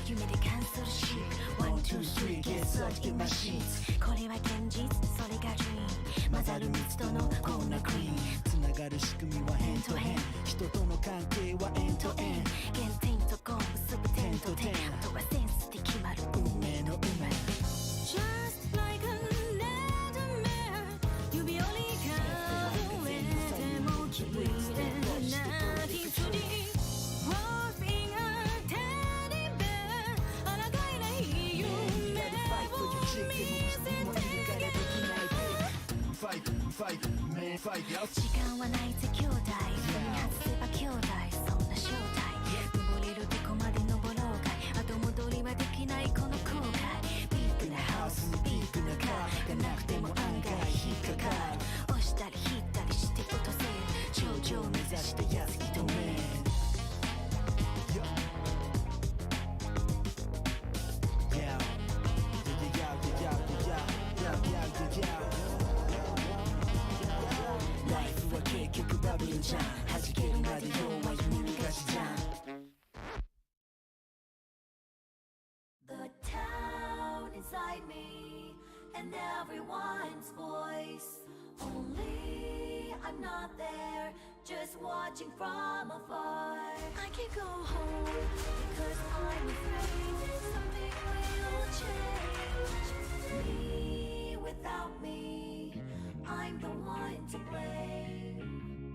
夢でカンソルシー One, two, three, get sucked in my sheets これは現実、それが dream 混ざる密度のこんなクリーンつながる仕組みは変と変人との関係はエンとエン原点とゴン結ぶ点と点あとはセンスで決まる運命の運命 Just like a nightmare 指折り数えてもきれいな羊時間はないぜ兄弟外せば兄弟そんな正体登れるとこまで登ろうかい後戻りはできないこの後悔ビッグなハウスにビッグなカーがなくても案外引っかかる押したり引ったりして落とせ頂上目指したやつ一目結局バブルじゃん弾けるまで要は夢見がちじゃん The town inside me and everyone's voice Only I'm not there just watching from afar I can't go home because I'm afraid something will change Me without me I'm the one to blame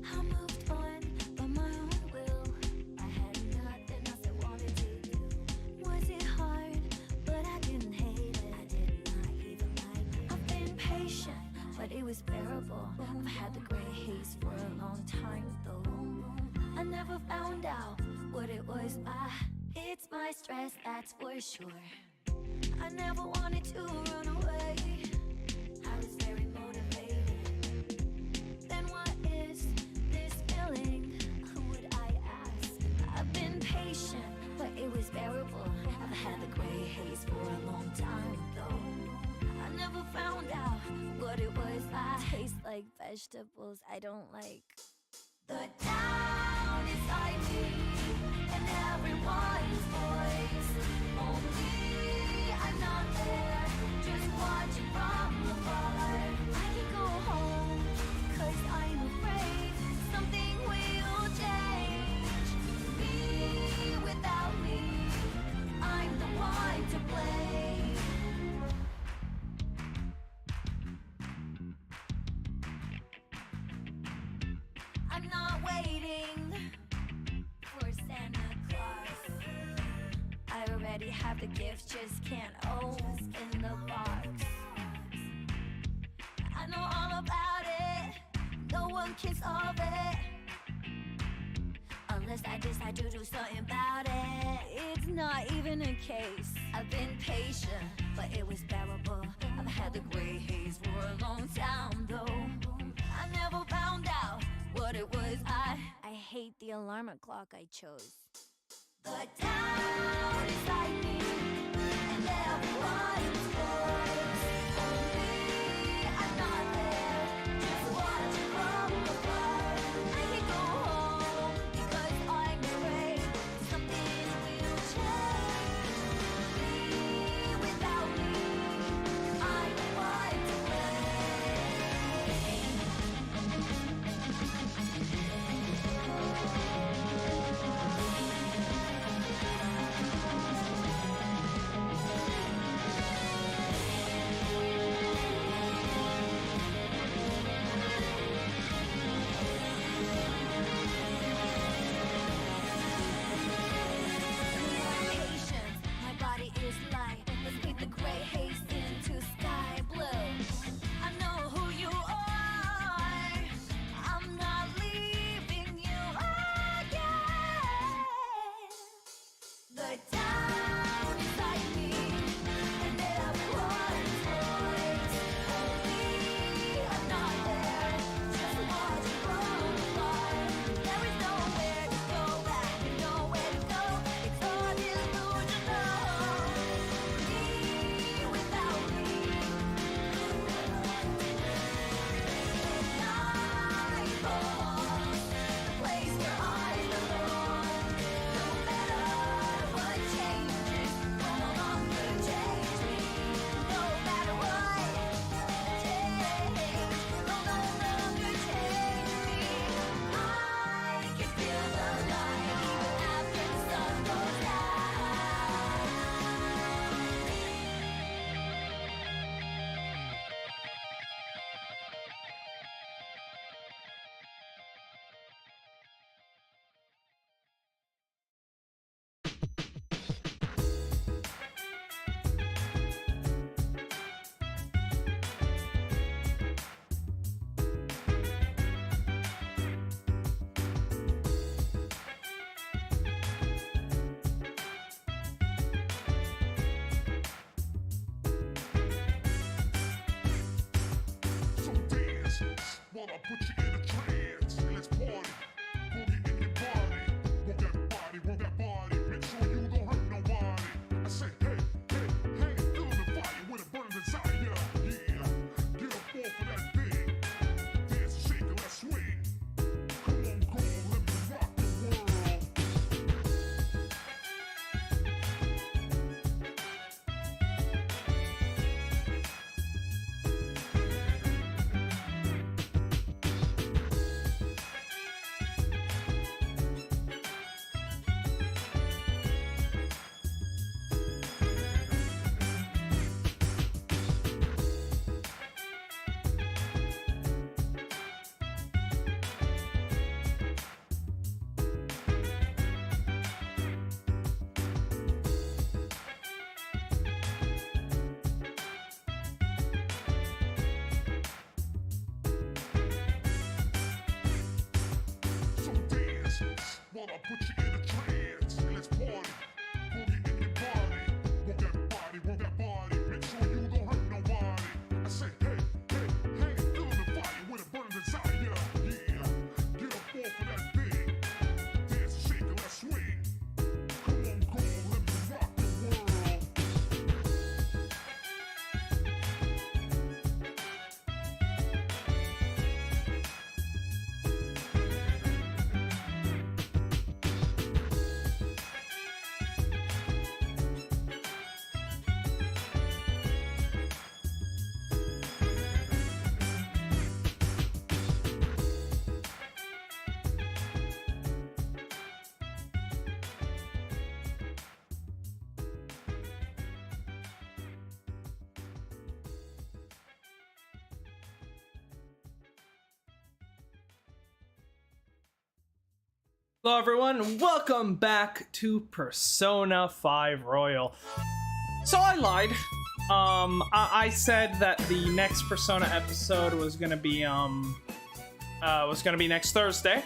I moved on by my own will I had nothing else I wanted to do Was it hard? But I didn't hate it I did not even like it I've been patient, but it was bearable I've had the gray haze for a long time though I never found out what it was It's my stress, that's for sure I never wanted to run away I was very motivated Then what is this feeling? Who would I ask? I've been patient, but it was bearable I've had the gray haze for a long time though I never found out what it was I taste like vegetables I don't like The town inside me and everyone's voice Only I'm not there, just watching from afar I can go home, cause I'm afraid something will change Me without me, I'm the one to blame I'm not waiting for Santa Claus I already have the gift, just can't open the box I know all about it, no one can solve it Unless I decide to do something about it It's not even a case I've been patient, but it was bearable I've had the gray haze for a long time though I never found out what it was I hate the alarm clock I chose The town inside me and everyone's voice Only I'm not there, just watching from afar I can go home because I'm afraid something will change Me without me, I'm the one to blame Hello everyone, welcome back to Persona 5 Royal. So I lied. I said that the next Persona episode was gonna be next Thursday.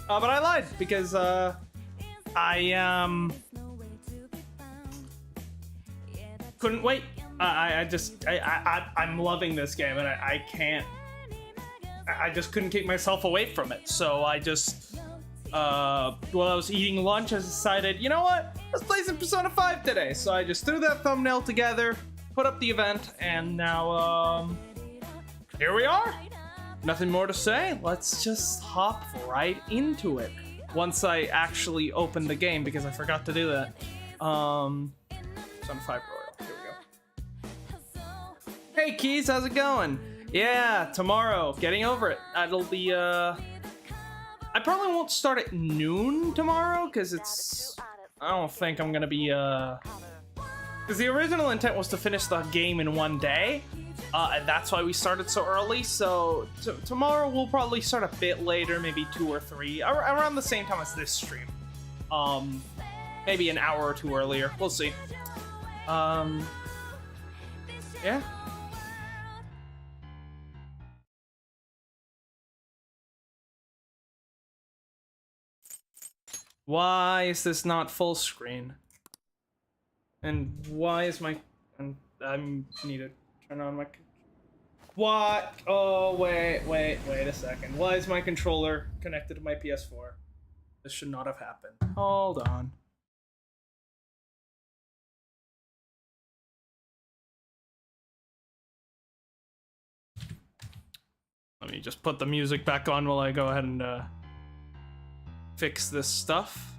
But I lied because I couldn't wait. I'm loving this game and I just couldn't keep myself away from it. So I just while I was eating lunch, I decided, you know what? Let's play some Persona 5 today. So I just threw that thumbnail together, put up the event, and now, here we are. Nothing more to say. Let's just hop right into it. Once I actually open the game, because I forgot to do that. Persona 5 Royal. Here we go. Hey, Keys, how's it going? Yeah, tomorrow. Getting over it. It'll be, I probably won't start at noon tomorrow, because I don't think I'm gonna be, because the original intent was to finish the game in one day, and that's why we started so early, so tomorrow we'll probably start a bit later, maybe 2 or 3, around the same time as this stream. Maybe an hour or 2 earlier, we'll see. Yeah. Why is this not full screen? And why is my... I need to turn on my... What? Oh, wait a second. Why is my controller connected to my PS4? This should not have happened. Hold on. Let me just put the music back on while I go ahead and, fix this stuff.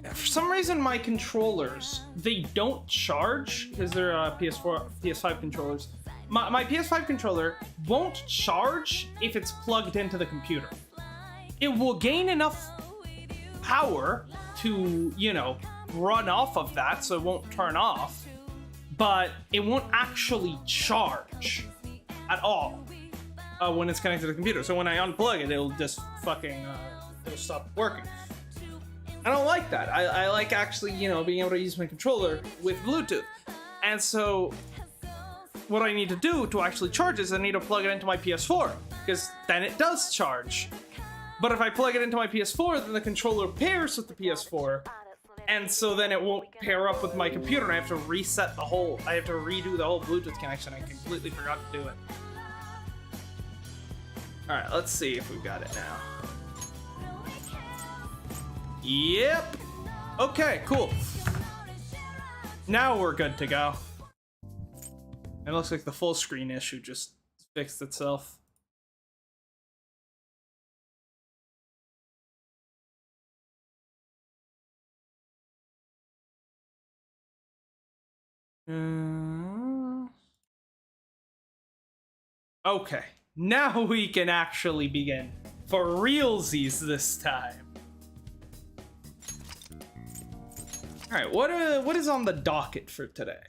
For some reason my controllers, they don't charge because they're PS5 controllers. My PS5 controller won't charge if it's plugged into the computer. It will gain enough power to, you know, run off of that, so it won't turn off, but it won't actually charge at all when it's connected to the computer. So when I unplug it, it'll just fucking it'll stop working. I don't like that. I like actually, you know, being able to use my controller with Bluetooth. And so what I need to do to actually charge is I need to plug it into my PS4, because then it does charge. But if I plug it into my PS4, then the controller pairs with the PS4, and so then it won't pair up with my computer, and I have to reset the whole, I have to redo the whole Bluetooth connection. I completely forgot to do it. Alright, let's see if we've got it now. Yep! Okay, cool. Now we're good to go. It looks like the full screen issue just fixed itself. Okay, now we can actually begin. For realsies this time. Alright, what is on the docket for today?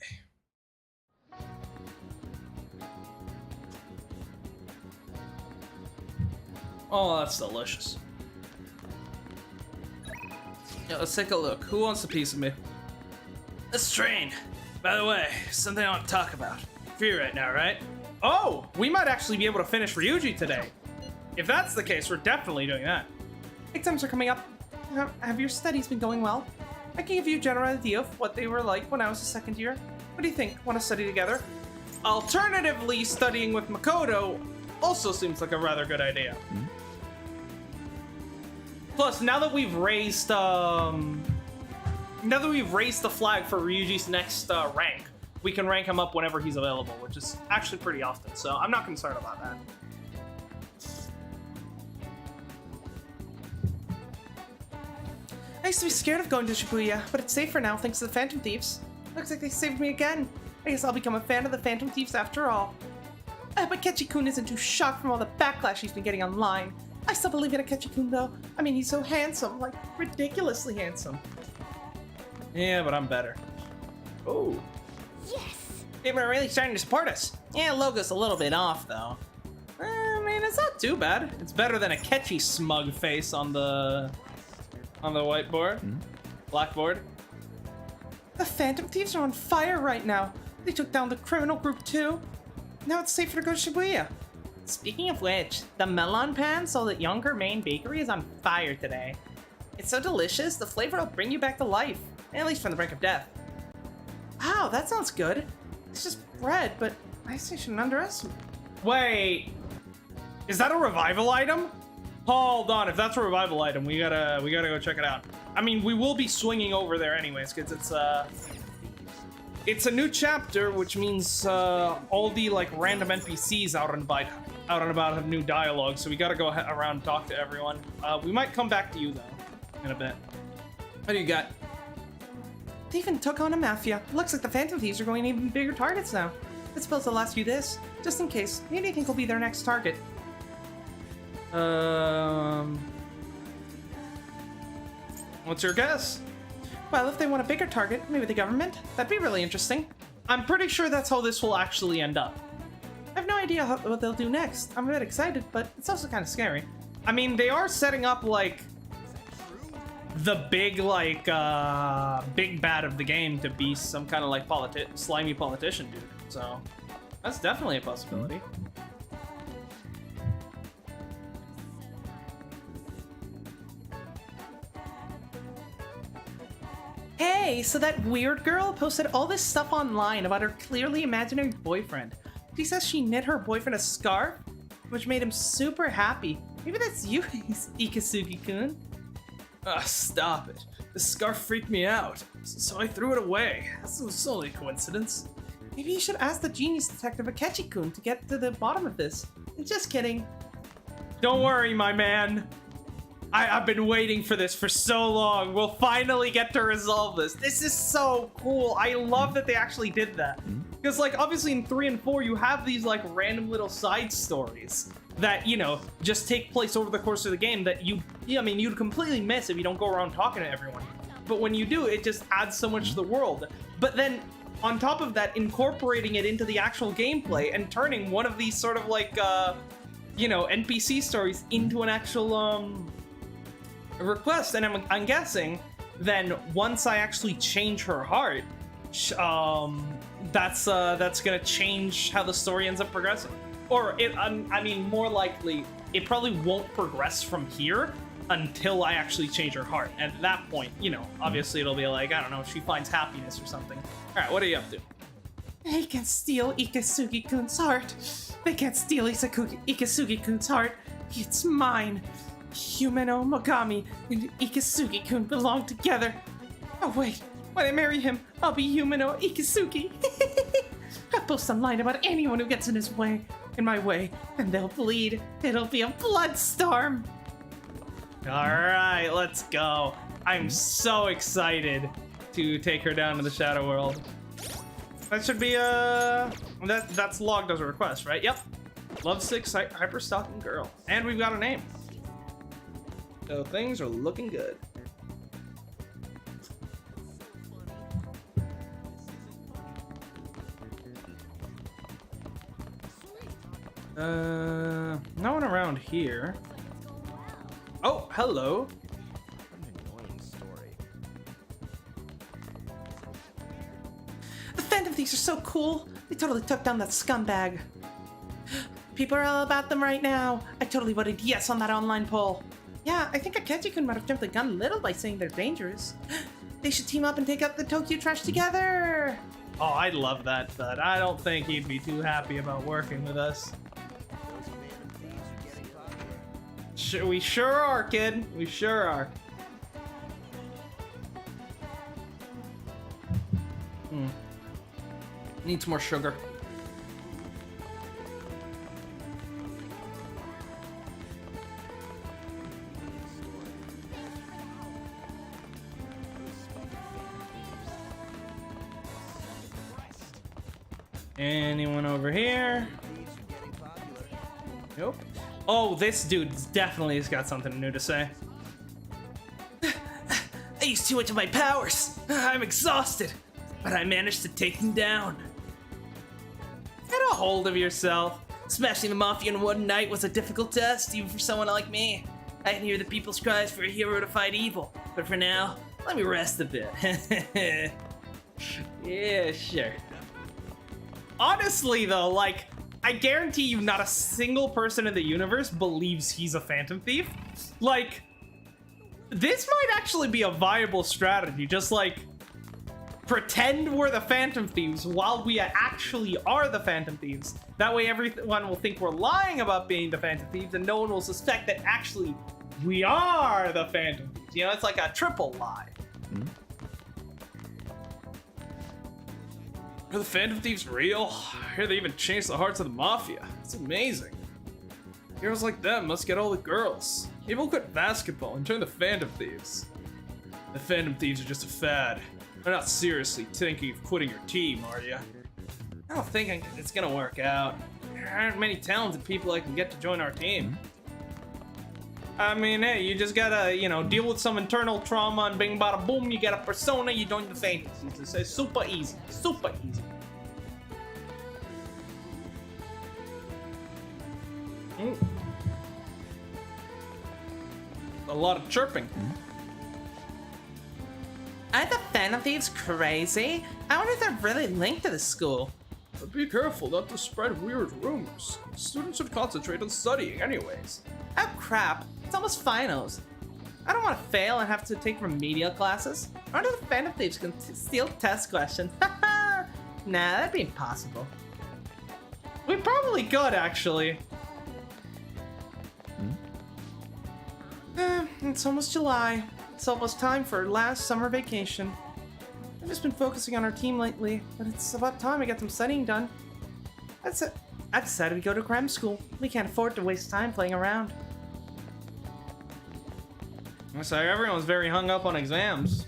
Oh, that's delicious. Yeah, let's take a look. Who wants a piece of me? Let's train. By the way, something I want to talk about. Free right now, right? Oh, we might actually be able to finish Ryuji today. If that's the case, we're definitely doing that. Exams are coming up. Have your studies been going well? I can give you a general idea of what they were like when I was a second year. What do you think? Want to study together? Alternatively, studying with Makoto also seems like a rather good idea. Mm-hmm. Plus, now that we've raised the flag for Ryuji's next rank, we can rank him up whenever he's available, which is actually pretty often, so I'm not concerned about that. I used to be scared of going to Shibuya, but it's safe for now thanks to the Phanton Thieves. Looks like they saved me again. I guess I'll become a fan of the Phantom Thieves after all. But Ketchi-kun isn't too shocked from all the backlash he's been getting online. I still believe in Akechi-kun though. I mean, he's so handsome, like ridiculously handsome. Yeah, but I'm better. Oh. Yes! People are really starting to support us. Yeah, logo's a little bit off though. I mean, it's not too bad. It's better than Akechi smug face on the whiteboard, blackboard. The Phantom Thieves are on fire right now. They took down the criminal group too. Now it's safer to go to Shibuya. Speaking of which, the melon pan sold at Younger Main Bakery is on fire today. It's so delicious, the flavor will bring you back to life, at least from the brink of death. Wow, that sounds good. It's just bread, but I say shouldn't underestimate. Wait, is that a revival item? Hold on, if that's a revival item, we gotta go check it out. I mean, we will be swinging over there anyways, because it's a new chapter, which means all the like random NPCs out and about have new dialogue, so we gotta go around and talk to everyone. We might come back to you though in a bit. What do you got? They even took on a mafia. Looks like the Phantom Thieves are going even bigger targets now. Let's supposed to ask you this, just in case. Who do you think will be their next target? What's your guess? Well, if they want a bigger target, maybe the government? That'd be really interesting. I'm pretty sure that's how this will actually end up. I have no idea what they'll do next. I'm a bit excited, but it's also kind of scary. I mean, they are setting up, like, the big, like, big bad of the game to be some kind of, like, slimy politician dude. So, that's definitely a possibility. Hey, so that weird girl posted all this stuff online about her clearly imaginary boyfriend. She says she knit her boyfriend a scarf, which made him super happy. Maybe that's you, Ikasugi-kun. Stop it. The scarf freaked me out, so I threw it away. That's solely a coincidence. Maybe you should ask the genius detective Akechi-kun to get to the bottom of this. Just kidding. Don't worry, my man. I've been waiting for this for so long. We'll finally get to resolve this. This is so cool. I love that they actually did that. Because, like, obviously in 3 and 4, you have these, like, random little side stories that, you know, just take place over the course of the game that you'd completely miss if you don't go around talking to everyone. But when you do, it just adds so much to the world. But then, on top of that, incorporating it into the actual gameplay and turning one of these sort of, like, you know, NPC stories into an actual, request, and I'm guessing then once I actually change her heart, that's gonna change how the story ends up progressing. Or I mean, more likely, it probably won't progress from here until I actually change her heart. And at that point, you know, obviously it'll be like, I don't know, she finds happiness or something. All right, what are you up to? They can steal Ikasugi-kun's heart. They can't steal Ikasugi-kun's heart. It's mine. Yumeno Mogami and Ikasugi-kun belong together. Oh wait, when I marry him, I'll be Yumeno Ikasugi. I'll post online about anyone who gets in my way, and they'll bleed. It'll be a bloodstorm. Alright, let's go. I'm so excited to take her down to the Shadow World. That should be, that's logged as a request, right? Yep. Lovesick hyper-stalking girl. And we've got a name. So things are looking good. No one around here. Oh, hello. The Phantom Thieves are so cool. They totally took down that scumbag. People are all about them right now. I totally voted yes on that online poll. Yeah, I think Akechi-kun might have jumped the gun a little by saying they're dangerous. They should team up and take out the Tokyo trash together! Oh, I love that, but I don't think he'd be too happy about working with us. We sure are, kid. We sure are. Needs more sugar. Anyone over here? Nope. Oh, this dude definitely has got something new to say. I used too much of my powers. I'm exhausted, but I managed to take them down. Get a hold of yourself. Smashing the Mafia in one night was a difficult test, even for someone like me. I can hear the people's cries for a hero to fight evil, but for now, let me rest a bit. Yeah, sure. Honestly, though, like, I guarantee you not a single person in the universe believes he's a Phantom Thief. Like, this might actually be a viable strategy, just like, pretend we're the Phantom Thieves while we actually are the Phantom Thieves. That way everyone will think we're lying about being the Phantom Thieves and no one will suspect that actually we are the Phantom Thieves. You know, it's like a triple lie. Hmm? Are the Phantom Thieves real? I hear they even changed the hearts of the Mafia. It's amazing. Heroes like them must get all the girls. People quit basketball and turn to Phantom Thieves. The Phantom Thieves are just a fad. You're not seriously thinking of quitting your team, are you? I don't think it's gonna work out. There aren't many talented people I can get to join our team. I mean, hey, you just gotta, you know, deal with some internal trauma and bing bada boom, you get a persona, you join the Phantom Thieves. It's super easy, super easy. A lot of chirping. Are the Phantom Thieves crazy? I wonder if they're really linked to the school. But be careful not to spread weird rumors. Students should concentrate on studying anyways. Oh crap, it's almost finals. I don't want to fail and have to take remedial classes. I wonder if the Phantom Thieves can steal test questions. Nah, that'd be impossible. We probably could, actually. It's almost July. It's almost time for our last summer vacation. I've just been focusing on our team lately, but it's about time I get some studying done. That's it. I decided to go to cram school. We can't afford to waste time playing around. So everyone's very hung up on exams.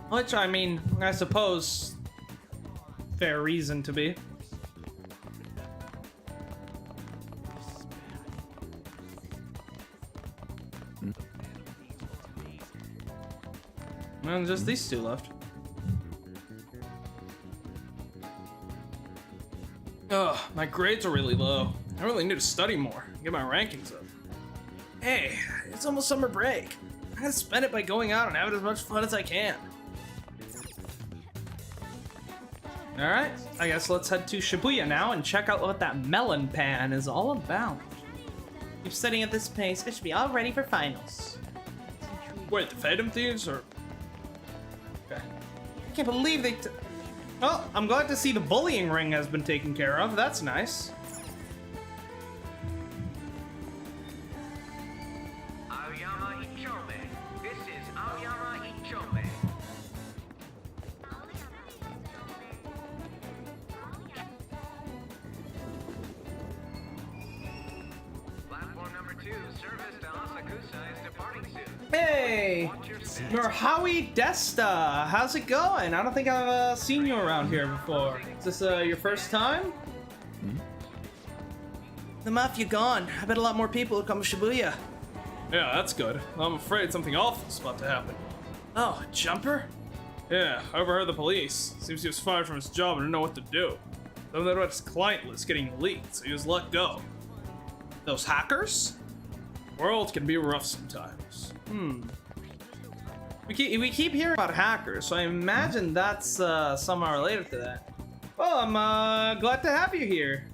Which, I mean, I suppose, fair reason to be. And just these two left. Ugh, my grades are really low. I really need to study more, get my rankings up. Hey, it's almost summer break. I gotta spend it by going out and having as much fun as I can. Alright, I guess let's head to Shibuya now and check out what that melon pan is all about. Keep studying at this pace, I should be all ready for finals. Wait, the Phantom Thieves are... Okay. I can't believe they... Well, I'm glad to see the bullying ring has been taken care of. That's nice. This is Aoyama Ichome. Platform number 2, service to Asakusa is departing soon. Hey! Murhawi Desta! How's it going? I don't think I've seen you around here before. Is this your first time? The Mafia gone. I bet a lot more people will come to Shibuya. Yeah, that's good. I'm afraid something awful's about to happen. Oh, Jumper? Yeah, I overheard the police. Seems he was fired from his job and didn't know what to do. Then they read his client list getting leaked, so he was let go. Those hackers? World can be rough sometimes. We keep hearing about hackers, so I imagine that's somehow related to that. Well, I'm glad to have you here.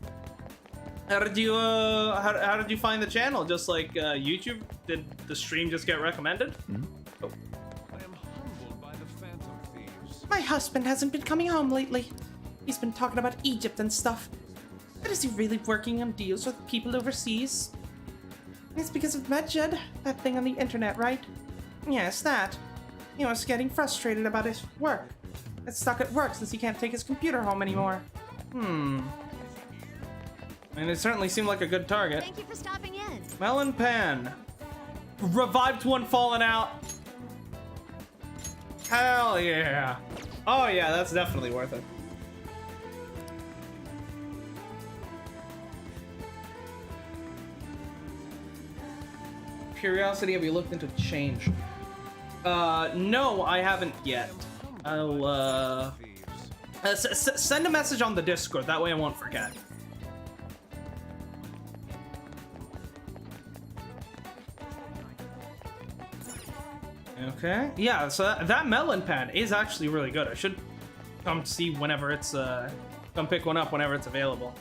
How did you how did you find the channel? Just like YouTube? Did the stream just get recommended? Oh. I am humbled by the Phantom Thieves. My husband hasn't been coming home lately. He's been talking about Egypt and stuff. But is he really working on deals with people overseas? It's because of Medjed, that thing on the internet, right? Yes, that. He was getting frustrated about his work. It's stuck at work since he can't take his computer home anymore. And it certainly seemed like a good target. Thank you for stopping in. Melon Pen. Revived one fallen out. Hell yeah. Oh yeah, that's definitely worth it. curiosity, have you looked into change? No, I haven't yet. I'll, send a message on the Discord, that way I won't forget. Okay, yeah, so that melon pad is actually really good. I should come see whenever it's, come pick one up whenever it's available.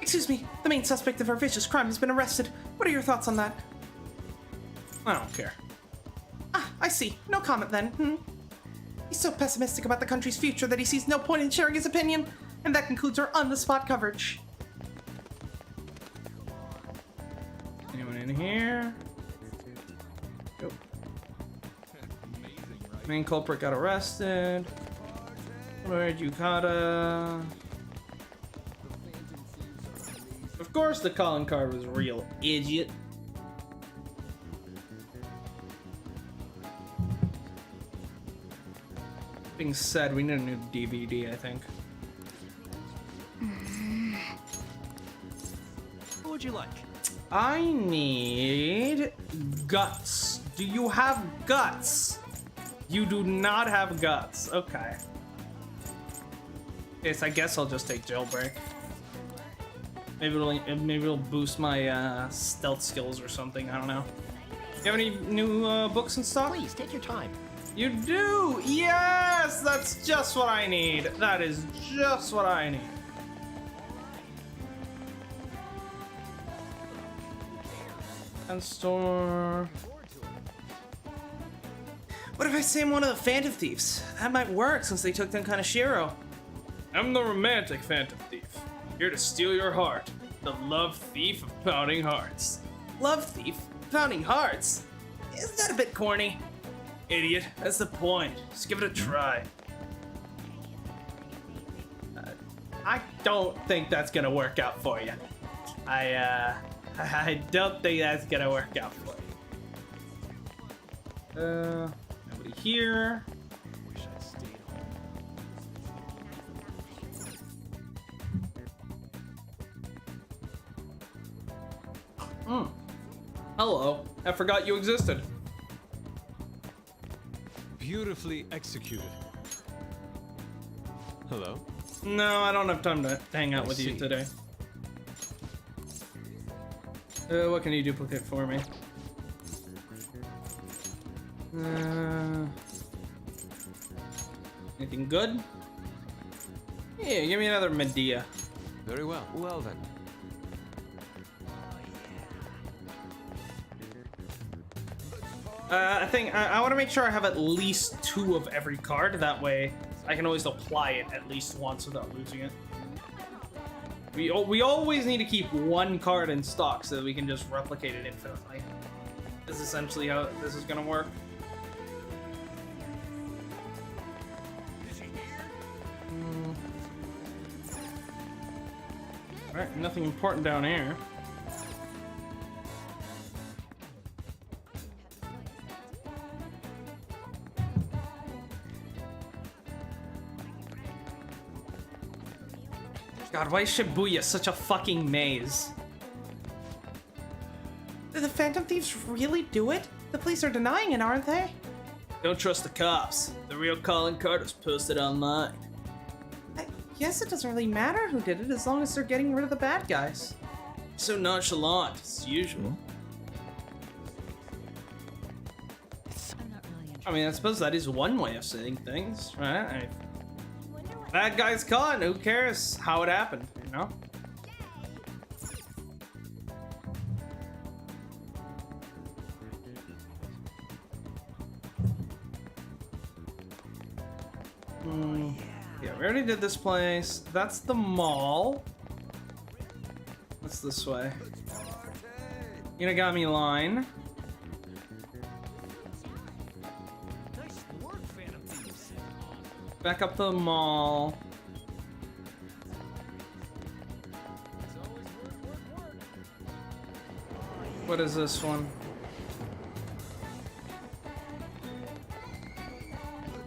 Excuse me, the main suspect of our vicious crime has been arrested. What are your thoughts on that? I don't care. Ah, I see. No comment then. He's so pessimistic about the country's future that he sees no point in sharing his opinion. And that concludes our on-the-spot coverage. Anyone in here? Go. Main culprit got arrested. Lord Yukata. Of course the calling card was real, idiot. Being said, we need a new DVD, I think. What would you like? I need guts. Do you have guts? You do not have guts. Okay. Yes, I guess I'll just take jailbreak. Maybe it'll boost my stealth skills or something. I don't know. You have any new books in stock? Please take your time. You do! Yes! That's just what I need. That is just what I need. And store. What if I say I'm one of the Phantom Thieves? That might work since they took down Kaneshiro. I'm the romantic Phantom Thief. Here to steal your heart. The love thief of pounding hearts. Love thief? Pounding hearts? Isn't that a bit corny? Idiot, that's the point. Just give it a try. I don't think that's gonna work out for you. I don't think that's gonna work out for you. Nobody here. Wish I'd stayed home. Hello. I forgot you existed. Beautifully executed. Hello? No, I don't have time to hang out I with you see. today. What can you duplicate for me? Anything good? Yeah, give me another Medea. Very well. Well then. I think I want to make sure I have at least 2 of every card. That way, I can always apply it at least once without losing it. We always need to keep 1 card in stock so that we can just replicate it infinitely. This is essentially how this is gonna work. Alright, nothing important down here. God, why is Shibuya such a fucking maze? Did the Phantom Thieves really do it? The police are denying it, aren't they? Don't trust the cops. The real calling card is posted online. I guess it doesn't really matter who did it as long as they're getting rid of the bad guys. So nonchalant, as usual. I mean, I suppose that is one way of saying things, right? I mean, bad guy's caught, who cares how it happened, you know? Yeah, we already did this place. That's the mall. What's this way? Inagami line. Nice work, Phantom Thieves. Back up the mall. What is this one?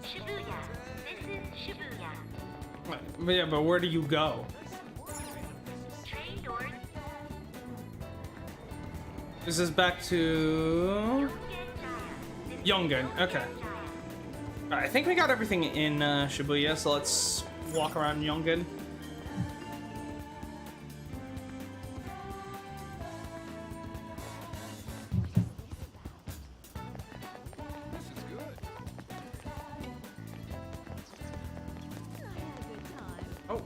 Shibuya. This is Shibuya. Yeah, but where do you go? This is back to Yongen. Okay. Alright, I think we got everything in Shibuya, so let's walk around Yongen. This is good. Oh,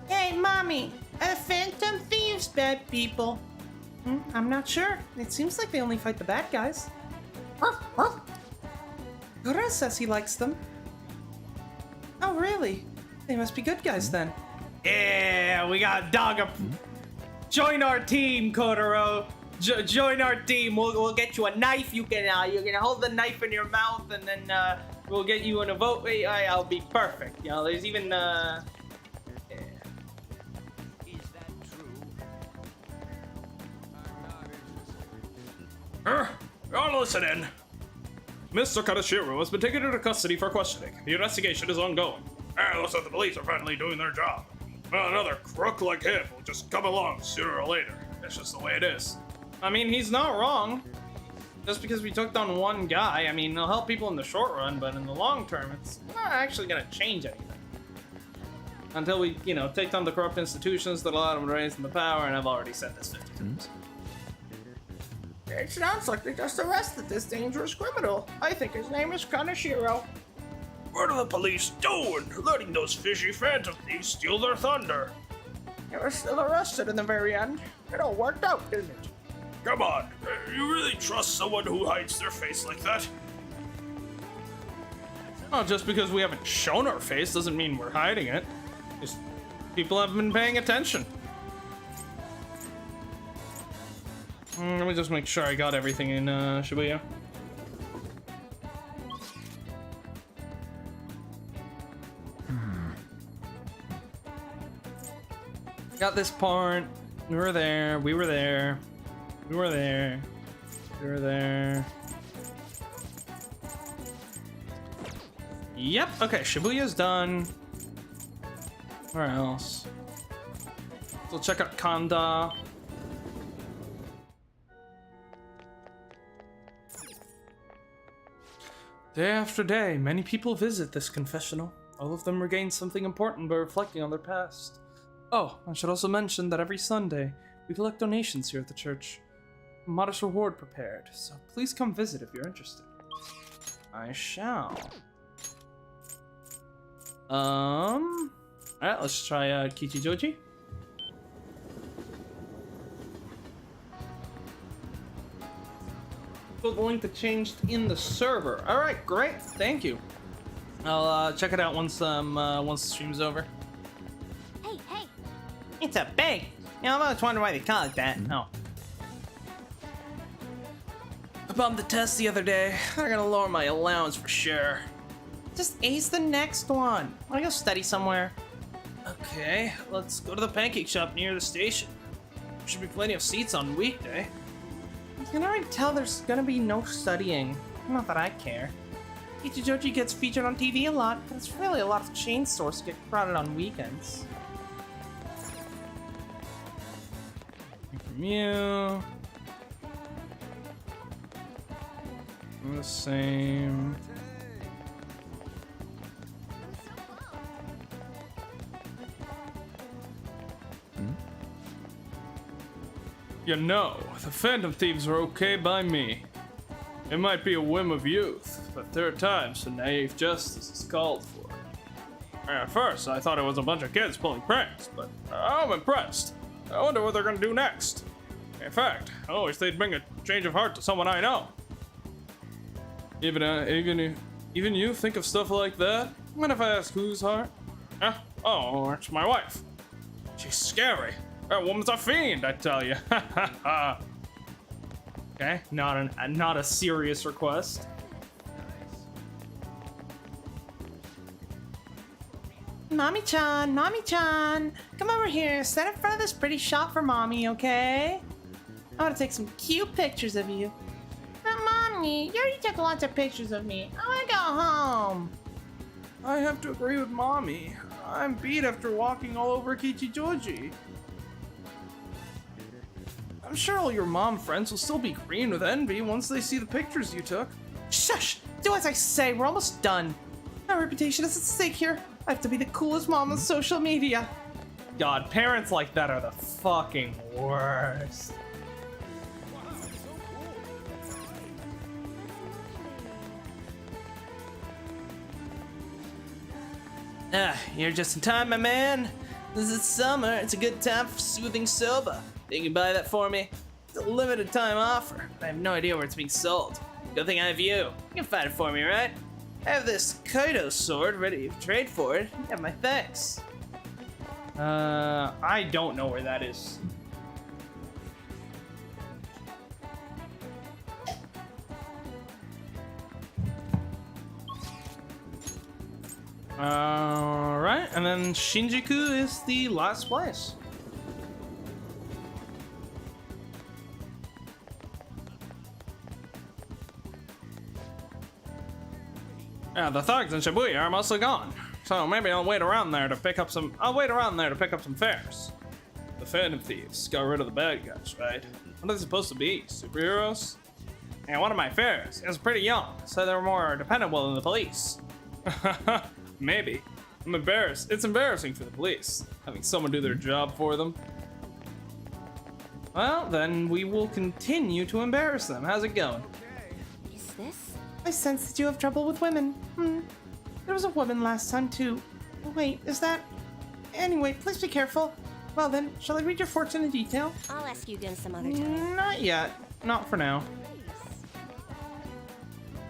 Hey, Mommy! Phantom Thieves, bad people. I'm not sure. It seems like they only fight the bad guys. Gura says he likes them. Oh, really? They must be good guys then. yeah, we got Dogger. Join our team, Kotaro. Join our team. We'll get you a knife. You can hold the knife in your mouth, and then we'll get you in a vote. I'll be perfect. You know, there's even Is that true? I'm not interested. You're listening. Mr. Kaneshiro has been taken into custody for questioning. The investigation is ongoing. And looks like the police are finally doing their job. Well, another crook like him will just come along sooner or later. That's just the way it is. I mean, he's not wrong. Just because we took down one guy, I mean, it'll help people in the short run, but in the long term, it's not actually gonna change anything. Until we, you know, take down the corrupt institutions that allowed him to raise in the power, and I've already said this 50 times. It sounds like they just arrested this dangerous criminal. I think his name is Kaneshiro. What are the police doing? Letting those fishy phantom thieves steal their thunder. He was still arrested in the very end. It all worked out, didn't it? Come on, you really trust someone who hides their face like that? Oh, just because we haven't shown our face doesn't mean we're hiding it. Just people haven't been paying attention. Let me just make sure I got everything in Shibuya. Got this part. We were there. We were there. We were there. We were there. Yep. Okay, Shibuya's done. Where else? We'll check out Kanda. Day after day, many people visit this confessional. All of them regain something important by reflecting on their past. Oh, I should also mention that every Sunday, we collect donations here at the church. A modest reward prepared, so please come visit if you're interested. I shall. Alright, let's try Kichijoji. The link that changed in the server. All right, great, thank you. I'll check it out once the stream's over. Hey, hey. It's a bank. You know, I was wondering why they call it that. Oh. I bombed the test the other day. I gotta lower my allowance for sure. Just ace the next one. Wanna go study somewhere? Okay, let's go to the pancake shop near the station. There should be plenty of seats on weekday. You can already tell there's gonna be no studying. Not that I care. Ichijoji gets featured on TV a lot, but it's really a lot of chain stores get crowded on weekends. From you. The same. You know, the Phantom Thieves are okay by me. It might be a whim of youth, but there are times when naive justice is called for. At first, I thought it was a bunch of kids pulling pranks, but I'm impressed. I wonder what they're gonna do next. In fact, I wish they'd bring a change of heart to someone I know. Even you think of stuff like that? Mind if I ask whose heart? Oh, it's my wife. She's scary. That woman's a fiend, I tell you. Okay, not a serious request. Mommy-chan, come over here. Stand in front of this pretty shop for Mommy, okay? I want to take some cute pictures of you. Mommy, you already took lots of pictures of me. I want to go home. I have to agree with Mommy. I'm beat after walking all over Kichijoji. I'm sure all your mom friends will still be green with envy once they see the pictures you took. Shush! Do as I say, we're almost done. My reputation is at stake here. I have to be the coolest mom on social media. God, parents like that are the fucking worst. You're just in time, my man. This is summer. It's a good time for soothing soba. Think you buy that for me? It's a limited time offer. I have no idea where it's being sold. Good thing I have you. You can find it for me, right? I have this Kaido sword ready to trade for it. You have my thanks. I don't know where that is. Alright, and then Shinjuku is the last place. Yeah, the thugs in Shibuya are mostly gone. So maybe I'll wait around there to pick up some fares. The Phantom Thieves got rid of the bad guys, right? What are they supposed to be? Superheroes? And one of my fares is pretty young, so they're more dependable than the police. Maybe. I'm embarrassed. It's embarrassing for the police, having someone do their job for them. Well, then we will continue to embarrass them. How's it going? Is this? I sense that you have trouble with women. There was a woman last time, too. Wait, is that... Anyway, please be careful. Well then, shall I read your fortune in detail? I'll ask you again some other time. Not yet. Not for now.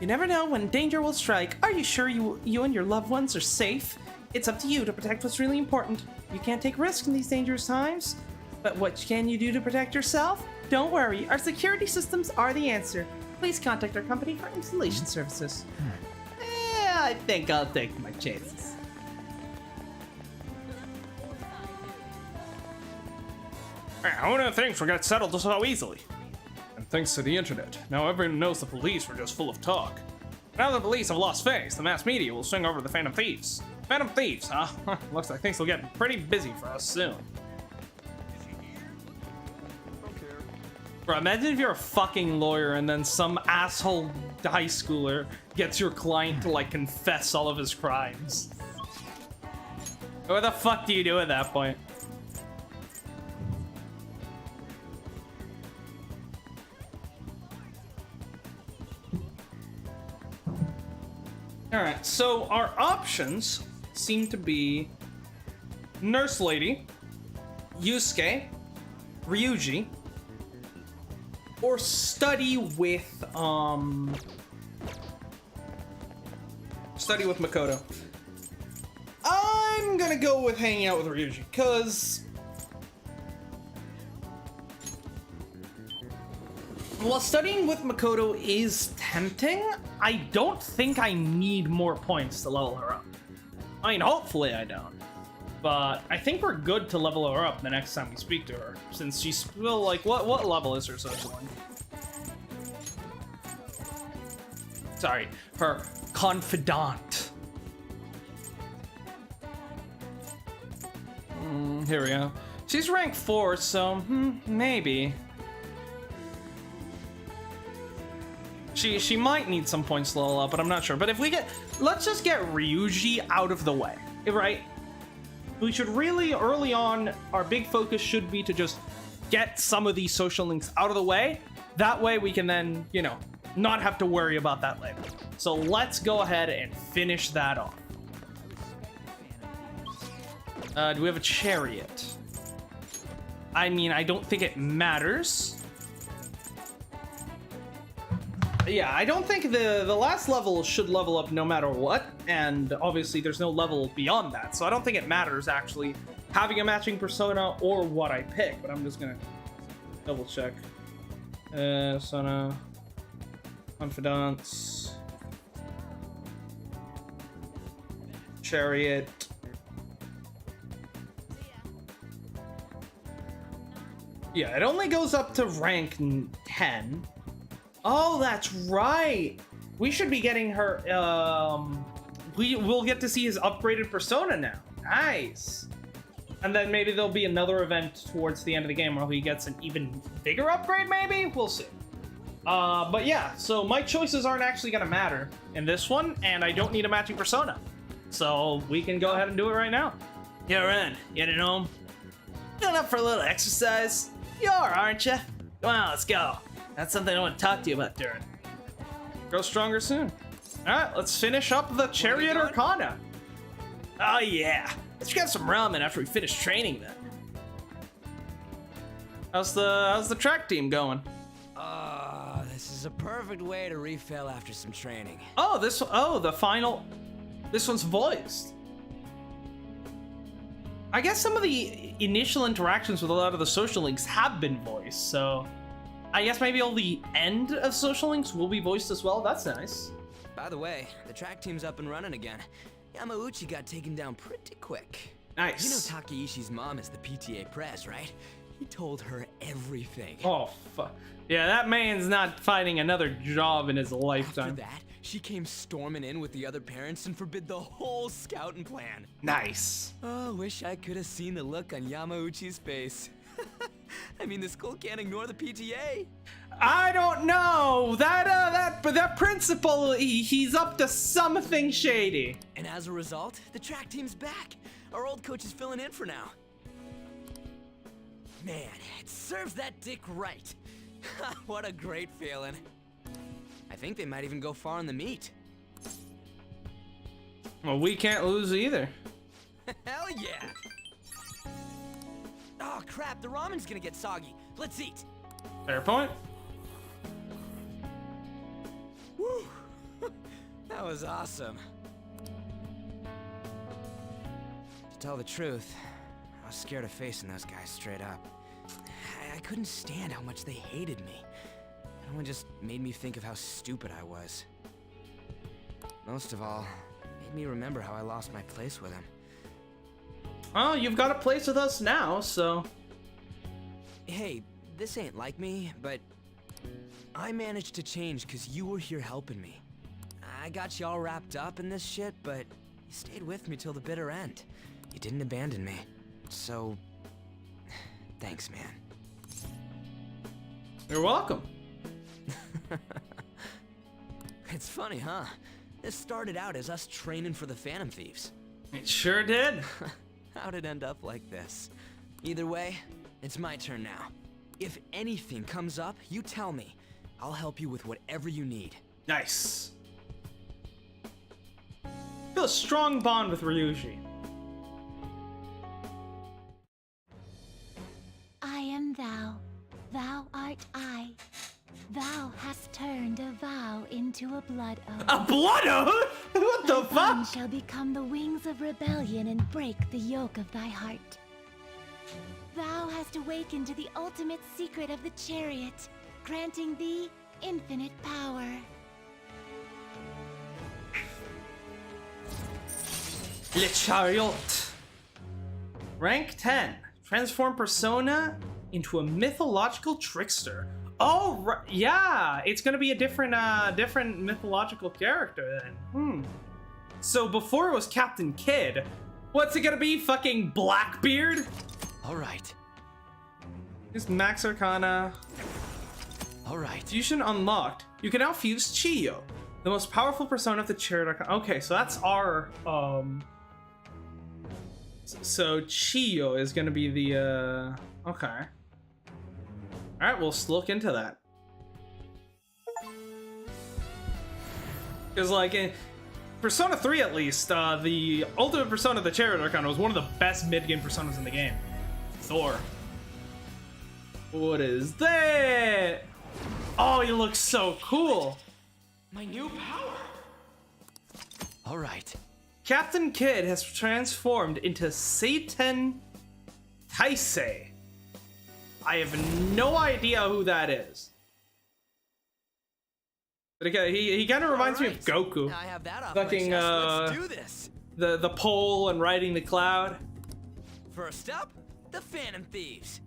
You never know when danger will strike. Are you sure you and your loved ones are safe? It's up to you to protect what's really important. You can't take risks in these dangerous times. But what can you do to protect yourself? Don't worry, our security systems are the answer. Please contact our company for installation services. I think I'll take my chances. Who would have things would get settled so easily? And thanks to the internet, now everyone knows the police were just full of talk. Now the police have lost face, the mass media will swing over the Phantom Thieves. Phantom Thieves, huh? Looks like things will get pretty busy for us soon. Bro, imagine if you're a fucking lawyer and then some asshole high schooler gets your client to like confess all of his crimes. What the fuck do you do at that point? Alright, so our options seem to be Nurse Lady, Yusuke, Ryuji, or study with Makoto. I'm gonna go with hanging out with Ryuji, cause while studying with Makoto is tempting, I don't think I need more points to level her up. I mean, hopefully I don't. But I think we're good to level her up the next time we speak to her, since she's still like, what level is her social link? Sorry, her confidant. Here we go. She's rank 4, so maybe. She might need some points to level up, but I'm not sure. But if we let's just get Ryuji out of the way, right? We should really, early on, our big focus should be to just get some of these social links out of the way. That way we can then, you know, not have to worry about that later. So let's go ahead and finish that off. Do we have a chariot? I mean, I don't think it matters. Yeah, I don't think the last level should level up no matter what, and obviously there's no level beyond that, so I don't think it matters actually having a matching persona or what I pick, but I'm just gonna double check. Persona, Confidants, Chariot. Yeah, it only goes up to rank 10. Oh, that's right. We should be getting her, we'll get to see his upgraded persona now. Nice. And then maybe there'll be another event towards the end of the game where he gets an even bigger upgrade, maybe? We'll see. But yeah, so my choices aren't actually going to matter in this one, and I don't need a matching persona. So we can go ahead and do it right now. Yo, Ren, you heading home? Going up for a little exercise? You are, aren't you? Come on, let's go. That's something I want to talk to you about, Durin. Grow stronger soon. Alright, let's finish up the Chariot Arcana. Oh, yeah. Let's grab some ramen after we finish training, then. How's the track team going? This is a perfect way to refill after some training. The final. This one's voiced. I guess some of the initial interactions with a lot of the social links have been voiced, so I guess maybe all the end of social links will be voiced as well. That's nice. By the way, the track team's up and running again. Yamauchi got taken down pretty quick. Nice. You know Takeishi's mom is the PTA press, right? He told her everything. Oh, fuck. Yeah, that man's not finding another job in his lifetime. After that, she came storming in with the other parents and forbid the whole scouting plan. Nice. Oh, wish I could have seen the look on Yamauchi's face. I mean, the school can't ignore the PTA. I don't know. That principal, he's up to something shady. And as a result, the track team's back. Our old coach is filling in for now. Man, it serves that dick right. What a great feeling. I think they might even go far in the meet. Well, we can't lose either. Hell yeah! Oh crap, the ramen's gonna get soggy. Let's eat. Fair point. Woo! That was awesome. To tell the truth, I was scared of facing those guys straight up. I couldn't stand how much they hated me. It only just made me think of how stupid I was. Most of all, it made me remember how I lost my place with him. Well, you've got a place with us now, so... Hey, this ain't like me, but I managed to change because you were here helping me. I got you all wrapped up in this shit, but you stayed with me till the bitter end. You didn't abandon me. So, thanks, man. You're welcome. It's funny, huh? This started out as us training for the Phantom Thieves. It sure did. How'd it end up like this? Either way, it's my turn now. If anything comes up, you tell me. I'll help you with whatever you need. Nice. Feel a strong bond with Ryuji. I am thou, thou art I. Thou hast turned a vow into a blood oath. A blood oath? What the Thine fuck? shall become the wings of rebellion and break the yoke of thy heart. Thou hast awakened to the ultimate secret of the chariot, granting thee infinite power. Le Chariot. Rank 10. Transform persona into a mythological trickster. Oh, yeah, it's gonna be a different mythological character then. So before it was Captain Kidd, what's it gonna be? Fucking Blackbeard? All right. Here's Max Arcana. All right. Fusion unlocked. You can now fuse Chiyo, the most powerful persona of the Chariot Arcana. Okay, so that's our So Chiyo is gonna be the okay. Alright, we'll look into that. Because, like, in Persona 3 at least, the ultimate persona of the Chariot Arcana was one of the best mid-game personas in the game. Thor. What is that? Oh, he looks so cool. My new power. All right. Captain Kidd has transformed into Satan Taisei. I have no idea who that is. But again, he kind of reminds me of Goku. I have that off Fucking, my chest. Let's do this. The pole and riding the cloud. First up, the Phantom Thieves.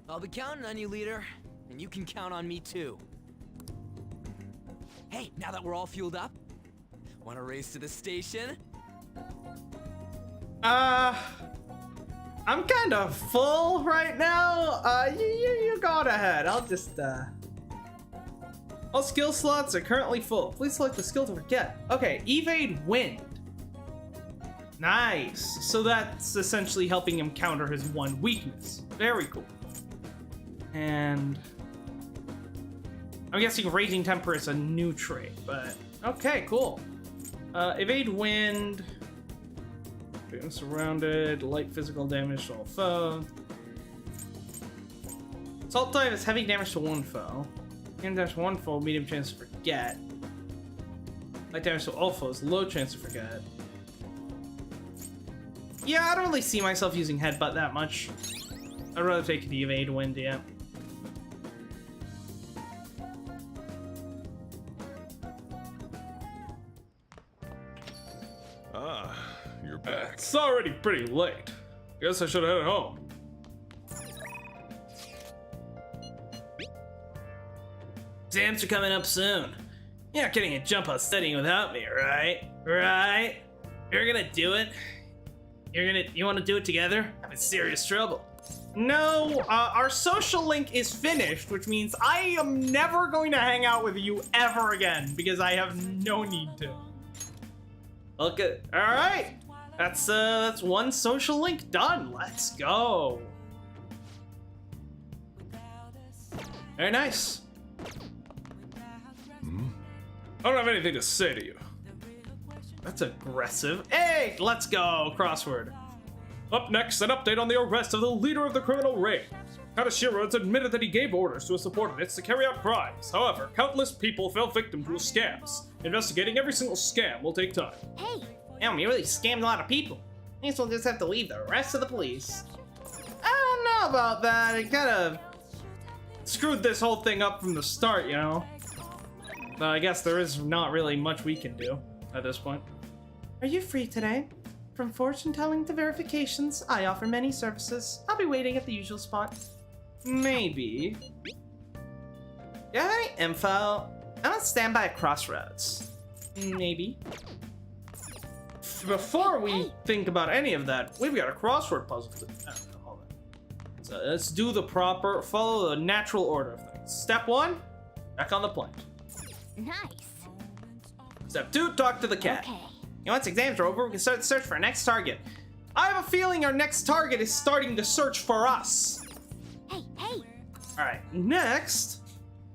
I'll be counting on you, leader, and you can count on me too. Hey, now that we're all fueled up, want to race to the station? I'm kind of full right now. You go ahead. I'll just, all skill slots are currently full. Please select the skill to forget. Okay, evade wind. Nice. So that's essentially helping him counter his one weakness. Very cool. And I'm guessing raging temper is a new trait, but okay, cool. Evade wind. Being surrounded, light physical damage to all foe. Assault type is heavy damage to one foe. Medium damage to one foe, medium chance to forget. Light damage to all foes, low chance to forget. Yeah, I don't really see myself using headbutt that much. I'd rather take the evade wind, yeah. Ah, you're back. It's already pretty late. Guess I should head home. Exams are coming up soon. You're not getting a jump on studying without me, right? Right? You're gonna do it? You wanna do it together? I'm in serious trouble. No, our social link is finished, which means I am never going to hang out with you ever again because I have no need to. Okay. All right, that's one social link done. Let's go. Very nice. I don't have anything to say to you. That's aggressive. Hey, let's go. Crossword. Up next, an update on the arrest of the leader of the criminal ring. Kaneshiro has admitted that he gave orders to his subordinates to carry out crimes. However, countless people fell victim to his scams. Investigating every single scam will take time. Hey, Damn, you really scammed a lot of people. I guess we'll just have to leave the rest of the police. I don't know about that. It kind of screwed this whole thing up from the start, you know? But I guess there is not really much we can do at this point. Are you free today? From fortune telling to verifications, I offer many services. I'll be waiting at the usual spot. Maybe. You have any info? I'm on standby at Crossroads. Maybe. Before we think about any of that, we've got a crossword puzzle to hold on. So let's do the proper, follow the natural order of things. Step 1, back on the plane. nice. Step 2, talk to the cat. Okay. Once exams are over, we can start the search for our next target. I have a feeling our next target is starting to search for us. Hey, hey. Alright, next,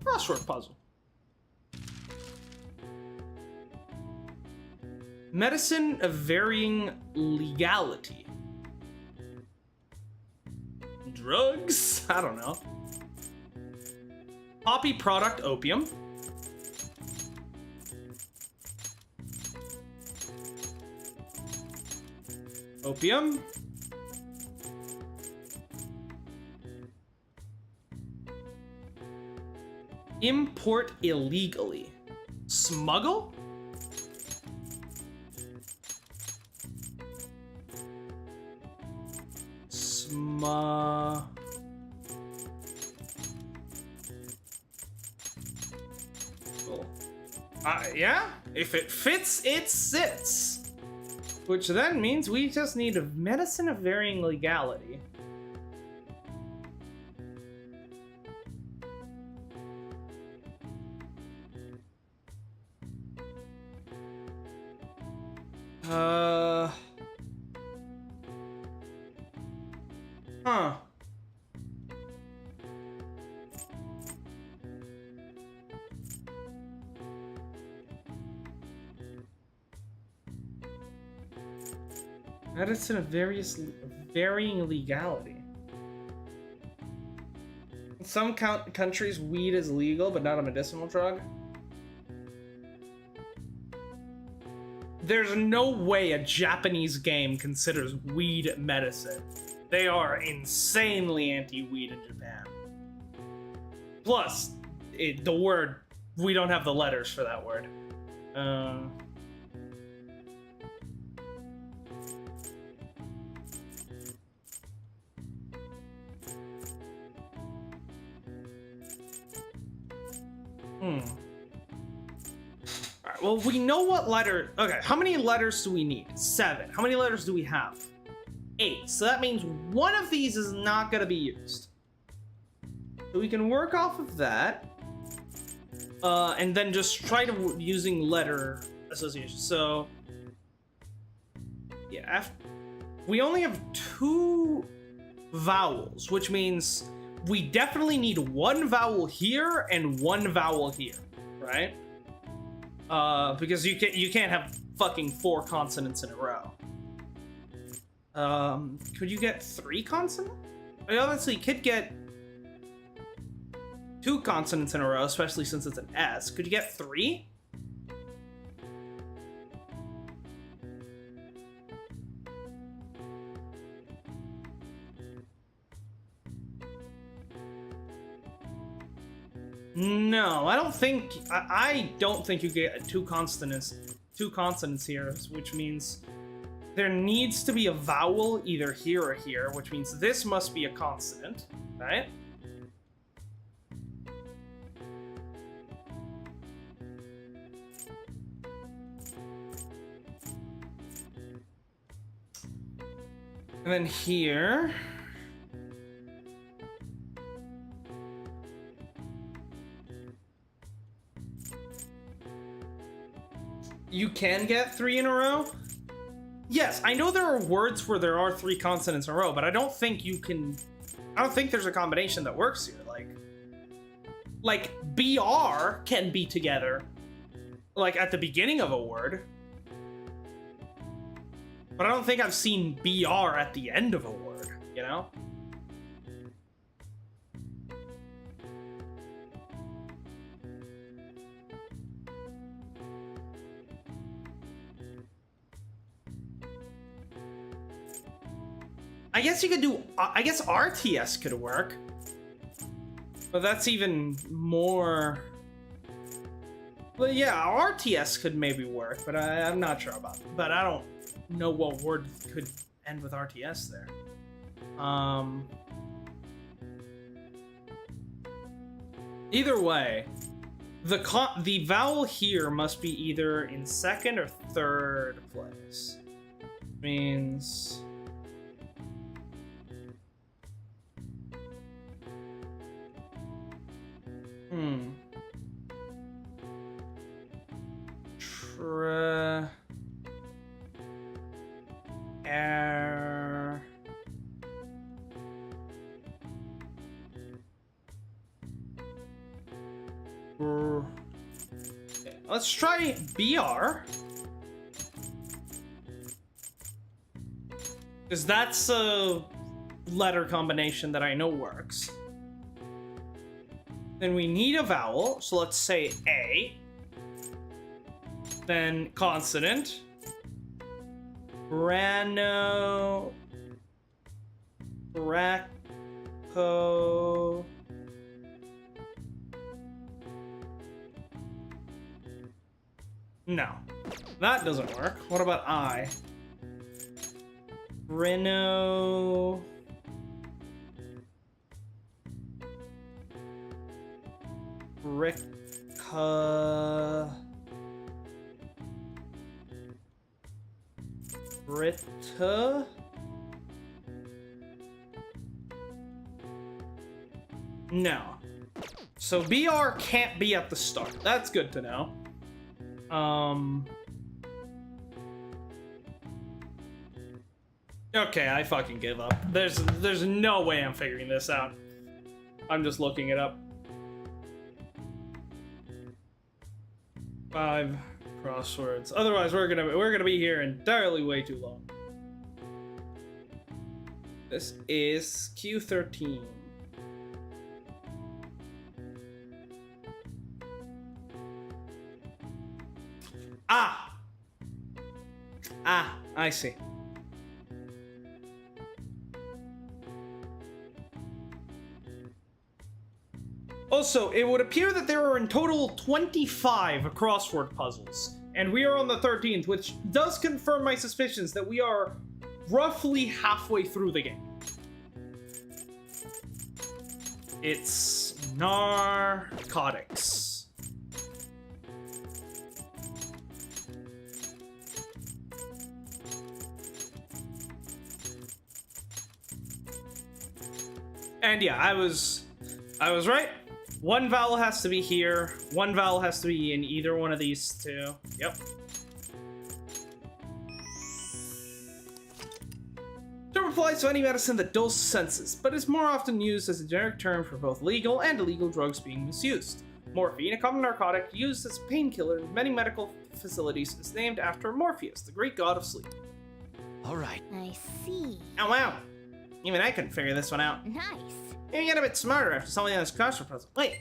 crossword puzzle. Medicine of varying legality. Drugs? I don't know. Poppy product opium. Opium. Import illegally. Smuggle? Yeah, if it fits, it sits. Which then means we just need a medicine of varying legality. Huh. Medicine of varying legality. In some countries, weed is legal, but not a medicinal drug. There's no way a Japanese game considers weed medicine. They are insanely anti-weed in Japan. Plus, the word, we don't have the letters for that word. Alright, well, we know what letter... Okay, how many letters do we need? 7. How many letters do we have? 8. So that means one of these is not going to be used. So we can work off of that. And then just try to using letter association. So yeah, we only have 2 vowels, which means we definitely need 1 vowel here and 1 vowel here, right? Because you can't have fucking 4 consonants in a row. Could you get 3 consonants? I obviously could get 2 consonants in a row, especially since it's an S. Could you get 3? No, I don't think. I don't think you get 2 consonants here, which means there needs to be a vowel either here or here, which means this must be a consonant, right? And then here. You can get 3 in a row? Yes, I know there are words where there are 3 consonants in a row, but I don't think you can... I don't think there's a combination that works here. Like BR can be together, like at the beginning of a word. But I don't think I've seen BR at the end of a word, you know? I guess you could do... I guess RTS could work. But that's even more... Well, yeah, RTS could maybe work, but I'm not sure about it. But I don't know what word could end with RTS there. Either way, the vowel here must be either in 2nd or 3rd place. Means... Let's try BR. Because that's a letter combination that I know works. Then we need a vowel, so let's say A. Then consonant. Rano. Braco. No, that doesn't work. What about I? Reno. Ricka. Rita. No. So BR can't be at the start. That's good to know. Okay, I fucking give up. There's no way I'm figuring this out. I'm just looking it up. 5 crosswords. Otherwise, we're gonna be here entirely way too long. This is Q13. I see. Also, it would appear that there are in total 25 crossword puzzles, and we are on the 13th, which does confirm my suspicions that we are roughly halfway through the game. It's narcotics. And yeah, I was right. One vowel has to be here. One vowel has to be in either one of these two. Yep. Term applies to any medicine that dulls senses, but is more often used as a generic term for both legal and illegal drugs being misused. Morphine, a common narcotic used as a painkiller in many medical facilities, is named after Morpheus, the Greek god of sleep. All right. I see. Oh wow. Even I couldn't figure this one out. Nice. You get a bit smarter after solving this crossword puzzle. Wait,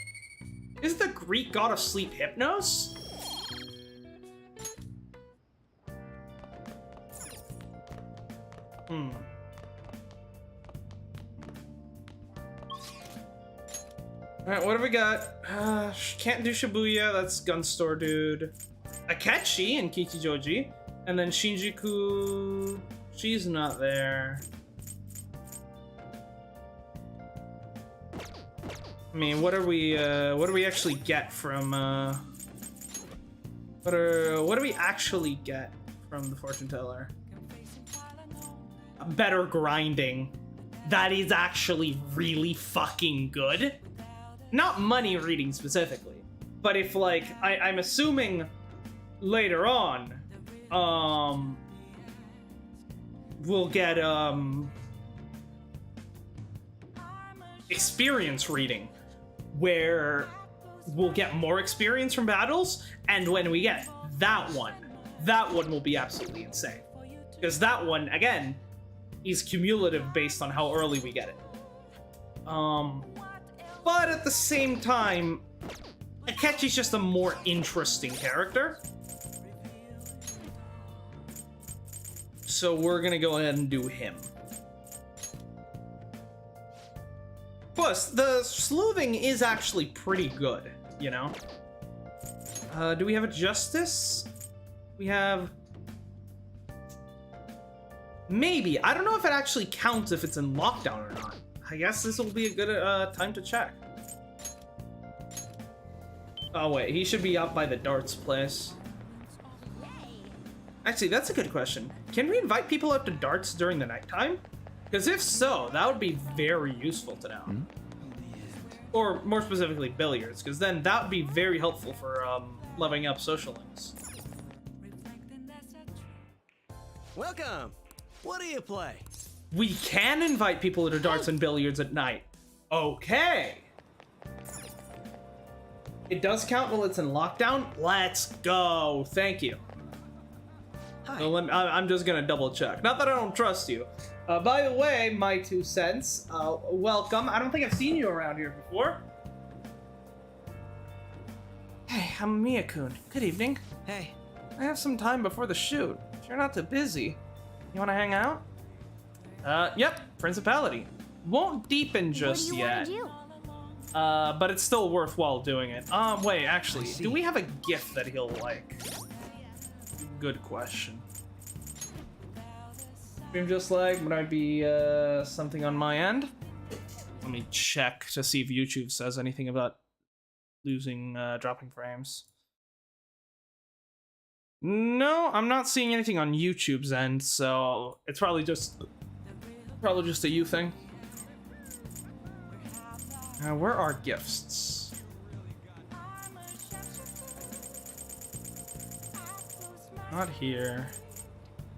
is the Greek god of sleep Hypnos? Alright, what have we got? Can't do Shibuya, that's gun store dude. Akechi and Kichijoji. And then Shinjuku, she's not there. I mean, what do we actually get from, what do we actually get from the fortune teller? Better grinding. That is actually really fucking good. Not money reading specifically, but if like, I'm assuming later on, we'll get, experience reading, where we'll get more experience from battles, and when we get that one will be absolutely insane. Because that one, again, is cumulative based on how early we get it. But at the same time, Akechi's just a more interesting character. So we're gonna go ahead and do him. Plus, the sleuthing is actually pretty good, you know? Do we have a justice? We have... Maybe. I don't know if it actually counts if it's in lockdown or not. I guess this will be a good time to check. Oh wait, he should be up by the darts place. Actually, that's a good question. Can we invite people out to darts during the nighttime? Because if so, that would be very useful to know. Or more specifically, billiards, because then that would be very helpful for leveling up social links. Welcome. What do you play? We can invite people to darts and billiards at night. Okay. It does count while it's in lockdown. Let's go. Thank you. Hi. So I'm just gonna double check. Not that I don't trust you. By the way, my 2 cents. Welcome. I don't think I've seen you around here before. Hey, I'm Mia-kun. Good evening. Hey. I have some time before the shoot. If you're not too busy, you want to hang out? Yep. Principality. Won't deepen just what do you yet. want to do? But it's still worthwhile doing it. Wait, actually, do we have a gift that he'll like? Good question. Stream just like, might be something on my end. Let me check to see if YouTube says anything about losing, dropping frames. No, I'm not seeing anything on YouTube's end, so it's probably just a you thing. Where are gifts? Not here.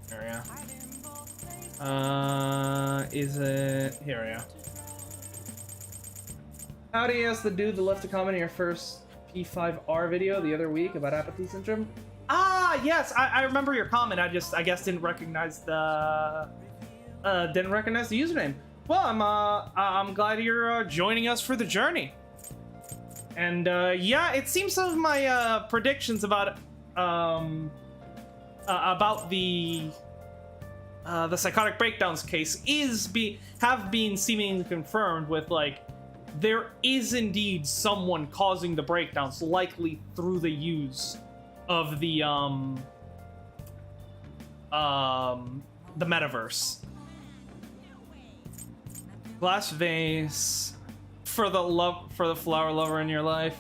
There we go. Is it... Here we go. Howdy, asked the dude that left a comment in your first P5R video the other week about apathy syndrome. Ah, yes, I remember your comment. I guess didn't recognize the username. Well, I'm glad you're joining us for the journey. And yeah, it seems some of my predictions about the psychotic breakdowns case have been seemingly confirmed with, like, there is indeed someone causing the breakdowns, likely through the use of the metaverse. Glass vase for the flower lover in your life.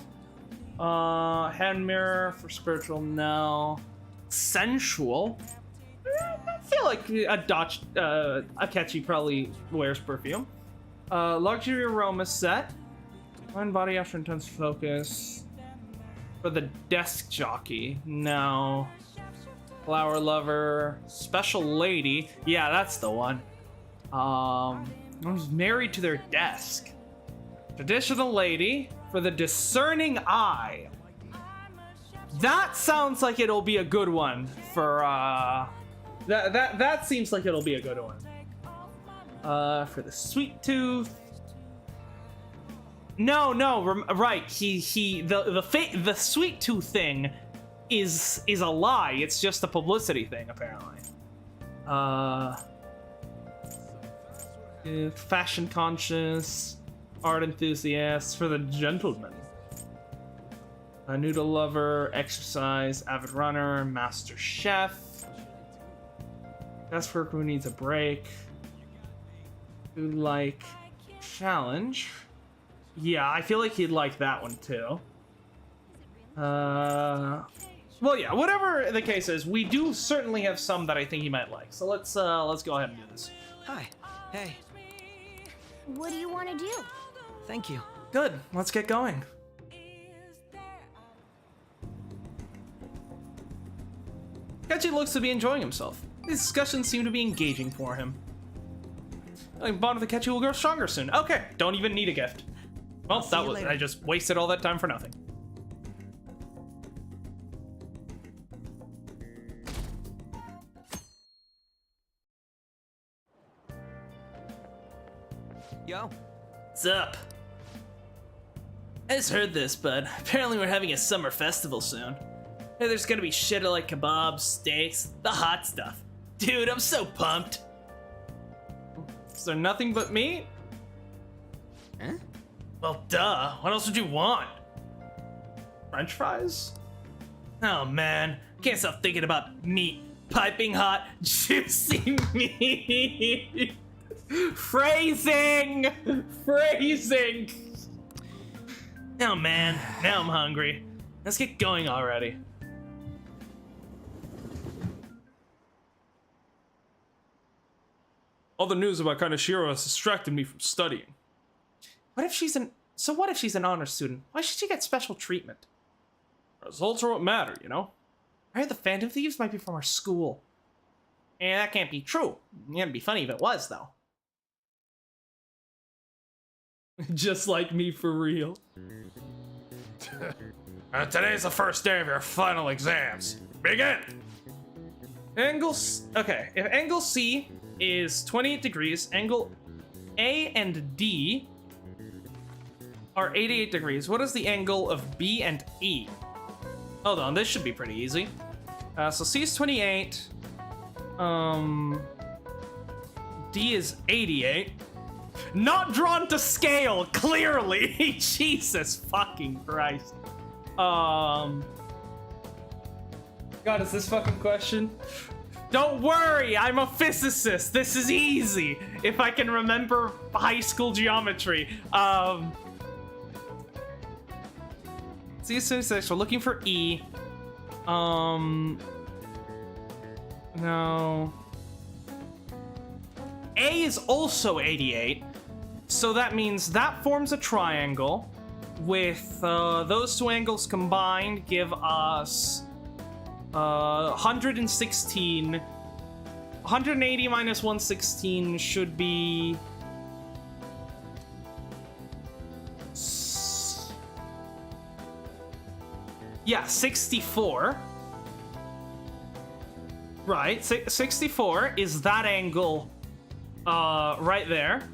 Hand mirror for spiritual, no. Sensual. I feel like Akechi probably wears perfume. Luxury aroma set. Mind body after intense focus. For the desk jockey. No. Flower lover. Special lady. Yeah, that's the one. Who's married to their desk. Traditional lady. For the discerning eye. That sounds like it'll be a good one for that seems like it'll be a good one. For the sweet tooth. No, right. The sweet tooth thing is a lie. It's just a publicity thing, apparently. Fashion conscious, art enthusiast. For the gentleman. A noodle lover, exercise, avid runner, master chef. Desk worker who needs a break. Who like challenge. Yeah, I feel like he'd like that one too. Well, yeah, whatever the case is, we do certainly have some that I think he might like. So let's go ahead and do this. Hi. Hey. What do you want to do? Thank you. Good. Let's get going. Kechi looks to be enjoying himself. These discussions seem to be engaging for him. I bond with the Kechi will grow stronger soon. Okay, don't even need a gift. Well, see that you was later. I just wasted all that time for nothing. Yo. What's up? I just heard this, but apparently we're having a summer festival soon. Hey, there's gonna be shit like kebabs, steaks, the hot stuff. Dude, I'm so pumped. Is there nothing but meat? Huh? Well, duh. What else would you want? French fries? Oh man, can't stop thinking about meat. Piping hot, juicy meat. Phrasing! Phrasing! Oh man, now I'm hungry. Let's get going already. All the news about Kaneshiro has distracted me from studying. What if she's an honor student? Why should she get special treatment? Results are what matter, you know? I heard the Phantom Thieves might be from our school. And that can't be true. It'd be funny if it was, though. Just like me for real. Today's the first day of your final exams. Begin! Okay, if angle C is 28 degrees, angle A and D are 88 degrees. What is the angle of B and E? Hold on, this should be pretty easy. So C is 28. D is 88. Not drawn to scale, clearly. Jesus fucking Christ. God, is this fucking question? Don't worry, I'm a physicist. This is easy. If I can remember high school geometry. C is 26, we're looking for E. No. A is also 88. So that means that forms a triangle. With those two angles combined give us 116. 180 minus 116 should be... Yeah, 64. Right, 64 is that angle right there.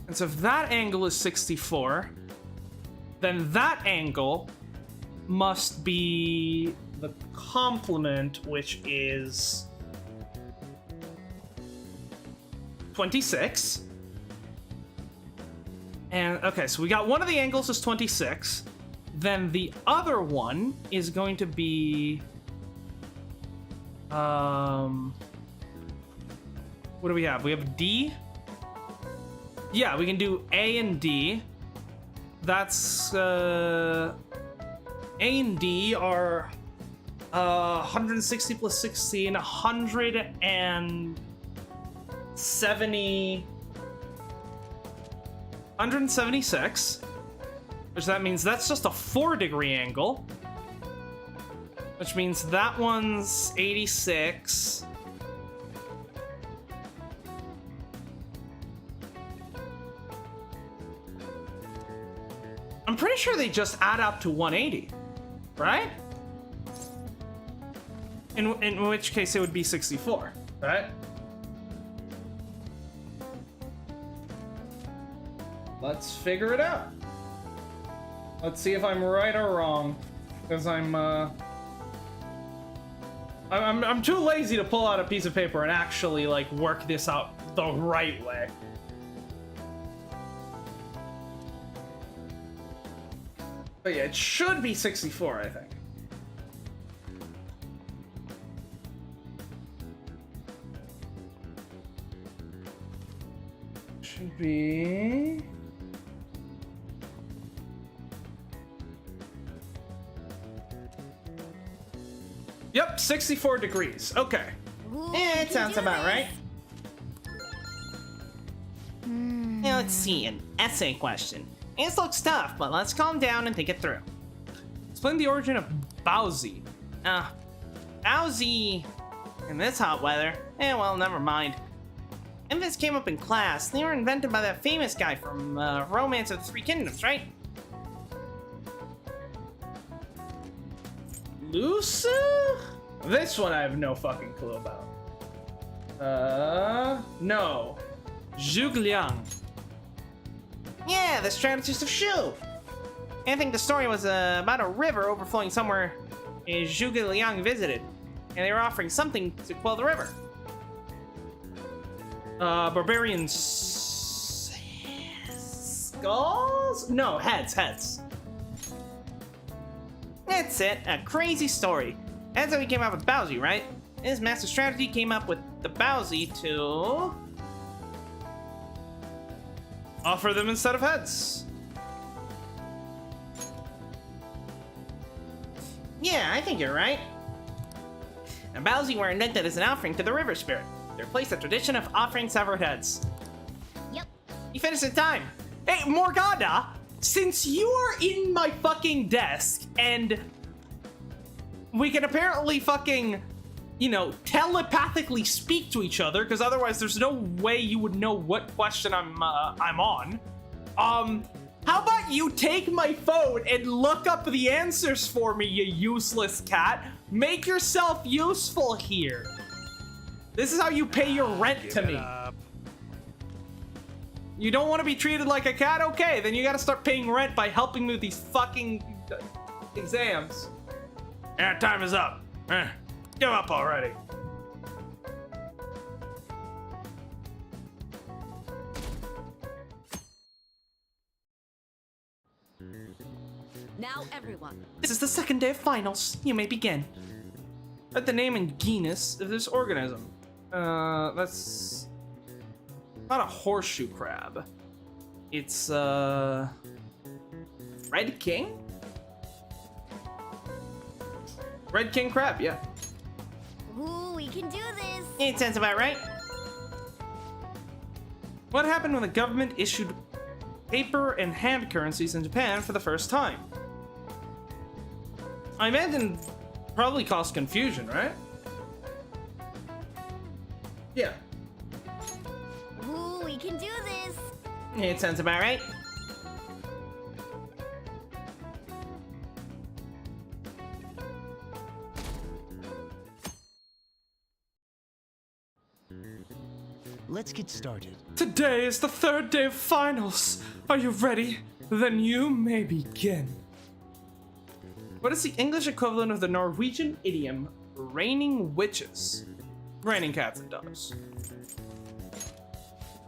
And so if that angle is 64, then that angle must be the complement, which is 26. And okay, so we got one of the angles is 26. Then the other one is going to be what do we have? We have D. Yeah, we can do A and D. That's A and D are 160 plus 16, 100 and 176. Which that means that's just a 4-degree angle. Which means that one's 86. I'm pretty sure they just add up to 180, right? In which case it would be 64, right? Let's figure it out. Let's see if I'm right or wrong, because I'm too lazy to pull out a piece of paper and actually like work this out the right way. But yeah, it should be 64, I think. Should be... Yep, 64 degrees. Okay. Yeah, It sounds about right. Now let's see, an essay question. This looks tough, but let's calm down and think it through. Explain the origin of Bowsy. Bowsy in this hot weather. Well, never mind. Infants came up in class. They were invented by that famous guy from Romance of the Three Kingdoms, right? Lucy? This one I have no fucking clue about. No. Zhuge Liang. Yeah, the strategist of Shu. I think the story was about a river overflowing somewhere Zhuge Liang visited, and they were offering something to quell the river. Barbarian skulls? No, heads. That's it, a crazy story. That's how he came up with Bowsy, right? His master strategy came up with the Bowsy to... Offer them instead of heads. Yeah, I think you're right. The Bowsy were invented as an offering to the river spirit. They replaced the tradition of offering severed heads. Yep. You finished in time. Hey, Morgana, since you are in my fucking desk and we can apparently fucking, you know, telepathically speak to each other, because otherwise there's no way you would know what question I'm on. How about you take my phone and look up the answers for me, you useless cat? Make yourself useful here. This is how you pay your rent to me. You don't want to be treated like a cat? Okay, then you gotta start paying rent by helping me with these fucking exams. Yeah, time is up. Give up already. Now everyone. This is the second day of finals. You may begin. Write the name and genus of this organism. That's not a horseshoe crab. It's Red King? Red King crab, yeah. Ooh, we can do this. It sounds about right. What happened when the government issued paper and hand currencies in Japan for the first time? I imagine probably caused confusion, right? Yeah. Ooh, we can do this. It sounds about right. Let's get started. Today is the third day of finals. Are you ready? Then you may begin. What is the English equivalent of the Norwegian idiom raining witches? Raining cats and dogs.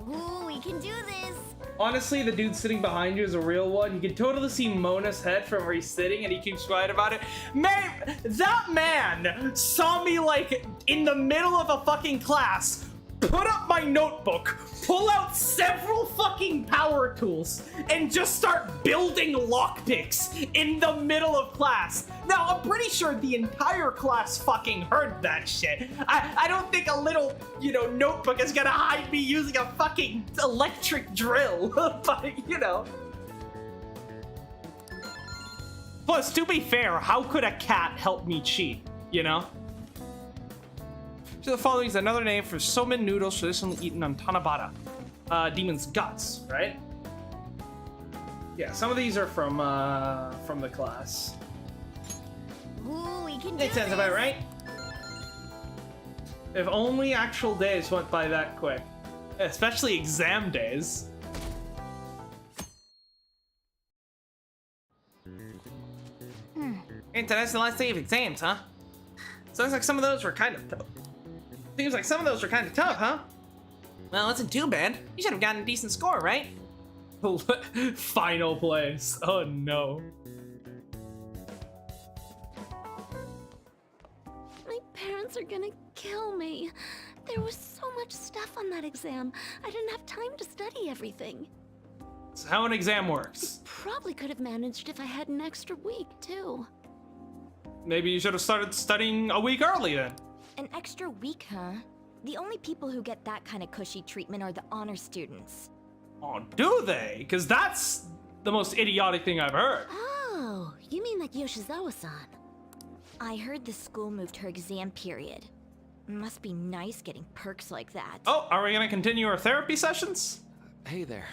Ooh, we can do this. Honestly, the dude sitting behind you is a real one. You can totally see Mona's head from where he's sitting, and he keeps quiet about it. Man, that man saw me like in the middle of a fucking class put up my notebook, pull out several fucking power tools, and just start building lockpicks in the middle of class. Now, I'm pretty sure the entire class fucking heard that shit. I don't think a little, notebook is gonna hide me using a fucking electric drill, but, Plus, to be fair, how could a cat help me cheat, So the following is another name for somen noodles traditionally eaten on Tanabata. Demon's guts, right? Yeah, some of these are from the class. Ooh, we can do It sounds about right. If only actual days went by that quick. Especially exam days. Hey, today's the last day of exams, huh? Sounds like some of those were kind of tough. Seems like some of those were kind of tough, huh? Well, it wasn't too bad. You should have gotten a decent score, right? Final place. Oh no. My parents are gonna kill me. There was so much stuff on that exam. I didn't have time to study everything. That's how an exam works. Probably could have managed if I had an extra week, too. Maybe you should have started studying a week early then. An extra week, huh? The only people who get that kind of cushy treatment are the honor students. Oh, do they? Because that's the most idiotic thing I've heard. Oh, you mean like Yoshizawa-san? I heard the school moved her exam period. Must be nice getting perks like that. Oh, are we gonna continue our therapy sessions? Hey there.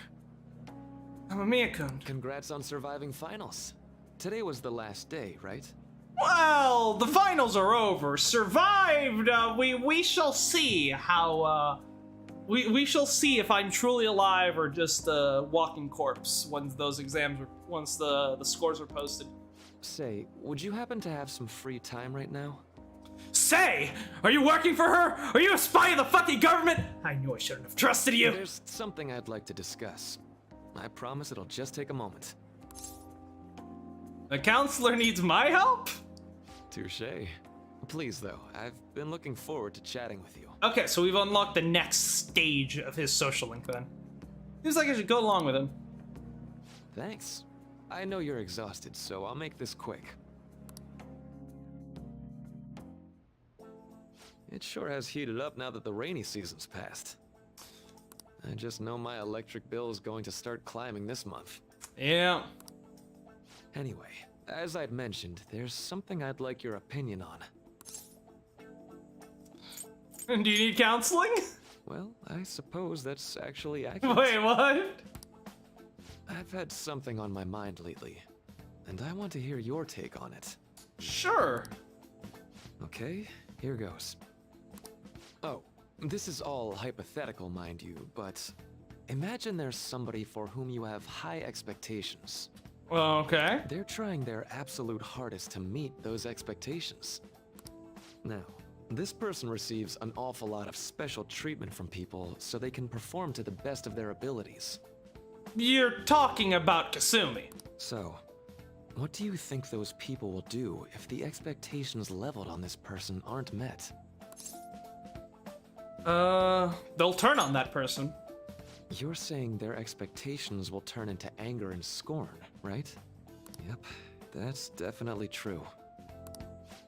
Amamiya-kun. Congrats on surviving finals. Today was the last day, right? Well, the finals are over. Survived. We shall see how. We shall see if I'm truly alive or just a walking corpse once the scores are posted. Say, would you happen to have some free time right now? Say, are you working for her? Are you a spy of the fucking government? I knew I shouldn't have trusted you. There's something I'd like to discuss. I promise it'll just take a moment. The counselor needs my help? Touché. Please, though, I've been looking forward to chatting with you. Okay, so we've unlocked the next stage of his social link then. Seems like I should go along with him. Thanks. I know you're exhausted, so I'll make this quick. It sure has heated up now that the rainy season's passed. I just know my electric bill is going to start climbing this month. Yeah. Anyway, as I'd mentioned, there's something I'd like your opinion on. Do you need counseling? Well, I suppose that's actually accurate. Wait, what? I've had something on my mind lately, and I want to hear your take on it. Sure. Okay, here goes. Oh, this is all hypothetical, mind you, but imagine there's somebody for whom you have high expectations. Okay. They're trying their absolute hardest to meet those expectations. Now, this person receives an awful lot of special treatment from people so they can perform to the best of their abilities. You're talking about Kasumi. So, what do you think those people will do if the expectations leveled on this person aren't met? They'll turn on that person. You're saying their expectations will turn into anger and scorn, right? Yep, that's definitely true.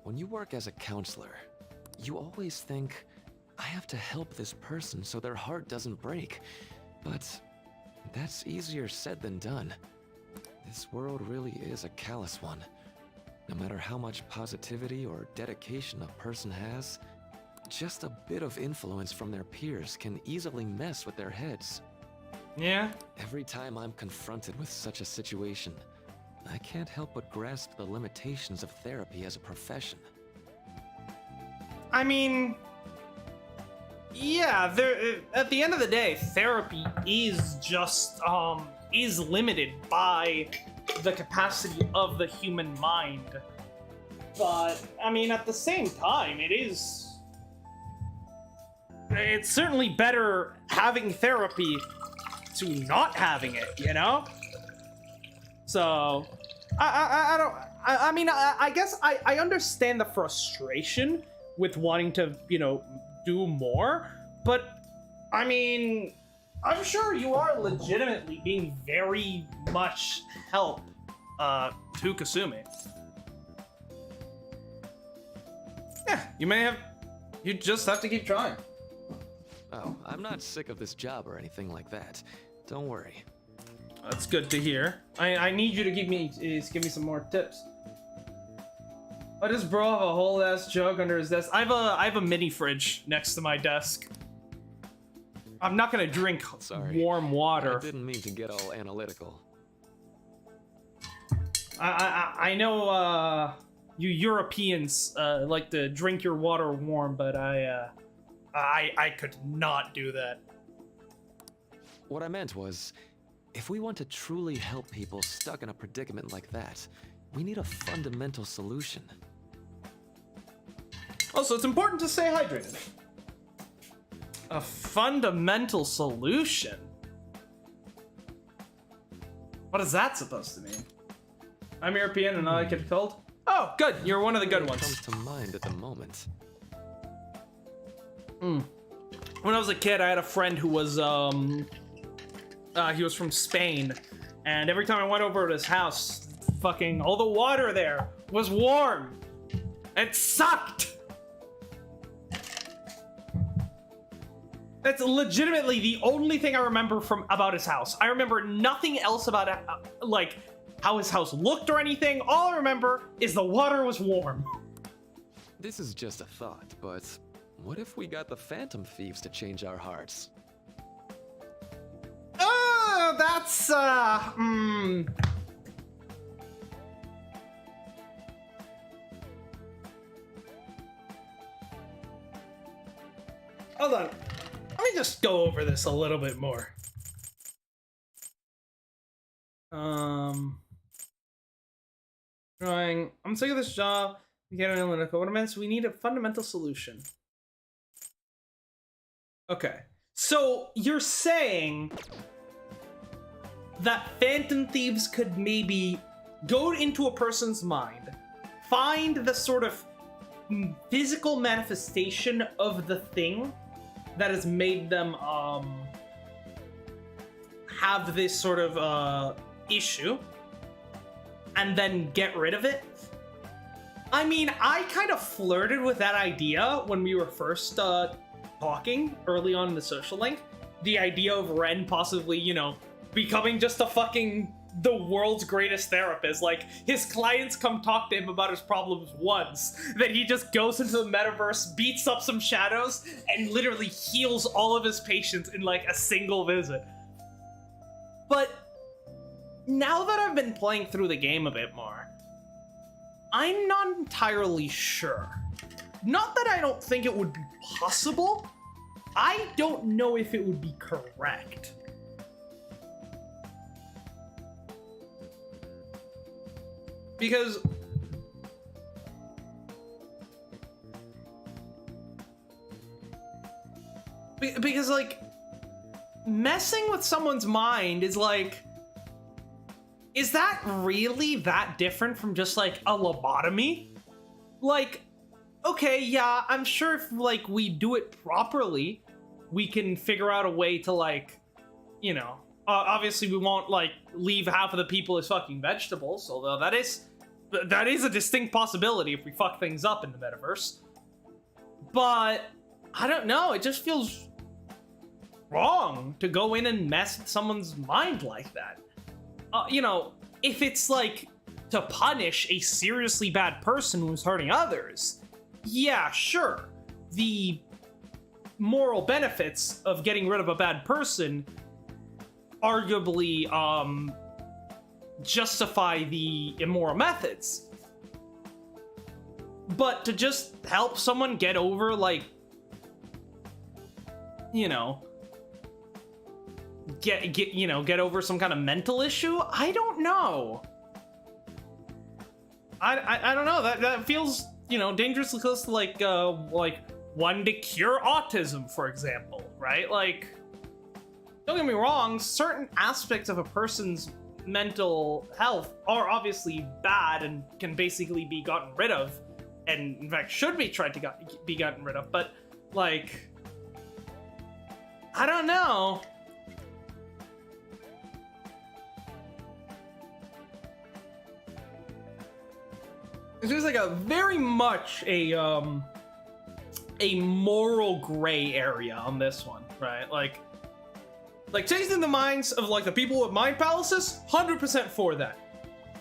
When you work as a counselor, you always think, I have to help this person so their heart doesn't break. But that's easier said than done. This world really is a callous one. No matter how much positivity or dedication a person has, just a bit of influence from their peers can easily mess with their heads. Yeah? Every time I'm confronted with such a situation, I can't help but grasp the limitations of therapy as a profession. I mean, yeah, at the end of the day, therapy is just, is limited by the capacity of the human mind. But, I mean, at the same time, it's certainly better having therapy to not having it, you know? So, I guess I understand the frustration with wanting to, do more, but I mean, I'm sure you are legitimately being very much help to Kasumi. Yeah, you just have to keep trying. Oh, I'm not sick of this job or anything like that. Don't worry. That's good to hear. I need you to give me some more tips. Why does bro have a whole ass jug under his desk? I have a mini fridge next to my desk. I'm not gonna drink warm water. I didn't mean to get all analytical. I know you Europeans like to drink your water warm, but I could not do that. What I meant was, if we want to truly help people stuck in a predicament like that, we need a fundamental solution. Also, it's important to stay hydrated. A fundamental solution? What is that supposed to mean? I'm European and I like it cold? Oh, good. You're one of the good ones. Comes to mind at the moment. When I was a kid, I had a friend who was he was from Spain, and every time I went over to his house, fucking all the water there was warm. It sucked. That's legitimately the only thing I remember about his house. I remember nothing else about it, like how his house looked or anything. All I remember is the water was warm. This is just a thought, but what if we got the Phantom Thieves to change our hearts? Oh, that's Hold on. Let me just go over this a little bit more. Trying. I'm sick of this job. We get an analytical. What I meant is we need a fundamental solution. Okay. So you're saying that Phantom Thieves could maybe go into a person's mind, find the sort of physical manifestation of the thing that has made them have this sort of issue, and then get rid of it. I mean, I kind of flirted with that idea when we were first talking early on in the social link. The idea of Ren possibly, you know, becoming just the world's greatest therapist. Like, his clients come talk to him about his problems once, then he just goes into the metaverse, beats up some shadows, and literally heals all of his patients in like a single visit. But now that I've been playing through the game a bit more, I'm not entirely sure. Not that I don't think it would be possible, I don't know if it would be correct. Because like, messing with someone's mind is like, is that really that different from just like a lobotomy? Like, okay, yeah, I'm sure if like we do it properly, we can figure out a way to like, you know, obviously we won't like leave half of the people as fucking vegetables, although that is a distinct possibility if we fuck things up in the metaverse. But I don't know, it just feels wrong to go in and mess with someone's mind like that. You know, if it's like to punish a seriously bad person who's hurting others, yeah, sure. The moral benefits of getting rid of a bad person arguably justify the immoral methods. But to just help someone get over, like, you know, get over some kind of mental issue, I don't know. I don't know. That feels, you know, dangerously close to like wanting to cure autism, for example, right? Like, don't get me wrong, certain aspects of a person's mental health are obviously bad and can basically be gotten rid of, and in fact should be tried to be gotten rid of, but like, I don't know. It seems like a very much a moral gray area on this one, right? Like changing the minds of like the people with mind palaces, 100% for that.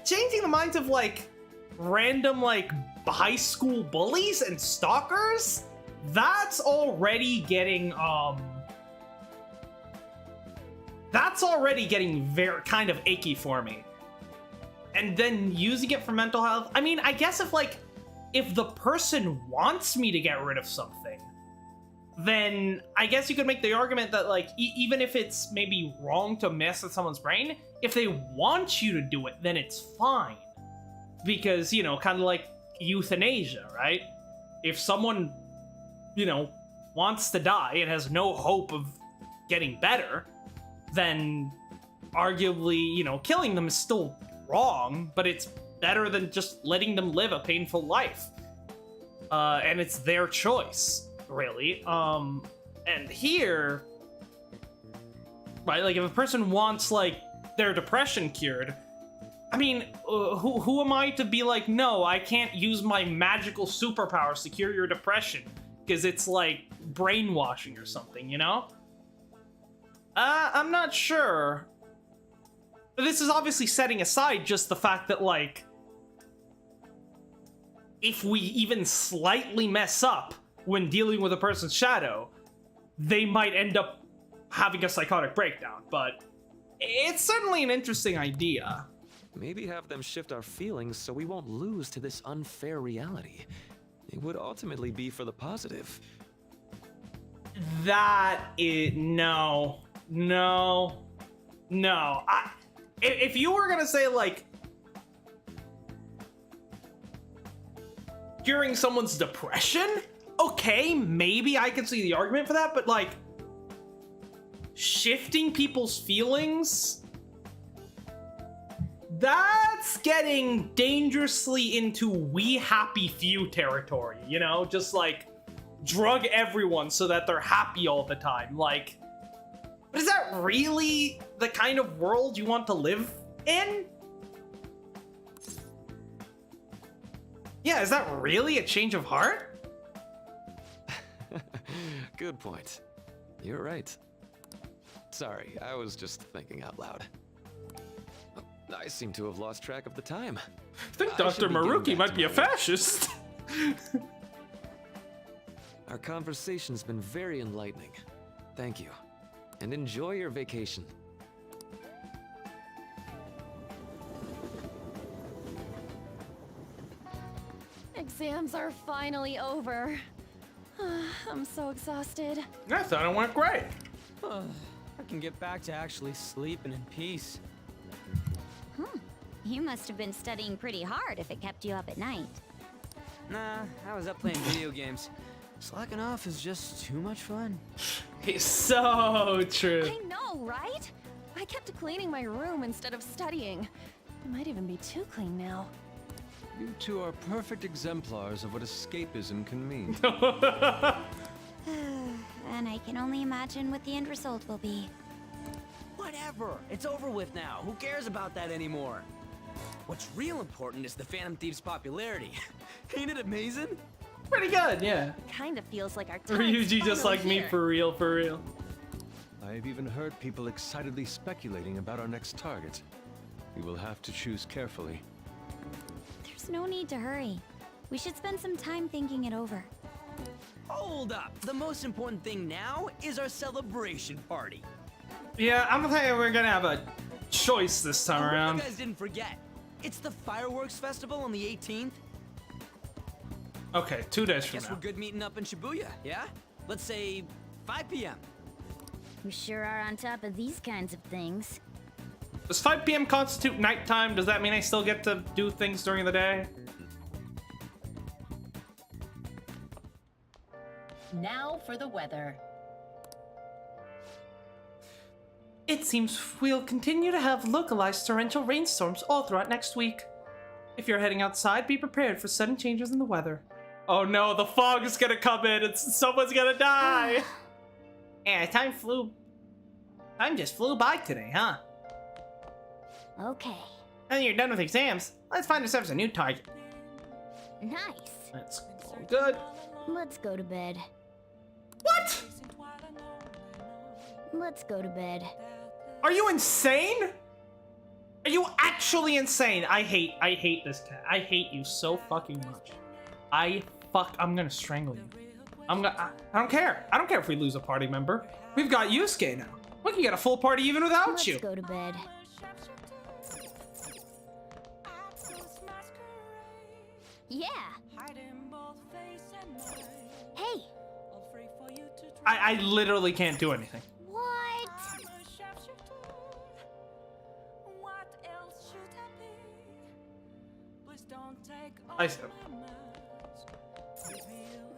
Changing the minds of like random like high school bullies and stalkers, that's already getting very kind of icky for me. And then using it for mental health, I mean, I guess if the person wants me to get rid of something, then I guess you could make the argument that like even if it's maybe wrong to mess with someone's brain, if they want you to do it, then it's fine. Because, you know, kind of like euthanasia, right? If someone, you know, wants to die and has no hope of getting better, then arguably, you know, killing them is still wrong, but it's better than just letting them live a painful life. And it's their choice, really. And here, right, like if a person wants like their depression cured, I mean, who am I to be like, no, I can't use my magical superpowers to cure your depression because it's like brainwashing or something, you know? I'm not sure. This is obviously setting aside just the fact that, like, if we even slightly mess up when dealing with a person's shadow, they might end up having a psychotic breakdown, but it's certainly an interesting idea. Maybe have them shift our feelings so we won't lose to this unfair reality. It would ultimately be for the positive. No. If you were gonna say, like, curing someone's depression, okay, maybe I could see the argument for that, but, like, shifting people's feelings, that's getting dangerously into we happy few territory, you know? Just, like, drug everyone so that they're happy all the time. Like, but is that really the kind of world you want to live in? Yeah, is that really a change of heart? Good point. You're right. Sorry, I was just thinking out loud. I seem to have lost track of the time. I think Dr. Maruki might be a fascist. Our conversation's been very enlightening. Thank you. And enjoy your vacation. Exams are finally over. I'm so exhausted. I thought it went great. I can get back to actually sleeping in peace. You must have been studying pretty hard if it kept you up at night. Nah, I was up playing video games. Slacking off is just too much fun. It's so true. I know, right? I kept cleaning my room instead of studying. It might even be too clean now. You two are perfect exemplars of what escapism can mean. And I can only imagine what the end result will be. Whatever, it's over with now. Who cares about that anymore? What's real important is the Phantom Thieves' popularity. Ain't it amazing? Pretty good, yeah. Kinda feels like our time's Ryuji just finally like me, here. for real, for real. I've even heard people excitedly speculating about our next target. We will have to choose carefully. There's no need to hurry. We should spend some time thinking it over. Hold up! The most important thing now is our celebration party. Yeah, I'm gonna tell you, we're gonna have a choice this time I hope around. you guys didn't forget. It's the fireworks festival on the 18th. Okay, 2 days from Guess now. we're good meeting up in Shibuya, yeah? Let's say 5 p.m. You sure are on top of these kinds of things. Does 5 p.m. constitute nighttime? Does that mean I still get to do things during the day? Now for the weather. It seems we'll continue to have localized torrential rainstorms all throughout next week. If you're heading outside, be prepared for sudden changes in the weather. Oh no, the fog is gonna come in and someone's gonna die! Yeah, time just flew by today, huh? Okay. Now that you're done with exams, let's find ourselves a new target. Nice. That's all good. Let's go to bed. What? Let's go to bed. Are you insane? Are you actually insane? I hate this cat. I hate you so fucking much. I'm gonna strangle you. I don't care. I don't care if we lose a party member. We've got Yusuke now. We can get a full party even without you. Let's go to bed. Yeah. Hey. I literally can't do anything. What? I said.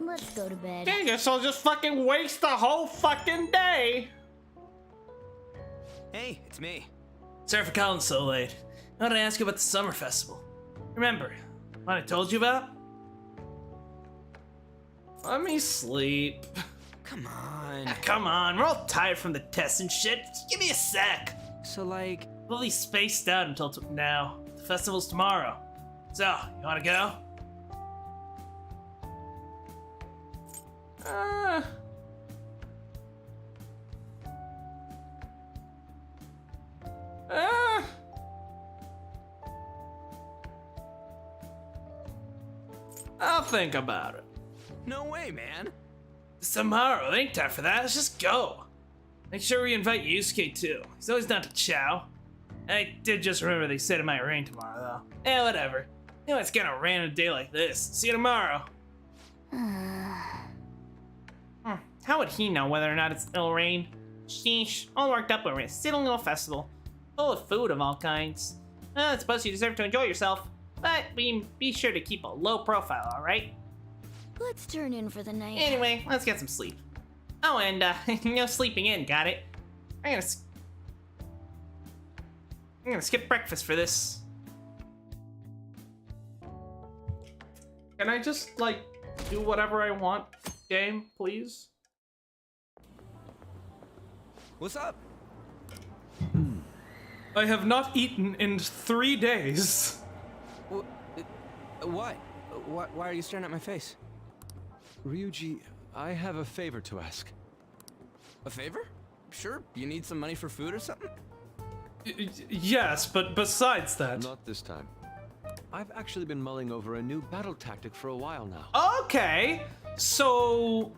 Let's go to bed. I guess I'll just fucking waste the whole fucking day. Hey, it's me. Sorry for calling so late. I wanted to ask you about the summer festival. Remember what I told you about? Let me sleep. Come on. Come on, we're all tired from the tests and shit. Just give me a sec. So, like... We'll be spaced out until now. The festival's tomorrow. So, you wanna go? I'll think about it. No way, man. It's tomorrow. It ain't time for that. Let's just go. Make sure we invite Yusuke too. He's always down to chow. I did just remember they said it might rain tomorrow, though. Eh, whatever. You know it's gonna rain a day like this. See you tomorrow. How would he know whether or not it'll rain? Sheesh, all worked up over a silly little festival. Full of food of all kinds. I suppose you deserve to enjoy yourself. But be sure to keep a low profile, alright? Let's turn in for the night. Anyway, let's get some sleep. Oh, and no sleeping in, got it? I'm gonna skip breakfast for this. Can I just, like, do whatever I want, game, please? What's up? I have not eaten in 3 days. What? Why are you staring at my face? Ryuji, I have a favor to ask. A favor? Sure, you need some money for food or something? Yes, but besides that... Not this time. I've actually been mulling over a new battle tactic for a while now. Okay, so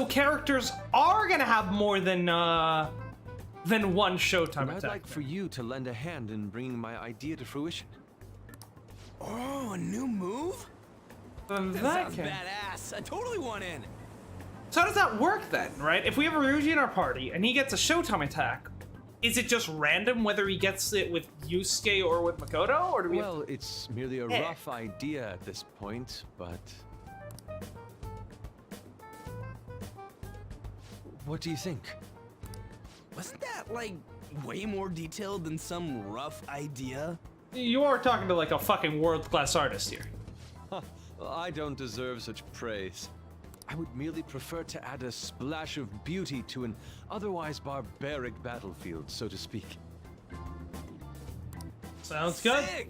characters are gonna have more than one Showtime And I'd attack. like for you to lend a hand in bringing my idea to fruition. Oh, a new move? That sounds badass. I totally want in. So how does that work then, right? If we have a Ryuji in our party and he gets a Showtime attack, is it just random whether he gets it with Yusuke or with Makoto, or do we? Well, it's merely a rough idea at this point, but... What do you think? Wasn't that, like, way more detailed than some rough idea? You are talking to like a fucking world-class artist here. Huh, I don't deserve such praise. I would merely prefer to add a splash of beauty to an otherwise barbaric battlefield, so to speak. Sounds good. Sick.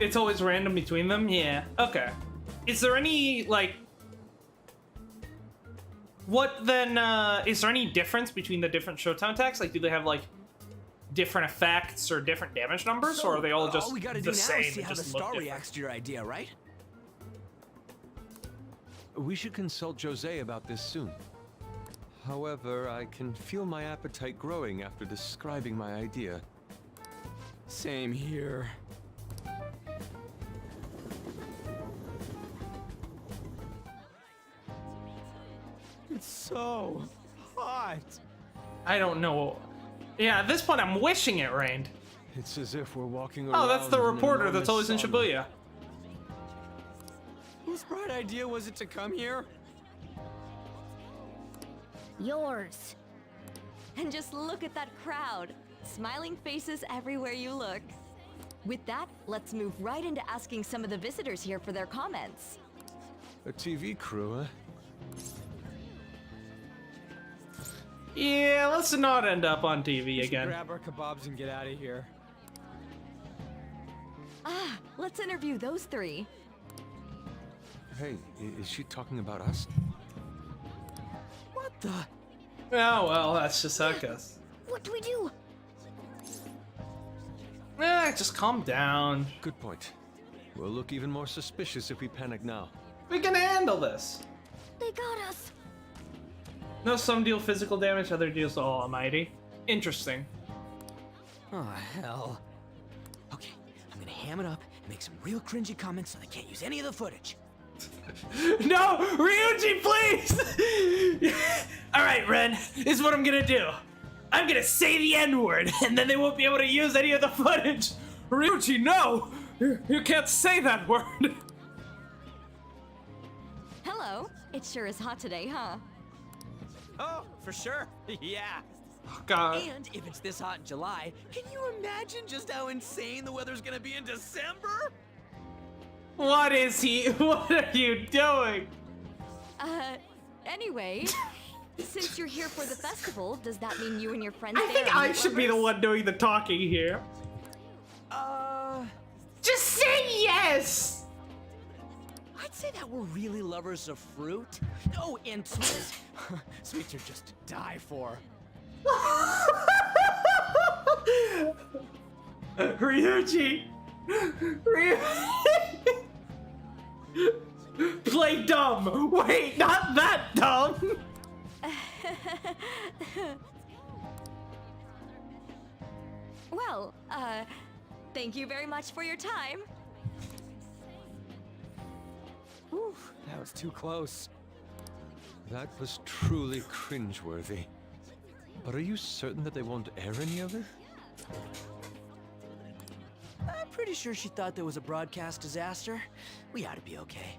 It's always random between them? Yeah. Okay. Is there any, like... What then, is there any difference between the different Showtime attacks? Like, do they have, like, different effects or different damage numbers, or are they all just all we gotta the do now same is see and how the just look star different? reacts to your idea, right? We should consult Jose about this soon. However, I can feel my appetite growing after describing my idea. Same here. It's so hot. I don't know. Yeah, at this point, I'm wishing it rained. It's as if we're walking around. Oh, that's the in an reporter that's always in enormous Shibuya. Whose bright idea was it to come here? Yours. And just look at that crowd. Smiling faces everywhere you look. With that, let's move right into asking some of the visitors here for their comments. A TV crew, huh? Yeah, let's not end up on TV We should again. grab our kebabs and get out of here. Ah, let's interview those three. Hey, is she talking about us? What the? Oh, well, that's just how it goes. What do we do? Just calm down. Good point. We'll look even more suspicious if we panic now. We can handle this. They got us. No, some deal physical damage, other deals almighty. Interesting. Oh, hell. Okay, I'm gonna ham it up and make some real cringy comments so they can't use any of the footage. No! Ryuji, please! Alright, Ren, this is what I'm gonna do. I'm gonna say the N-word, and then they won't be able to use any of the footage. Ryuji, no! You can't say that word. Hello. It sure is hot today, huh? Oh, for sure. Yeah. Oh, God. And if it's this hot in July, can you imagine just how insane the weather's gonna be in December? What is he? What are you doing? Anyway, since you're here for the festival, does that mean you and your friends I there think are I meat should be the lovers? one doing the talking here. Just say yes! I'd say that we're really lovers of fruit. Oh, and sweets. Sweets are just to die for. Ryuji! Play dumb! Wait, not that dumb! Well, thank you very much for your time. Whew, that was too close. That was truly cringeworthy. But are you certain that they won't air any of it? I'm pretty sure she thought there was a broadcast disaster. We ought to be okay.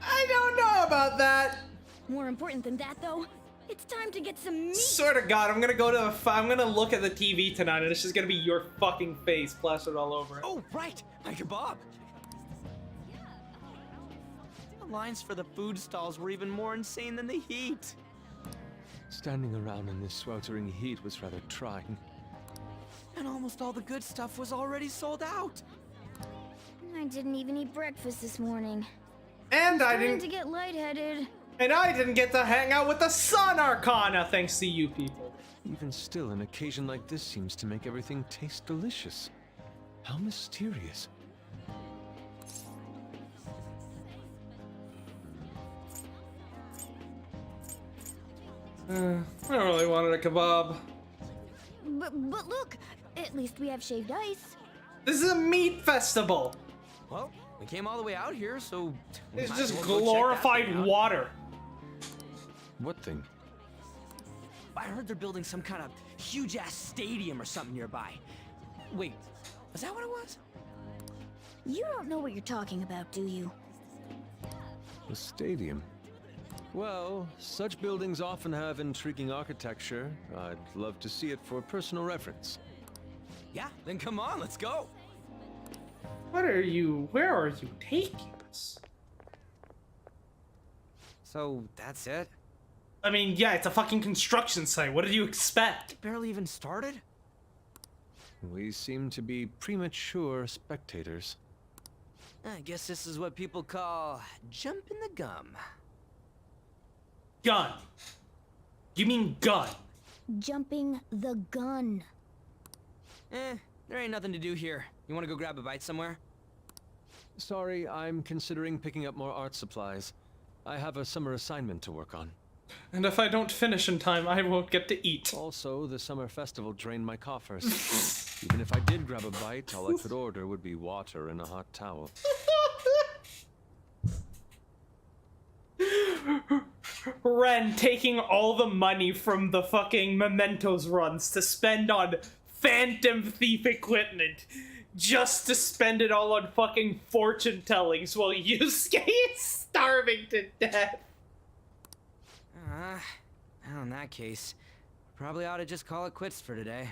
I don't know about that. More important than that, though, it's time to get some meat. Swear to God, I'm gonna look at the TV tonight, and it's just gonna be your fucking face plastered all over it. Oh, right, my kebab. The lines for the food stalls were even more insane than the heat. Standing around in this sweltering heat was rather trying. And almost all the good stuff was already sold out. I didn't even eat breakfast this morning. And I Starting didn't. to get lightheaded. And I didn't get to hang out with the Sun Arcana, thanks to you people. Even still, an occasion like this seems to make everything taste delicious. How mysterious. I don't really wanted a kebab. But look, at least we have shaved ice. This is a meat festival. Well, we came all the way out here, so we It's might as just well go check that glorified thing out. water. What thing? I heard they're building some kind of huge-ass stadium or something nearby. Wait, is that what it was? You don't know what you're talking about, do you? The stadium. Well, such buildings often have intriguing architecture. I'd love to see it for personal reference. Yeah, then come on, let's go. Where are you taking us? So, that's it? I mean, yeah, it's a fucking construction site. What did you expect? Barely even started? We seem to be premature spectators. I guess this is what people call jumping the gum. Gun. You mean gun? Jumping the gun. There ain't nothing to do here. You wanna go grab a bite somewhere? Sorry, I'm considering picking up more art supplies. I have a summer assignment to work on. And if I don't finish in time, I won't get to eat. Also, the summer festival drained my coffers. Even if I did grab a bite, all I could order would be water and a hot towel. Ren taking all the money from the fucking Mementos runs to spend on Phantom Thief equipment, just to spend it all on fucking fortune tellings while Yusuke is starving to death. Well, in that case, probably ought to just call it quits for today.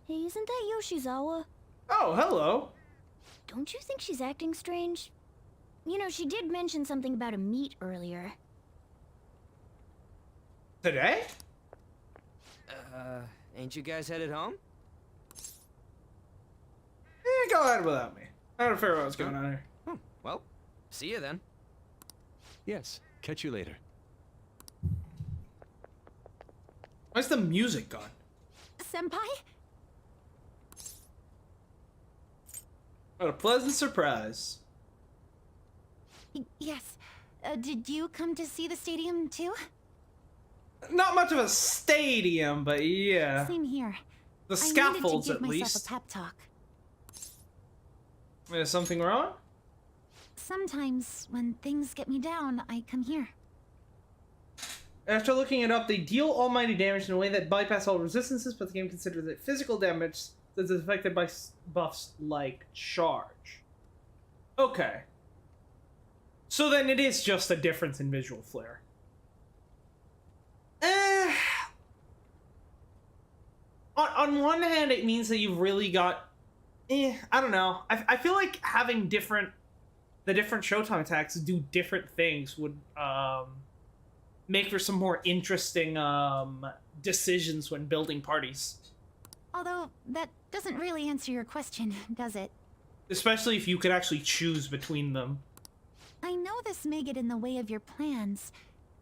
Hey, isn't that Yoshizawa? Oh, hello. Don't you think she's acting strange? You know, she did mention something about a meet earlier. Today? Ain't you guys headed home? Go ahead without me. I don't figure out what's going on here. Well, see you then. Yes, catch you later. Why's the music gone? Senpai? What a pleasant surprise. Yes. Did you come to see the stadium too? Not much of a stadium, but yeah. Same here. The I scaffolds, needed to at give myself least. a pep talk. Is something wrong? Sometimes, when things get me down, I come here. After looking it up, they deal almighty damage in a way that bypass all resistances, but the game considers it physical damage that is affected by buffs like charge. Okay. So then it is just a difference in visual flair. On one hand, it means that you've really got... I don't know. I feel like having the different Showtime attacks do different things would make for some more interesting decisions when building parties. Although, that doesn't really answer your question, does it? Especially if you could actually choose between them. I know this may get in the way of your plans,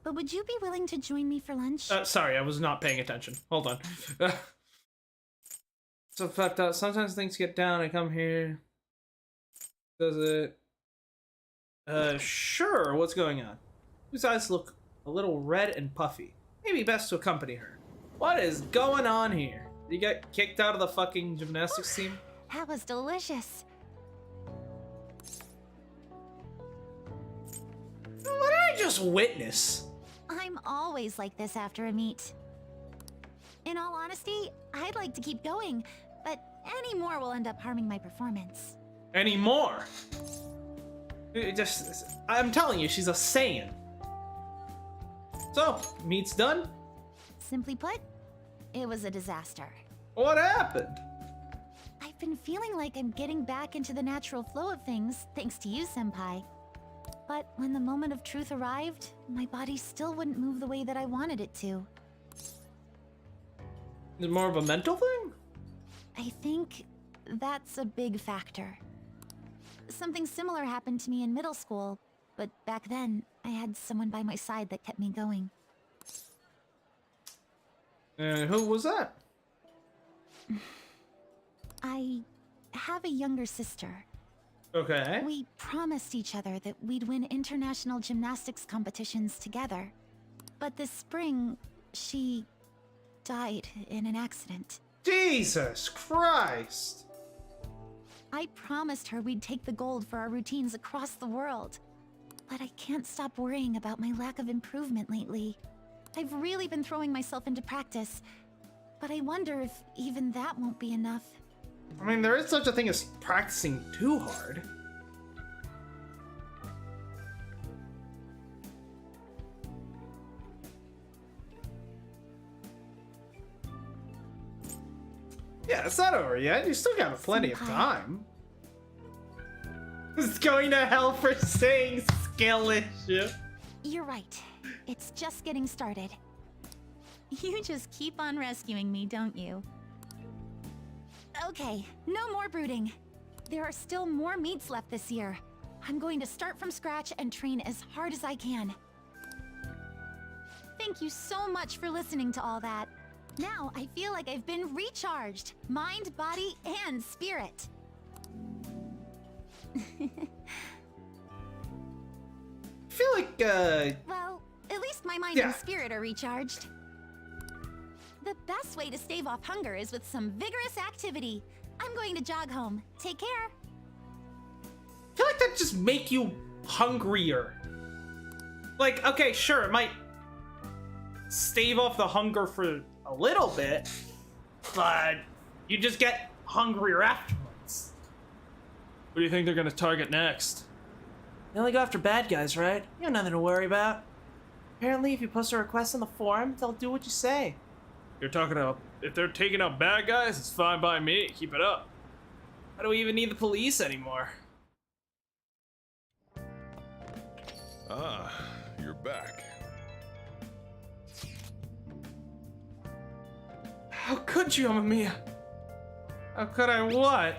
but would you be willing to join me for lunch? Sorry, I was not paying attention. Hold on. So fucked up. Sometimes things get down. I come here. Does it? Sure. What's going on? Whose eyes look a little red and puffy. Maybe best to accompany her. What is going on here? Did you get kicked out of the fucking gymnastics team? That was delicious. What did I just witness? I'm always like this after a meet. In all honesty, I'd like to keep going, but any more will end up harming my performance. Any more? I'm telling you, she's a Saiyan. So, meet's done? Simply put, it was a disaster. What happened? I've been feeling like I'm getting back into the natural flow of things, thanks to you, Senpai. But when the moment of truth arrived, my body still wouldn't move the way that I wanted it to. Is it more of a mental thing? I think that's a big factor. Something similar happened to me in middle school, but back then, I had someone by my side that kept me going. And who was that? I have a younger sister. Okay. We promised each other that we'd win international gymnastics competitions together. But this spring, she died in an accident. Jesus Christ! I promised her we'd take the gold for our routines across the world. But I can't stop worrying about my lack of improvement lately. I've really been throwing myself into practice, but I wonder if even that won't be enough. I mean, there is such a thing as practicing too hard. Yeah, it's not over yet. You still got plenty of time. It's going to hell for saying skill issue. You're right. It's just getting started. You just keep on rescuing me, don't you? Okay, no more brooding. There are still more meets left this year. I'm going to start from scratch and train as hard as I can. Thank you so much for listening to all that. Now I feel like I've been recharged. Mind, body, and spirit. I feel like, Well, at least my mind and spirit are recharged. The best way to stave off hunger is with some vigorous activity. I'm going to jog home. Take care. I feel like that just make you hungrier. Like, okay, sure, it might stave off the hunger for a little bit, but you just get hungrier afterwards. What do you think they're gonna target next? They only go after bad guys, right? You have nothing to worry about. Apparently, if you post a request on the forum, they'll do what you say. You're talking about if they're taking out bad guys, it's fine by me. Keep it up. Why do we even need the police anymore? Ah, you're back. How could you, Amamiya? How could I what?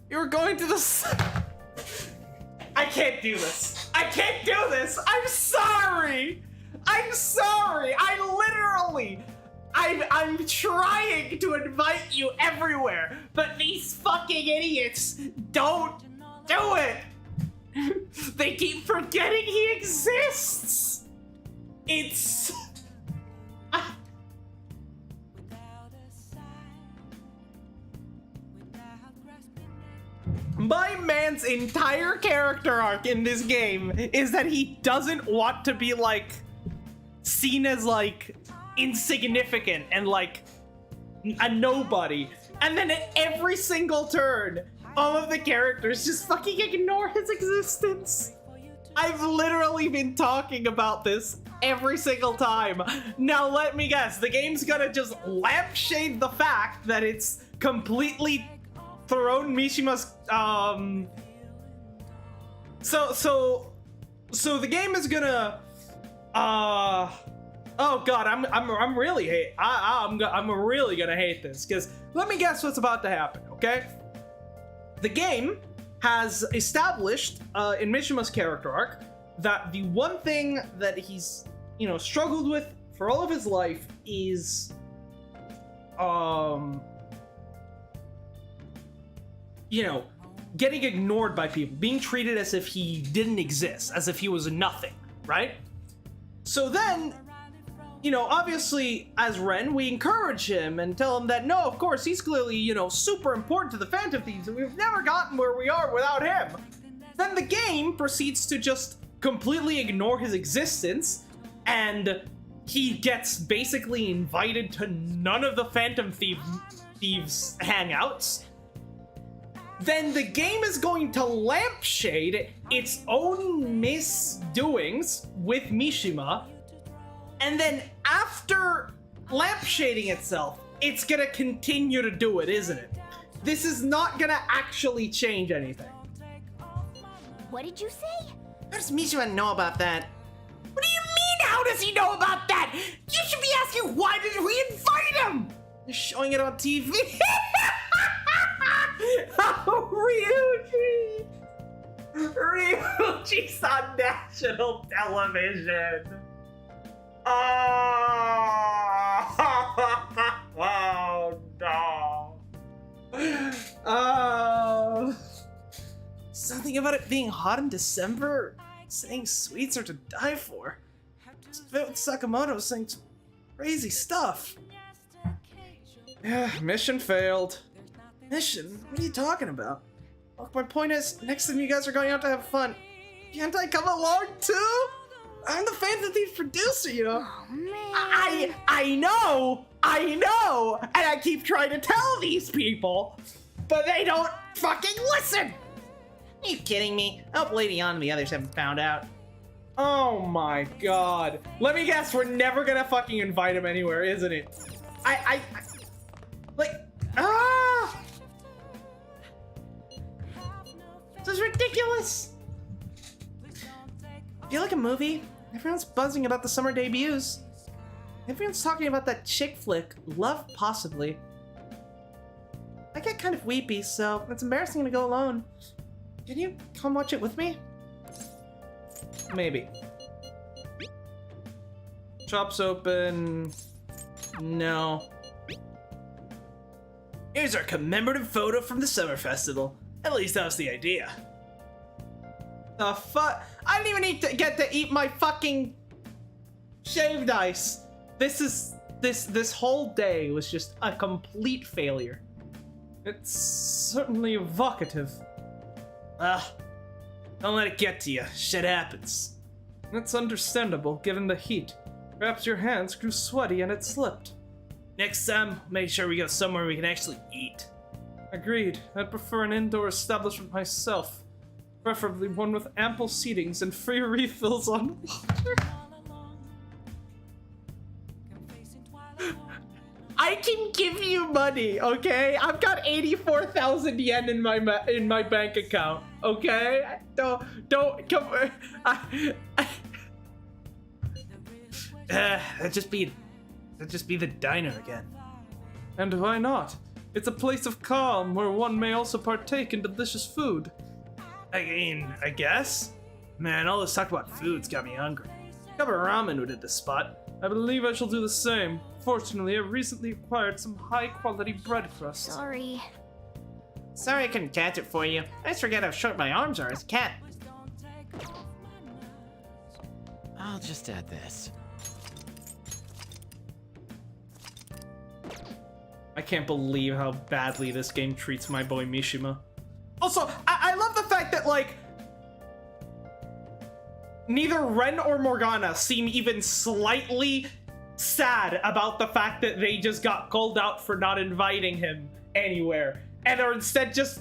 You were going to the I can't do this. I can't do this. I'm sorry. I'm sorry. I'm trying to invite you everywhere, but these fucking idiots don't do it. They keep forgetting he exists. It's... My man's entire character arc in this game is that he doesn't want to be, like, seen as, like, insignificant and, like, a nobody. And then at every single turn, all of the characters just fucking ignore his existence. I've literally been talking about this every single time. Now let me guess, the game's gonna just lampshade the fact that it's completely thrown Mishima's, So the game is gonna, oh god, I'm really I'm really gonna hate this, because let me guess what's about to happen, okay? The game has established in Mishima's character arc that the one thing that he's, you know, struggled with for all of his life is, you know, getting ignored by people, being treated as if he didn't exist, as if he was nothing, right? So then, you know, obviously, as Ren, we encourage him and tell him that, no, of course, he's clearly, you know, super important to the Phantom Thieves, and we've never gotten where we are without him. Then the game proceeds to just completely ignore his existence, and he gets basically invited to none of the Phantom Thieves hangouts. Then the game is going to lampshade its own misdoings with Mishima, and then after lampshading itself, it's gonna continue to do it, isn't it? This is not gonna actually change anything. What did you say? How does Mishima know about that? What do you mean, how does he know about that? You should be asking, why did we invite him? They're showing it on TV. Ryuji's on national television. Oh no. Something about it being hot in December, saying sweets are to die for. Sakamoto saying some crazy stuff. Yeah, mission failed. Mission? What are you talking about? Look, my point is, next time you guys are going out to have fun, can't I come along too? I'm the Phantom Thieves producer, you know. Oh, man. I know, and I keep trying to tell these people, but they don't fucking listen. Are you kidding me? I hope Lady On and the others haven't found out. Oh my god. Let me guess, we're never gonna fucking invite him anywhere, isn't it? This is ridiculous. Feel like a movie? Everyone's buzzing about the summer debuts. Everyone's talking about that chick flick, Love Possibly. I get kind of weepy, so it's embarrassing to go alone. Can you come watch it with me? Maybe. Shop's open. No. Here's our commemorative photo from the summer festival. At least that was the idea. The fuck? I didn't even need to get to eat my fucking shaved ice. This whole day was just a complete failure. It's certainly evocative. Don't let it get to you. Shit happens. That's understandable given the heat. Perhaps your hands grew sweaty and it slipped. Next time, make sure we go somewhere we can actually eat. Agreed. I'd prefer an indoor establishment myself. Preferably one with ample seatings and free refills on water. I can give you money money, okay? I've got 84,000 yen in my bank account, okay? Don't come. That'd just be the diner again. And why not? It's a place of calm where one may also partake in delicious food. I mean, I guess. Man, all this talk about food's got me hungry. Have a ramen would hit the spot. I believe I shall do the same. Fortunately, I've recently acquired some high-quality bread crust. Sorry. Sorry I couldn't catch it for you. I just forget how short my arms are as a cat. I'll just add this. I can't believe how badly this game treats my boy Mishima. Also, I love the fact that, like, neither Ren or Morgana seem even slightly sad about the fact that they just got called out for not inviting him anywhere, and are instead just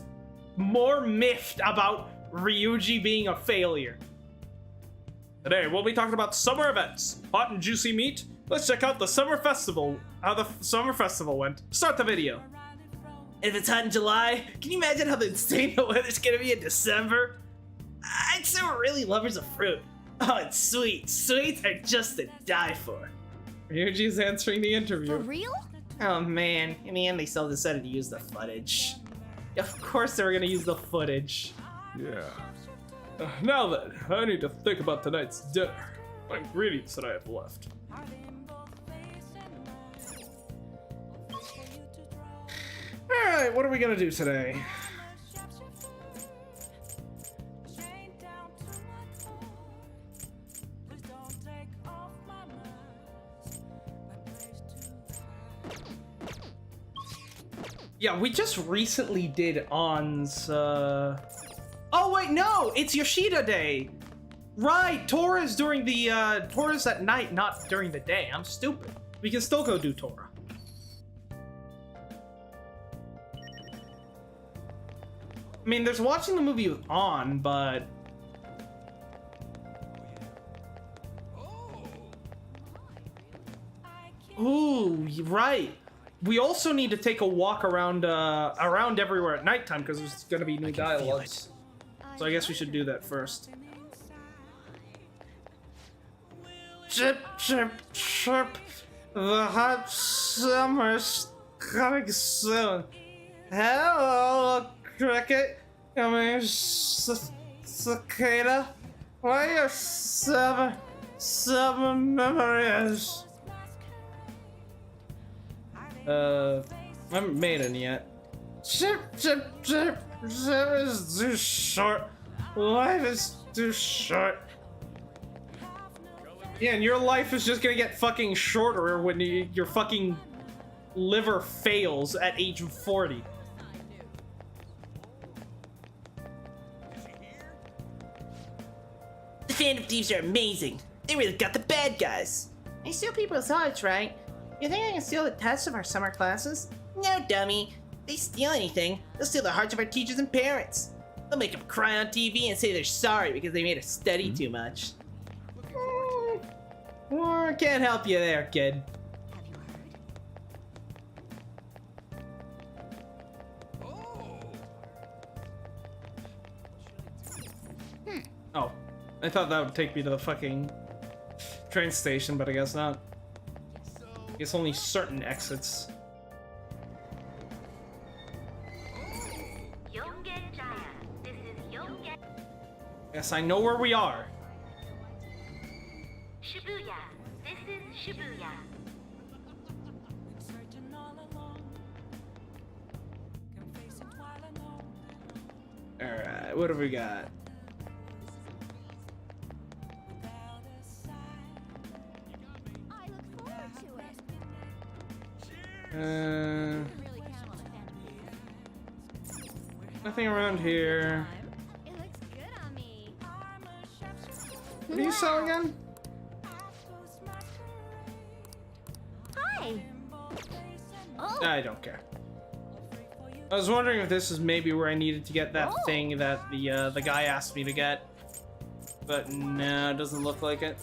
more miffed about Ryuji being a failure. Today, we'll be talking about summer events. Hot and juicy meat? Let's check out the summer festival. How the summer festival went. Start the video. If it's hot in July, can you imagine how insane the weather's gonna be in December? I'd say we're really lovers of fruit. Oh, it's sweet. Sweets are just to die for. Ryuji's answering the interview. For real? Oh man, in the end they still decided to use the footage. Of course they were gonna use the footage. Yeah. Now then, I need to think about tonight's dinner. My ingredients that I have left. Alright, what are we gonna do today? Yeah, we just recently did On's, Oh wait, no! It's Yoshida Day! Right, Tora's during the, Tora's at night, not during the day. I'm stupid. We can still go do Tora. I mean, there's watching the movie with On, but... Ooh, right. We also need to take a walk around around everywhere at nighttime because there's going to be new dialogues. So I guess we should do that first. Chip, chip, chip. The hot summer's coming soon. Hello, cricket. I mean, cicada. What are your summer memories? I haven't made any yet. Chip, chip, chip. Chip is too short. Life is too short. Yeah, and your life is just gonna get fucking shorter when your fucking liver fails at age 40. The Phantom Thieves are amazing. They really got the bad guys. They steal people's hearts, right? You think I can steal the tests of our summer classes? No, dummy. If they steal anything, they'll steal the hearts of our teachers and parents. They'll make them cry on TV and say they're sorry because they made us study too much. Well, I can't help you there, kid. Oh, I thought that would take me to the fucking train station, but I guess not. I guess only certain exits. Yes, I know where we are. Shibuya. This is Shibuya. Alright, what have we got? I look forward to it. Nothing around here. It looks good on me. What are you selling again? Hi. Oh. I don't care. I was wondering if this is maybe where I needed to get that thing that the guy asked me to get, but no, it doesn't look like it.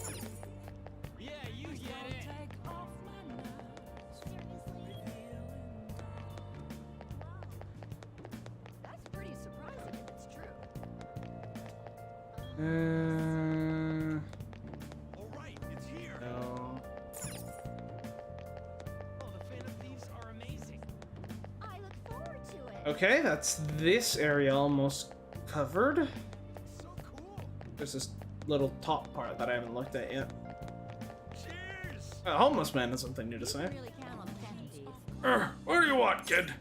No. Okay, that's this area almost covered. There's this little top part that I haven't looked at yet. Homeless man has something new to say. What do you want, kid?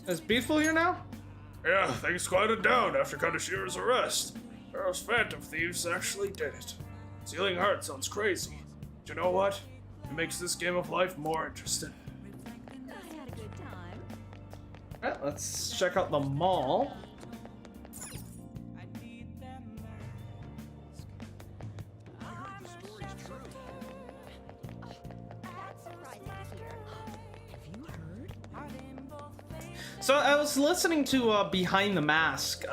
Is Beeful here now? Yeah, things quieted down after Kaneshiro's arrest. Those Phantom Thieves actually did it. Stealing hearts sounds crazy. But you know what? It makes this game of life more interesting. Alright, let's check out the mall. So I was listening to Behind the Mask,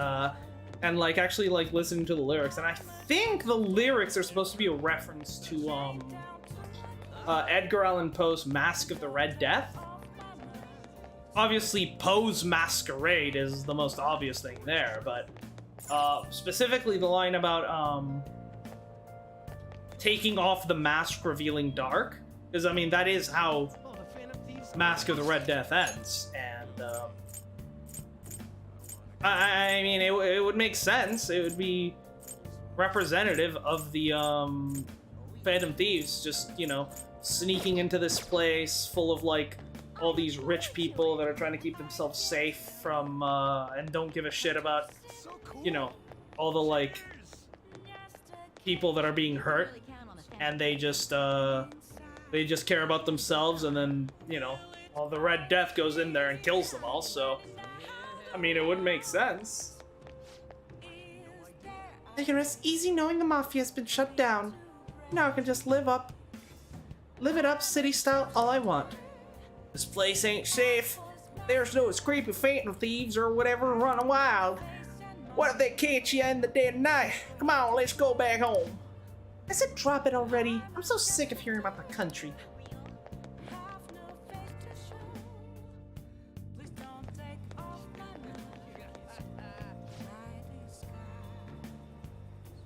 and like actually like listening to the lyrics, and I think the lyrics are supposed to be a reference to Edgar Allan Poe's Mask of the Red Death. Obviously, Poe's Masquerade is the most obvious thing there, but specifically the line about taking off the mask revealing dark, because I mean that is how Mask of the Red Death ends, and I mean it would make sense. It would be representative of the Phantom Thieves just, you know, sneaking into this place full of like all these rich people that are trying to keep themselves safe from and don't give a shit about, you know, all the like people that are being hurt, and they just care about themselves, and then, you know, all the Red Death goes in there and kills them all. So I mean it would make sense. I can rest easy knowing the mafia has been shut down. Now I can just live it up city style all I want. This place ain't safe. There's no creepy Phantom Thieves or whatever running wild. What if they catch you in the dead of night? Come on, let's go back home. I said drop it already. I'm so sick of hearing about the country.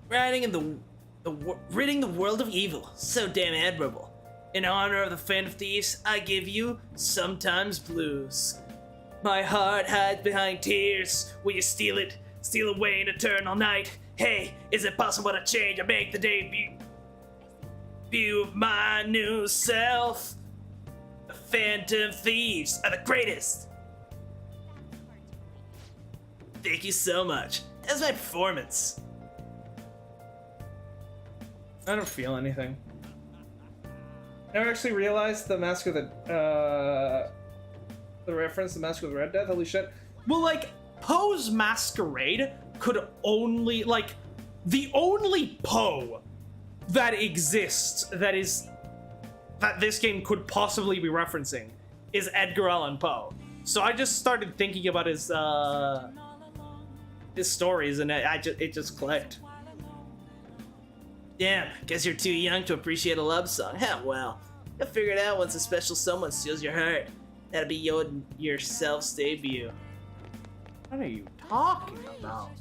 Ridding the world of evil. So damn admirable. In honor of the Phantom Thieves, I give you Sometimes Blues. My heart hides behind tears. Will you steal it? Steal away in eternal night. Hey, is it possible to change and make the debut of my new self? The Phantom Thieves are the greatest. Thank you so much. That's my performance. I don't feel anything. Never actually realized the Mask of the reference, the Mask of the Red Death. Holy shit! Well, like Poe's Masquerade could only the only Poe that exists that this game could possibly be referencing is Edgar Allan Poe. So I just started thinking about his stories, and it just clicked. Damn, guess you're too young to appreciate a love song. Huh, well, you'll figure it out once a special someone steals your heart. That'll be your self's debut. What are you talking about?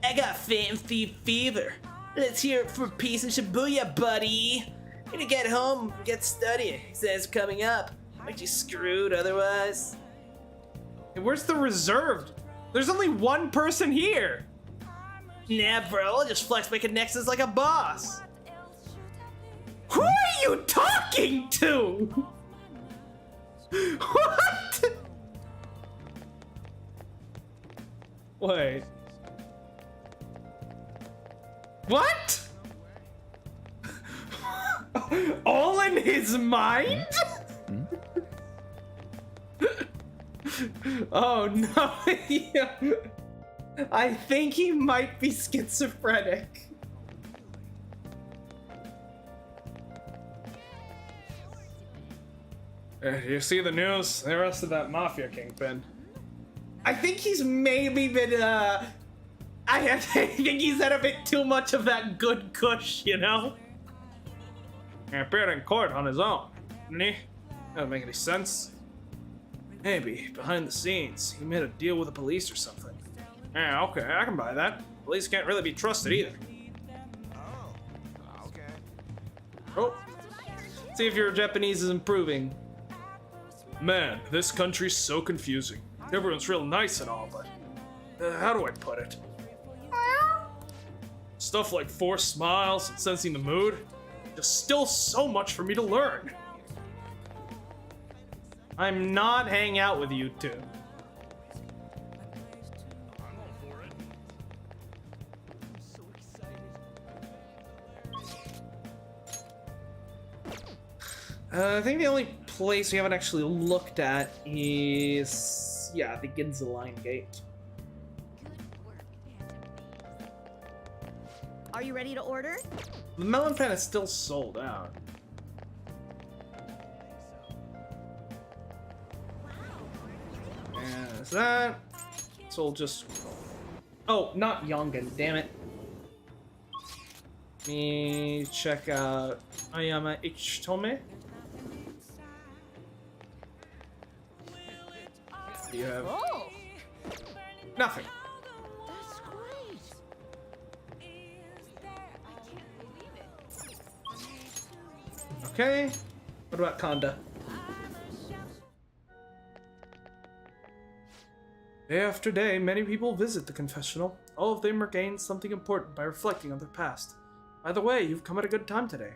I got Phantom Thief fever. Let's hear it for Peace and Shibuya, buddy. Gonna get home, get studying. Exams coming up. Aren't you screwed otherwise? Hey, where's the reserved? There's only one person here. Nah, bro, I'll just flex my connections like a boss. Who are you talking to? What? Wait. What? All in his mind? Oh no. Yeah. I think he might be schizophrenic. You see the news? They arrested that mafia kingpin. I think he's maybe been, I think he's had a bit too much of that good kush, you know? He appeared in court on his own, didn't he? Doesn't make any sense. Maybe, behind the scenes, he made a deal with the police or something. Yeah, okay, I can buy that. Police can't really be trusted either. Oh. See if your Japanese is improving. Man, this country's so confusing. Everyone's real nice and all, but how do I put it? Stuff like forced smiles and sensing the mood. There's still so much for me to learn. I'm not hanging out with you two. I think the only place we haven't actually looked at is, yeah, the Ginza Line Gate. Are you ready to order? The melon pan is still sold out. And is that? So we'll just... Oh, not Yongan, damn it. Let me check out Ayama Ichitome. You have nothing. That's great. Okay. What about Kanda? Day after day, many people visit the confessional. All of them regain something important by reflecting on their past. By the way, you've come at a good time today.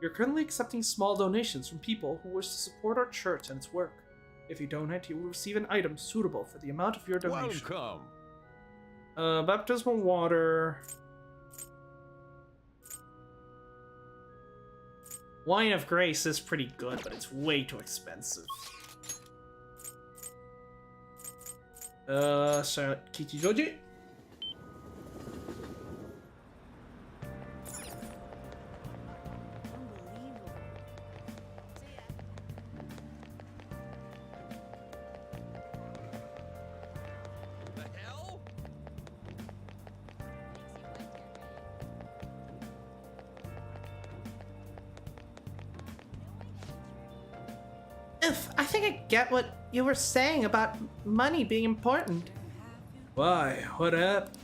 You're currently accepting small donations from people who wish to support our church and its work. If you donate, you will receive an item suitable for the amount of your donation. Welcome. Baptismal water. Wine of Grace is pretty good, but it's way too expensive. So Kichijoji. I think I get what you were saying about money being important. Why? What happened?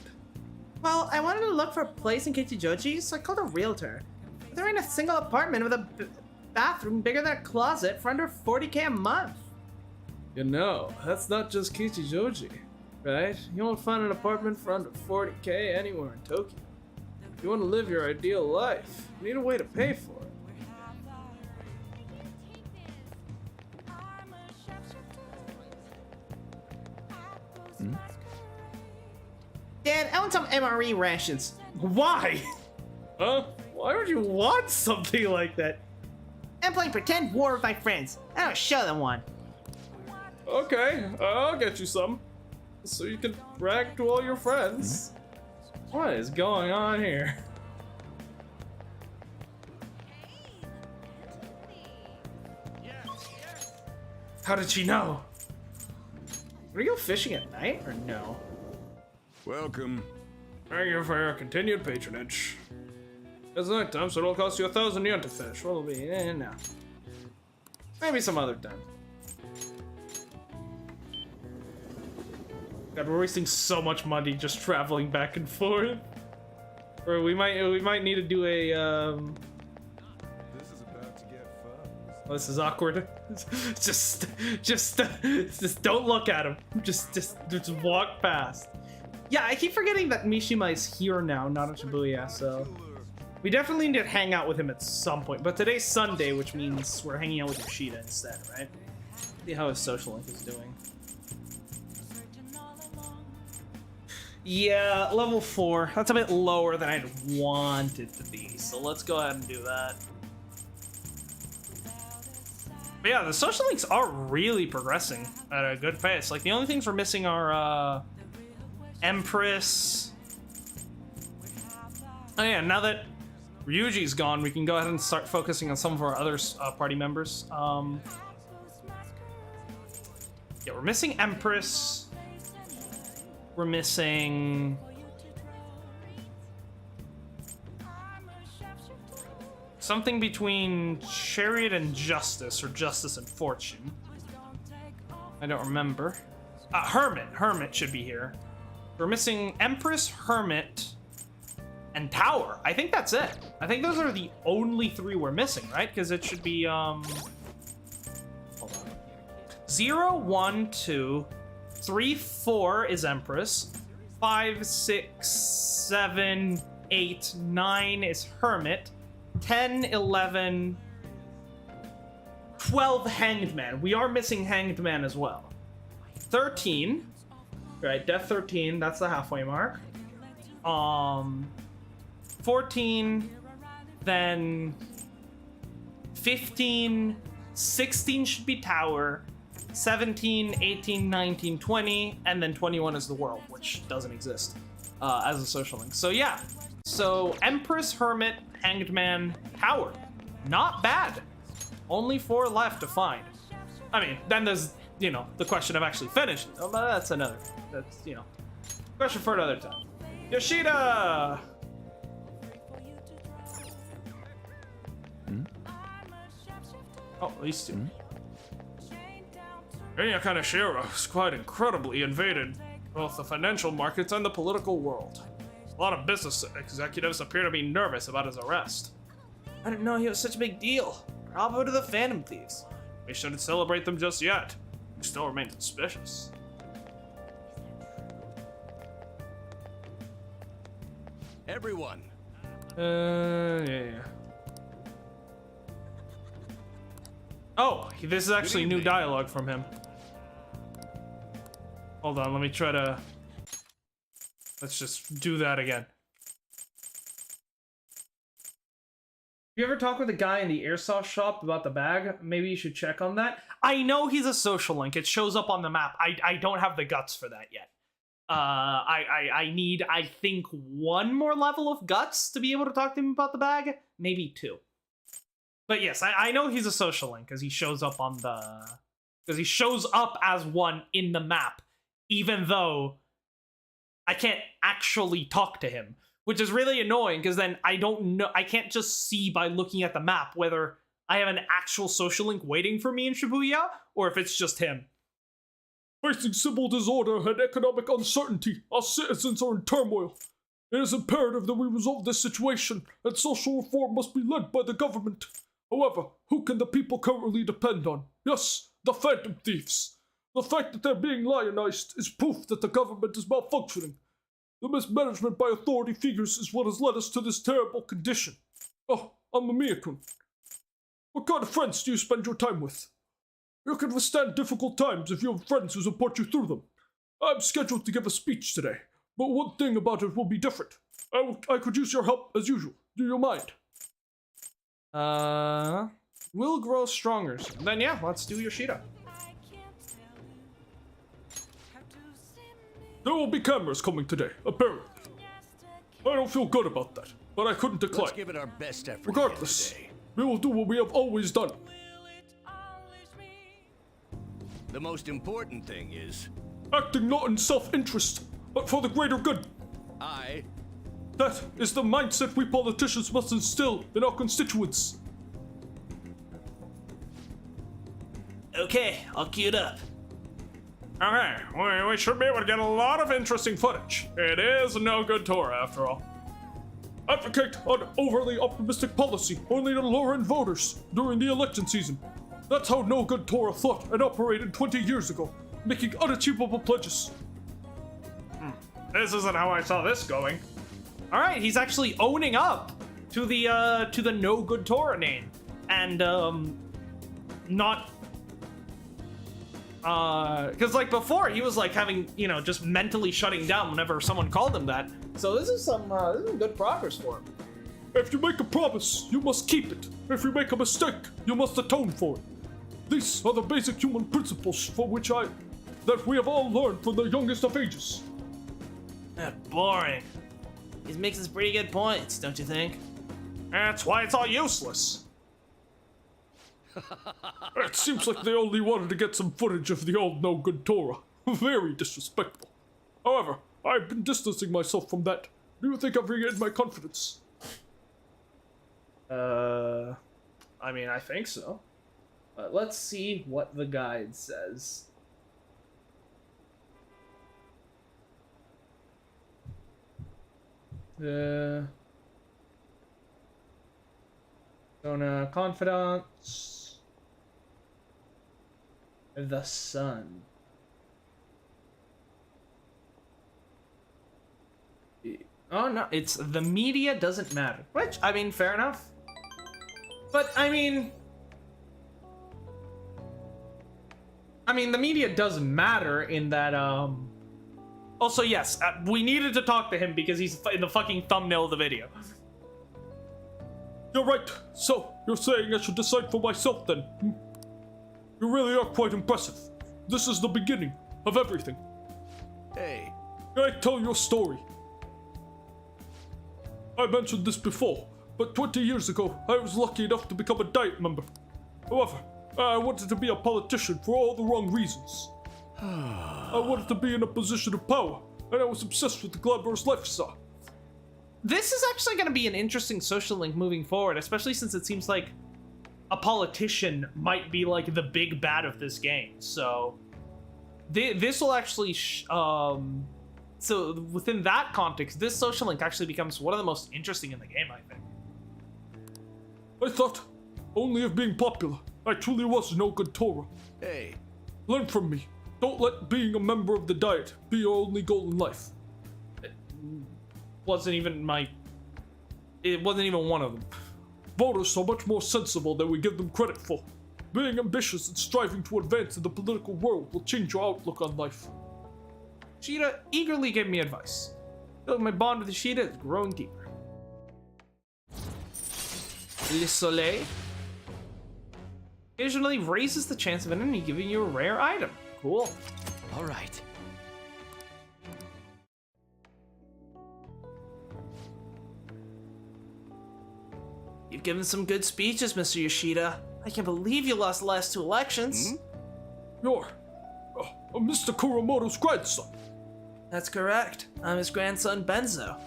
Well, I wanted to look for a place in Kichijoji, so I called a realtor. They're in a single apartment with a bathroom bigger than a closet for under 40K a month. You know, that's not just Kichijoji, right? You won't find an apartment for under 40K anywhere in Tokyo. If you want to live your ideal life, you need a way to pay for it. Dad, I want some MRE rations. Why? Huh? Why would you want something like that? I'm playing pretend war with my friends. I don't show them one. Okay, I'll get you some. So you can brag to all your friends. What is going on here? How did she know? Can we go fishing at night or no? Welcome. Thank you for your continued patronage. It's night time, so it'll cost you 1,000 yen to fish. What'll be no. Maybe some other time. God, we're wasting so much money just traveling back and forth. Or we might need to do a This is about to get fun. Oh, this is awkward. just don't look at him. Just walk past. Yeah, I keep forgetting that Mishima is here now, not in Shibuya, so we definitely need to hang out with him at some point. But today's Sunday, which means we're hanging out with Yoshida instead, right? See how his social link is doing. Yeah, level 4. That's a bit lower than I'd want it to be, so let's go ahead and do that. But yeah, the social links are really progressing at a good pace. Like, the only things we're missing are, Empress. Oh yeah, now that Ryuji's gone, we can go ahead and start focusing on some of our other party members. Yeah, we're missing Empress. We're missing... something between Chariot and Justice, or Justice and Fortune. I don't remember. Hermit. Hermit should be here. We're missing Empress, Hermit, and Tower. I think that's it. I think those are the only 3 we're missing, right? Because it should be, hold on. 0, 1, 2, 3, 4 is Empress. 5, 6, 7, 8, 9 is Hermit. 10, 11, 12 Hanged Man. We are missing Hanged Man as well. 13. Right, Death 13, that's the halfway mark. 14, then 15, 16 should be Tower, 17, 18, 19, 20, and then 21 is the world, which doesn't exist as a social link. So yeah, so Empress, Hermit, Hanged Man, Tower. Not bad. Only 4 left to find. I mean, then there's, you know, the question of actually finishing. Oh, but that's, you know, question for another time. Yoshida! Oh, these 2. Kaneshiro is quite incredibly invaded both the financial markets and the political world. A lot of business executives appear to be nervous about his arrest. I didn't know he was such a big deal. Bravo to the Phantom Thieves. We shouldn't celebrate them just yet. We still remain suspicious. Everyone. Yeah. Oh, this is actually new dialogue from him. Hold on, let me try to... Let's just do that again. You ever talk with a guy in the airsoft shop about the bag? Maybe you should check on that. I know he's a social link. It shows up on the map. I don't have the guts for that yet. I need, I think, 1 more level of guts to be able to talk to him about the bag. Maybe 2. But yes, I know he's a social link because he shows up on the... Because he shows up as one in the map, even though I can't actually talk to him. Which is really annoying, because then I don't know, I can't just see by looking at the map whether I have an actual social link waiting for me in Shibuya, or if it's just him. Facing civil disorder and economic uncertainty, our citizens are in turmoil. It is imperative that we resolve this situation, and social reform must be led by the government. However, who can the people currently depend on? Yes, the Phantom Thieves. The fact that they're being lionized is proof that the government is malfunctioning. The mismanagement by authority figures is what has led us to this terrible condition. Oh, I'm Mamiya-kun. What kind of friends do you spend your time with? You can withstand difficult times if you have friends who support you through them. I'm scheduled to give a speech today, but one thing about it will be different. I could use your help as usual. Do you mind? Will grow stronger. Then yeah, let's do Yoshida. There will be cameras coming today, apparently. I don't feel good about that, but I couldn't decline. Let's give it our best effort. Regardless, we will do what we have always done. The most important thing is... acting not in self-interest, but for the greater good. That is the mindset we politicians must instill in our constituents. Okay, I'll queue it up. Okay, we should be able to get a lot of interesting footage. It is no good tour, after all. Advocate an overly optimistic policy only to lure in voters during the election season. That's how no good Torah thought and operated 20 years ago, making unachievable pledges. This isn't how I saw this going. All right, he's actually owning up to the no good Torah name, and not. Because like before, he was like having, you know, just mentally shutting down whenever someone called him that. So this is some good progress for him. If you make a promise, you must keep it. If you make a mistake, you must atone for it. These are the basic human principles for which that we have all learned from the youngest of ages. Boring. He makes some pretty good points, don't you think? That's why it's all useless. It seems like they only wanted to get some footage of the old no-good Torah. Very disrespectful. However, I've been distancing myself from that. Do you think I've regained my confidence? I mean, I think so. But let's see what the guide says. Persona Confidants. The Sun. Oh no, it's the media doesn't matter. Which, I mean, fair enough. But, I mean, the media does matter in that, Also, yes, we needed to talk to him because he's in the fucking thumbnail of the video. You're right. So, you're saying I should decide for myself then? Hmm? You really are quite impressive. This is the beginning of everything. Hey. I tell your story. I mentioned this before, but 20 years ago, I was lucky enough to become a Diet member. However, I wanted to be a politician for all the wrong reasons. I wanted to be in a position of power, and I was obsessed with the glamorous lifestyle. This is actually going to be an interesting social link moving forward, especially since it seems like a politician might be like the big bad of this game. So this will actually so within that context, this social link actually becomes one of the most interesting in the game, I think. I thought only of being popular. I truly was no good Torah. Hey. Learn from me. Don't let being a member of the Diet be your only goal in life. It wasn't even one of them. Voters are much more sensible than we give them credit for. Being ambitious and striving to advance in the political world will change your outlook on life. Ishida eagerly gave me advice. I feel like my bond with Ishida is growing deeper. Le Soleil occasionally raises the chance of an enemy giving you a rare item. Cool. All right. You've given some good speeches, Mr. Yoshida. I can't believe you lost the last 2 elections. You're Mr. Kuramoto's grandson. That's correct. I'm his grandson, Benzo.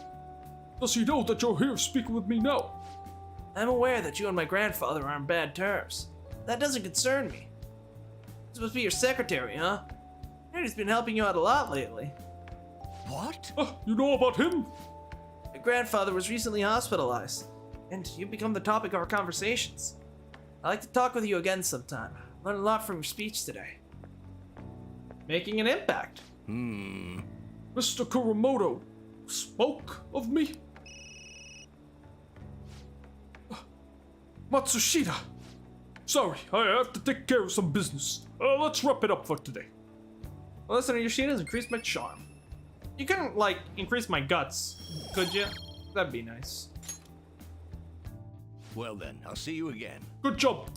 Does he know that you're here speaking with me now? I'm aware that you and my grandfather are on bad terms. That doesn't concern me. He's supposed to be your secretary, huh? I heard he's been helping you out a lot lately. What? You know about him? Your grandfather was recently hospitalized, and you've become the topic of our conversations. I'd like to talk with you again sometime. I learned a lot from your speech today. Making an impact. Mr. Kuramoto spoke of me? Matsushita! Sorry, I have to take care of some business. Let's wrap it up for today. Well, listen, Yoshida's increased my charm. You couldn't, like, increase my guts, could you? That'd be nice. Well then, I'll see you again. Good job.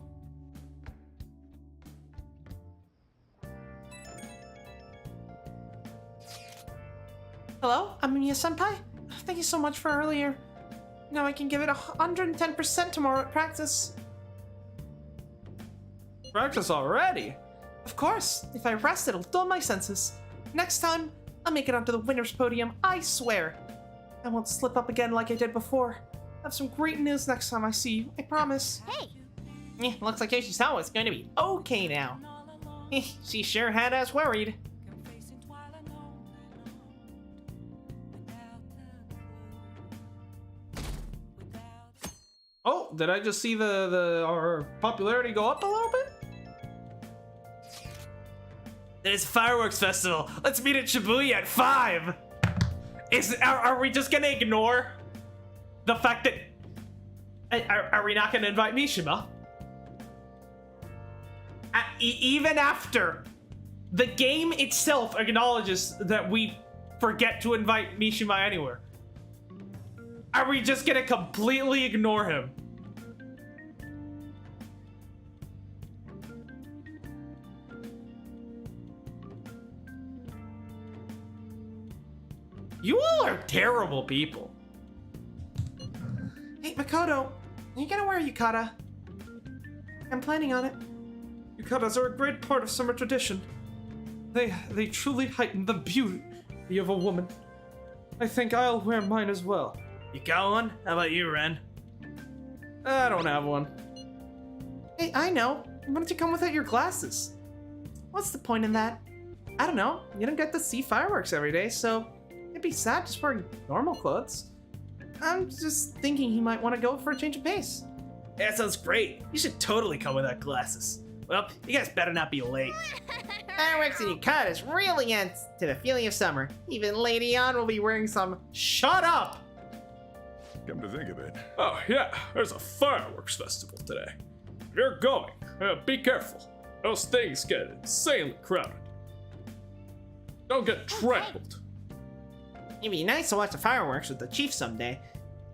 Hello, I'm Miya-senpai. Thank you so much for earlier. Now I can give it 110% tomorrow at practice. Practice already? Of course. If I rest, it'll dull my senses. Next time, I'll make it onto the winner's podium, I swear. I won't slip up again like I did before. I have some great news next time I see you, I promise. Hey! Looks like Yoshizawa is going to be okay now. She sure had us worried. Oh, did I just see our popularity go up a little bit? There's a fireworks festival. Let's meet at Shibuya at 5. Are we just gonna ignore the fact that are we not gonna invite Mishima? Even after the game itself acknowledges that we forget to invite Mishima anywhere. Are we just gonna completely ignore him? You all are terrible people. Hey, Makoto, are you gonna wear a yukata? I'm planning on it. Yukatas are a great part of summer tradition. They truly heighten the beauty of a woman. I think I'll wear mine as well. You got one? How about you, Ren? I don't have one. Hey, I know. Why don't you come without your glasses? What's the point in that? I don't know. You don't get to see fireworks every day, so it'd be sad just wearing normal clothes. I'm just thinking he might want to go for a change of pace. That sounds great. You should totally come without glasses. Well, you guys better not be late. Fireworks and Yukatas really adds to the feeling of summer. Even Lady On will be wearing some. Shut up! Come to think of it. Oh, yeah, there's a fireworks festival today. If you're going, be careful. Those things get insanely crowded. Don't get trampled. It'd be nice to watch the fireworks with the chief someday.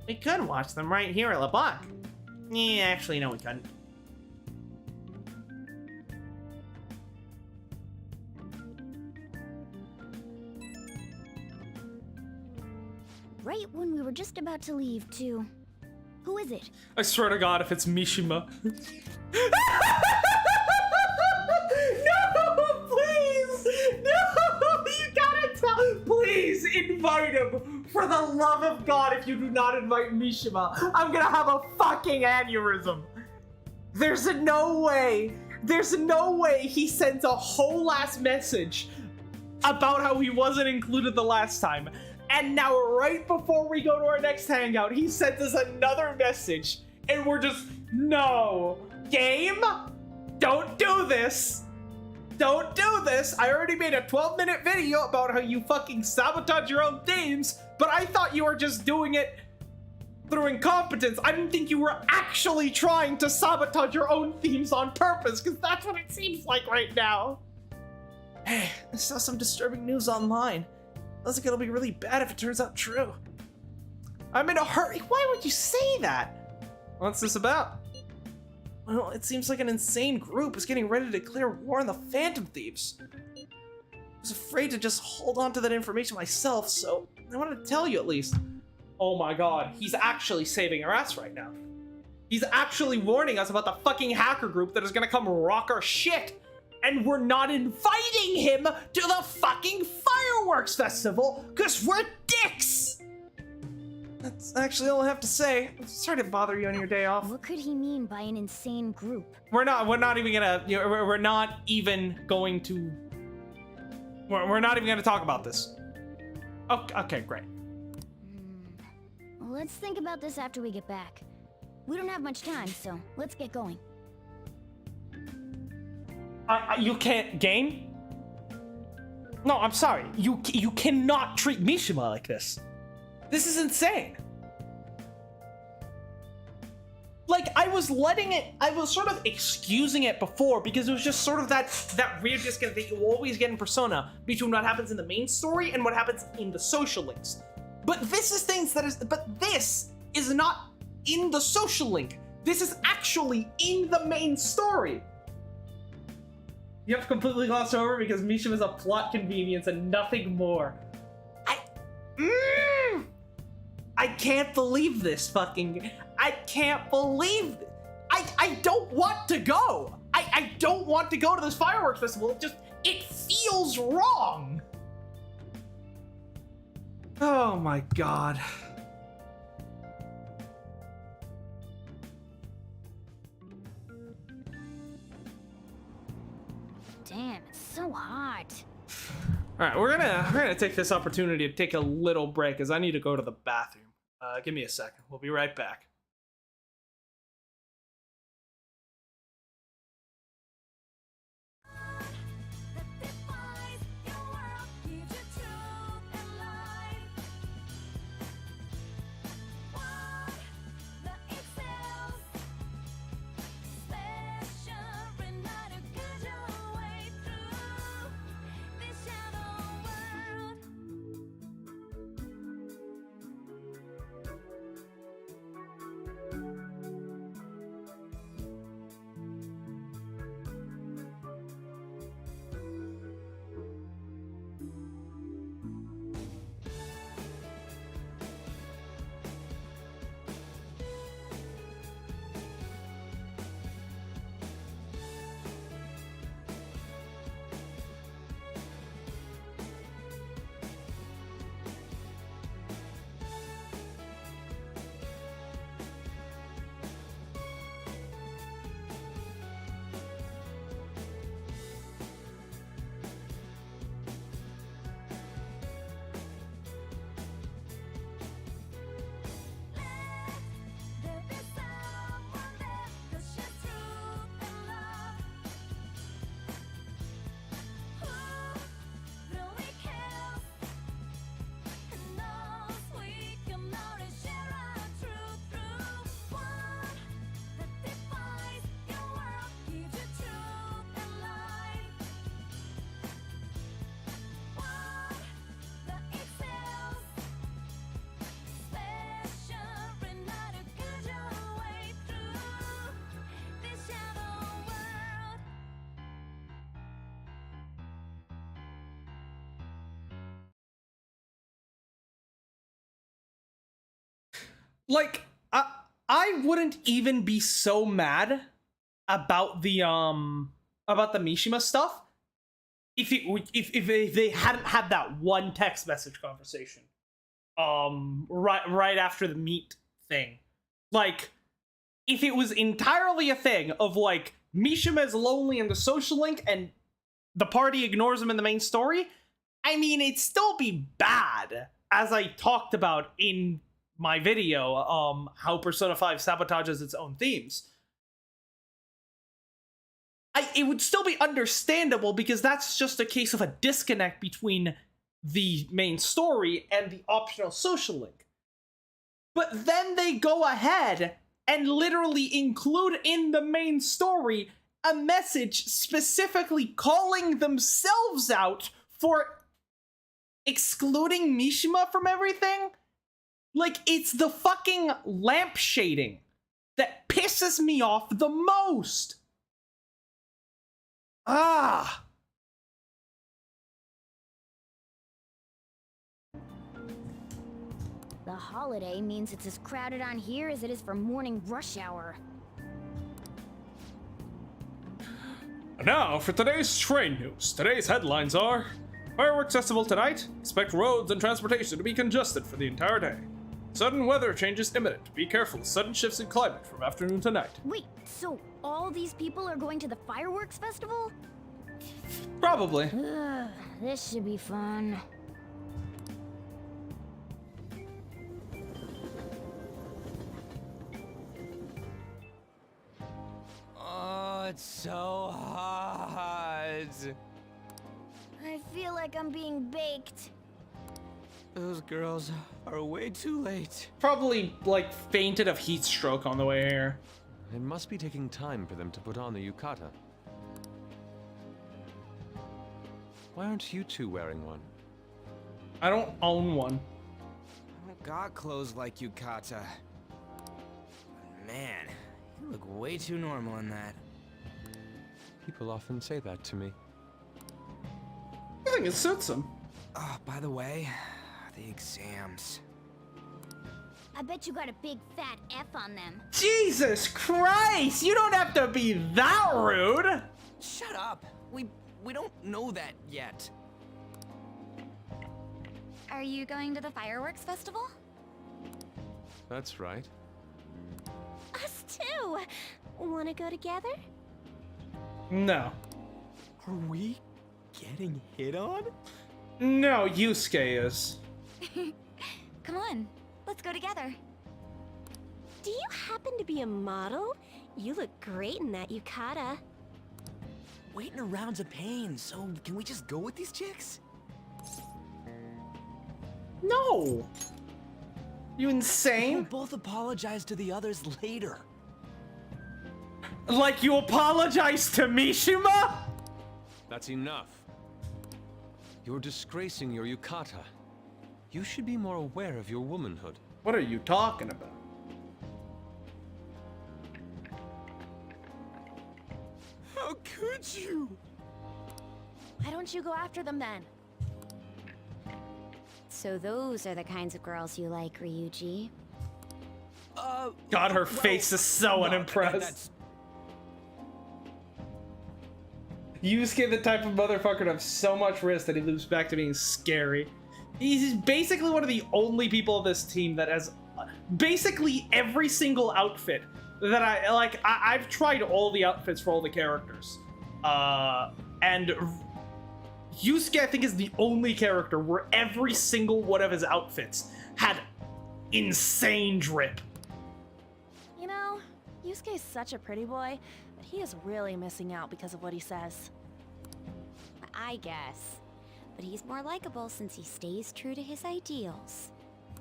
We could watch them right here at LeBlanc. Yeah, actually, no, we couldn't. Right when we were just about to leave, too. Who is it? I swear to God, if it's Mishima. No, please! No! You gotta tell. Please invite him. For the love of God, if you do not invite Mishima, I'm gonna have a fucking aneurysm. There's no way he sends a whole ass message about how he wasn't included the last time. And now, right before we go to our next hangout, he sends us another message. And we're just, no. Game? Don't do this. Don't do this. I already made a 12-minute video about how you fucking sabotage your own themes, but I thought you were just doing it through incompetence. I didn't think you were actually trying to sabotage your own themes on purpose, because that's what it seems like right now. Hey, I saw some disturbing news online. Looks like it'll be really bad if it turns out true. I'm in a hurry. Why would you say that? What's this about? Well, it seems like an insane group is getting ready to declare war on the Phantom Thieves. I was afraid to just hold on to that information myself, so I wanted to tell you at least. Oh my God, he's actually saving our ass right now. He's actually warning us about the fucking hacker group that is gonna come rock our shit. And we're not inviting him to the fucking fireworks festival because we're dicks! That's actually all I have to say. Sorry to bother you on your day off. What could he mean by an insane group? We're not even gonna, we're not even going to, we're not even gonna talk about this. Okay, great. Let's think about this after we get back. We don't have much time, so let's get going. You can't game? No, I'm sorry. You cannot treat Mishima like this. This is insane. Like, I was sort of excusing it before because it was just sort of that weird disconnect that you always get in Persona between what happens in the main story and what happens in the social links. But this is not in the social link. This is actually in the main story. You have completely glossed over because Misha is a plot convenience and nothing more. I can't believe this fucking. I can't believe this. I don't want to go. I don't want to go to this fireworks festival. It feels wrong. Oh my God. Damn, it's so hot. All right, we're gonna take this opportunity to take a little break as I need to go to the bathroom. Give me a second. We'll be right back. Like, I wouldn't even be so mad about the Mishima stuff if they hadn't had that one text message conversation right after the meet thing. Like, if it was entirely a thing of like Mishima is lonely in the social link and the party ignores him in the main story, I mean, it'd still be bad, as I talked about in my video, how Persona 5 sabotages its own themes. It would still be understandable because that's just a case of a disconnect between the main story and the optional social link. But then they go ahead and literally include in the main story a message specifically calling themselves out for excluding Mishima from everything. Like, it's the fucking lampshading that pisses me off the most. Ah. The holiday means it's as crowded on here as it is for morning rush hour. Now for today's train news. Today's headlines are: Fireworks Festival tonight. Expect roads and transportation to be congested for the entire day. Sudden weather changes imminent. Be careful. Sudden shifts in climate from afternoon to night. Wait, so all these people are going to the fireworks festival? Probably. Ugh, this should be fun. Oh, it's so hot. I feel like I'm being baked. Those girls are way too late. Probably, like, fainted of heat stroke on the way here. It must be taking time for them to put on the yukata. Why aren't you two wearing one? I don't own one. I don't got clothes like yukata. Man, you look way too normal in that. People often say that to me. I think it suits him. Oh, by the way, the exams. I bet you got a big fat F on them. Jesus Christ! You don't have to be that rude! Shut up! We don't know that yet. Are you going to the fireworks festival? That's right. Us too! Wanna go together? No. Are we getting hit on? No, Yusuke is. Come on, let's go together. Do you happen to be a model? You look great in that yukata. Waiting around's a pain, so can we just go with these chicks? No! You insane? We'll both apologize to the others later. Like you apologize to Mishima? That's enough. You're disgracing your yukata. You should be more aware of your womanhood. What are you talking about? How could you? Why don't you go after them then? So those are the kinds of girls you like, Ryuji. God, her face is so unimpressed. Yusuke, the type of motherfucker to have so much risk that he loops back to being scary. He's basically one of the only people of this team that has basically every single outfit that I like. I've tried all the outfits for all the characters, and Yusuke, I think, is the only character where every single one of his outfits had insane drip. You know, Yusuke's such a pretty boy, but he is really missing out because of what he says. I guess. But he's more likable since he stays true to his ideals.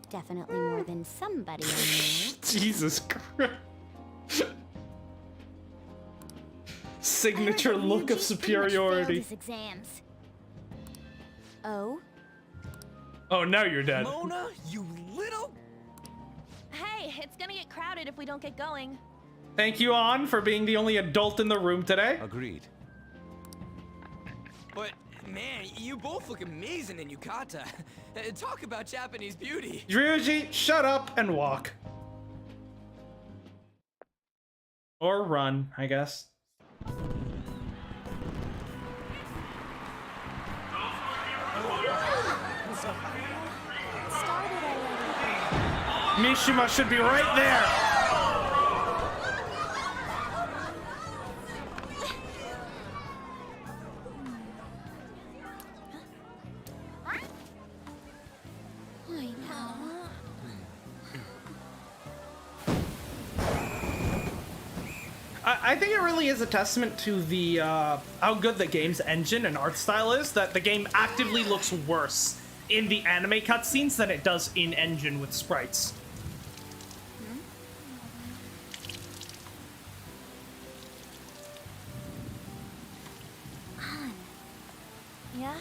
Definitely more than somebody I know. Jesus Christ. Signature look of superiority. His exams. Oh? Oh, now you're dead. Mona, you little... Hey, it's gonna get crowded if we don't get going. Thank you, An, for being the only adult in the room today. Agreed. But, man, you both look amazing in yukata. Talk about Japanese beauty. Ryuji, shut up and walk. Or run, I guess. Mishima should be right there. I think it really is a testament to the how good the game's engine and art style is that the game actively looks worse in the anime cutscenes than it does in engine with sprites. Yeah?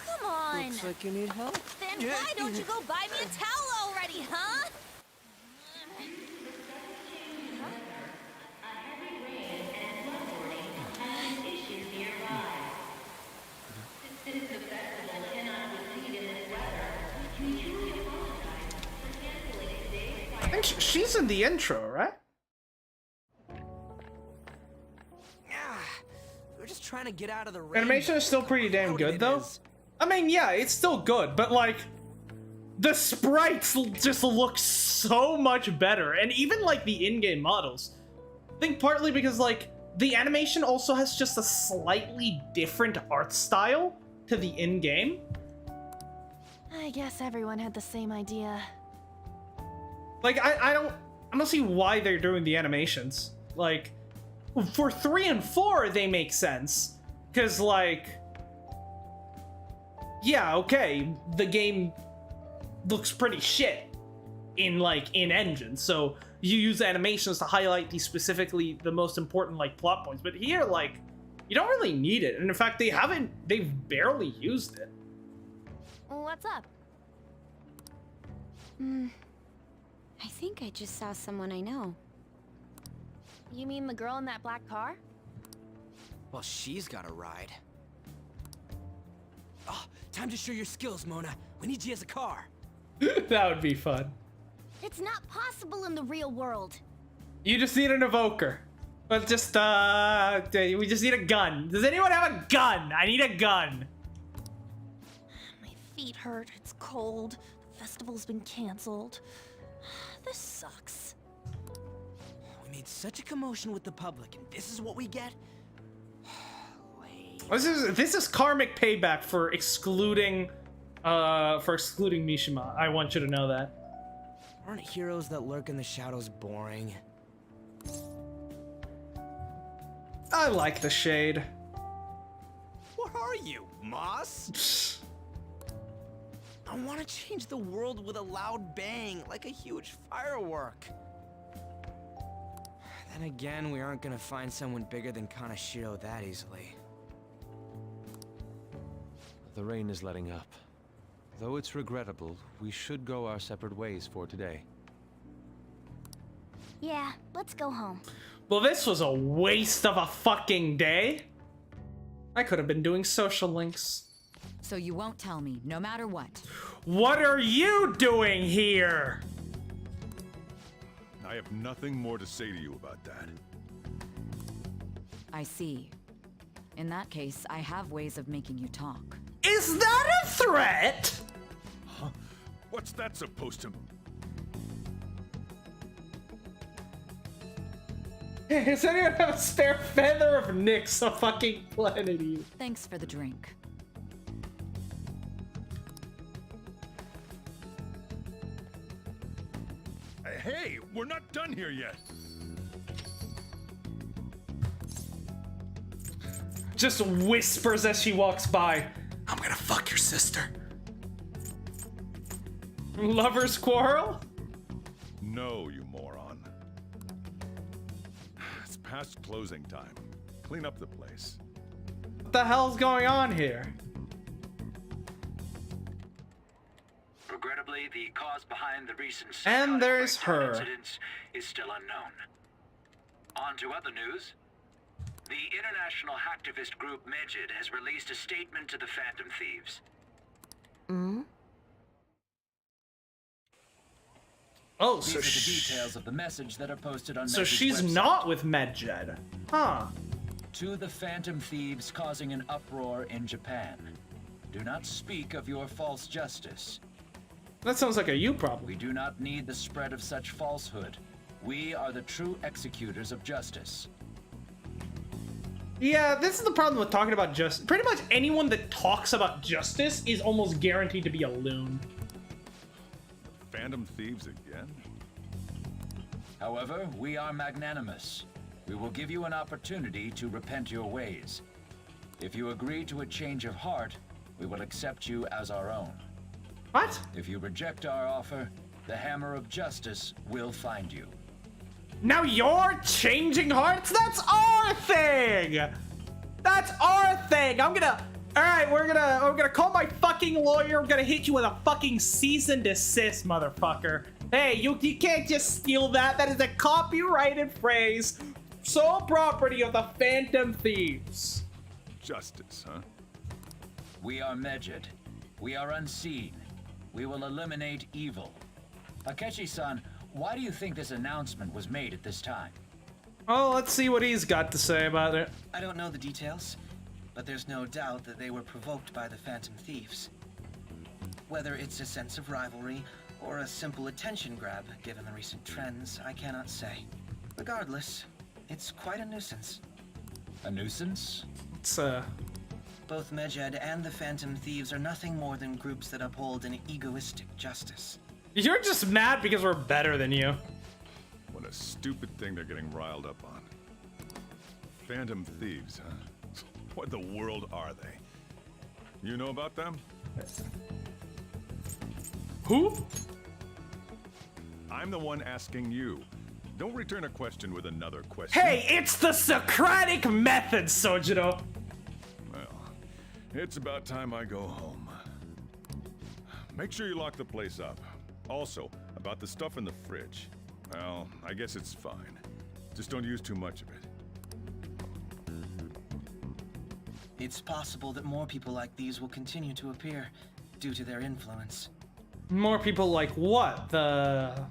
Come on! Looks like you need help. Then why don't you go buy me a towel already, huh? I think she's in the intro, right? We're just trying to get out of the rain. Animation is still pretty damn good, though. I mean, yeah, it's still good, but like, the sprites just look so much better, and even like the in-game models. I think partly because like the animation also has just a slightly different art style to the in-game. I guess everyone had the same idea. Like, I don't see why they're doing the animations. Like, for 3 and 4, they make sense. Because, like, yeah, okay, the game looks pretty shit in, like, in engine. So you use animations to highlight the most important, like, plot points. But here, like, you don't really need it. And in fact, they've barely used it. What's up? I think I just saw someone I know. You mean the girl in that black car? Well, she's got a ride. Oh, time to show your skills, Mona. We need you as a car. That would be fun. It's not possible in the real world. You just need an evoker. But just, we just need a gun. Does anyone have a gun? I need a gun. My feet hurt. It's cold. The festival's been canceled. This sucks. We made such a commotion with the public, and this is what we get? This is karmic payback for excluding Mishima. I want you to know that. Aren't heroes that lurk in the shadows boring? I like the shade. What are you, Moss? I want to change the world with a loud bang, like a huge firework. Then again, we aren't gonna find someone bigger than Kaneshiro that easily. The rain is letting up. Though it's regrettable, we should go our separate ways for today. Yeah, let's go home. Well, this was a waste of a fucking day. I could have been doing social links. So you won't tell me, no matter what. What are you doing here? I have nothing more to say to you about that. I see. In that case, I have ways of making you talk. Is that a threat? Huh? What's that supposed to... Does anyone have a spare feather of Nyx? A fucking planet you. Thanks for the drink. Hey, we're not done here yet. Just whispers as she walks by. I'm gonna fuck your sister. Lovers quarrel? No, you moron. It's past closing time. Clean up the place. What the hell's going on here? Regrettably, the cause behind the recent And there's her. incidents is still unknown. On to other news. The international hacktivist group Medjed has released a statement to the Phantom Thieves. Oh, These so are the details of the message that are posted on so Medjed's she's website. not with Medjed. Huh. To the Phantom Thieves causing an uproar in Japan. Do not speak of your false justice. That sounds like a you problem. We do not need the spread of such falsehood. We are the true executors of justice. Yeah, this is the problem with talking about justice. Pretty much anyone that talks about justice is almost guaranteed to be a loon. Phantom Thieves again? However, we are magnanimous. We will give you an opportunity to repent your ways. If you agree to a change of heart, we will accept you as our own. What? If you reject our offer, the hammer of justice will find you. Now you're changing hearts? That's our thing! That's our thing! Alright, we're gonna call my fucking lawyer. We're gonna hit you with a fucking cease and desist, motherfucker. Hey, you can't just steal that. That is a copyrighted phrase. Sole property of the Phantom Thieves. Justice, huh? We are Medjed. We are unseen. We will eliminate evil. Akechi-san, why do you think this announcement was made at this time? Oh, let's see what he's got to say about it. I don't know the details, but there's no doubt that they were provoked by the Phantom Thieves. Whether it's a sense of rivalry or a simple attention grab, given the recent trends, I cannot say. Regardless, it's quite a nuisance. A nuisance? It's, Both Medjed and the Phantom Thieves are nothing more than groups that uphold an egoistic justice. You're just mad because we're better than you. What a stupid thing they're getting riled up on. Phantom Thieves, huh? What the world are they? You know about them? Who? I'm the one asking you. Don't return a question with another question. Hey, it's the Socratic method, Sojiro. Well, it's about time I go home. Make sure you lock the place up. Also, about the stuff in the fridge. Well, I guess it's fine. Just don't use too much of it. It's possible that more people like these will continue to appear due to their influence. More people like what? The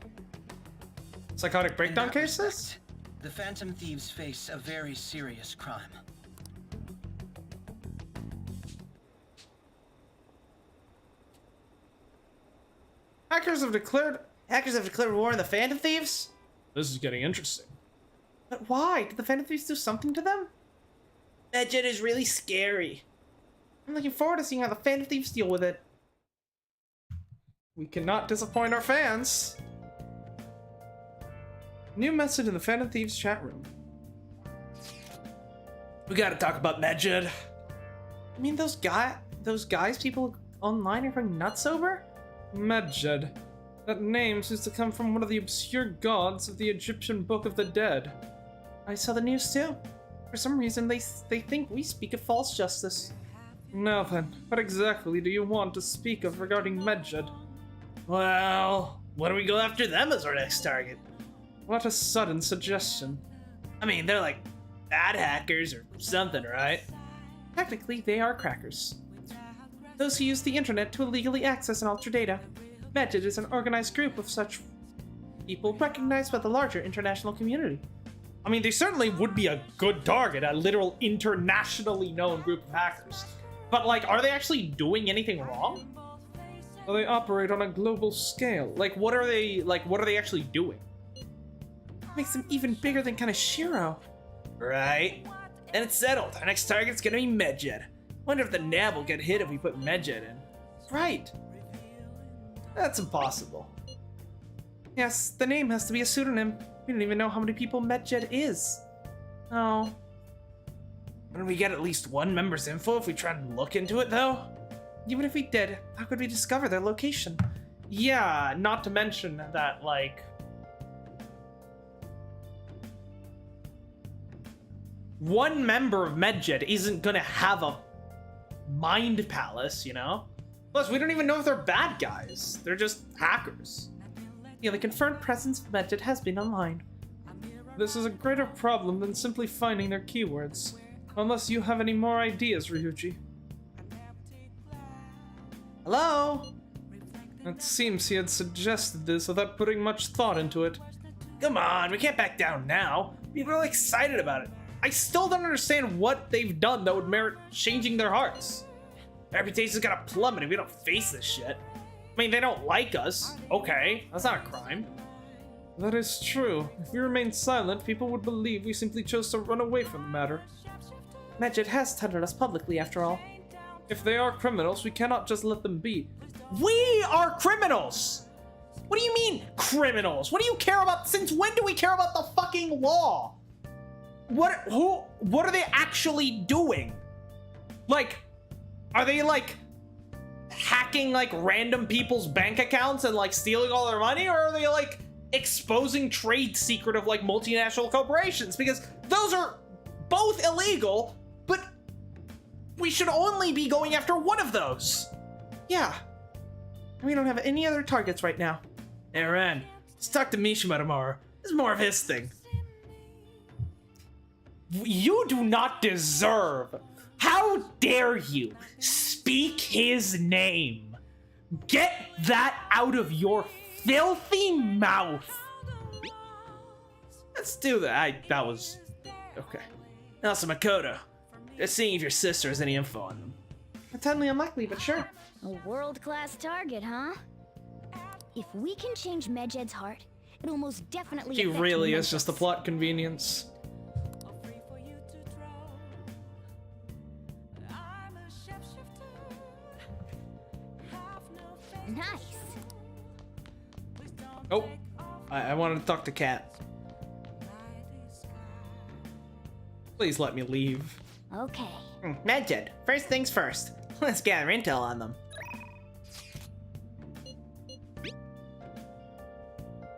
psychotic breakdown cases? The Phantom Thieves face a very serious crime. Hackers have declared war on the Phantom Thieves? This is getting interesting. But why? Did the Phantom Thieves do something to them? Medjed is really scary. I'm looking forward to seeing how the Phantom Thieves deal with it. We cannot disappoint our fans. New message in the Phantom Thieves chat room. We gotta talk about Medjed. I mean, those guys people online are going nuts over? Medjed. That name seems to come from one of the obscure gods of the Egyptian Book of the Dead. I saw the news too. For some reason, they think we speak of false justice. Now then, what exactly do you want to speak of regarding Medjed? Well, why don't we go after them as our next target? What a sudden suggestion. I mean, they're like bad hackers or something, right? Technically, they are crackers. Those who use the internet to illegally access and alter data. Medjed is an organized group of such people recognized by the larger international community. I mean, they certainly would be a good target, a literal internationally known group of hackers. But, like, are they actually doing anything wrong? Well, they operate on a global scale. Like, what are they actually doing? Makes them even bigger than Kaneshiro. Right. And it's settled. Our next target's gonna be Medjed. Wonder if the nav will get hit if we put Medjed in. Right. That's impossible. Yes, the name has to be a pseudonym. We don't even know how many people Medjed is. Oh. Wouldn't we get at least one member's info if we tried to look into it, though? Even if we did, how could we discover their location? Yeah, not to mention that, like... one member of Medjed isn't gonna have a mind palace, you know? Plus, we don't even know if they're bad guys. They're just hackers. Yeah, the confirmed presence of Medjed has been online. This is a greater problem than simply finding their keywords. Unless you have any more ideas, Ryuji. Hello? It seems he had suggested this without putting much thought into it. Come on, we can't back down now. People are excited about it. I still don't understand what they've done that would merit changing their hearts. Our reputation's gonna plummet if we don't face this shit. I mean, they don't like us. Okay, that's not a crime. That is true. If we remain silent, people would believe we simply chose to run away from the matter. Medjed has tendered us publicly, after all. If they are criminals, we cannot just let them be. We are criminals! What do you mean, criminals? What do you care about? Since when do we care about the fucking law? What are they actually doing? Like, are they like hacking like random people's bank accounts and like stealing all their money? Or are they like exposing trade secret of like multinational corporations? Because those are both illegal, but we should only be going after one of those. Yeah. We don't have any other targets right now. Aaron, let's talk to Mishima tomorrow. This is more of his thing. You do not deserve. How dare you speak his name? Get that out of your filthy mouth. Let's do that. That was okay. Elsa Makoto, just seeing if your sister has any info on them. Entirely unlikely, but sure. A world-class target, huh? If we can change Medjed's heart, it'll most definitely He affect really is Memphis. just a plot convenience. Nice. Oh, I wanted to talk to Kat. Please let me leave. Okay. Medjed, first things first. Let's gather intel on them.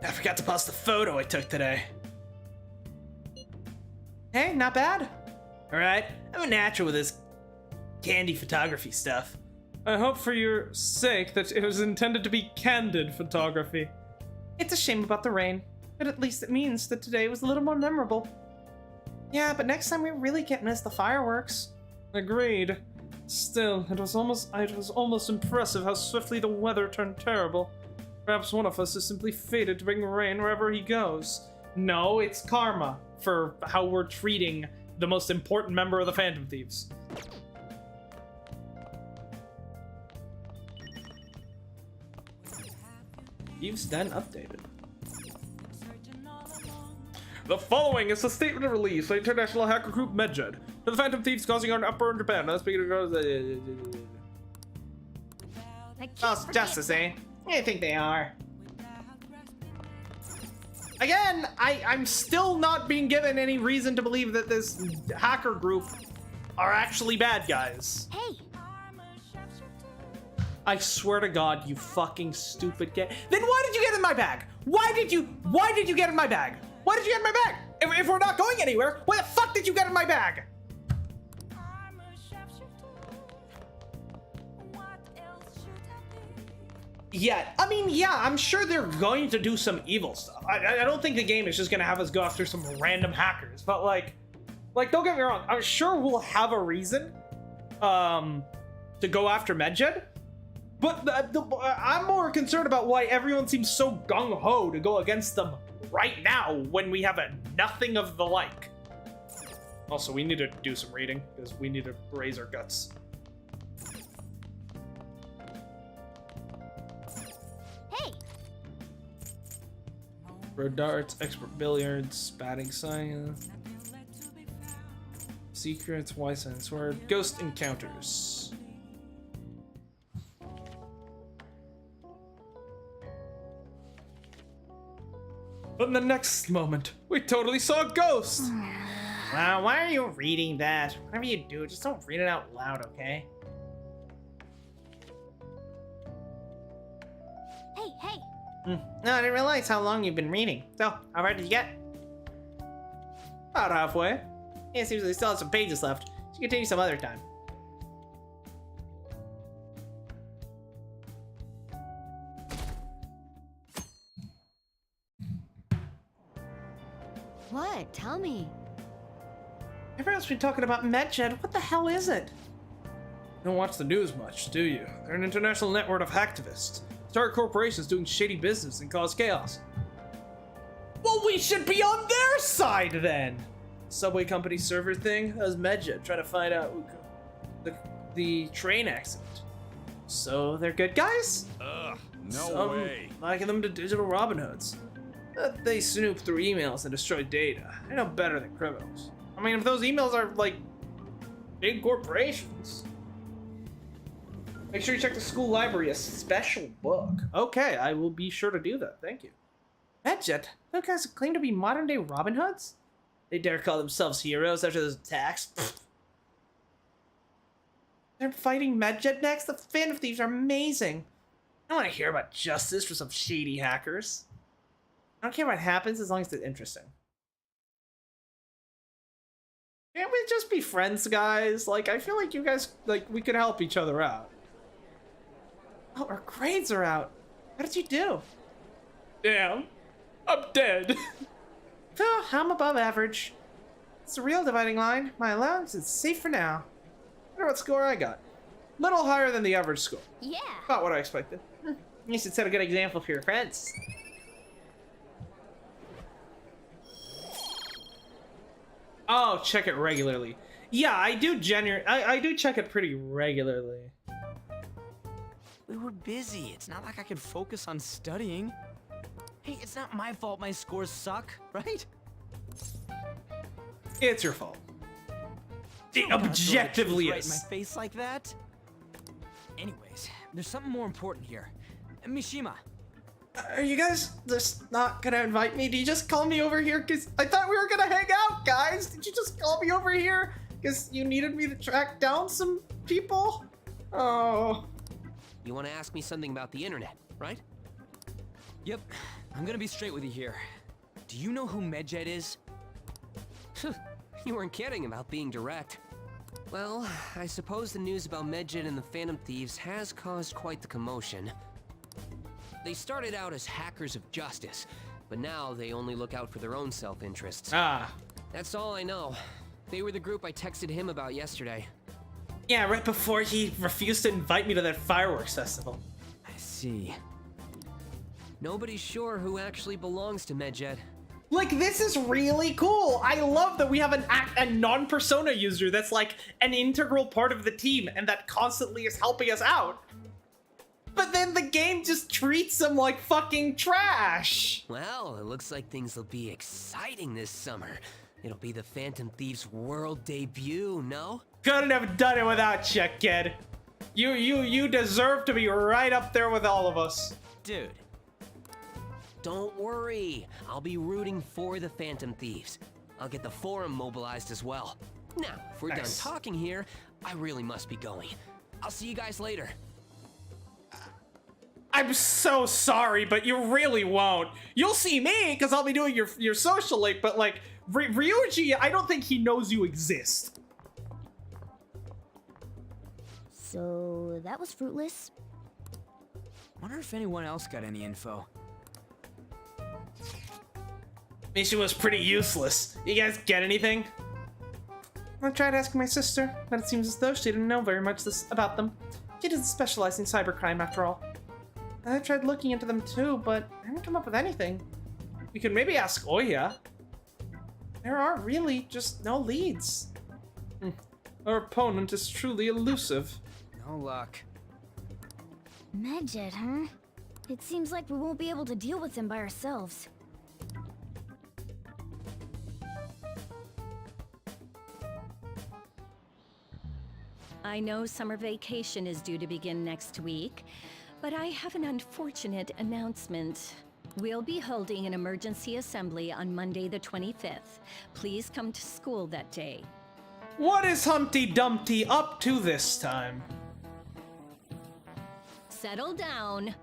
I forgot to post the photo I took today. Hey, not bad. Alright, I'm a natural with this candy photography stuff. I hope for your sake that it was intended to be candid photography. It's a shame about the rain, but at least it means that today was a little more memorable. Yeah, but next time we really can't miss the fireworks. Agreed. Still, it was almost impressive how swiftly the weather turned terrible. Perhaps one of us is simply fated to bring rain wherever he goes. No, it's karma for how we're treating the most important member of the Phantom Thieves. You've done updated. The following is a statement released by international hacker group Medjed to the Phantom Thieves causing an uproar in Japan. Now speaking of Oh, justice, eh? I think they are. Again, I'm still not being given any reason to believe that this hacker group are actually bad guys. Hey. I swear to God, you fucking stupid kid. Then why did you get in my bag? Why did you get in my bag? Why did you get in my bag? If we're not going anywhere, why the fuck did you get in my bag? Yeah, I mean, yeah, I'm sure they're going to do some evil stuff. I don't think the game is just gonna have us go after some random hackers, but like, don't get me wrong, I'm sure we'll have a reason, to go after Medjed. But I'm more concerned about why everyone seems so gung-ho to go against them right now when we have nothing of the like. Also, we need to do some reading because we need to raise our guts. Hey. Road darts, expert billiards, batting science, secrets, wise and sword, ghost encounters. But in the next moment, we totally saw a ghost! Wow, why are you reading that? Whatever you do, just don't read it out loud, okay? Hey! No, I didn't realize how long you've been reading. So, how far did you get? About halfway. Yeah, seems like you still have some pages left. Should continue some other time. What? Tell me. Everyone's been talking about Medjed. What the hell is it? You don't watch the news much, do you? They're an international network of hacktivists. Start corporations doing shady business and cause chaos. Well, we should be on their side then! Subway company server thing? That was Medjed trying to find out the train accident. So they're good guys? Ugh, no way. Liking them to digital Robin Hoods. They snoop through emails and destroy data. They know better than criminals. I mean, if those emails are like big corporations. Make sure you check the school library, a special book. Okay, I will be sure to do that. Thank you. Medjed? Those guys claim to be modern-day Robin Hoods? They dare call themselves heroes after those attacks? They're fighting Medjed next? The Phantom Thieves are amazing. I don't want to hear about justice for some shady hackers. I don't care what happens as long as it's interesting. Can't we just be friends, guys? Like, I feel like you guys, like, we could help each other out. Oh, our grades are out. What did you do? Damn. I'm dead. Oh, I'm above average. It's the real dividing line. My allowance is safe for now. I wonder what score I got. Little higher than the average score. Yeah. About what I expected. You should set a good example for your friends. Oh, check it regularly. Yeah, I do I do check it pretty regularly. We were busy. It's not like I could focus on studying. Hey, it's not my fault my scores suck, right? It's your fault. Don't gotta throw the Objectively truth right is. in my face like that. Anyways, there's something more important here. Mishima. Are you guys just not gonna invite me? Do you just call me over here? Because I thought we were gonna hang out, guys. Did you just call me over here? Because you needed me to track down some people? Oh. You want to ask me something about the internet, right? Yep. I'm gonna be straight with you here. Do you know who Medjed is? You weren't kidding about being direct. Well, I suppose the news about Medjed and the Phantom Thieves has caused quite the commotion. They started out as hackers of justice, but now they only look out for their own self-interests. Ah. That's all I know. They were the group I texted him about yesterday. Yeah, right before he refused to invite me to that fireworks festival. I see. Nobody's sure who actually belongs to Medjed. Like, this is really cool. I love that we have A non-persona user that's like an integral part of the team and that constantly is helping us out. But then the game just treats them like fucking trash. Well, it looks like things will be exciting this summer. It'll be the Phantom Thieves world debut, no? Couldn't have done it without you, kid. You deserve to be right up there with all of us. Dude. Don't worry. I'll be rooting for the Phantom Thieves. I'll get the forum mobilized as well. Now, if we're done talking here, I really must be going. I'll see you guys later. I'm so sorry, but you really won't. You'll see me, because I'll be doing your social link, but like, Ryuji, I don't think he knows you exist. So, that was fruitless. Wonder if anyone else got any info. Mission was pretty useless. You guys get anything? I tried asking my sister, but it seems as though she didn't know very much about them. She doesn't specialize in cybercrime after all. I tried looking into them too, but I didn't come up with anything. We could maybe ask Oya. There are really just no leads. Our opponent is truly elusive. No luck. Medjed, huh? It seems like we won't be able to deal with them by ourselves. I know summer vacation is due to begin next week, but I have an unfortunate announcement. We'll be holding an emergency assembly on Monday the 25th. Please come to school that day. What is Humpty Dumpty up to this time? Settle down.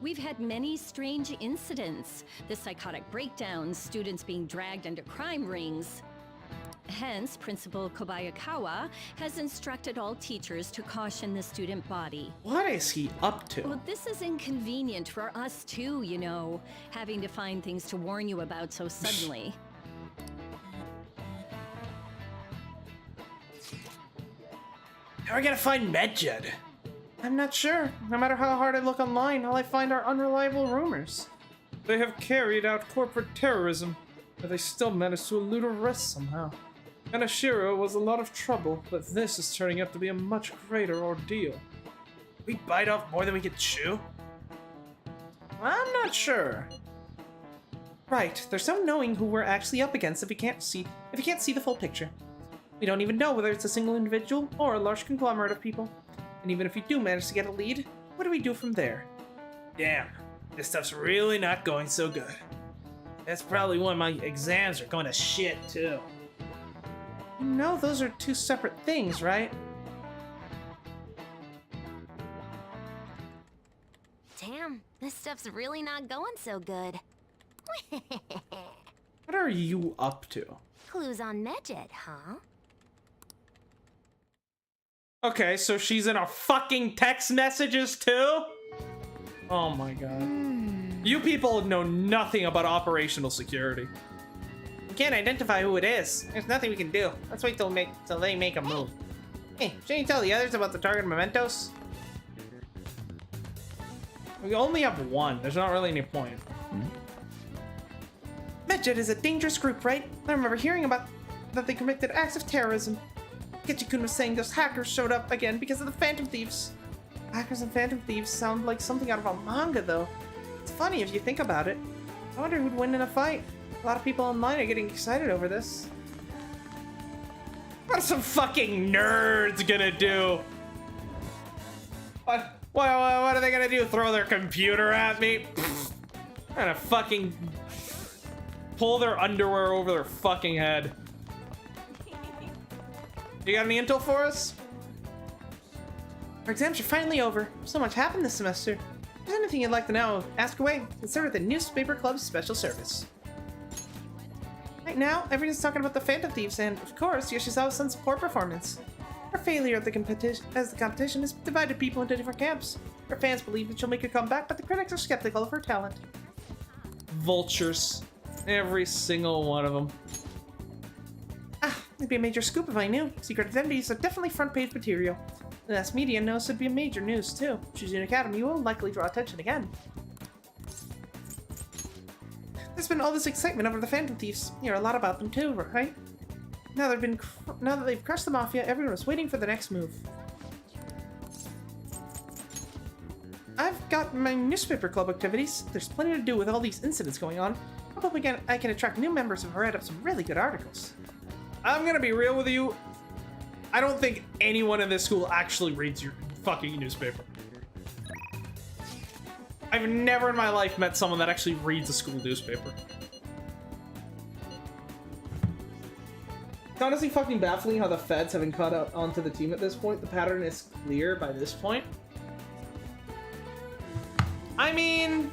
We've had many strange incidents. The psychotic breakdowns, students being dragged into crime rings. Hence, Principal Kobayakawa has instructed all teachers to caution the student body. What is he up to? Well, this is inconvenient for us too, you know, having to find things to warn you about so suddenly. How are we gonna find Medjed? I'm not sure. No matter how hard I look online, all I find are unreliable rumors. They have carried out corporate terrorism, but they still managed to elude arrest somehow. Kaneshiro was a lot of trouble, but this is turning out to be a much greater ordeal. We bite off more than we can chew? I'm not sure. Right, there's no knowing who we're actually up against if you can't see the full picture. We don't even know whether it's a single individual or a large conglomerate of people. And even if we do manage to get a lead, what do we do from there? Damn, this stuff's really not going so good. That's probably when my exams are going to shit, too. You know those are two separate things, right? Damn, this stuff's really not going so good. What are you up to? Clues on Medjed, huh? Okay, so she's in our fucking text messages too? Oh my god. You people know nothing about operational security. We can't identify who it is. There's nothing we can do. Let's wait till they make a move. Hey, shouldn't you tell the others about the target mementos? We only have one. There's not really any point. Medjed is a dangerous group, right? I remember hearing about that they committed acts of terrorism. Ketchikun was saying those hackers showed up again because of the Phantom Thieves. Hackers and Phantom Thieves sound like something out of a manga, though. It's funny if you think about it. I wonder who'd win in a fight. A lot of people online are getting excited over this. What are some fucking nerds gonna do? What are they gonna do? Throw their computer at me? Gonna fucking pull their underwear over their fucking head. You got any intel for us? Our exams are finally over. So much happened this semester. If there's anything you'd like to know, ask away. Consider the Newspaper Club's special service. Right now, everyone's talking about the Phantom Thieves and, of course, Yoshizawa-san's poor performance. Her failure at the competition has divided people into different camps. Her fans believe that she'll make a comeback, but the critics are skeptical of her talent. Vultures. Every single one of them. It'd be a major scoop if I knew. Secret identities are definitely front-page material. The mass media knows it'd be a major news, too. Choosing an academy will likely draw attention again. There's been all this excitement over the Phantom Thieves. You hear a lot about them, too, right? Now that they've crushed the Mafia, everyone was waiting for the next move. I've got my newspaper club activities. There's plenty to do with all these incidents going on. I hope I can attract new members and write up some really good articles. I'm gonna be real with you. I don't think anyone in this school actually reads your fucking newspaper. I've never in my life met someone that actually reads a school newspaper. It's honestly fucking baffling how the feds haven't caught up onto the team at this point. The pattern is clear by this point. I mean...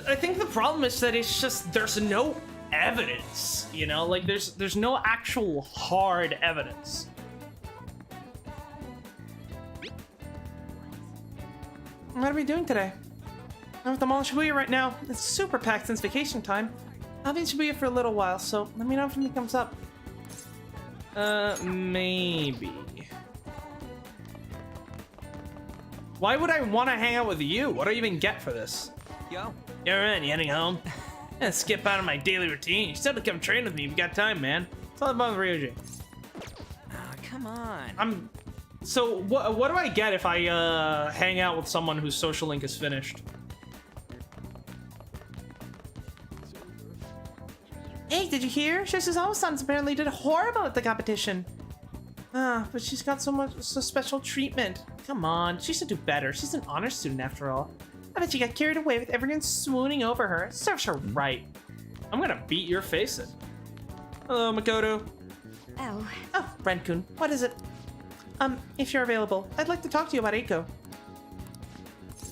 I think the problem is that it's just there's no evidence, you know, like there's no actual hard evidence. What are we doing today? I'm at the mall in Shibuya right now. It's super packed since vacation time. I'll be in Shibuya for a little while, so let me know if anything comes up. Maybe. Why would I want to hang out with you? What do I even get for this? Yo. You alright, you heading home? I'm gonna skip out on my daily routine. You still have to come train with me if you got time, man. It's all about Ryuji. Come on. So what do I get if I hang out with someone whose social link is finished? Hey, did you hear? Yoshizawa-san's apparently did horrible at the competition. But she's got so special treatment. Come on, she should do better. She's an honor student after all. I bet she got carried away with everyone swooning over her. It serves her right. I'm gonna beat your face in. Hello, Makoto. Oh. Oh, Ren-kun, what is it? If you're available, I'd like to talk to you about Eiko.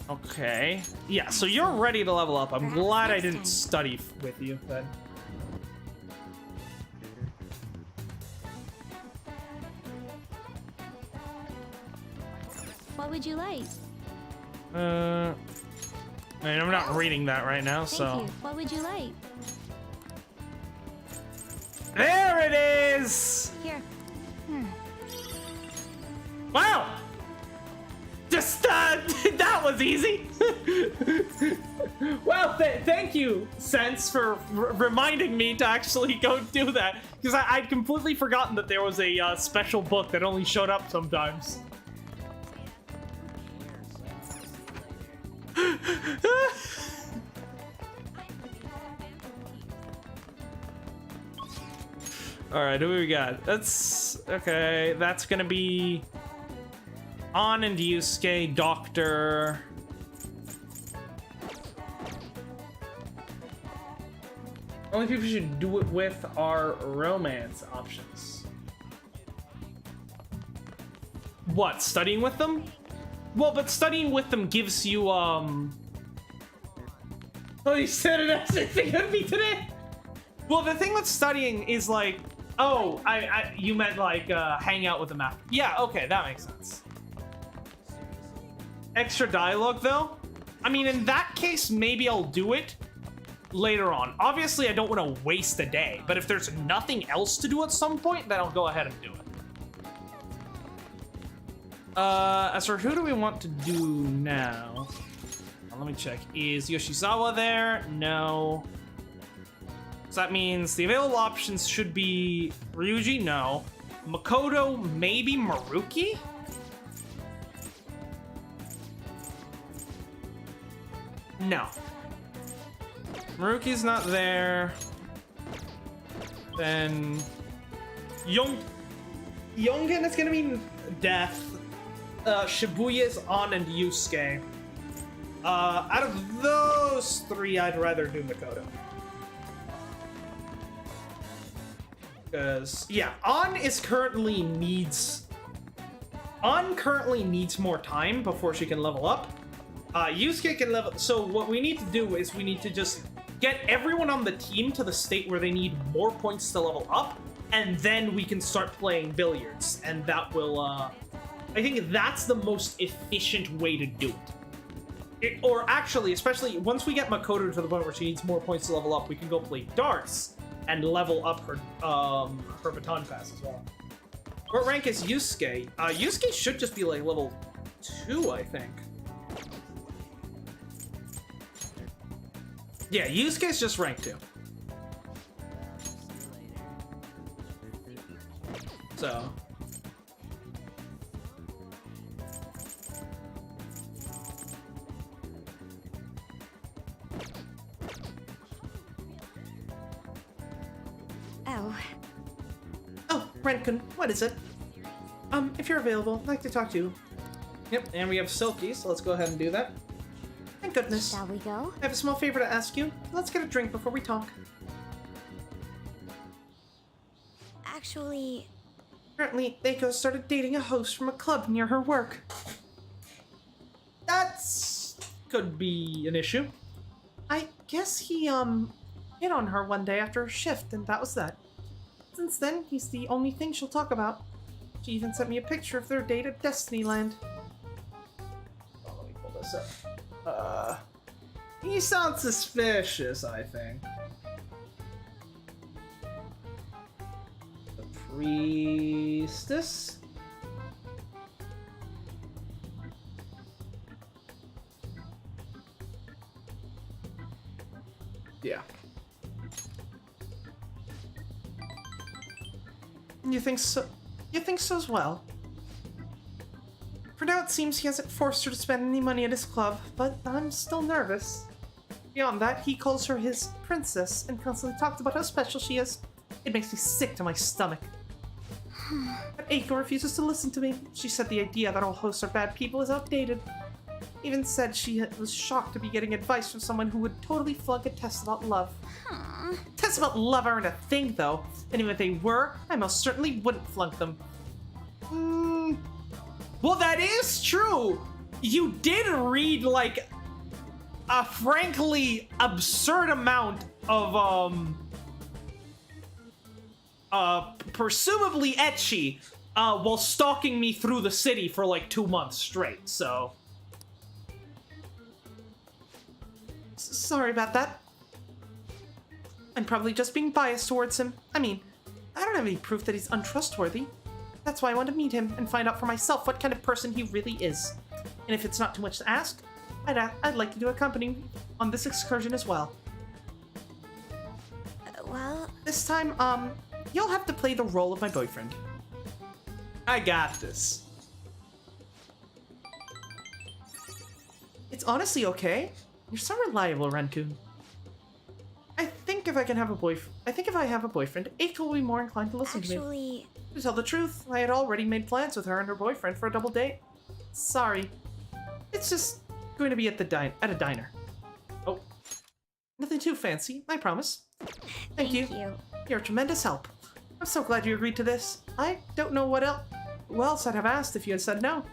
Okay. Yeah, so you're ready to level up. I'm glad I didn't study with you then. What would you like? I mean, I'm not reading that right now, so. Thank you. What would you like? There it is! Here. Wow! Just, that was easy! Well, thank you, Sense, for reminding me to actually go do that. Because I'd completely forgotten that there was a special book that only showed up sometimes. Alright, who we got? That's... okay, that's gonna be... On and Yusuke, Doctor... Only people who should do it with are romance options. What, studying with them? Well, but studying with them gives you, Oh, you said it as if it could be today? Well, the thing with studying is like... Oh, you meant like, hang out with them after. Yeah, okay, that makes sense. Extra dialogue, though? I mean, in that case, maybe I'll do it later on. Obviously, I don't want to waste a day, but if there's nothing else to do at some point, then I'll go ahead and do it. As for who do we want to do now? Let me check. Is Yoshizawa there? No. So that means the available options should be Ryuji? No. Makoto? Maybe Maruki? No. Maruki's not there. Then... Yongen is gonna be Death. Shibuya's On and Yusuke. Out of those three, I'd rather do Makoto. Because, yeah, On currently needs more time before she can level up. Yusuke can level... So what we need to do is we need to just get everyone on the team to the state where they need more points to level up, and then we can start playing billiards. And that will, I think that's the most efficient way to do it. Or actually, especially once we get Makoto to the point where she needs more points to level up, we can go play darts and level up her baton pass as well. What rank is Yusuke? Yusuke should just be like level 2, I think. Yeah, Yusuke's just rank 2. So. Oh, Renkun, what is it? If you're available, I'd like to talk to you. Yep, and we have Silky, so let's go ahead and do that. Thank goodness. Shall we go? I have a small favor to ask you. Let's get a drink before we talk. Actually... Apparently, Eiko started dating a host from a club near her work. That's... could be an issue. I guess he, hit on her one day after her shift, and that was that. Since then, he's the only thing she'll talk about. She even sent me a picture of their date at Destinyland. Oh, let me pull this up. He sounds suspicious, I think. The priestess? Yeah. You think so? You think so as well? For now, it seems he hasn't forced her to spend any money at his club, but I'm still nervous. Beyond that, he calls her his princess and constantly talks about how special she is. It makes me sick to my stomach. But Eiko refuses to listen to me. She said the idea that all hosts are bad people is outdated. Even said she was shocked to be getting advice from someone who would totally flunk a test about love. Tests about love aren't a thing, though. And even if they were, I most certainly wouldn't flunk them. Well, that is true! You did read, like, a frankly absurd amount of, presumably ecchi, while stalking me through the city for, like, 2 months straight, so... Sorry about that. I'm probably just being biased towards him. I mean, don't have any proof that he's untrustworthy. That's why I want to meet him and find out for myself what kind of person he really is. And if it's not too much to ask, I'd like you to accompany me on this excursion as well. Well... This time, you'll have to play the role of my boyfriend. I got this. It's honestly okay. You're so reliable, Rancune. I think if I have a boyfriend, Eiko will be more inclined to listen to me. Actually... To tell the truth, I had already made plans with her and her boyfriend for a double date. Sorry. It's just going to be at a diner. Oh. Nothing too fancy, I promise. Thank you. You're a tremendous help. I'm so glad you agreed to this. I don't know who else I'd have asked if you had said no.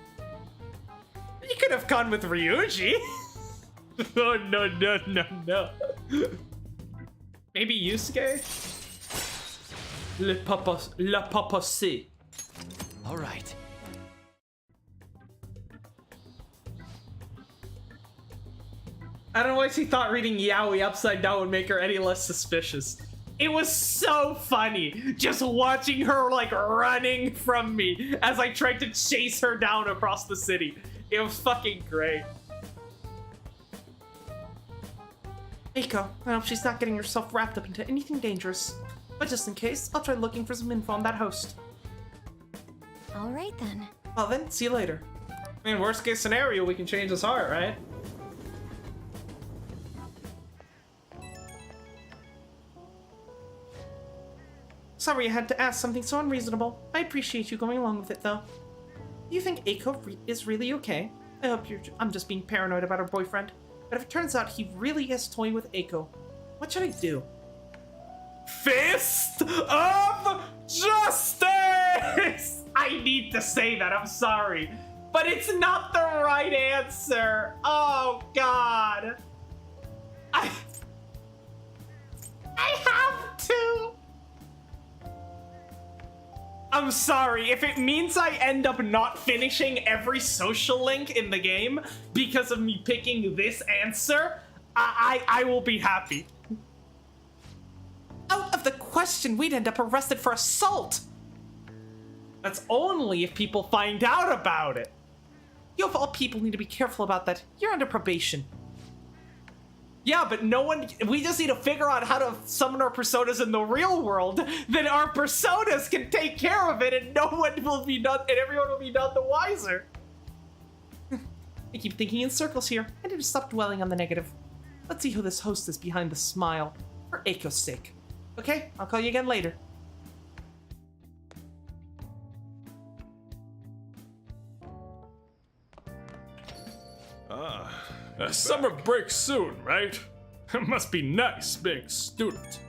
You could have gone with Ryuji. Oh, no. Maybe Yusuke? La papa C. All right. I don't know why she thought reading Yaoi upside down would make her any less suspicious. It was so funny, just watching her like running from me as I tried to chase her down across the city. It was fucking great. Eiko, I hope she's not getting herself wrapped up into anything dangerous. But just in case, I'll try looking for some info on that host. Alright then. Well then, see you later. I mean, worst case scenario, we can change his heart, right? Sorry I had to ask something so unreasonable. I appreciate you going along with it, though. Do you think Eiko is really okay? I hope I'm just being paranoid about her boyfriend. But if it turns out he really is toying with Eiko, what should I do? Fist of Justice! I need to say that, I'm sorry. But it's not the right answer. Oh, God. I have to. I'm sorry, if it means I end up not finishing every social link in the game because of me picking this answer, I will be happy. Out of the question, we'd end up arrested for assault! That's only if people find out about it. You of all people need to be careful about that. You're under probation. Yeah, but we just need to figure out how to summon our personas in the real world, then our personas can take care of it and everyone will be none the wiser. I keep thinking in circles here. I need to stop dwelling on the negative. Let's see who this host is behind the smile, for Eiko's sake. Okay, I'll call you again later. Summer break soon, right? Must be nice being a student.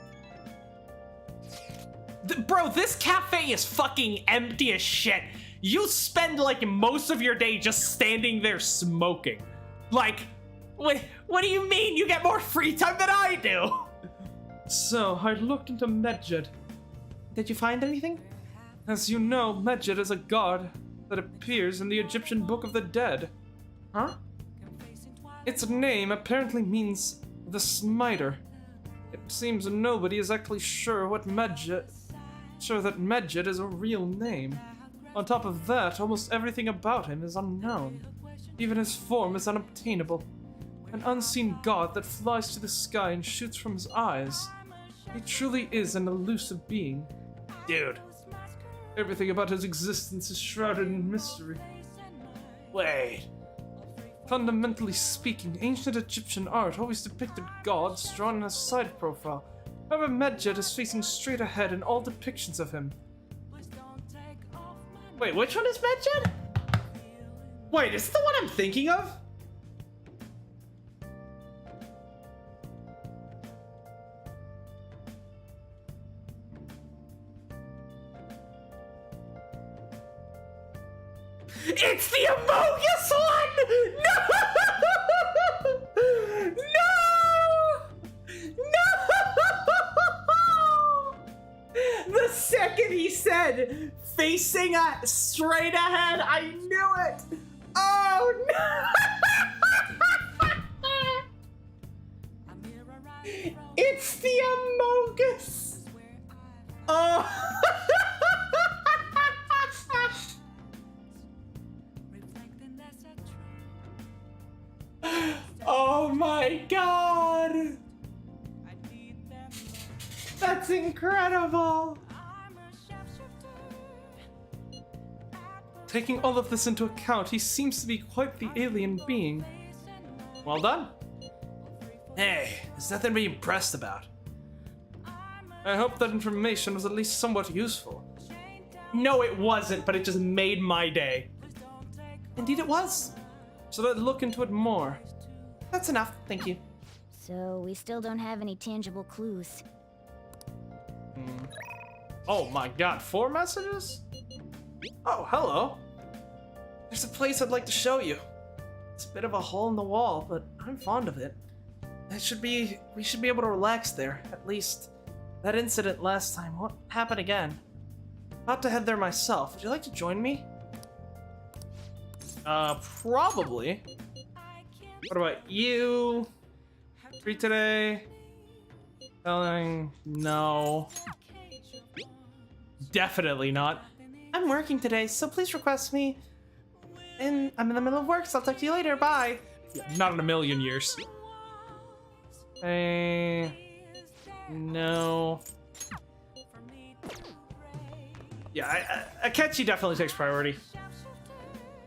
Bro, this cafe is fucking empty as shit. You spend like most of your day just standing there smoking. Like, what do you mean you get more free time than I do? So, I looked into Medjed. Did you find anything? As you know, Medjed is a god that appears in the Egyptian Book of the Dead. Huh? Its name apparently means the Smiter. It seems nobody is actually sure that Medjed is a real name. On top of that, almost everything about him is unknown. Even his form is unobtainable. An unseen god that flies to the sky and shoots from his eyes. He truly is an elusive being. Dude. Everything about his existence is shrouded in mystery. Wait. Fundamentally speaking, ancient Egyptian art always depicted gods drawn in a side profile. However, Medjed is facing straight ahead in all depictions of him. Wait, which one is Medjed? Wait, is this the one I'm thinking of? It's the Amogus one! No! No! The second he said facing straight ahead, I knew it! Oh no! It's the Amogus! Oh! That's incredible! Taking all of this into account, he seems to be quite the alien being. Well done. Hey, there's nothing to be impressed about. I hope that information was at least somewhat useful. No, it wasn't, but it just made my day. Indeed it was. So let's look into it more. That's enough, thank you. So we still don't have any tangible clues. Oh my god, 4 messages? Oh, hello. There's a place I'd like to show you. It's a bit of a hole in the wall, but I'm fond of it. We should be able to relax there, at least. That incident last time won't happen again. About to head there myself. Would you like to join me? Probably. What about you? Free today? Telling no. Definitely not. I'm working today, so please request me. And I'm in the middle of work, so I'll talk to you later. Bye. Yeah, not in a million years. No. Yeah, Akechi definitely takes priority.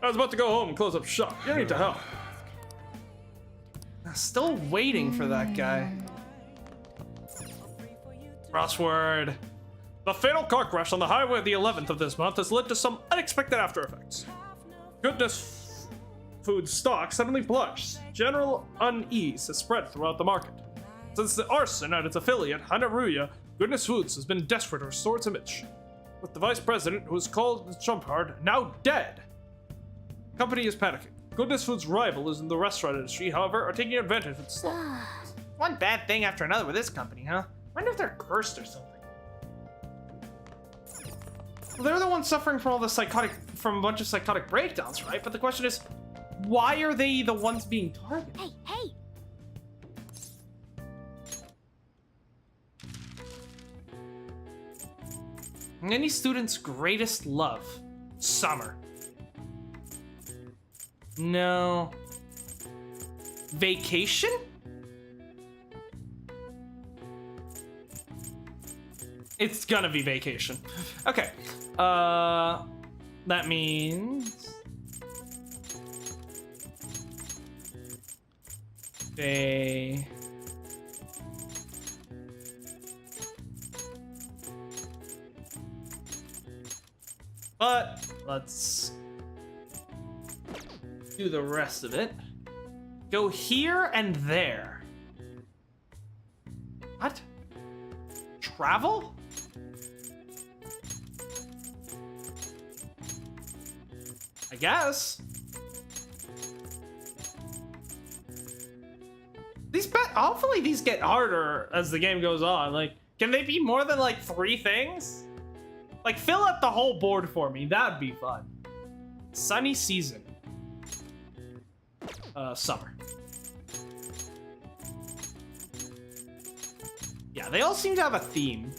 I was about to go home and close up shop. You need to help. Still waiting for that guy. Crossword. The fatal car crash on the highway the 11th of this month has led to some unexpected after effects. Goodness food stock suddenly plunged. General unease has spread throughout the market. Since the arson at its affiliate, Hanaruya, Goodness Foods has been desperate to restore its image. With the vice president, who is called the Trump card, now dead. The company is panicking. Goodness Foods' rival is in the restaurant industry, however, are taking advantage of the slump. One bad thing after another with this company, huh? Wonder if they're cursed or something. Well, they're the ones suffering from from a bunch of psychotic breakdowns, right? But the question is, why are they the ones being targeted? Hey, hey! Any student's greatest love? Summer. No. Vacation? It's gonna be vacation. Okay. That means they but let's do the rest of it. Go here and there. What? Travel? I guess. Hopefully these get harder as the game goes on. Like, can they be more than like 3 things? Like, fill up the whole board for me. That'd be fun. Sunny season. Summer. Yeah, they all seem to have a theme.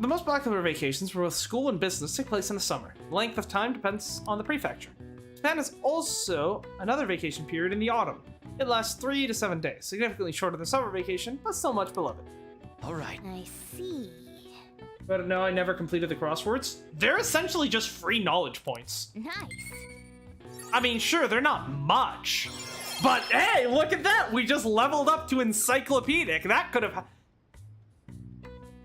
The most popular vacations for both school and business take place in the summer. The length of time depends on the prefecture. Japan is also another vacation period in the autumn. It lasts 3 to 7 days, significantly shorter than summer vacation, but still much beloved. All right. I see. But no, I never completed the crosswords. They're essentially just free knowledge points. Nice. I mean, sure, they're not much. But hey, look at that! We just leveled up to encyclopedic. That could have...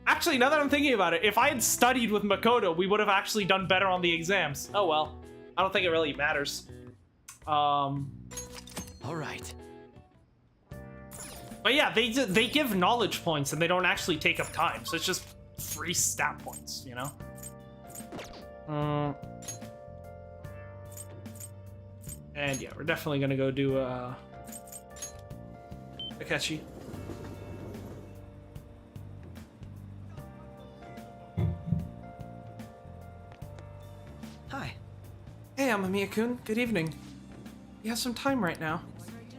Actually, now that I'm thinking about it, if I had studied with Makoto, we would have actually done better on the exams. Oh well. I don't think it really matters. All right. But yeah, they give knowledge points and they don't actually take up time, so it's just free stat points, you know? And yeah, we're definitely gonna go do Akechi. Hi. Hey, Amamiya-kun. Good evening. You have some time right now.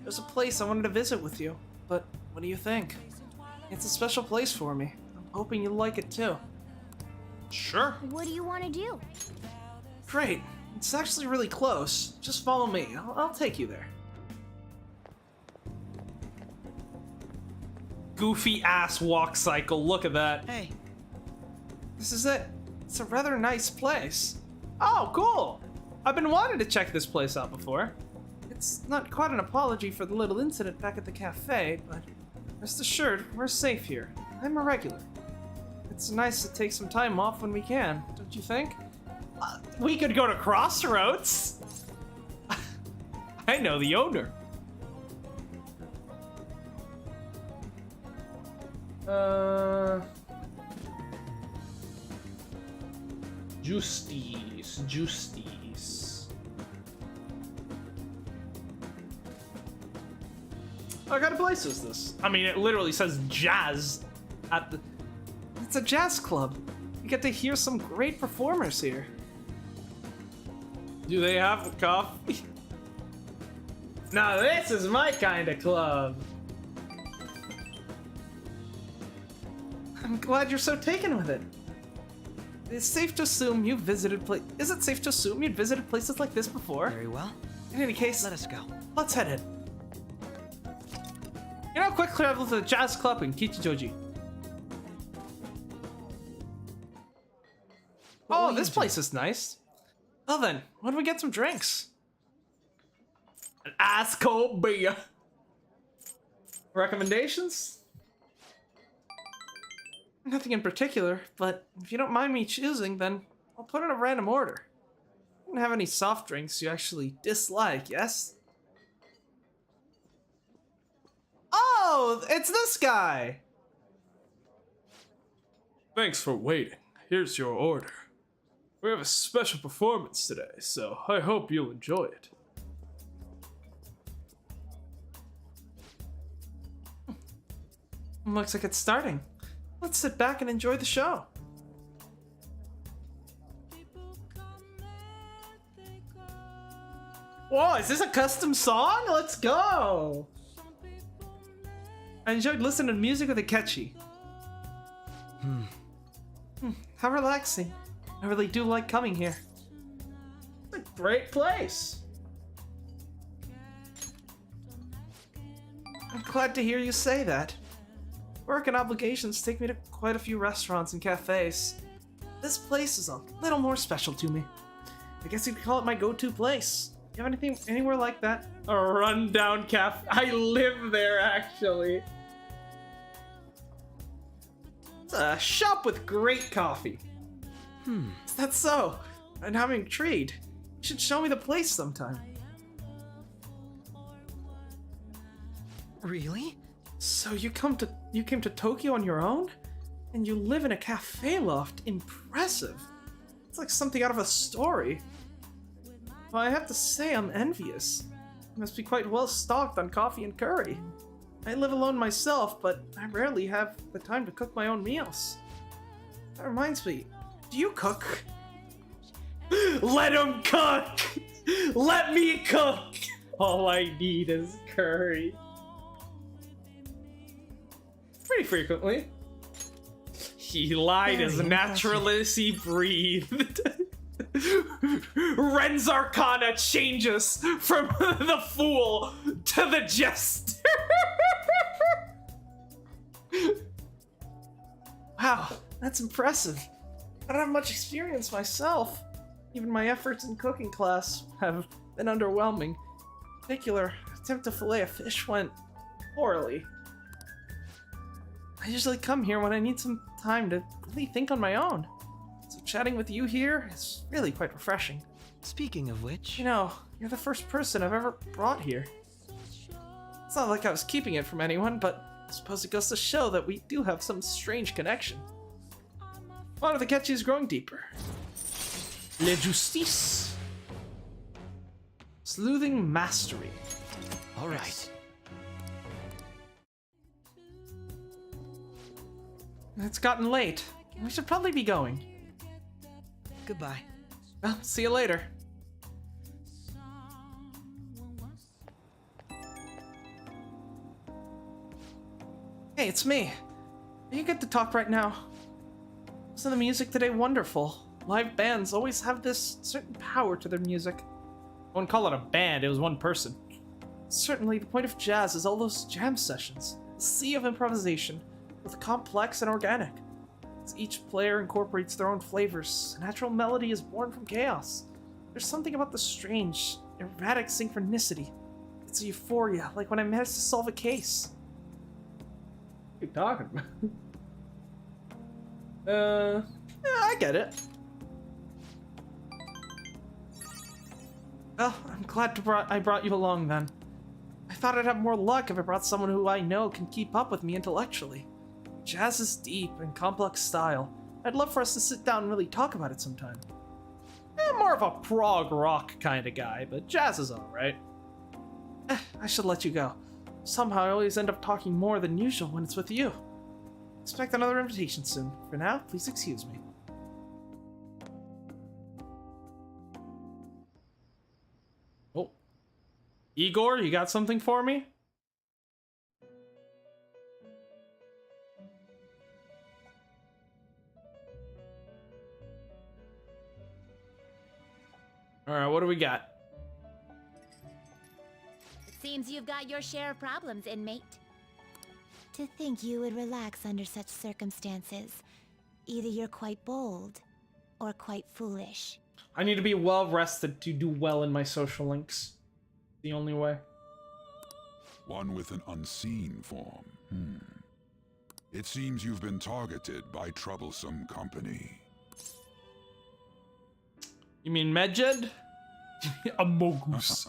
There's a place I wanted to visit with you, but what do you think? It's a special place for me. I'm hoping you'll like it too. Sure. What do you want to do? Great. It's actually really close. Just follow me. I'll take you there. Goofy ass walk cycle. Look at that. Hey. This is it. It's a rather nice place. Oh, cool. I've been wanting to check this place out before. It's not quite an apology for the little incident back at the cafe, but rest assured, we're safe here. I'm a regular. It's nice to take some time off when we can, don't you think? We could go to Crossroads. I know the owner. Justice. What kind of place is this? I mean, it literally says jazz at the... It's a jazz club. You get to hear some great performers here. Do they have coffee? Now this is my kind of club. I'm glad you're so taken with it. It's safe to assume you've visited Is it safe to assume you'd visited places like this before? Very well. In any case, Let us go. Let's head in. You know, quick travel to the jazz club in Kichijoji. Oh, this place is nice. Well then, why don't we get some drinks? An ice cold beer. Recommendations? Nothing in particular, but if you don't mind me choosing, then I'll put in a random order. I don't have any soft drinks you actually dislike, yes? Oh, it's this guy! Thanks for waiting. Here's your order. We have a special performance today, so I hope you'll enjoy it. Looks like it's starting. Let's sit back and enjoy the show. Whoa, is this a custom song? Let's go! I enjoyed listening to music with Akechi. How relaxing. I really do like coming here. It's a great place. I'm glad to hear you say that. Work and obligations take me to quite a few restaurants and cafes. This place is a little more special to me. I guess you could call it my go-to place. You have anything anywhere like that? A rundown cafe. I live there, actually. It's a shop with great coffee. Is that so? And I'm intrigued. You should show me the place sometime. Really? So you came to Tokyo on your own? And you live in a cafe loft? Impressive. It's like something out of a story. Well, I have to say I'm envious. You must be quite well stocked on coffee and curry. I live alone myself, but I rarely have the time to cook my own meals. That reminds me, do you cook? Let him cook! Let me cook! All I need is curry. Pretty frequently. He lied as naturally as he breathed. Ren's Arcana changes from the fool to the jester. Wow, that's impressive. I don't have much experience myself. Even my efforts in cooking class have been underwhelming. In particular, attempt to fillet a fish went poorly. I usually come here when I need some time to really think on my own. So chatting with you here is really quite refreshing. Speaking of which... You know, you're the first person I've ever brought here. It's not like I was keeping it from anyone, but I suppose it goes to show that we do have some strange connection. One of the Akechi is growing deeper. Le Justice. Sleuthing Mastery. All right. It's gotten late. We should probably be going. Goodbye. Well, see you later. Hey, it's me. Are you good to talk right now? Wasn't the music today wonderful? Live bands always have this certain power to their music. I wouldn't call it a band, it was one person. Certainly, the point of jazz is all those jam sessions. A sea of improvisation, both complex and organic. As each player incorporates their own flavors, a natural melody is born from chaos. There's something about the strange, erratic synchronicity. It's a euphoria, like when I managed to solve a case. What are you talking about? Yeah, I get it. Well, I'm glad I brought you along then. I thought I'd have more luck if I brought someone who I know can keep up with me intellectually. Jazz is deep and complex style. I'd love for us to sit down and really talk about it sometime. More of a prog rock kind of guy, but jazz is alright. I should let you go. Somehow I always end up talking more than usual when it's with you. Expect another invitation soon. For now, please excuse me. Oh. Igor, you got something for me? Alright, what do we got? It seems you've got your share of problems, inmate. To think you would relax under such circumstances. Either you're quite bold, or quite foolish. I need to be well rested to do well in my social links. The only way. One with an unseen form. It seems you've been targeted by troublesome company. You mean Medjed? A mongoose.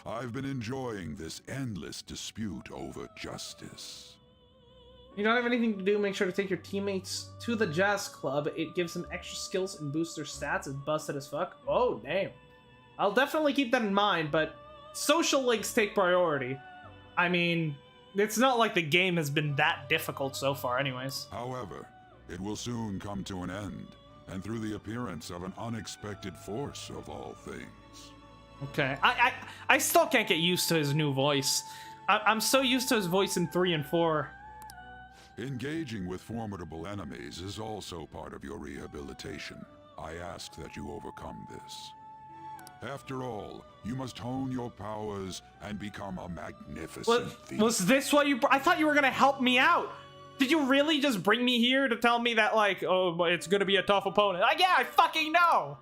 I've been enjoying this endless dispute over justice. You don't have anything to do, make sure to take your teammates to the jazz club. It gives them extra skills and boosts their stats. It's busted as fuck. Oh, damn. I'll definitely keep that in mind, but social links take priority. I mean, it's not like the game has been that difficult so far anyways. However, it will soon come to an end, and through the appearance of an unexpected force of all things. Okay, I still can't get used to his new voice. I'm so used to his voice in 3 and 4. Engaging with formidable enemies is also part of your rehabilitation. I ask that you overcome this. After all, you must hone your powers and become a magnificent thief. Was this what you... I thought you were gonna help me out! Did you really just bring me here to tell me that, like, oh, it's gonna be a tough opponent? Like, yeah, I fucking know!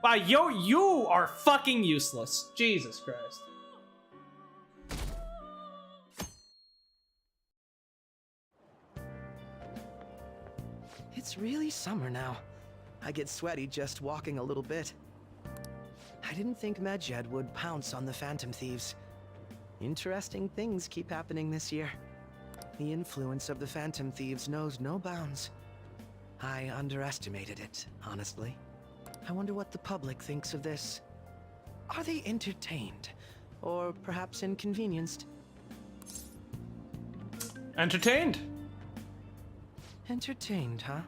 Wow, you are fucking useless. Jesus Christ. It's really summer now. I get sweaty just walking a little bit. I didn't think Medjed would pounce on the Phantom Thieves. Interesting things keep happening this year. The influence of the Phantom Thieves knows no bounds. I underestimated it, honestly. I wonder what the public thinks of this. Are they entertained? Or perhaps inconvenienced? Entertained? Entertained, huh?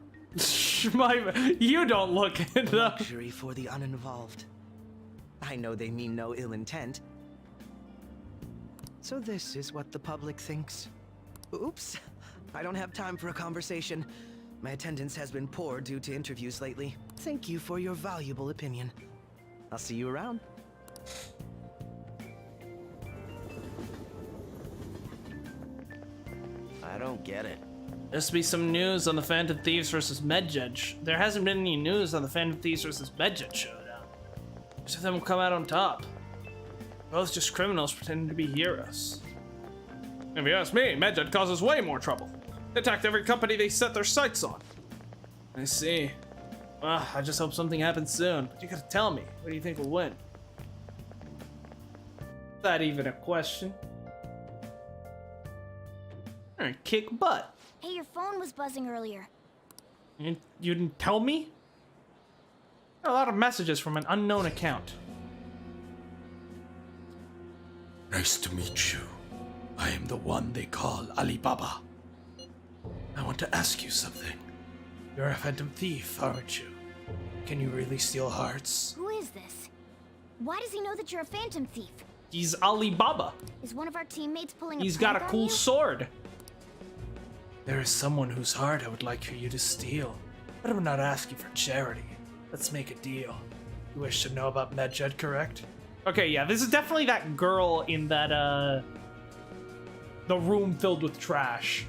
You don't look it up. Luxury for the uninvolved. I know they mean no ill intent. So this is what the public thinks. Oops, I don't have time for a conversation. My attendance has been poor due to interviews lately. Thank you for your valuable opinion. I'll see you around. I don't get it. There's to be some news on the Phantom Thieves versus Medjed. There hasn't been any news on the Phantom Thieves versus Medjed showdown. Most of them will come out on top. Both just criminals pretending to be heroes. If you ask me, Medjed causes way more trouble. They attacked every company they set their sights on. I see. Well, I just hope something happens soon. But you gotta tell me, what do you think will win? Is that even a question? Alright, kick butt. Hey, your phone was buzzing earlier. You didn't tell me? Got a lot of messages from an unknown account. Nice to meet you. I am the one they call Alibaba. I want to ask you something. You're a Phantom Thief, aren't you? Can you really steal hearts? Who is this? Why does he know that you're a Phantom Thief? He's Alibaba. Is one of our teammates pulling a He's got a prank on cool you? sword. There is someone whose heart I would like for you to steal. But I'm not asking for charity. Let's make a deal. You wish to know about Medjed, correct? Okay, yeah, this is definitely that girl in that, the room filled with trash.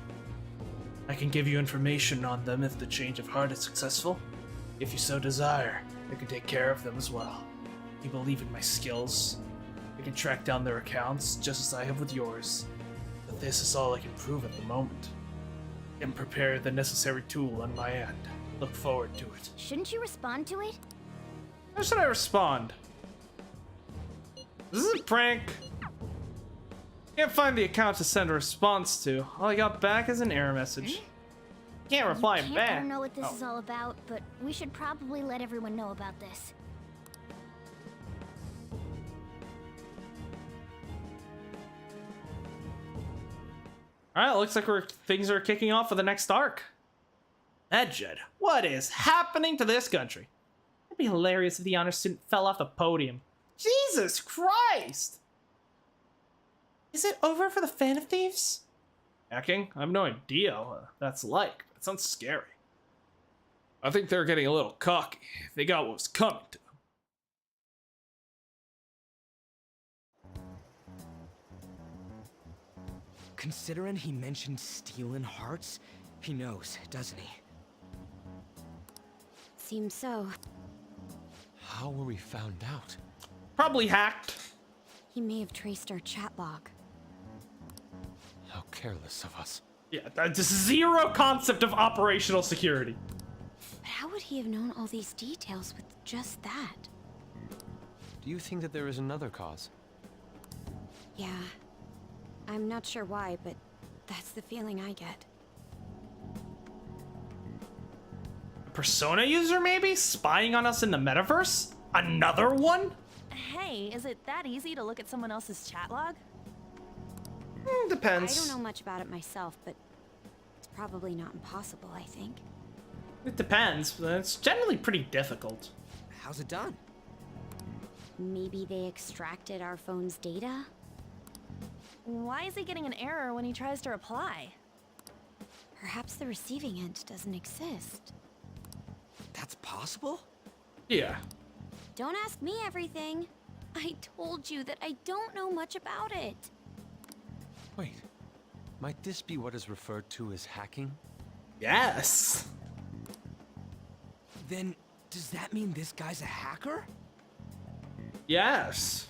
I can give you information on them if the change of heart is successful. If you so desire, I can take care of them as well. You believe in my skills. I can track down their accounts, just as I have with yours. But this is all I can prove at the moment. I can prepare the necessary tool on my end. Look forward to it. Shouldn't you respond to it? How should I respond? This is a prank. Can't find the account to send a response to. All I got back is an error message. Can't reply I back. don't know what this Oh. is all about, but we should probably let everyone know about this. Alright, looks like things are kicking off for the next arc. Medjed, what is happening to this country? It'd be hilarious if the honor student fell off the podium. Jesus Christ! Is it over for the Phantom Thieves? Hacking? I have no idea what that's like. It sounds scary. I think they're getting a little cocky. They got what was coming to them. Considering he mentioned stealing hearts, he knows, doesn't he? Seems so. How were we found out? Probably hacked. He may have traced our chat log. How careless of us. Yeah, that's zero concept of operational security. But how would he have known all these details with just that? Do you think that there is another cause? Yeah. I'm not sure why, but that's the feeling I get. Persona user, maybe? Spying on us in the metaverse? Another one? Hey, is it that easy to look at someone else's chat log? Depends. I don't know much about it myself, but it's probably not impossible, I think. It depends, but it's generally pretty difficult. How's it done? Maybe they extracted our phone's data? Why is he getting an error when he tries to reply? Perhaps the receiving end doesn't exist. That's possible? Yeah. Don't ask me everything. I told you that I don't know much about it. Wait, might this be what is referred to as hacking? Yes. Then, does that mean this guy's a hacker? Yes.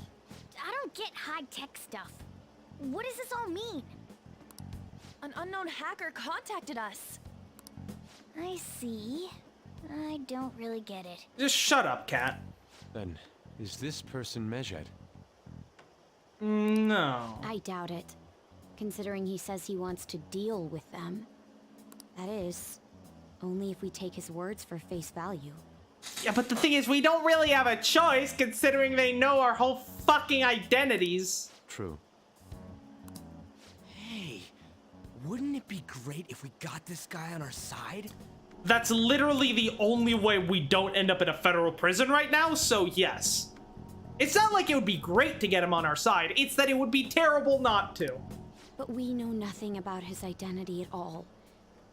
I don't get high-tech stuff. What does this all mean? An unknown hacker contacted us. I see. I don't really get it. Just shut up, cat. Then, is this person Medjed? No. I doubt it, considering he says he wants to deal with them. That is, only if we take his words for face value. Yeah, but the thing is, we don't really have a choice, considering they know our whole fucking identities. True. Hey, wouldn't it be great if we got this guy on our side? That's literally the only way we don't end up in a federal prison right now, so yes. It's not like it would be great to get him on our side, it's that it would be terrible not to. But we know nothing about his identity at all.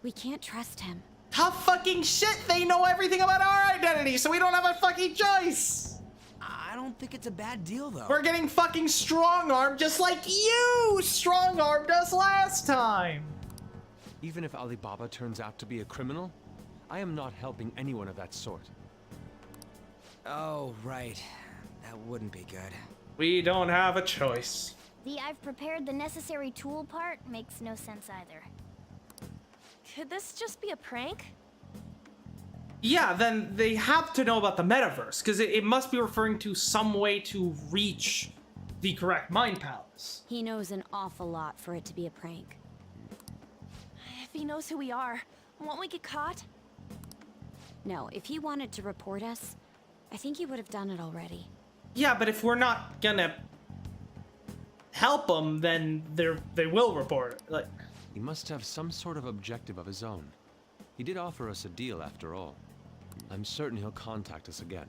We can't trust him. Tough fucking shit, they know everything about our identity, so we don't have a fucking choice! I don't think it's a bad deal, though. We're getting fucking strong-armed just like you strong-armed us last time! Even if Alibaba turns out to be a criminal, I am not helping anyone of that sort. Oh, right. That wouldn't be good. We don't have a choice. The I've prepared the necessary tool part makes no sense either. Could this just be a prank? Yeah, then they have to know about the metaverse, because it must be referring to some way to reach the correct Mind Palace. He knows an awful lot for it to be a prank. If he knows who we are, won't we get caught? No, if he wanted to report us, I think he would have done it already. Yeah, but if we're not gonna help them, then they will report it. Like, he must have some sort of objective of his own. He did offer us a deal after all. I'm certain he'll contact us again.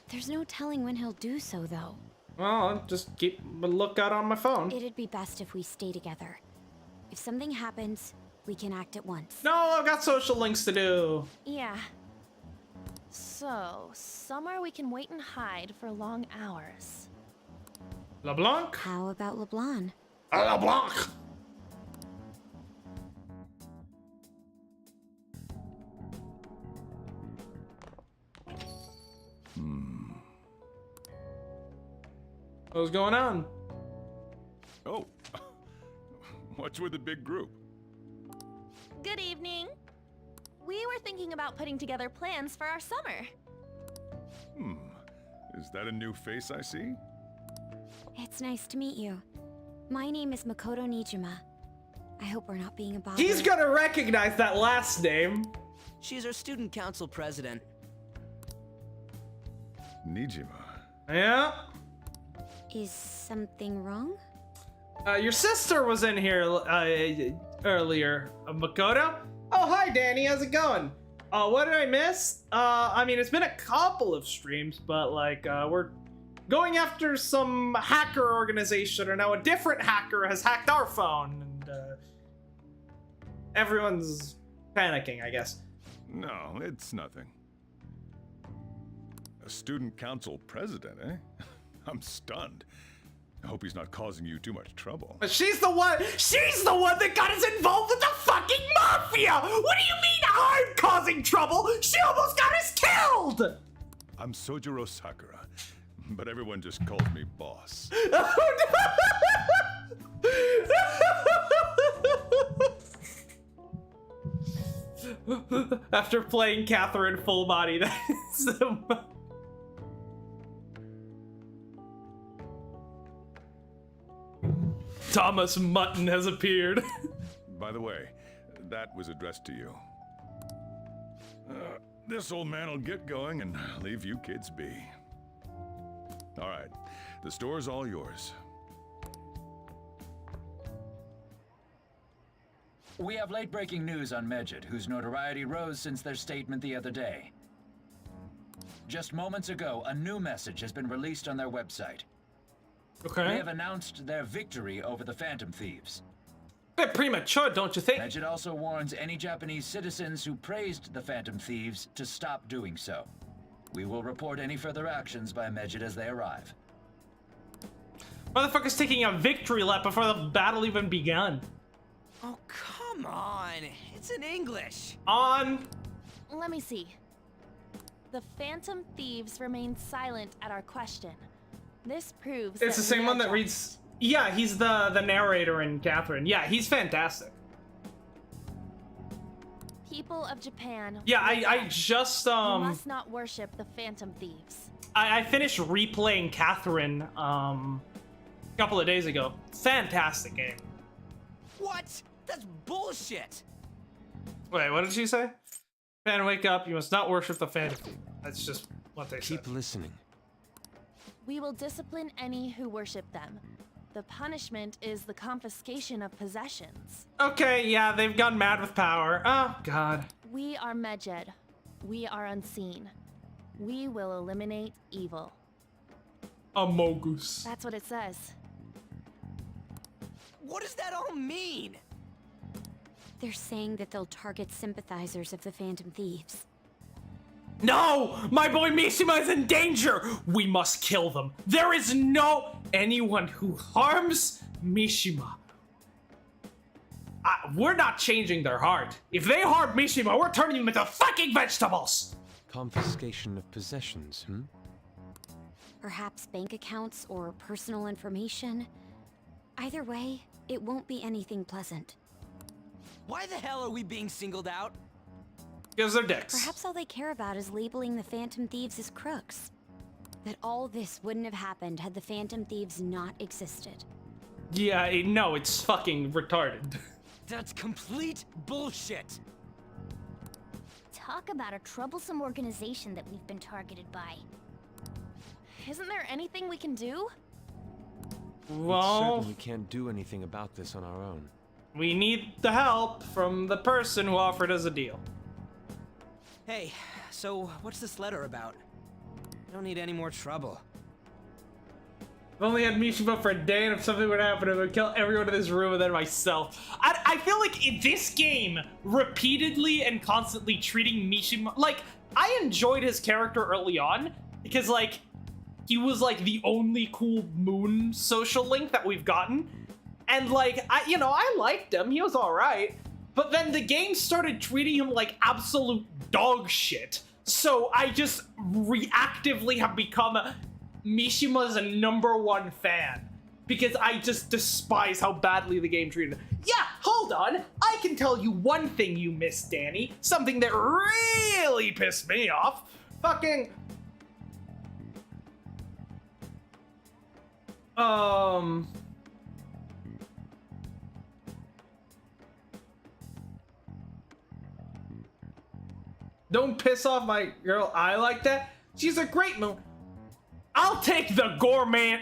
There's no telling when he'll do so, though. well, I'll just keep a lookout on my phone. It'd be best if we stay together. If something happens, We can act at once. No, I've got social links to do. Yeah. So, somewhere we can wait and hide for long hours. LeBlanc? How about LeBlanc? LeBlanc! What's going on? Oh, what's with the big group? Good evening. We were thinking about putting together plans for our summer. Is that a new face I see? It's nice to meet you. My name is Makoto Nijima. I hope we're not being a bother. He's gonna recognize that last name. She's our student council president. Nijima. Yeah. Is something wrong? Your sister was in here earlier. Makoto? Oh, hi, Danny. How's it going? What did I miss? I mean, it's been a couple of streams, but like, we're going after some hacker organization, or now a different hacker has hacked our phone, and everyone's panicking, I guess. No, it's nothing. A student council president, eh? I'm stunned. I hope he's not causing you too much trouble. But she's the one that got us involved with the fucking mafia! What do you mean I'm causing trouble? She almost got us killed! I'm Sojiro Sakura, but everyone just calls me boss. After playing Catherine full body, that's Thomas Mutton has appeared. By the way, that was addressed to you. This old man will get going and leave you kids be. All right, the store's all yours. We have late-breaking news on Medjed, whose notoriety rose since their statement the other day. Just moments ago, a new message has been released on their website. Okay. They have announced their victory over the Phantom Thieves. Bit premature, don't you think? Medjed also warns any Japanese citizens who praised the Phantom Thieves to stop doing so. We will report any further actions by Medjed as they arrive. Motherfucker's taking a victory lap before the battle even begun. Oh, come on. It's in English. On. Let me see. The Phantom Thieves remained silent at our question. This proves It's the same one that reads... Yeah, he's the narrator in Catherine. Yeah, he's fantastic. People of Japan. Yeah, I just, You must not worship the Phantom Thieves. I finished replaying Catherine, a couple of days ago. Fantastic game. What? That's bullshit! Wait, what did she say? Fan, wake up. You must not worship the Phantom Thief. That's just what they said. Keep listening. We will discipline any who worship them. The punishment is the confiscation of possessions. Okay, yeah, they've gone mad with power. Oh, God. We are Medjed. We are unseen. We will eliminate evil. Amogus. That's what it says. What does that all mean? They're saying that they'll target sympathizers of the Phantom Thieves. No! My boy Mishima is in danger! We must kill them. There is anyone who harms Mishima. We're not changing their heart. If they harm Mishima, we're turning them into fucking vegetables! Confiscation of possessions, Perhaps bank accounts or personal information. Either way, it won't be anything pleasant. Why the hell are we being singled out? Because they're dicks. Perhaps all they care about is labeling the Phantom Thieves as crooks. That all this wouldn't have happened had the Phantom Thieves not existed. Yeah, no, it's fucking retarded. That's complete bullshit! Talk about a troublesome organization that we've been targeted by. Isn't there anything we can do? We Well, certainly can't do anything about this on our own. we need the help from the person who offered us a deal. Hey, so what's this letter about? I don't need any more trouble. I've only had Mishima for a day, and if something would happen, I would kill everyone in this room and then myself. I feel like in this game, repeatedly and constantly treating Mishima, like, I enjoyed his character early on, because, like, he was, like, the only cool moon social link that we've gotten, and, like, I liked him, he was alright, but then the game started treating him like absolute dog shit, so I just reactively have become Mishima's #1 fan. Because I just despise how badly the game treated him. Yeah, hold on. I can tell you one thing you missed, Danny. Something that really pissed me off. Fucking... Don't piss off my girl. I like that. She's a great moon. I'll take the gourmet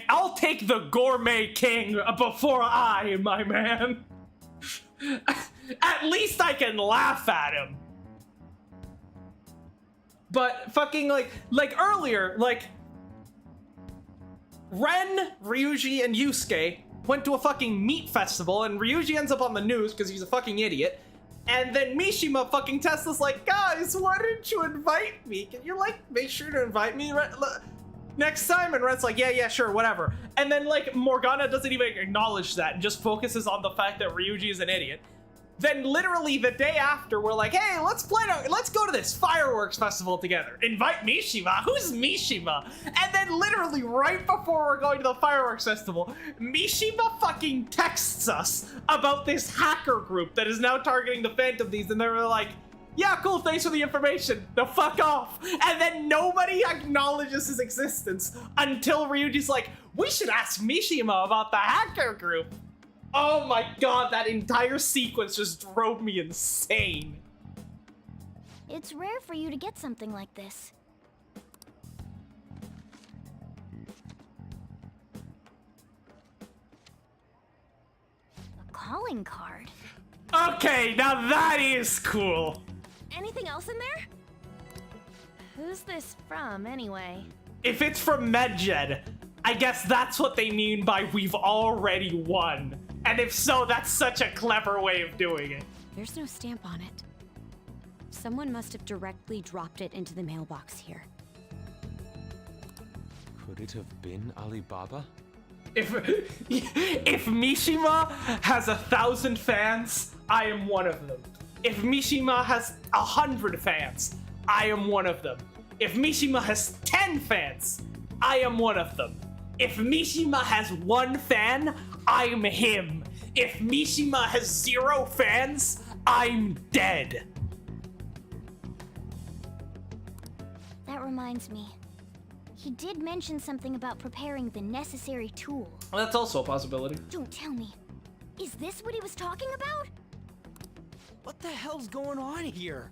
king before I, my man. At least I can laugh at him. But fucking like earlier, like Ren, Ryuji, and Yusuke went to a fucking meat festival, and Ryuji ends up on the news because he's a fucking idiot. And then Mishima fucking tests us like, guys, why didn't you invite me? Can you like make sure to invite me next time? And Ren's like, yeah, sure, whatever. And then like Morgana doesn't even acknowledge that and just focuses on the fact that Ryuji is an idiot. Then literally the day after, we're like, hey, let's go to this fireworks festival together. Invite Mishima? Who's Mishima? And then literally right before we're going to the fireworks festival, Mishima fucking texts us about this hacker group that is now targeting the Phantom Thieves, and they're like, yeah, cool, thanks for the information. The fuck off. And then nobody acknowledges his existence until Ryuji's like, we should ask Mishima about the hacker group. Oh my god, that entire sequence just drove me insane. It's rare for you to get something like this. A calling card? Okay, now that is cool. Anything else in there? Who's this from, anyway? If it's from Medjed, I guess that's what they mean by we've already won. And if so, that's such a clever way of doing it. There's no stamp on it. Someone must have directly dropped it into the mailbox here. Could it have been Alibaba? If Mishima has 1,000 fans, I am one of them. If Mishima has 100 fans, I am one of them. If Mishima has 10 fans, I am one of them. If Mishima has 1 fan, I'm him. If Mishima has 0 fans, I'm dead. That reminds me. He did mention something about preparing the necessary tool. Well, that's also a possibility. Don't tell me. Is this what he was talking about? What the hell's going on here?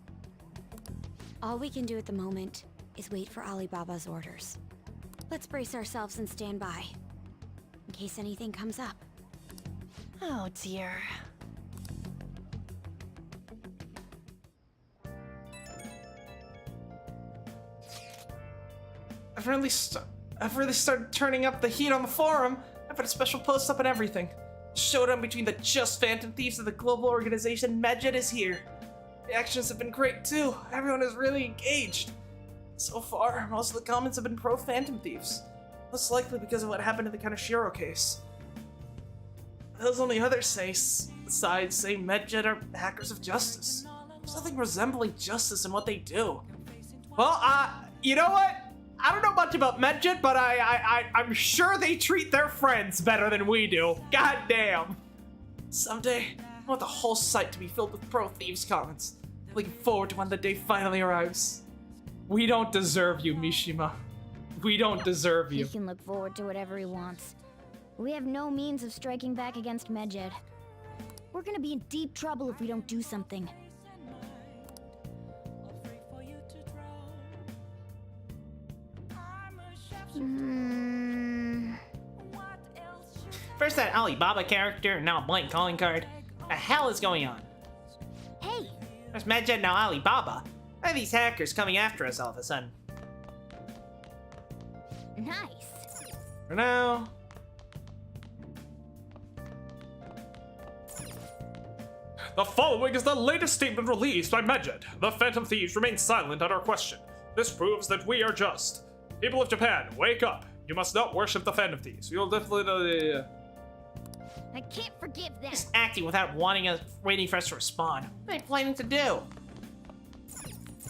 All we can do at the moment is wait for Alibaba's orders. Let's brace ourselves and stand by, in case anything comes up. Oh dear. I've really started turning up the heat on the forum. I put a special post up and everything. Showdown between the Just Phantom Thieves and the global organization Medjed is here. The actions have been great too. Everyone is really engaged. So far, most of the comments have been pro-Phantom Thieves. Most likely because of what happened in the Kaneshiro case. Those on the other side say Medjed are hackers of justice. There's nothing resembling justice in what they do. Well, you know what? I don't know much about Medjed, but I'm sure they treat their friends better than we do. God damn. Someday, I want the whole site to be filled with pro-Thieves comments. Looking forward to when the day finally arrives. We don't deserve you, Mishima. We don't deserve you. He can look forward to whatever he wants. We have no means of striking back against Medjed. We're gonna be in deep trouble if we don't do something. First that Alibaba character, now a blank calling card. The hell is going on? Hey! There's Medjed, now Alibaba. Why are these hackers coming after us all of a sudden? Nice. For now. The following is the latest statement released by Medjed. The Phantom Thieves remain silent at our question. This proves that we are just. People of Japan, wake up. You must not worship the Phantom Thieves. You'll definitely... I can't forgive that. Just acting without waiting for us to respond. What are you planning to do?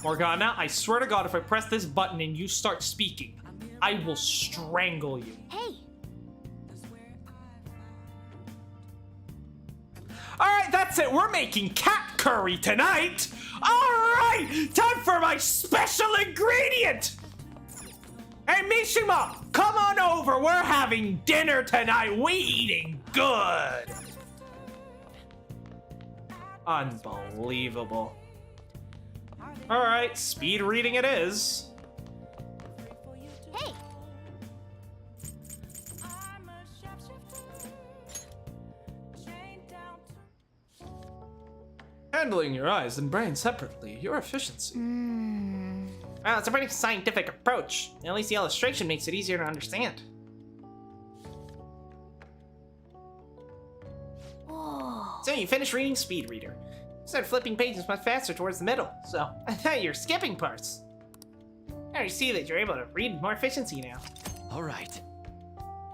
Morgana, I swear to God, if I press this button and you start speaking, I will strangle you. Hey! Alright, that's it. We're making cat curry tonight. Alright, time for my special ingredient. Hey, Mishima, come on over. We're having dinner tonight. We eating good. Unbelievable. Alright, speed reading it is. Hey! Handling your eyes and brain separately, your efficiency. Well, it's a pretty scientific approach. At least the illustration makes it easier to understand. Whoa. So you finished reading Speed Reader. You started flipping pages much faster towards the middle, so I thought you were skipping parts. I see that you're able to read with more efficiency now. All right.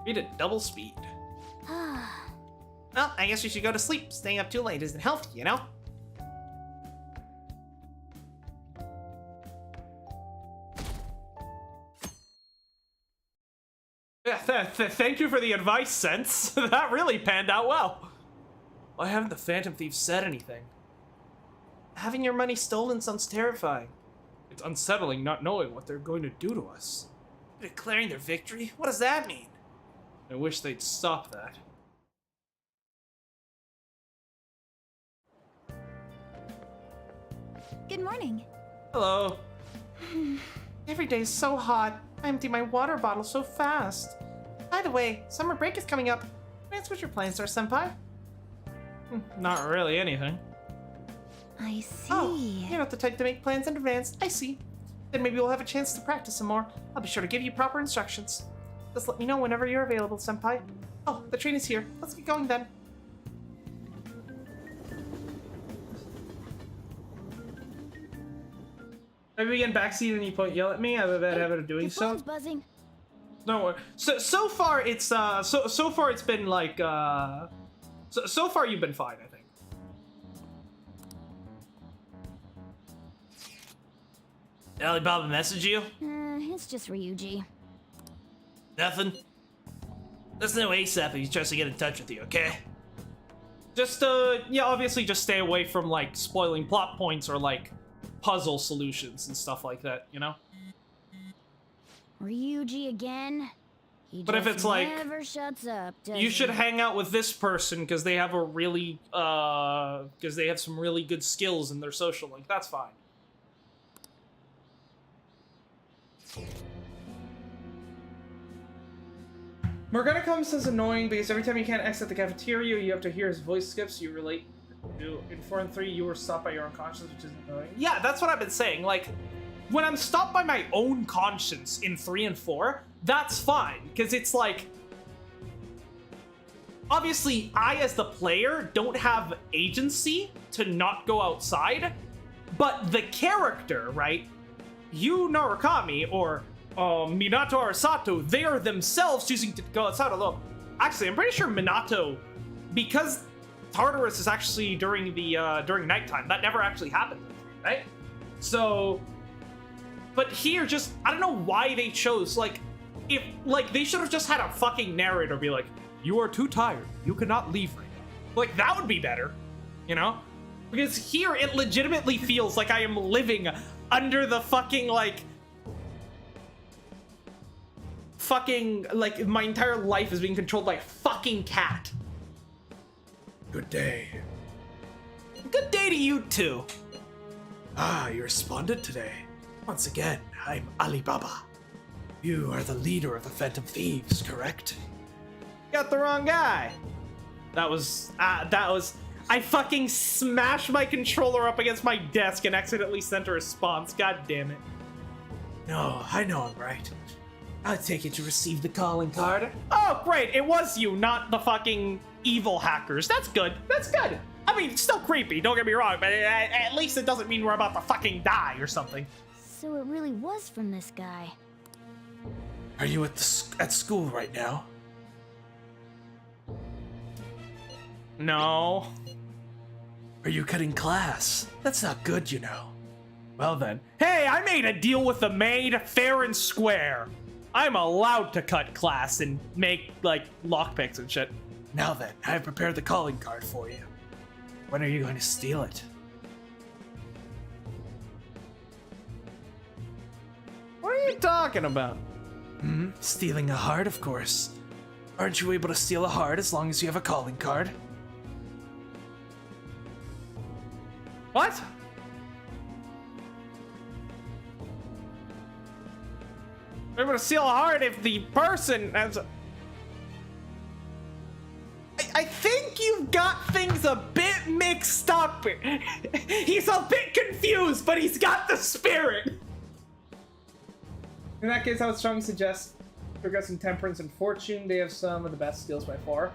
Read at double speed. Well, I guess you should go to sleep. Staying up too late isn't healthy, you know? Thank you for the advice, Sense. That really panned out well. Why haven't the Phantom Thieves said anything? Having your money stolen sounds terrifying. It's unsettling not knowing what they're going to do to us. Declaring their victory? What does that mean? I wish they'd stop that. Good morning. Hello. Every day is so hot. I empty my water bottle so fast. By the way, summer break is coming up. That's what your plans are, Senpai. Not really anything. I see. Oh, you're not the type to make plans in advance. I see. Then maybe we'll have a chance to practice some more. I'll be sure to give you proper instructions. Just let me know whenever you're available, Senpai. Oh, the train is here. Let's get going then. Maybe we get backseat and you yell at me. I have a bad habit of doing Your so. phone's buzzing. No, so far it's so far it's been like so far you've been fine, I think. Alibaba message you? It's just Ryuji. Nothing? Let's know ASAP if he tries to get in touch with you, okay? Just yeah, obviously just stay away from like spoiling plot points or like puzzle solutions and stuff like that, you know? Ryuji again? He But if just it's like, never shuts up, does you should he? hang out with this person because they have a really because they have some really good skills in their social link, that's fine. Morgana comes as annoying because every time you can't exit the cafeteria, you have to hear his voice skips. You relate to in 4 and 3, you were stopped by your own conscience, which is annoying. Yeah, that's what I've been saying. Like, when I'm stopped by my own conscience in 3 and 4, that's fine because it's like, obviously, I as the player don't have agency to not go outside, but the character, right? Yu Narukami or Minato Arasato, they are themselves choosing to go outside. Although, actually, I'm pretty sure Minato, because Tartarus is actually during the during nighttime, that never actually happened, right? So, but here, just I don't know why they chose like, if like they should have just had a fucking narrator be like, "You are too tired. You cannot leave right now." Like that would be better, you know? Because here it legitimately feels like I am living under the fucking like my entire life is being controlled by a fucking cat. Good day. Good day to you too. Ah, you responded today. Once again, I'm Alibaba. You are the leader of the Phantom Thieves, correct? Got the wrong guy. That was I fucking smashed my controller up against my desk and accidentally sent a response. God damn it. No, I know I'm right. I'll take it to receive the calling card. Oh, great. It was you, not the fucking evil hackers. That's good. That's good. I mean, it's still creepy, don't get me wrong, but at least it doesn't mean we're about to fucking die or something. So it really was from this guy. Are you at school right now? No. Are you cutting class? That's not good, you know. Well then. Hey, I made a deal with the maid fair and square. I'm allowed to cut class and make, like, lockpicks and shit. Now then, I have prepared the calling card for you. When are you going to steal it? What are you talking about? Stealing a heart, of course. Aren't you able to steal a heart as long as you have a calling card? What? We're able to steal a heart if the person has a... I think you've got things a bit mixed up. He's a bit confused, but he's got the spirit. In that case, I would strongly suggest progressing Temperance and Fortune. They have some of the best skills by far.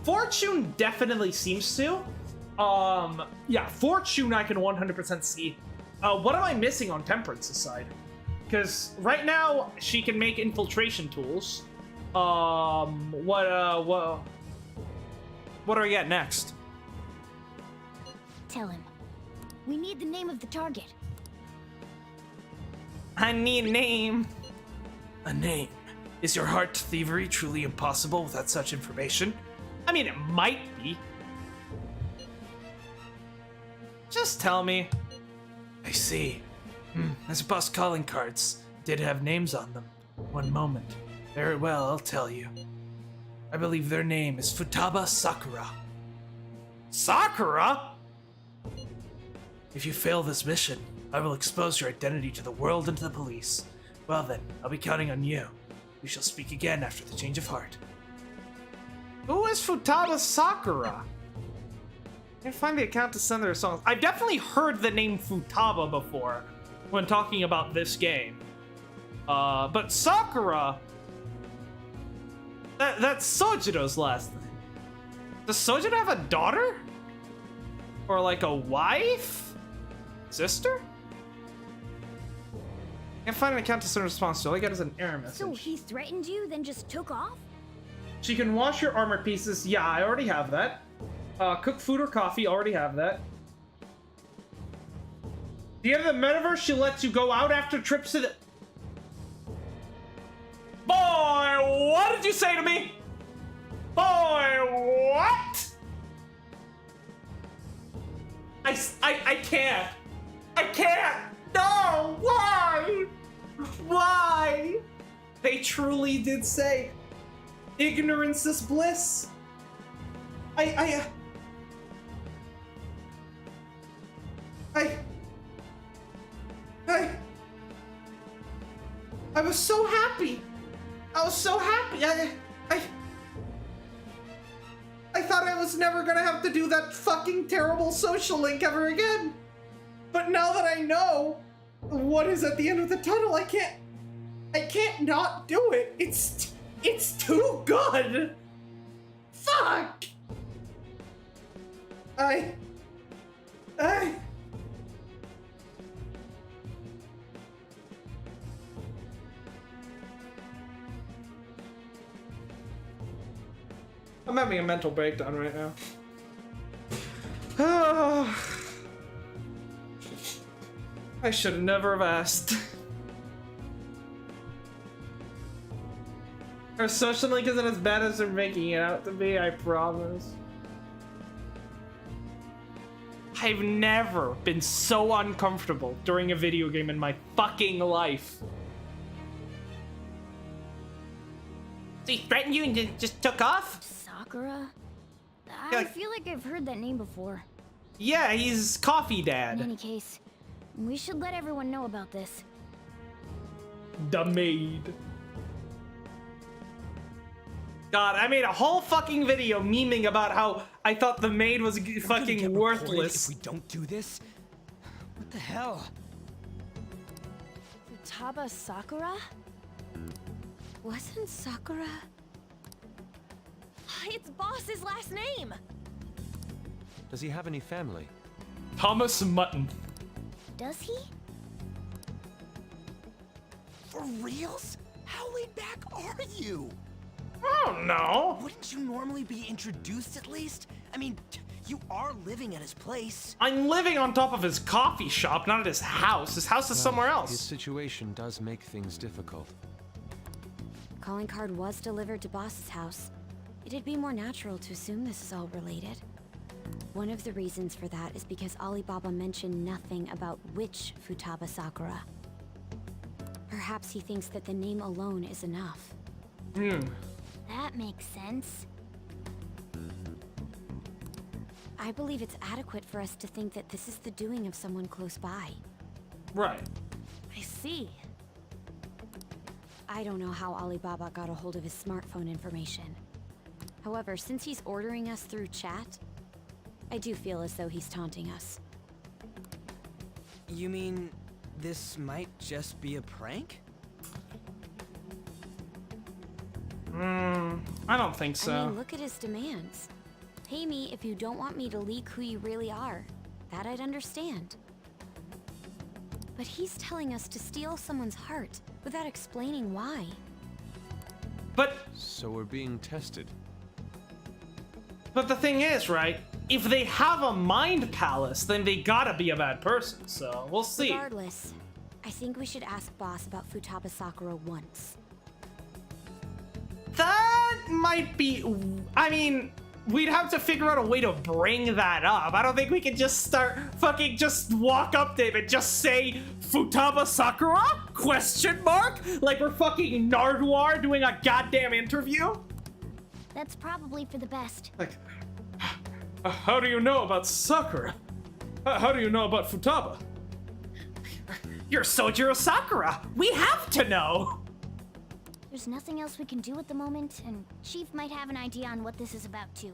Fortune definitely seems to. Yeah, Fortune I can 100% see. What am I missing on Temperance's side? Because right now she can make infiltration tools. What do I get next? Tell him. We need the name of the target. I need a name. A name? Is your heart thievery truly impossible without such information? I mean, it might be. Just tell me. I see. I suppose calling cards did have names on them. One moment. Very well, I'll tell you. I believe their name is Futaba Sakura. Sakura? If you fail this mission, I will expose your identity to the world and to the police. Well then, I'll be counting on you. We shall speak again after the change of heart. Who is Futaba Sakura? I can find the account to send their songs. I've definitely heard the name Futaba before when talking about this game. But Sakura... That's Sojiro's last name. Does Sojiro have a daughter? Or like a wife? Sister? I can find an account to send a response to. All I got is an error message. So he threatened you, then just took off? She can wash your armor pieces. Yeah, I already have that. Cook food or coffee. Already have that. The end of the metaverse, she lets you go out after trips to the... Boy, what did you say to me? Boy, what? I can't. I can't. No, why? Why? They truly did say, ignorance is bliss. I was so happy. I was so happy. I thought I was never gonna have to do that fucking terrible social link ever again. But now that I know what is at the end of the tunnel, I can't not do it. It's too good. Fuck. I'm having a mental breakdown right now. I should have never have asked. Our social link isn't as bad as they're making it out to be, I promise. I've never been so uncomfortable during a video game in my fucking life. So he threatened you and just took off? Sakura? I feel like I've heard that name before. Yeah, he's Coffee Dad. In any case, we should let everyone know about this. The maid. God, I made a whole fucking video memeing about how I thought the maid was fucking worthless. If we don't do this, what the hell? Futaba Sakura? Wasn't Sakura? It's Boss's last name. Does he have any family? Thomas Mutton. Does he? For reals? How laid back are you? I don't know. Wouldn't you normally be introduced at least? I mean, you are living at his place. I'm living on top of his coffee shop, not at his house. His house is somewhere else. His situation does make things difficult. Calling card was delivered to Boss's house. It'd be more natural to assume this is all related. One of the reasons for that is because Alibaba mentioned nothing about which Futaba Sakura. Perhaps he thinks that the name alone is enough. That makes sense. I believe it's adequate for us to think that this is the doing of someone close by. Right. I see. I don't know how Alibaba got a hold of his smartphone information. However, since he's ordering us through chat, I do feel as though he's taunting us. You mean this might just be a prank? I don't think so. I mean, look at his demands. Pay me if you don't want me to leak who you really are. That I'd understand. But he's telling us to steal someone's heart without explaining why. But So we're being tested. But the thing is, right? If they have a mind palace, then they gotta be a bad person. So we'll see. Regardless, I think we should ask Boss about Futaba Sakura once. That might be. I mean, we'd have to figure out a way to bring that up. I don't think we can just start fucking just walk up to him and just say Futaba Sakura? Question mark? Like we're fucking Nardwuar doing a goddamn interview? That's probably for the best. Like, how do you know about Sakura? How do you know about Futaba? You're Sojiro Sakura. We have to know. There's nothing else we can do at the moment, and Chief might have an idea on what this is about too.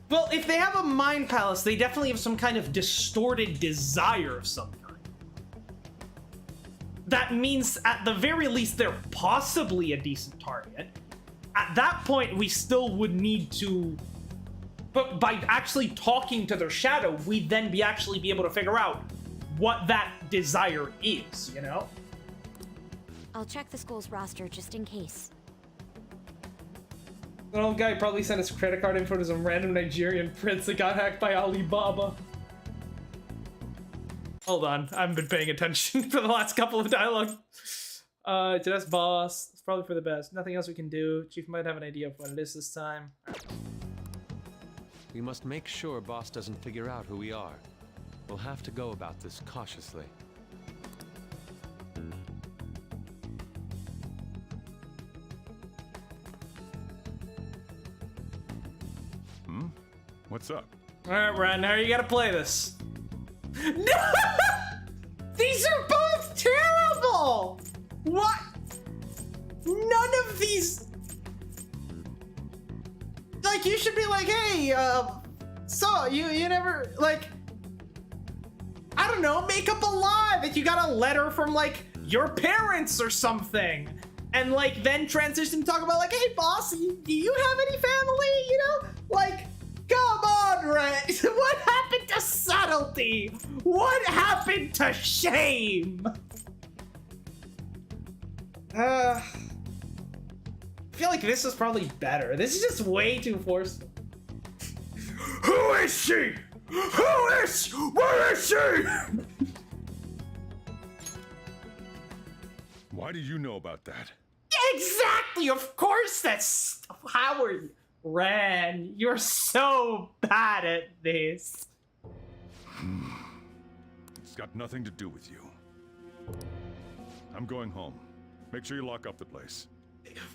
Well, if they have a mind palace, they definitely have some kind of distorted desire of some kind. That means, at the very least, they're possibly a decent target. At that point, we still would need to... But by actually talking to their shadow, we'd then be able to figure out what that desire is, you know? I'll check the school's roster just in case. That old guy probably sent his credit card info to some random Nigerian prince that got hacked by Alibaba. Hold on, I haven't been paying attention for the last couple of dialogue. To us, boss. It's probably for the best. Nothing else we can do. Chief might have an idea of what it is this time. We must make sure Boss doesn't figure out who we are. We'll have to go about this cautiously. What's up? Alright, Ren, how you gotta play this? No! These are both terrible! What? None of these... Like, you should be like, hey, so, you never, like... I don't know, make up a lie that you got a letter from, like, your parents or something. And, like, then transition to talk about, like, hey, boss, do you have any family, you know? Like... Come on, Ren! What happened to subtlety? What happened to shame? I feel like this is probably better. This is just way too forceful. Who is she? Where is she? Why do you know about that? Exactly, of course that's... How are you? Ren, you're so bad at this. It's got nothing to do with you. I'm going home. Make sure you lock up the place.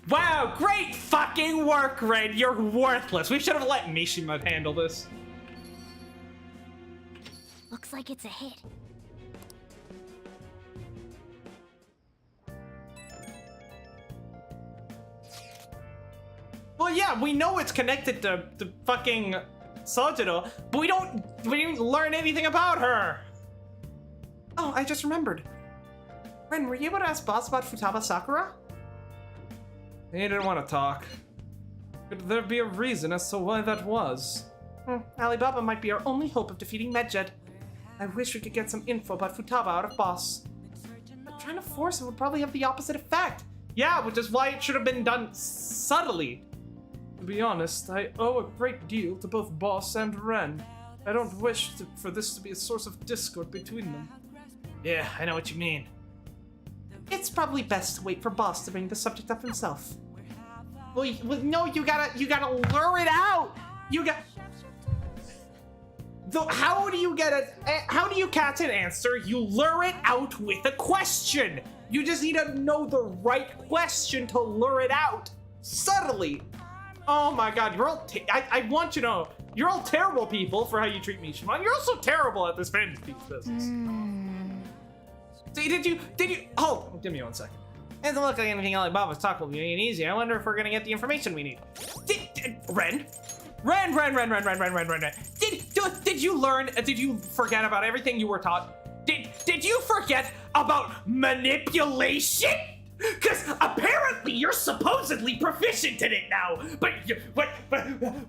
Wow, great fucking work, Ren. You're worthless. We should have let Mishima handle this. Looks like it's a hit. Well, yeah, we know it's connected to fucking Sojiro, but we didn't learn anything about her. Oh, I just remembered. Ren, were you able to ask Boss about Futaba Sakura? He didn't want to talk. Could there be a reason as to why that was? Alibaba might be our only hope of defeating Medjed. I wish we could get some info about Futaba out of Boss. But trying to force him would probably have the opposite effect. Yeah, which is why it should have been done subtly. To be honest, I owe a great deal to both Boss and Ren. I don't wish for this to be a source of discord between them. Yeah, I know what you mean. It's probably best to wait for Boss to bring the subject up himself. Well, no, you gotta lure it out. How do you catch an answer? You lure it out with a question. You just need to know the right question to lure it out subtly. Oh my god, you're all I want you to know, you're all terrible people for how you treat me, Shimon. You're also terrible at this Phantom Thieves business. See, did you Oh, give me 1 second. It doesn't look like anything Alibaba's talk will be making easy. I wonder if we're gonna get the information we need. Ren, did you forget about everything you were taught? Did you forget about manipulation? Because apparently you're supposedly proficient in it now. But what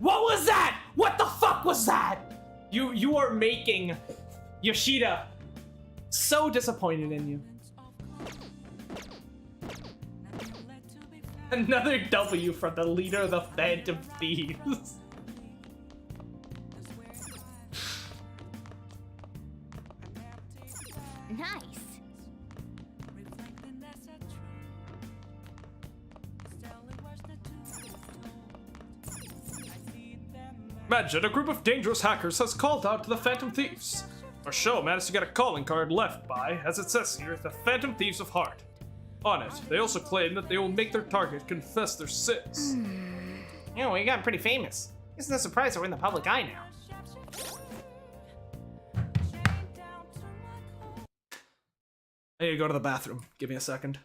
was that? What the fuck was that? You are making Yoshida so disappointed in you. Another W from the leader of the Phantom Thieves. Nice. Medjed, a group of dangerous hackers has called out to the Phantom Thieves. Our show managed to get a calling card left by, as it says here, the Phantom Thieves of Heart. On it, they also claim that they will make their target confess their sins. Yeah, we got pretty famous. Isn't it a surprise that we're in the public eye now? I need to go to the bathroom. Give me a second.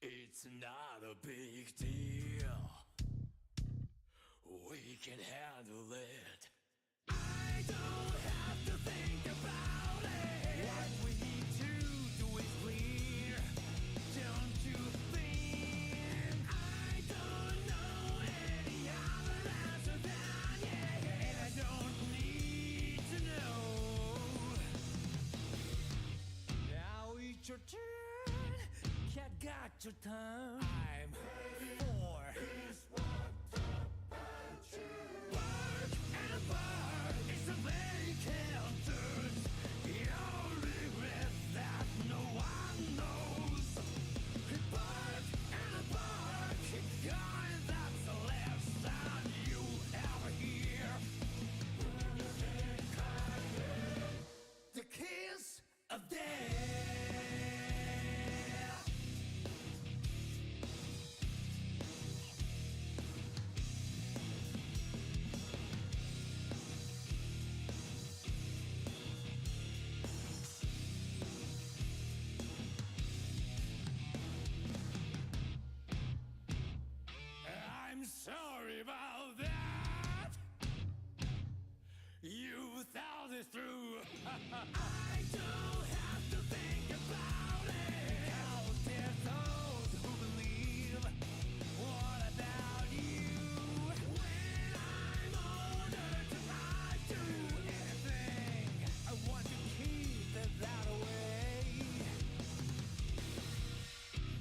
It's not a big deal. We can handle it. I don't have to think about it. What we need to do is clear. Don't you think? I don't know any other answer than yeah, and I don't need to know. Now it's your turn. Cat got your time. I'm for this one. Bark and bark is the main counters. The only regret that no one knows. Bark and bark, God, that's the last time you ever hear. The kiss of death. I'm sorry about that. You thought it through. I don't have to think about it. Out there, those who believe. What about you? When I'm older, I do anything. I want to keep it that way.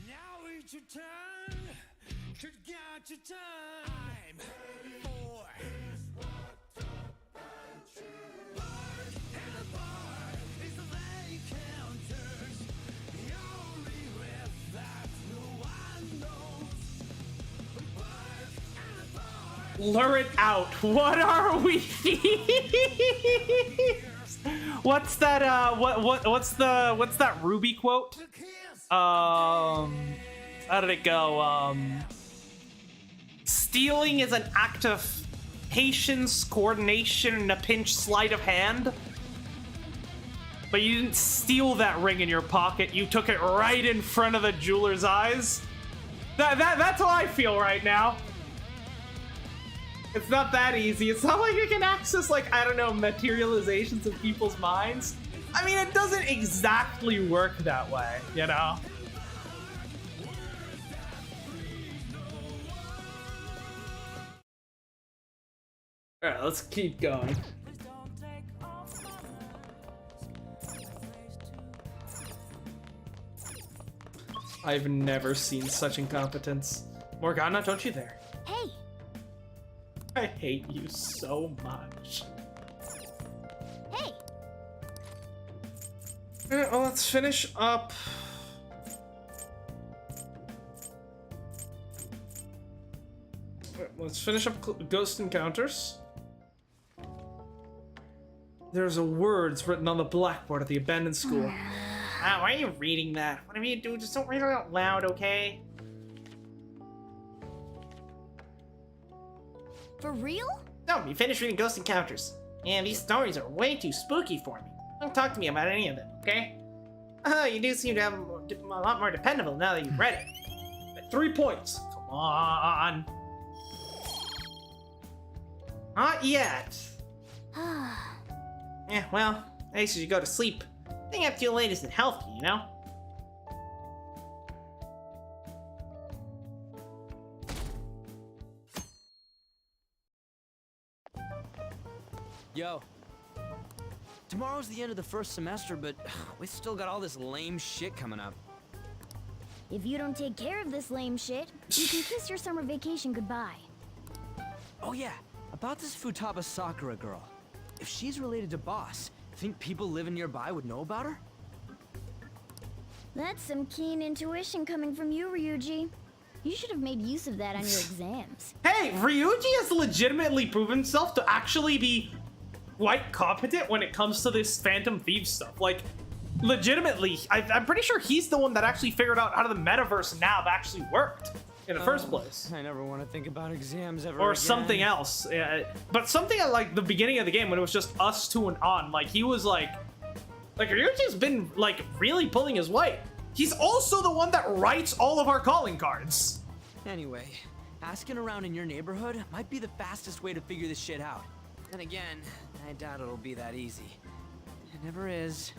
Now it's your turn. Could got your time. I'm for bark and a bark is the way counters. The only riff that no one knows. Bark and a bark Lure it out. What are we thieves? What's that? What's that Ruby quote? How did it go? Stealing is an act of patience, coordination, and a pinch sleight of hand. But you didn't steal that ring in your pocket. You took it right in front of the jeweler's eyes. That's how I feel right now. It's not that easy. It's not like you can access, like, I don't know, materializations of people's minds. I mean, it doesn't exactly work that way, you know? Alright, let's keep going. I've never seen such incompetence. Morgana, don't you dare. Hey! I hate you so much. Hey! Alright, well, let's finish up. Let's finish up Ghost Encounters. There's a words written on the blackboard at the abandoned school. Why are you reading that? Whatever you do, just don't read it out loud, okay? For real? No, we finished reading Ghost Encounters. And these stories are way too spooky for me. Don't talk to me about any of them, okay? You do seem to have a lot more dependable now that you've read it. At 3 points. Come on. Not yet. Yeah, well, I guess you should go to sleep. Staying up too late isn't healthy, you know? Yo. Tomorrow's the end of the first semester, but we still got all this lame shit coming up. If you don't take care of this lame shit, you can kiss your summer vacation goodbye. Oh yeah, about this Futaba Sakura girl. If she's related to Boss, think people living nearby would know about her? That's some keen intuition coming from you, Ryuji. You should have made use of that on your exams. Hey, Ryuji has legitimately proven himself to actually be quite competent when it comes to this Phantom Thieves stuff. Like, legitimately, I'm pretty sure he's the one that actually figured out how the metaverse nav actually worked in the first place. I never want to think about exams ever Or again. something else. But something at like the beginning of the game when it was just us two and on, like he was like Ryuji's been like really pulling his weight. He's also the one that writes all of our calling cards. Anyway, asking around in your neighborhood might be the fastest way to figure this shit out. Then again, I doubt it'll be that easy. It never is.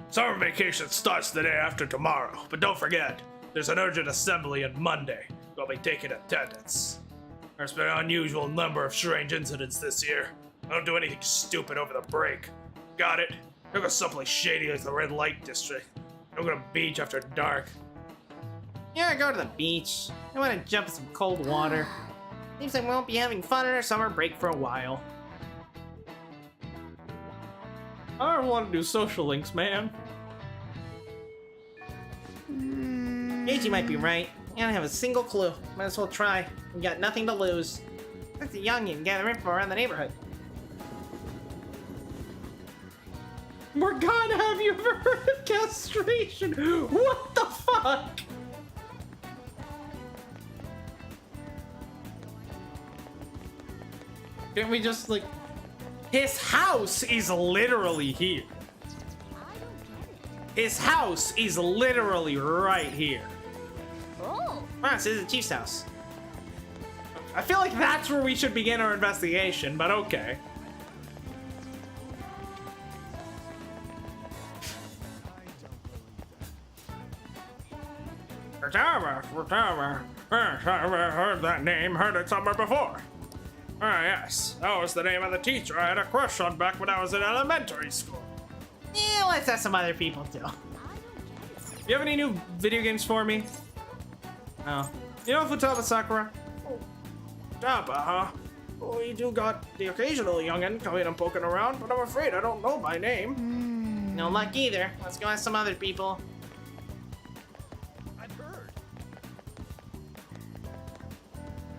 Summer vacation starts the day after tomorrow, but don't forget, there's an urgent assembly on Monday. We'll be taking attendance. There's been an unusual number of strange incidents this year. Don't do anything stupid over the break. Got it? Don't go someplace shady like the Red Light District. Don't go to the beach after dark. Yeah, go to the beach. I want to jump in some cold water. Seems like we won't be having fun on our summer break for a while. I don't want to do social links, man. Meiji might be right. I don't have a single clue. Might as well try. We got nothing to lose. Let's a youngin' gather info around the neighborhood. Morgana, have you ever heard of castration? What the fuck? Can't we just like... His house is literally here. His house is literally right here. Oh. Wow, this is the chief's house. I feel like that's where we should begin our investigation, but okay. Heard that name, heard it somewhere before. Ah, yes, that was the name of the teacher I had a crush on back when I was in elementary school. Yeah, let's ask some other people too. You have any new video games for me? No. You know Futaba Sakura? Futaba, huh? We do got the occasional youngin' coming and poking around, but I'm afraid I don't know by name. No luck either. Let's go ask some other people. I've heard.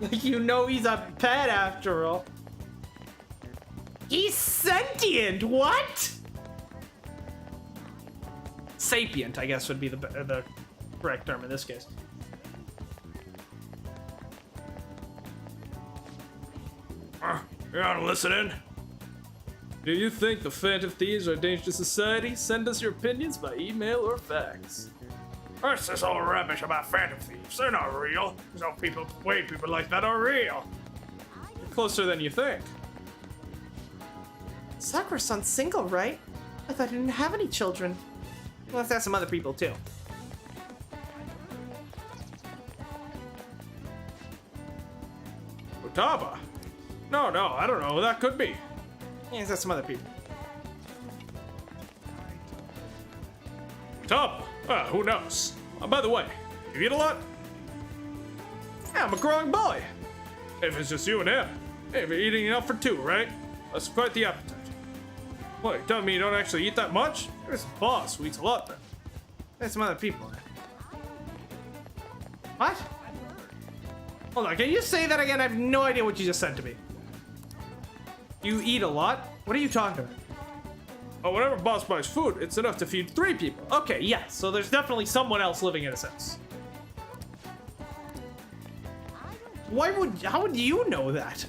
Like, you know he's a pet after all. He's sentient, what? Sapient, I guess, would be the correct term in this case. You wanna listen in? Do you think the Phantom Thieves are a danger to society? Send us your opinions by email or fax. What's this all rubbish about Phantom Thieves? They're not real. There's no people like that are real. Closer than you think. Sakura-san's single, right? I thought he didn't have any children. Well, let's ask some other people too. Futaba? No, I don't know. That could be. Yeah, let's ask some other people. Futaba? Who knows? By the way, you eat a lot? Yeah, I'm a growing boy. If it's just you and him, hey, you're eating enough for two, right? That's quite the appetite. What, you telling me you don't actually eat that much? There's a boss who eats a lot then. There's some other people. What? Hold on, can you say that again? I have no idea what you just said to me. You eat a lot? What are you talking about? Oh, whenever boss buys food, it's enough to feed 3 people. Okay, yeah, so there's definitely someone else living in his house. How would you know that?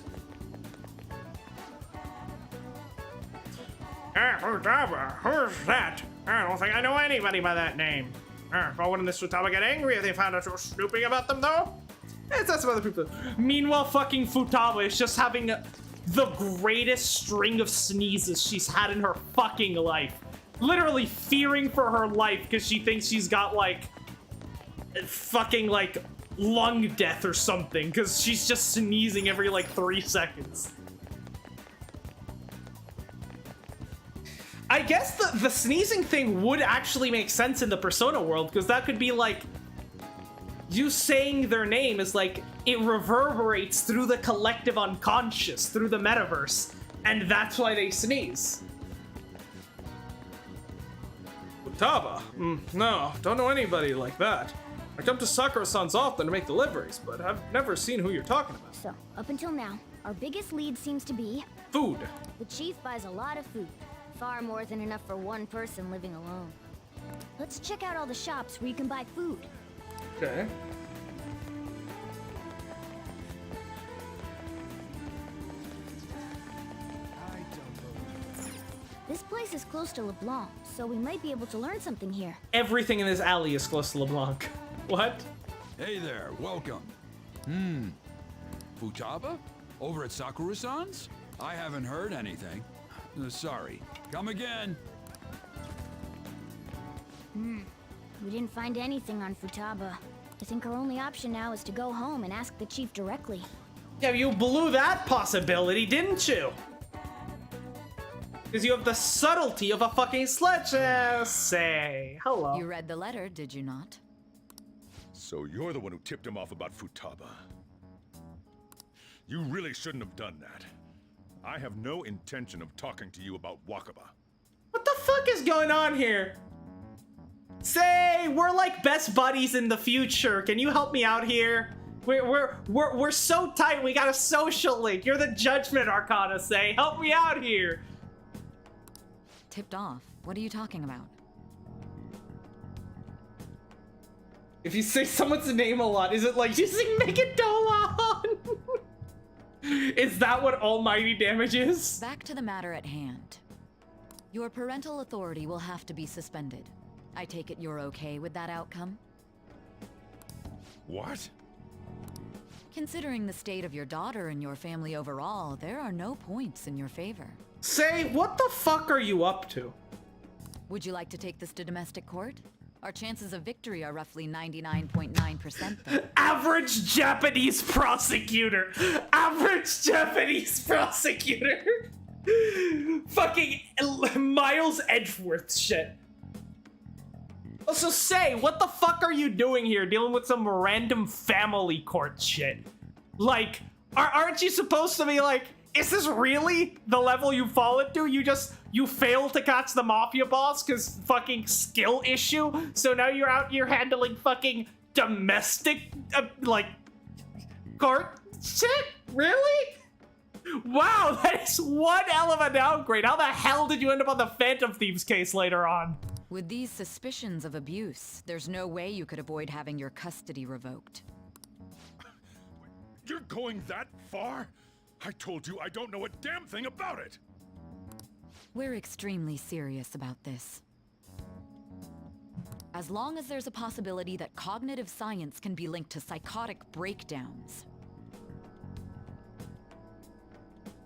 Futaba, who's that? I don't think I know anybody by that name. But wouldn't this Futaba get angry if they found out you were snooping about them, though? It's not some other people. Meanwhile, fucking Futaba is just having the greatest string of sneezes she's had in her fucking life. Literally fearing for her life because she thinks she's got, like, fucking, like, lung death or something because she's just sneezing every, like, 3 seconds. I guess the sneezing thing would actually make sense in the Persona world, because that could be like, you saying their name is like, it reverberates through the collective unconscious, through the metaverse, and that's why they sneeze. Futaba? No, don't know anybody like that. I come to Sakura-san's often to make deliveries, but I've never seen who you're talking about. So, up until now, our biggest lead seems to be... Food. The chief buys a lot of food. Far more than enough for one person living alone. Let's check out all the shops where you can buy food. Okay. This place is close to LeBlanc, so we might be able to learn something here. Everything in this alley is close to LeBlanc. What? Hey there, welcome. Futaba? Over at Sakura-san's? I haven't heard anything. Sorry. Come again. We didn't find anything on Futaba. I think our only option now is to go home and ask the chief directly. Yeah, you blew that possibility, didn't you? Because you have the subtlety of a fucking sledgehammer. Say hello. You read the letter, did you not? So you're the one who tipped him off about Futaba. You really shouldn't have done that. I have no intention of talking to you about Wakaba. What the fuck is going on here? Say, we're like best buddies in the future. Can you help me out here? We're so tight. We got a social link. You're the Judgment Arcana. Say, help me out here. Tipped off? What are you talking about? If you say someone's name a lot, is it like using Megadolon? Is that what almighty damage is? Back to the matter at hand. Your parental authority will have to be suspended. I take it you're okay with that outcome? What? Considering the state of your daughter and your family overall, there are no points in your favor. Say, what the fuck are you up to? Would you like to take this to domestic court? Our chances of victory are roughly 99.9%. Average Japanese prosecutor. Average Japanese prosecutor. Fucking Miles Edgeworth shit. Also, say, what the fuck are you doing here dealing with some random family court shit? Like, Aren't you supposed to be like, is this really the level you fall into? You fail to catch the mafia boss because fucking skill issue. So now you're out here handling fucking domestic, like, cart shit? Really? Wow, that is one hell of a downgrade. How the hell did you end up on the Phantom Thieves case later on? With these suspicions of abuse, there's no way you could avoid having your custody revoked. You're going that far? I told you I don't know a damn thing about it! We're extremely serious about this. As long as there's a possibility that cognitive science can be linked to psychotic breakdowns.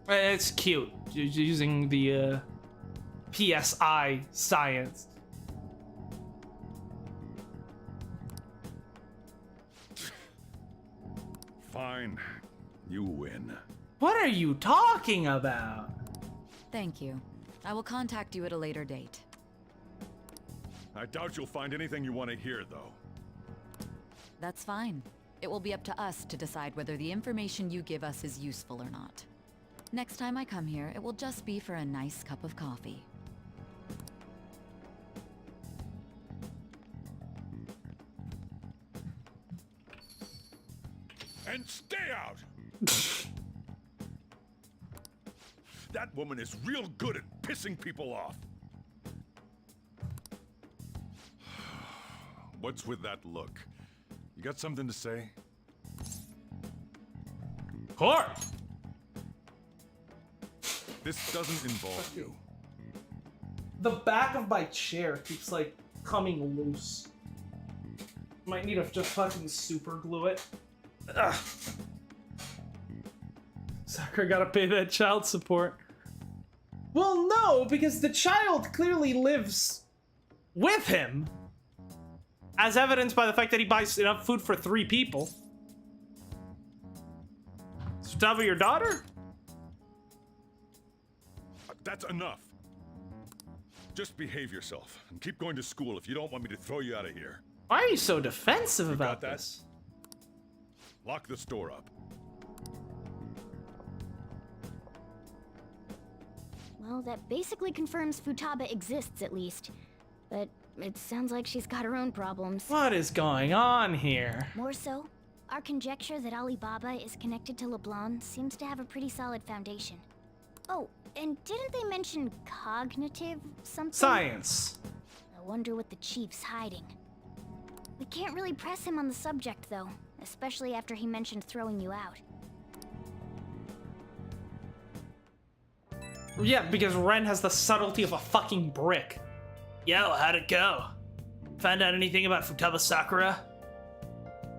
It's cute, using the PSI science. Fine. You win. What are you talking about? Thank you. I will contact you at a later date. I doubt you'll find anything you want to hear, though. That's fine. It will be up to us to decide whether the information you give us is useful or not. Next time I come here, it will just be for a nice cup of coffee. And stay out! That woman is real good at pissing people off. What's with that look? You got something to say? Clark! This doesn't involve you. The back of my chair keeps, like, coming loose. Might need to just fucking super glue it. Ugh. Sakura gotta pay that child support. Well, no, because the child clearly lives with him. As evidenced by the fact that he buys enough food for 3 people. So top of your daughter? That's enough. Just behave yourself and keep going to school if you don't want me to throw you out of here. Why are you so defensive about that? this? Lock the store up. Well, that basically confirms Futaba exists, at least. But it sounds like she's got her own problems. What is going on here? More so, our conjecture that Alibaba is connected to LeBlanc seems to have a pretty solid foundation. Oh, and didn't they mention cognitive something? Science. I wonder what the chief's hiding. We can't really press him on the subject, though, especially after he mentioned throwing you out. Yeah, because Ren has the subtlety of a fucking brick. Yo, how'd it go? Find out anything about Futaba Sakura?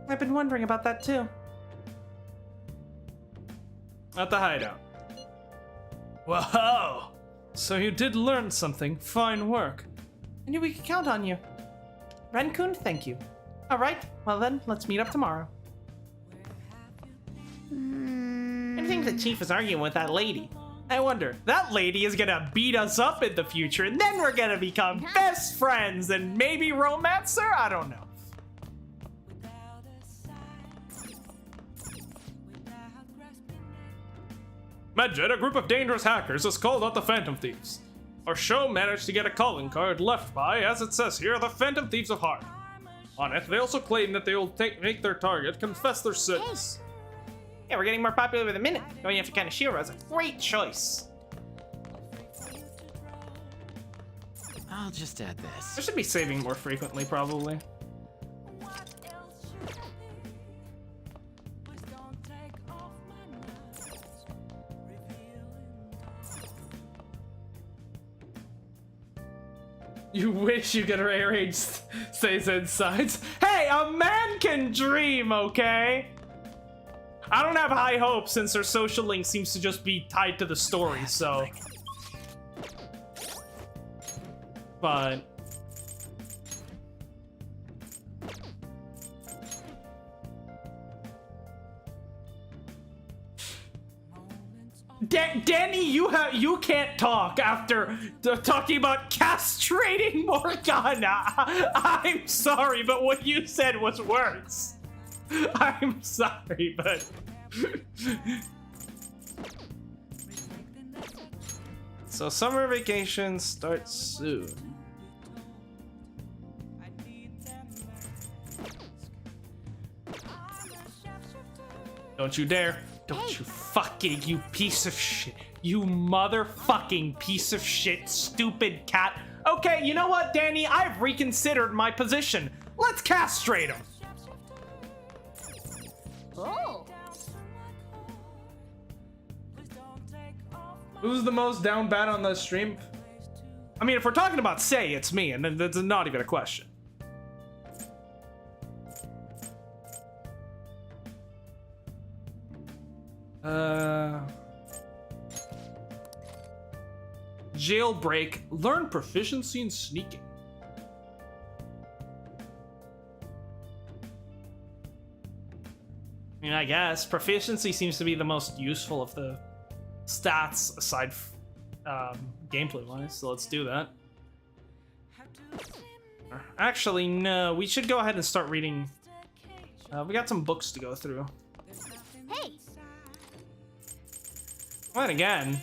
I've been wondering about that too. At the hideout. Whoa! So you did learn something. Fine work. I knew we could count on you. Ren-kun, thank you. Alright, well then, let's meet up tomorrow. I think the chief is arguing with that lady. I wonder, that lady is gonna beat us up in the future, and then we're gonna become best friends and maybe romance her? I don't know. Medjed, a group of dangerous hackers, has called out the Phantom Thieves. Our show managed to get a calling card left by, as it says here, the Phantom Thieves of Heart. On it, they also claim that they will make their target confess their sins. Yeah, we're getting more popular with a minute. Going after Kaneshiro is a great choice. I'll just add this. I should be saving more frequently, probably. You wish you could rearrange stays insides. Hey, a man can dream, okay? I don't have high hopes since their social link seems to just be tied to the story, so. But. Danny, you can't talk after talking about castrating Morgana. I'm sorry, but what you said was worse. I'm sorry, but So summer vacation starts soon. Don't you dare. Don't you fucking, you piece of shit. You motherfucking piece of shit, stupid cat. Okay, you know what, Danny? I've reconsidered my position. Let's castrate him. Oh. Who's the most down bad on the stream? I mean, if we're talking about Say, it's me, and that's not even a question. Jailbreak. Learn proficiency in sneaking. I mean, I guess proficiency seems to be the most useful of the stats aside gameplay wise, so let's do that. Actually, no, we should go ahead and start reading. We got some books to go through. Hey. Well, again,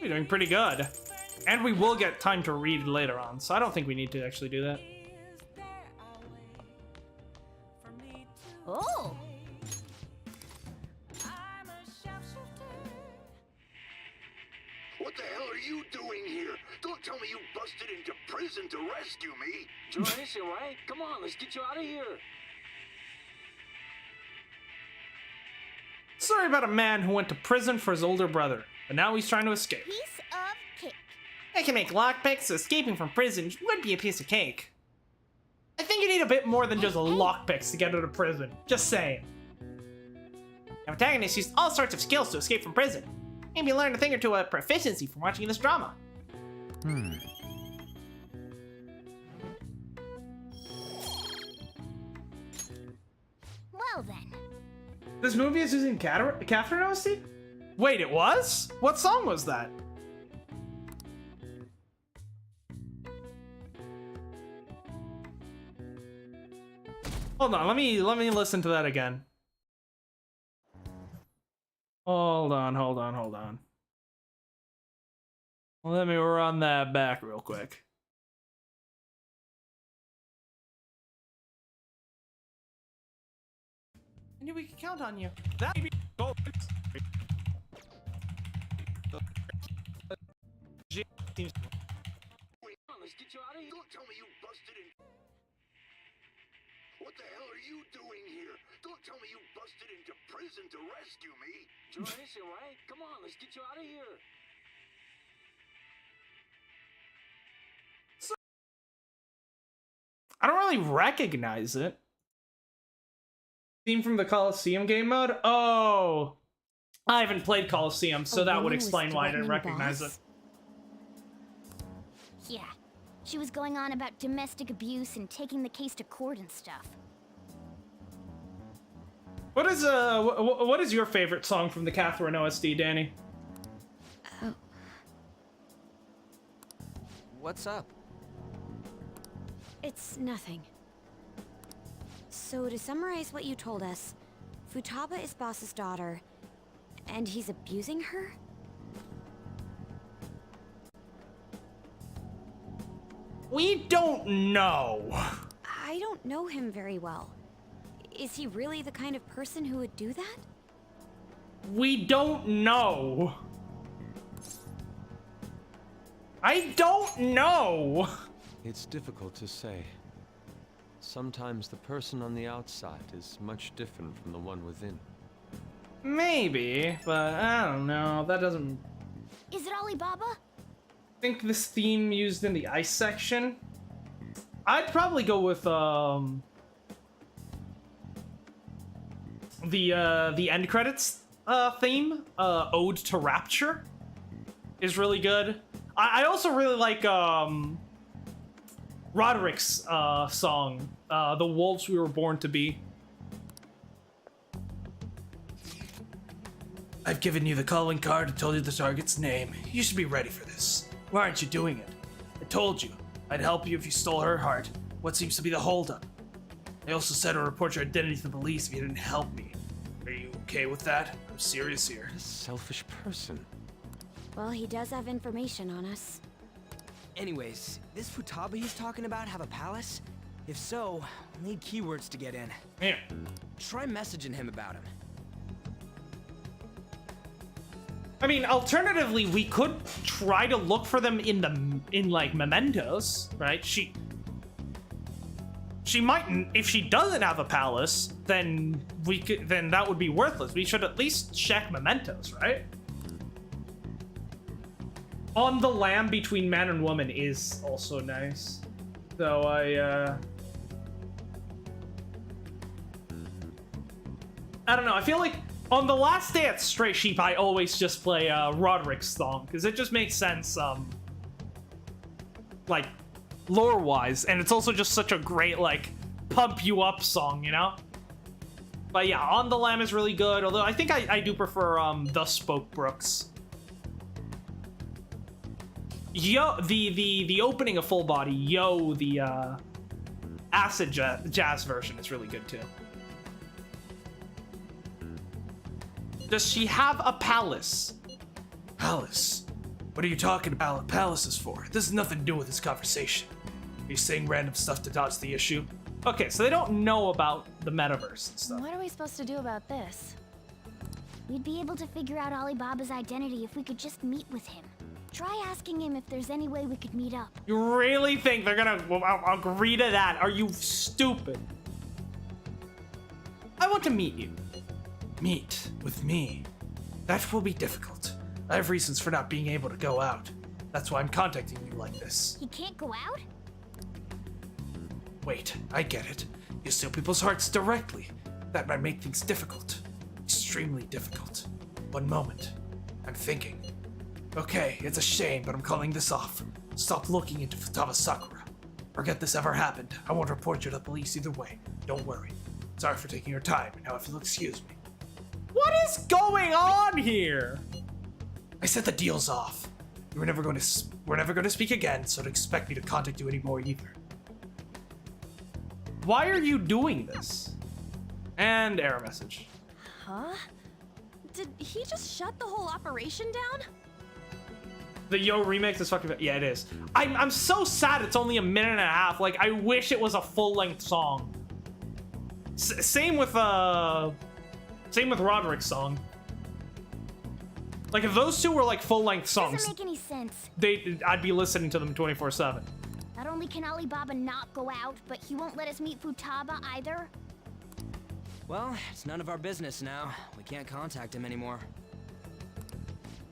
we're doing pretty good. And we will get time to read later on, so I don't think we need to actually do that. Oh. What the hell are you doing here? Don't tell me you busted into prison to rescue me. Joyce, you right? Come on, let's get you out of here. Story about a man who went to prison for his older brother, but now he's trying to escape. Piece of cake. I can make lockpicks, so escaping from prison would be a piece of cake. I think you need a bit more than just lockpicks to get out of prison. Just saying. The protagonist used all sorts of skills to escape from prison. Maybe learn a thing or two of proficiency from watching this drama. Well then. This movie is using Catherine OST? Wait, it was? What song was that? Hold on, let me listen to that again. Hold on. Let me run that back real quick. I knew we could count on you. That Let's get you out of here. Don't tell me you busted in. What the hell are you doing here? Don't tell me you busted into prison to rescue me. Joyce, you right? Come on, let's get you out of here. I don't really recognize it. Theme from the Coliseum game mode? Oh, I haven't played Coliseum, so that would explain why I didn't recognize it. Yeah. She was going on about domestic abuse and taking the case to court and stuff. What is your favorite song from the Catherine OST, Danny? What's up? It's nothing. So to summarize what you told us, Futaba is Boss's daughter, and he's abusing her? We don't know. I don't know him very well. Is he really the kind of person who would do that? We don't know. I don't know. It's difficult to say. Sometimes the person on the outside is much different from the one within. Maybe, but I don't know. That doesn't... Is it Alibaba? I think this theme used in the ice section. I'd probably go with the end credits theme, Ode to Rapture, is really good. I also really like Roderick's song, The Wolves We Were Born to Be. I've given you the calling card and told you the target's name. You should be ready for this. Why aren't you doing it? I told you, I'd help you if you stole her heart. What seems to be the holdup? I also said I'll report your identity to the police if you didn't help me. Are you okay with that? I'm serious here. What a selfish person. Well, he does have information on us. Anyways, this Futaba he's talking about have a palace? If so, we'll need keywords to get in. Here. Try messaging him about him. I mean, alternatively, we could try to look for them in like mementos, right? She mightn't. If she doesn't have a palace, then then that would be worthless. We should at least check mementos, right? On the lamb between man and woman is also nice. So I don't know. I feel like on the last day at Stray Sheep, I always just play Roderick's song because it just makes sense, like lore-wise, and it's also just such a great like pump you up song, you know. But yeah, On the Lamb is really good. Although I think I do prefer The Spoke Brooks. Yo, the opening of Full Body, Yo, the acid jazz version is really good too. Does she have a palace? Palace? What are you talking about palaces for? This has nothing to do with this conversation. Are you saying random stuff to dodge the issue? Okay, so they don't know about the metaverse and stuff. What are we supposed to do about this? We'd be able to figure out Alibaba's identity if we could just meet with him. Try asking him if there's any way we could meet up. You really think they're gonna agree to that? Are you stupid? I want to meet you. Meet with me? That will be difficult. I have reasons for not being able to go out. That's why I'm contacting you like this. He can't go out? Wait, I get it. You steal people's hearts directly. That might make things difficult. Extremely difficult. One moment. I'm thinking. Okay, it's a shame, but I'm calling this off. Stop looking into Futaba Sakura. Forget this ever happened. I won't report you to the police either way. Don't worry. Sorry for taking your time. Now if you'll excuse me. What is going on here? I said the deal's off. We're never going to speak again, so don't expect me to contact you anymore either. Why are you doing this? And error message. Huh? Did he just shut the whole operation down? The Yo remix is fucking... Yeah, it is. I'm so sad it's only a minute and a half. Like, I wish it was a full-length song. Same with Roderick's song. Like, if those two were, like, full-length songs... Doesn't make any sense. I'd be listening to them 24/7. Not only can Alibaba not go out, but he won't let us meet Futaba either. Well, it's none of our business now. We can't contact him anymore.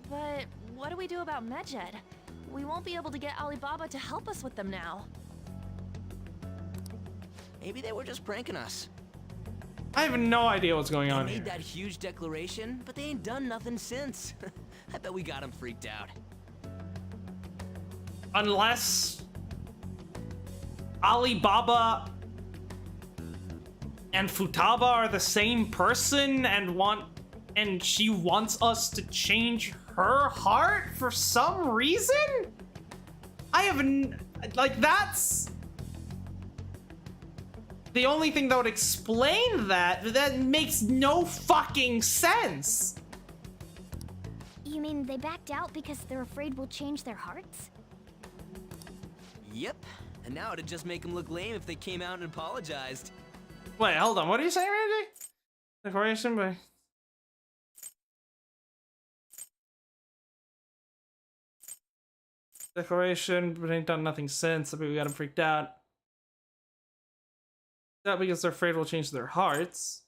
But what do we do about Medjed? We won't be able to get Alibaba to help us with them now. Maybe they were just pranking us. I have no idea what's going on They here. made that huge declaration, but they ain't done nothing since. I bet we got them freaked out. Unless Alibaba and Futaba are the same person and she wants us to change her heart for some reason? I have like, that's the only thing that would explain that makes no fucking sense. You mean they backed out because they're afraid we'll change their hearts? Yep. And now it'd just make them look lame if they came out and apologized. Wait, hold on. What are you saying, Randy? Declaration by... Declaration, but ain't done nothing since. So we got them freaked out. That because they're afraid we'll change their hearts.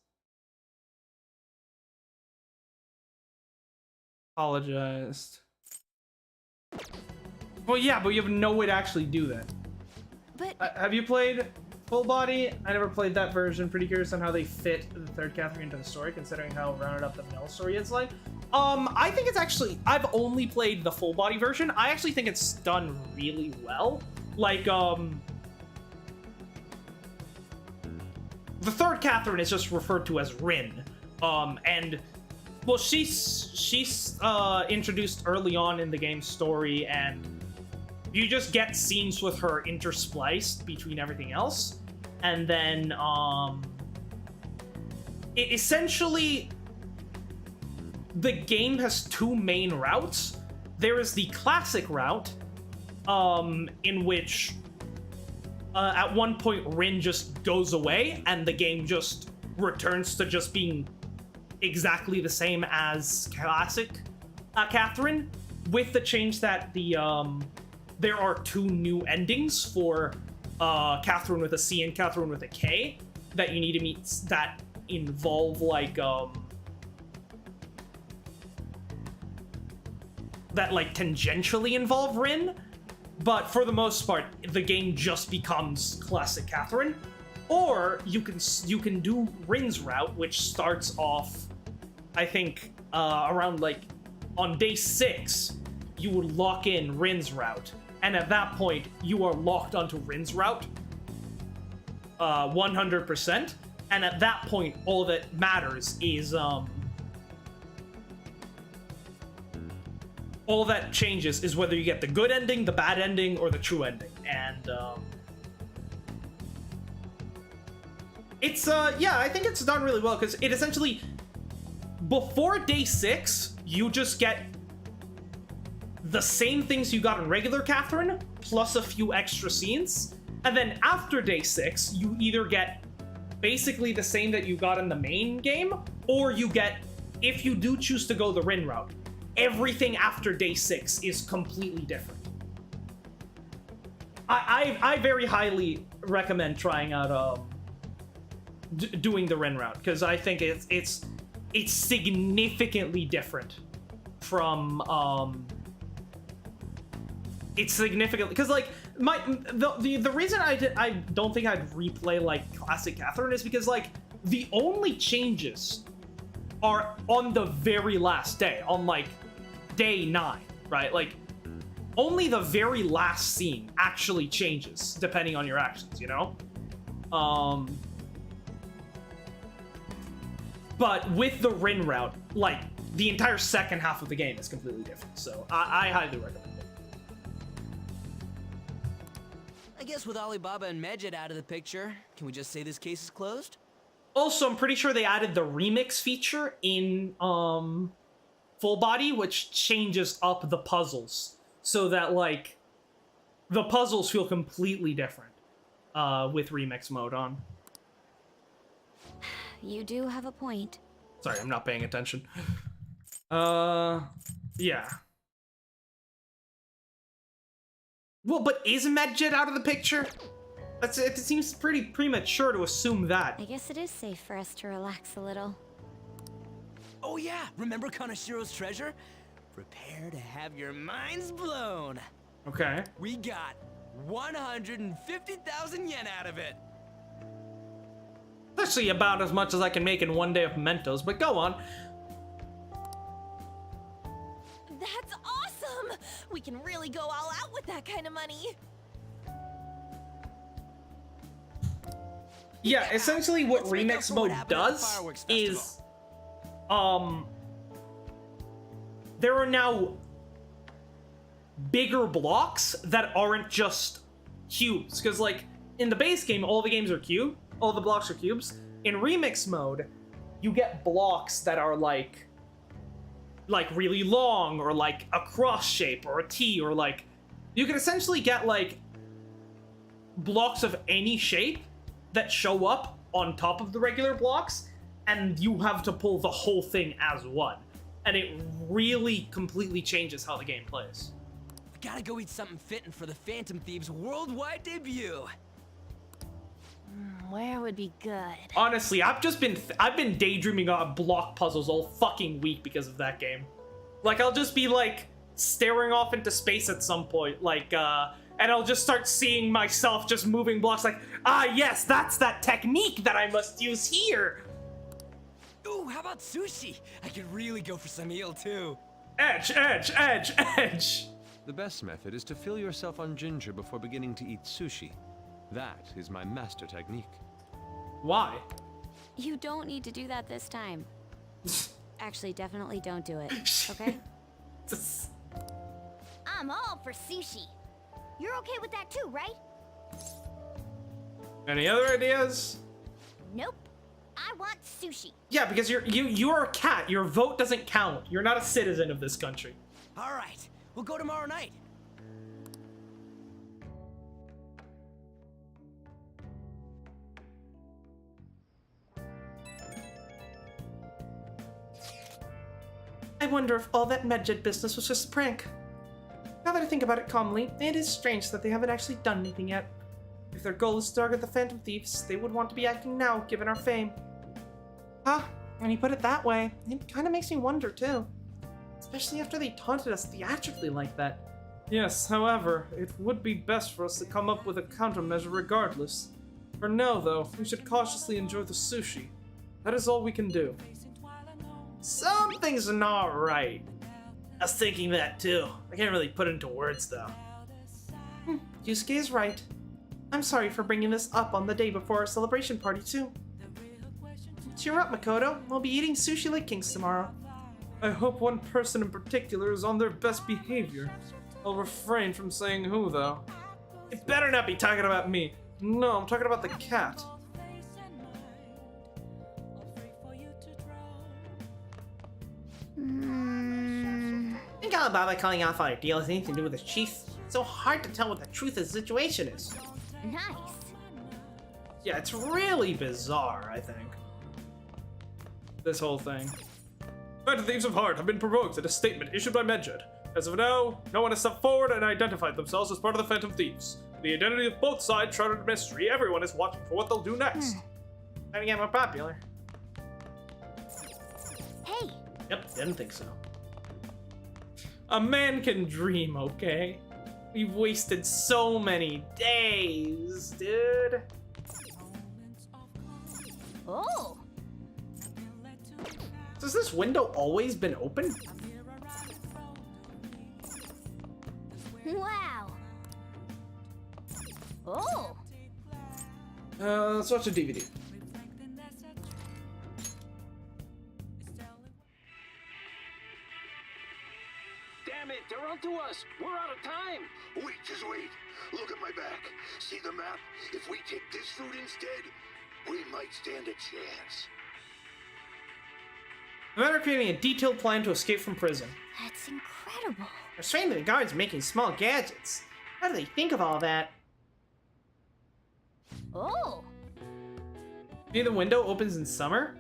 Apologized. Well, yeah, but you have no way to actually do that. But have you played Full Body? I never played that version. Pretty curious on how they fit the third Catherine into the story, considering how rounded up the Mel story is like. I think it's actually... I've only played the Full Body version. I actually think it's done really well. Like, the third Catherine is just referred to as Rin. And... Well, she's introduced early on in the game's story, and you just get scenes with her interspliced between everything else. And then, it essentially, the game has two main routes. There is the classic route, in which at one point Rin just goes away and the game just returns to just being exactly the same as classic Catherine, with the change that there are two new endings for Catherine with a C and Catherine with a K that you need to meet that involve like that like tangentially involve Rin, but for the most part the game just becomes classic Catherine. Or you can do Rin's route, which starts off, I think, around like on day 6 you would lock in Rin's route, and at that point you are locked onto Rin's route 100%, and at that point all that matters is all that changes is whether you get the good ending, the bad ending, or the true ending. And it's yeah, I think it's done really well, because it essentially, before day 6 you just get the same things you got in regular Catherine plus a few extra scenes, and then after day 6 you either get basically the same that you got in the main game, or you get, if you do choose to go the Rin route, everything after day 6 is completely different. I very highly recommend trying out doing the Rin route, because I think it's significantly different from it's significantly, because like the reason I don't think I'd replay like classic Catherine is because like the only changes are on the very last day, on like day 9, right? Like only the very last scene actually changes depending on your actions, you know? But with the Rin route, like the entire second half of the game is completely different, so I highly recommend it. I guess with Alibaba and Medjed out of the picture, can we just say this case is closed? Also, I'm pretty sure they added the remix feature in Full Body, which changes up the puzzles so that like the puzzles feel completely different with remix mode on. You do have a point. Sorry, I'm not paying attention. Yeah. Well, but is Medjed out of the picture? It seems pretty premature to assume that. I guess it is safe for us to relax a little. Oh yeah, remember Kaneshiro's treasure? Prepare to have your minds blown. Okay. We got 150,000 yen out of it. That's actually about as much as I can make in one day of mementos, but go on. That's awesome! We can really go all out with that kind of money. Yeah, essentially what remix mode does is there are now bigger blocks that aren't just cubes, because like in the base game all the games are cube, all the blocks are cubes. In remix mode you get blocks that are like really long, or like a cross shape or a T, or like you can essentially get like blocks of any shape that show up on top of the regular blocks, and you have to pull the whole thing as one. And it really completely changes how the game plays. We gotta go eat something fitting for the Phantom Thieves worldwide debut. Where would be good? Honestly, I've been daydreaming on block puzzles all fucking week because of that game. Like, I'll just be like staring off into space at some point, like and I'll just start seeing myself just moving blocks like, ah yes, that's that technique that I must use here. Ooh, how about sushi? I could really go for some eel too. Edge, edge, edge, edge. The best method is to fill yourself on ginger before beginning to eat sushi. That is my master technique. Why? You don't need to do that this time. Actually, definitely don't do it, okay? I'm all for sushi. You're okay with that too, right? Any other ideas? Nope. I want sushi. Yeah, because you are a cat. Your vote doesn't count. You're not a citizen of this country. All right, we'll go tomorrow night. I wonder if all that Medjed business was just a prank. Now that I think about it calmly, it is strange that they haven't actually done anything yet. If their goal is to target the Phantom Thieves, they would want to be acting now, given our fame. Huh, when you put it that way, it kind of makes me wonder too. Especially after they taunted us theatrically like that. Yes, however, it would be best for us to come up with a countermeasure regardless. For now, though, we should cautiously enjoy the sushi. That is all we can do. Something's not right. I was thinking that too. I can't really put it into words though. Yusuke is right. I'm sorry for bringing this up on the day before our celebration party too. Cheer up, Makoto. We'll be eating sushi like kings tomorrow. I hope one person in particular is on their best behavior. I'll refrain from saying who, though. It better not be talking about me. No, I'm talking about the cat. I think Alibaba calling off our deal has anything to do with the chief. It's so hard to tell what the truth of the situation is. Nice. Yeah, it's really bizarre, I think. This whole thing. Phantom Thieves of Heart have been provoked in a statement issued by Medjed. As of now, no one has stepped forward and identified themselves as part of the Phantom Thieves. The identity of both sides shrouded in mystery. Everyone is watching for what they'll do next. Trying to get more popular. Hey. Yep, didn't think so. A man can dream, okay? We've wasted so many days, dude. Oh. Has this window always been open? Wow. Oh. Let's watch a DVD. Damn it, they're onto us. We're out of time. Wait, just wait. Look at my back. See the map? If we take this route instead, we might stand a chance. The men are creating a detailed plan to escape from prison. That's incredible. They're training the guards making small gadgets. How do they think of all that? Oh. See, the window opens in summer?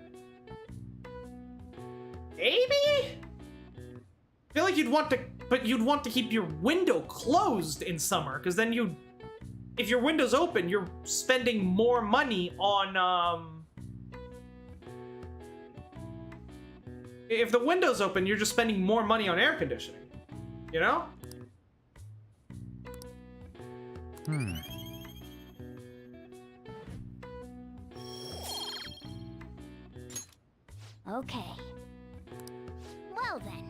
Maybe? I feel like you'd want to keep your window closed in summer, because then if your window's open, you're spending more money on, if the window's open, you're just spending more money on air conditioning, you know? Okay. Well then.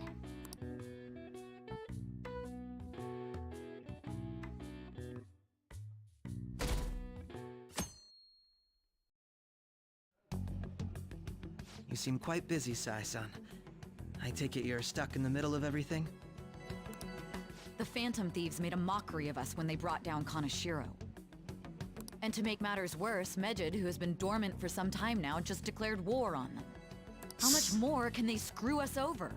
You seem quite busy, Sai-san. I take it you're stuck in the middle of everything? The Phantom Thieves made a mockery of us when they brought down Kaneshiro. And to make matters worse, Medjed, who has been dormant for some time now, just declared war on them. How much more can they screw us over?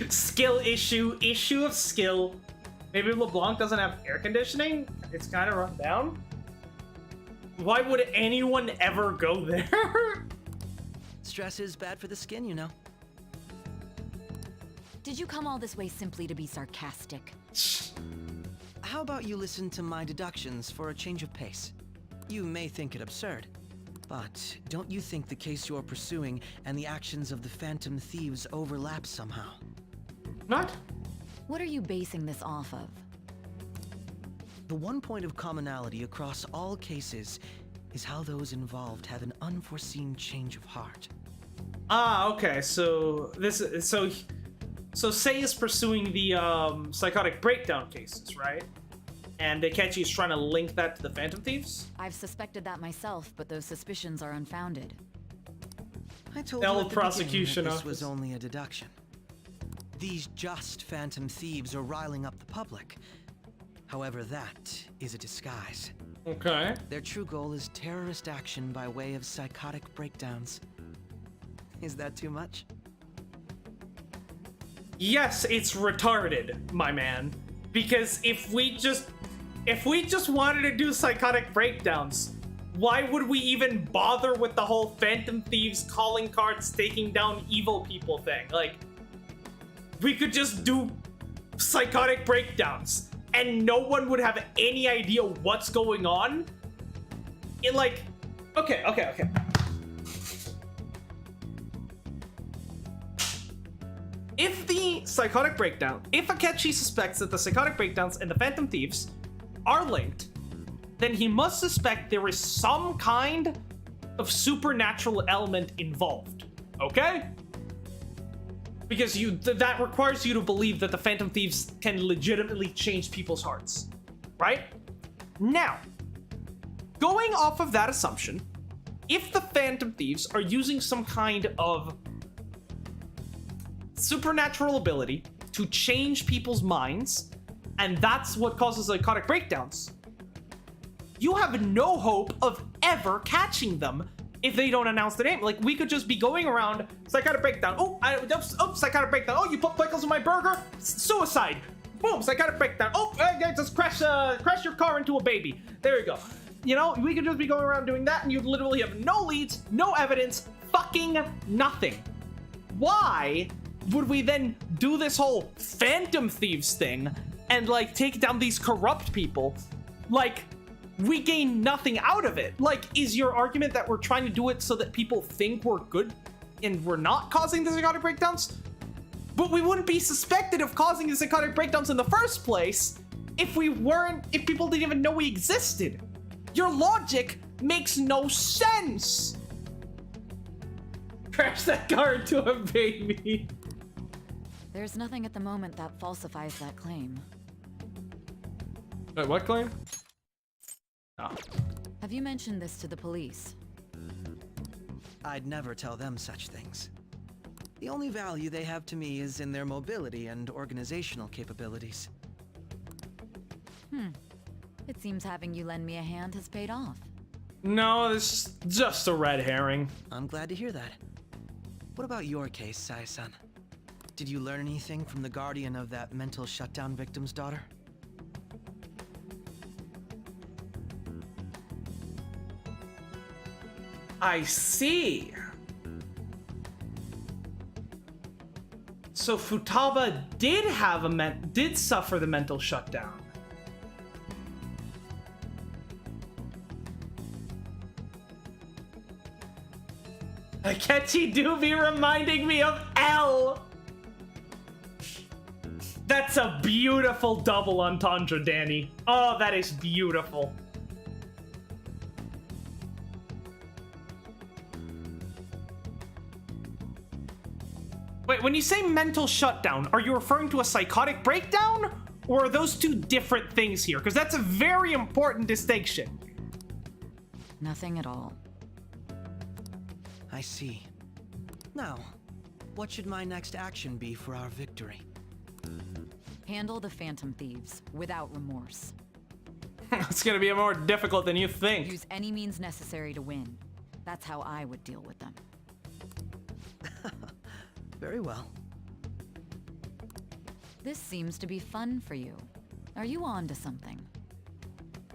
Skill issue of skill. Maybe LeBlanc doesn't have air conditioning? It's kind of run down? Why would anyone ever go there? Stress is bad for the skin, you know. Did you come all this way simply to be sarcastic? How about you listen to my deductions for a change of pace? You may think it absurd, but don't you think the case you're pursuing and the actions of the Phantom Thieves overlap somehow? What? What are you basing this off of? The one point of commonality across all cases is how those involved have an unforeseen change of heart. Ah, okay. So Sei is pursuing the psychotic breakdown cases, right? And Akechi is trying to link that to the Phantom Thieves? I've suspected that myself, but those suspicions are unfounded. I told L you at the prosecution beginning that this office. was only a deduction. These just Phantom Thieves are riling up the public. However, that is a disguise. Okay. Their true goal is terrorist action by way of psychotic breakdowns. Is that too much? Yes, it's retarded, my man. Because if we just wanted to do psychotic breakdowns, why would we even bother with the whole Phantom Thieves calling cards taking down evil people thing? Like, we could just do psychotic breakdowns and no one would have any idea what's going on. It like, okay. If the psychotic breakdown, if Akechi suspects that the psychotic breakdowns and the Phantom Thieves are linked, then he must suspect there is some kind of supernatural element involved, okay? Because that requires you to believe that the Phantom Thieves can legitimately change people's hearts, right? Now, going off of that assumption, if the Phantom Thieves are using some kind of supernatural ability to change people's minds, and that's what causes psychotic breakdowns, you have no hope of ever catching them if they don't announce the name. Like, we could just be going around, psychotic breakdown. Psychotic breakdown. Oh, you put pickles in my burger? Suicide. Boom, psychotic breakdown. Oh, just crash your car into a baby. There you go. You know, we could just be going around doing that, and you'd literally have no leads, no evidence, fucking nothing. Why would we then do this whole Phantom Thieves thing and, like, take down these corrupt people? Like, we gain nothing out of it. Like, is your argument that we're trying to do it so that people think we're good and we're not causing the psychotic breakdowns? But we wouldn't be suspected of causing the psychotic breakdowns in the first place if people didn't even know we existed. Your logic makes no sense. Crash that car into a baby. There's nothing at the moment that falsifies that claim. Wait, what claim? Oh. Have you mentioned this to the police? I'd never tell them such things. The only value they have to me is in their mobility and organizational capabilities. It seems having you lend me a hand has paid off. No, this is just a red herring. I'm glad to hear that. What about your case, Sai-san? Did you learn anything from the guardian of that mental shutdown victim's daughter? I see. So Futaba did suffer the mental shutdown. Akechi do be reminding me of L. That's a beautiful double entendre, Danny. Oh, that is beautiful. Wait, when you say mental shutdown, are you referring to a psychotic breakdown? Or are those two different things here? Because that's a very important distinction. Nothing at all. I see. Now, what should my next action be for our victory? Handle the Phantom Thieves without remorse. It's gonna be more difficult than you think. Use any means necessary to win. That's how I would deal with them. Very well. This seems to be fun for you. Are you on to something?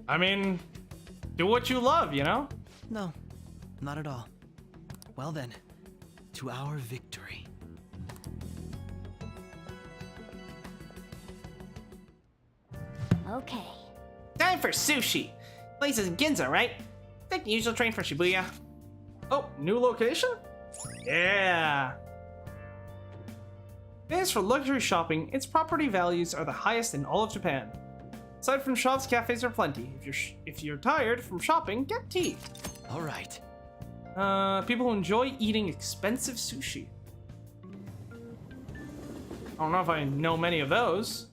I mean, do what you love, you know? No, not at all. Well then, to our victory. Okay. Time for sushi. Place is in Ginza, right? Take the usual train for Shibuya. Oh, new location? Yeah. As for luxury shopping, its property values are the highest in all of Japan. Aside from shops, cafes are plenty. If you're tired from shopping, get tea. All right. People who enjoy eating expensive sushi. I don't know if I know many of those.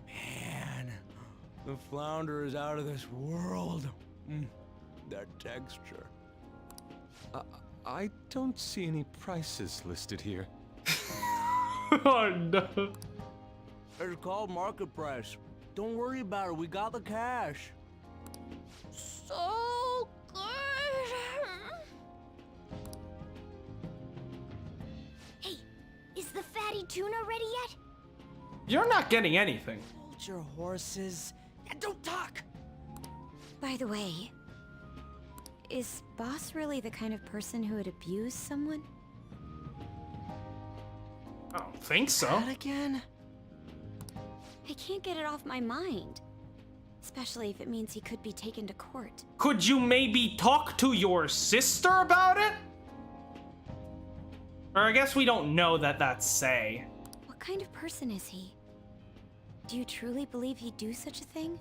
Man, the flounder is out of this world. That texture. I don't see any prices listed here. Oh no. It's called market price. Don't worry about it, we got the cash. so good. Hey, is the fatty tuna ready yet? You're not getting anything. Hold your horses and don't talk. By the way, is Boss really the kind of person who would abuse someone? I don't think so. That again? I can't get it off my mind. Especially if it means he could be taken to court. Could you maybe talk to your sister about it? Or I guess we don't know that that's Say. What kind of person is he? Do you truly believe he'd do such a thing?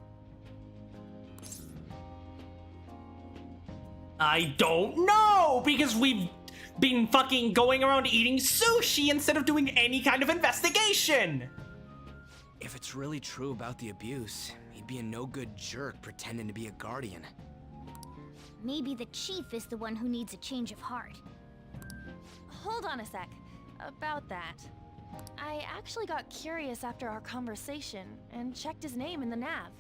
I don't know, because we've been fucking going around eating sushi instead of doing any kind of investigation. If it's really true about the abuse, he'd be a no-good jerk pretending to be a guardian. Maybe the chief is the one who needs a change of heart. Hold on a sec. About that. I actually got curious after our conversation and checked his name in the nav.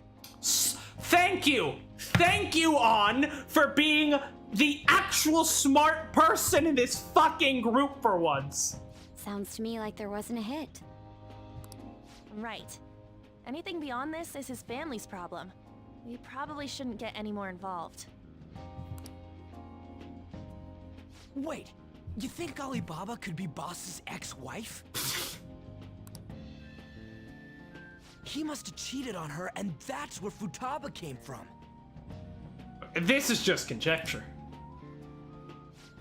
Thank you! Thank you, On, for being the actual smart person in this fucking group for once. Sounds to me like there wasn't a hit. Right. Anything beyond this is his family's problem. We probably shouldn't get any more involved. Wait, you think Alibaba could be Boss's ex-wife? He must have cheated on her, and that's where Futaba came from. This is just conjecture.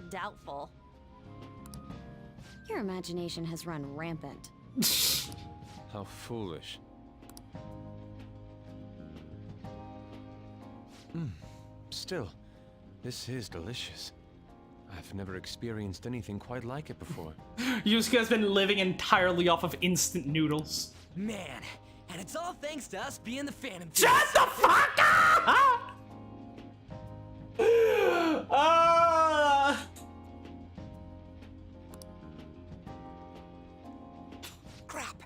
Doubtful. Your imagination has run rampant. How foolish. Still, this is delicious. I've never experienced anything quite like it before. Yusuke's been living entirely off of instant noodles. Man, and it's all thanks to us being the Phantom Thieves. Shut the fuck up! Crap.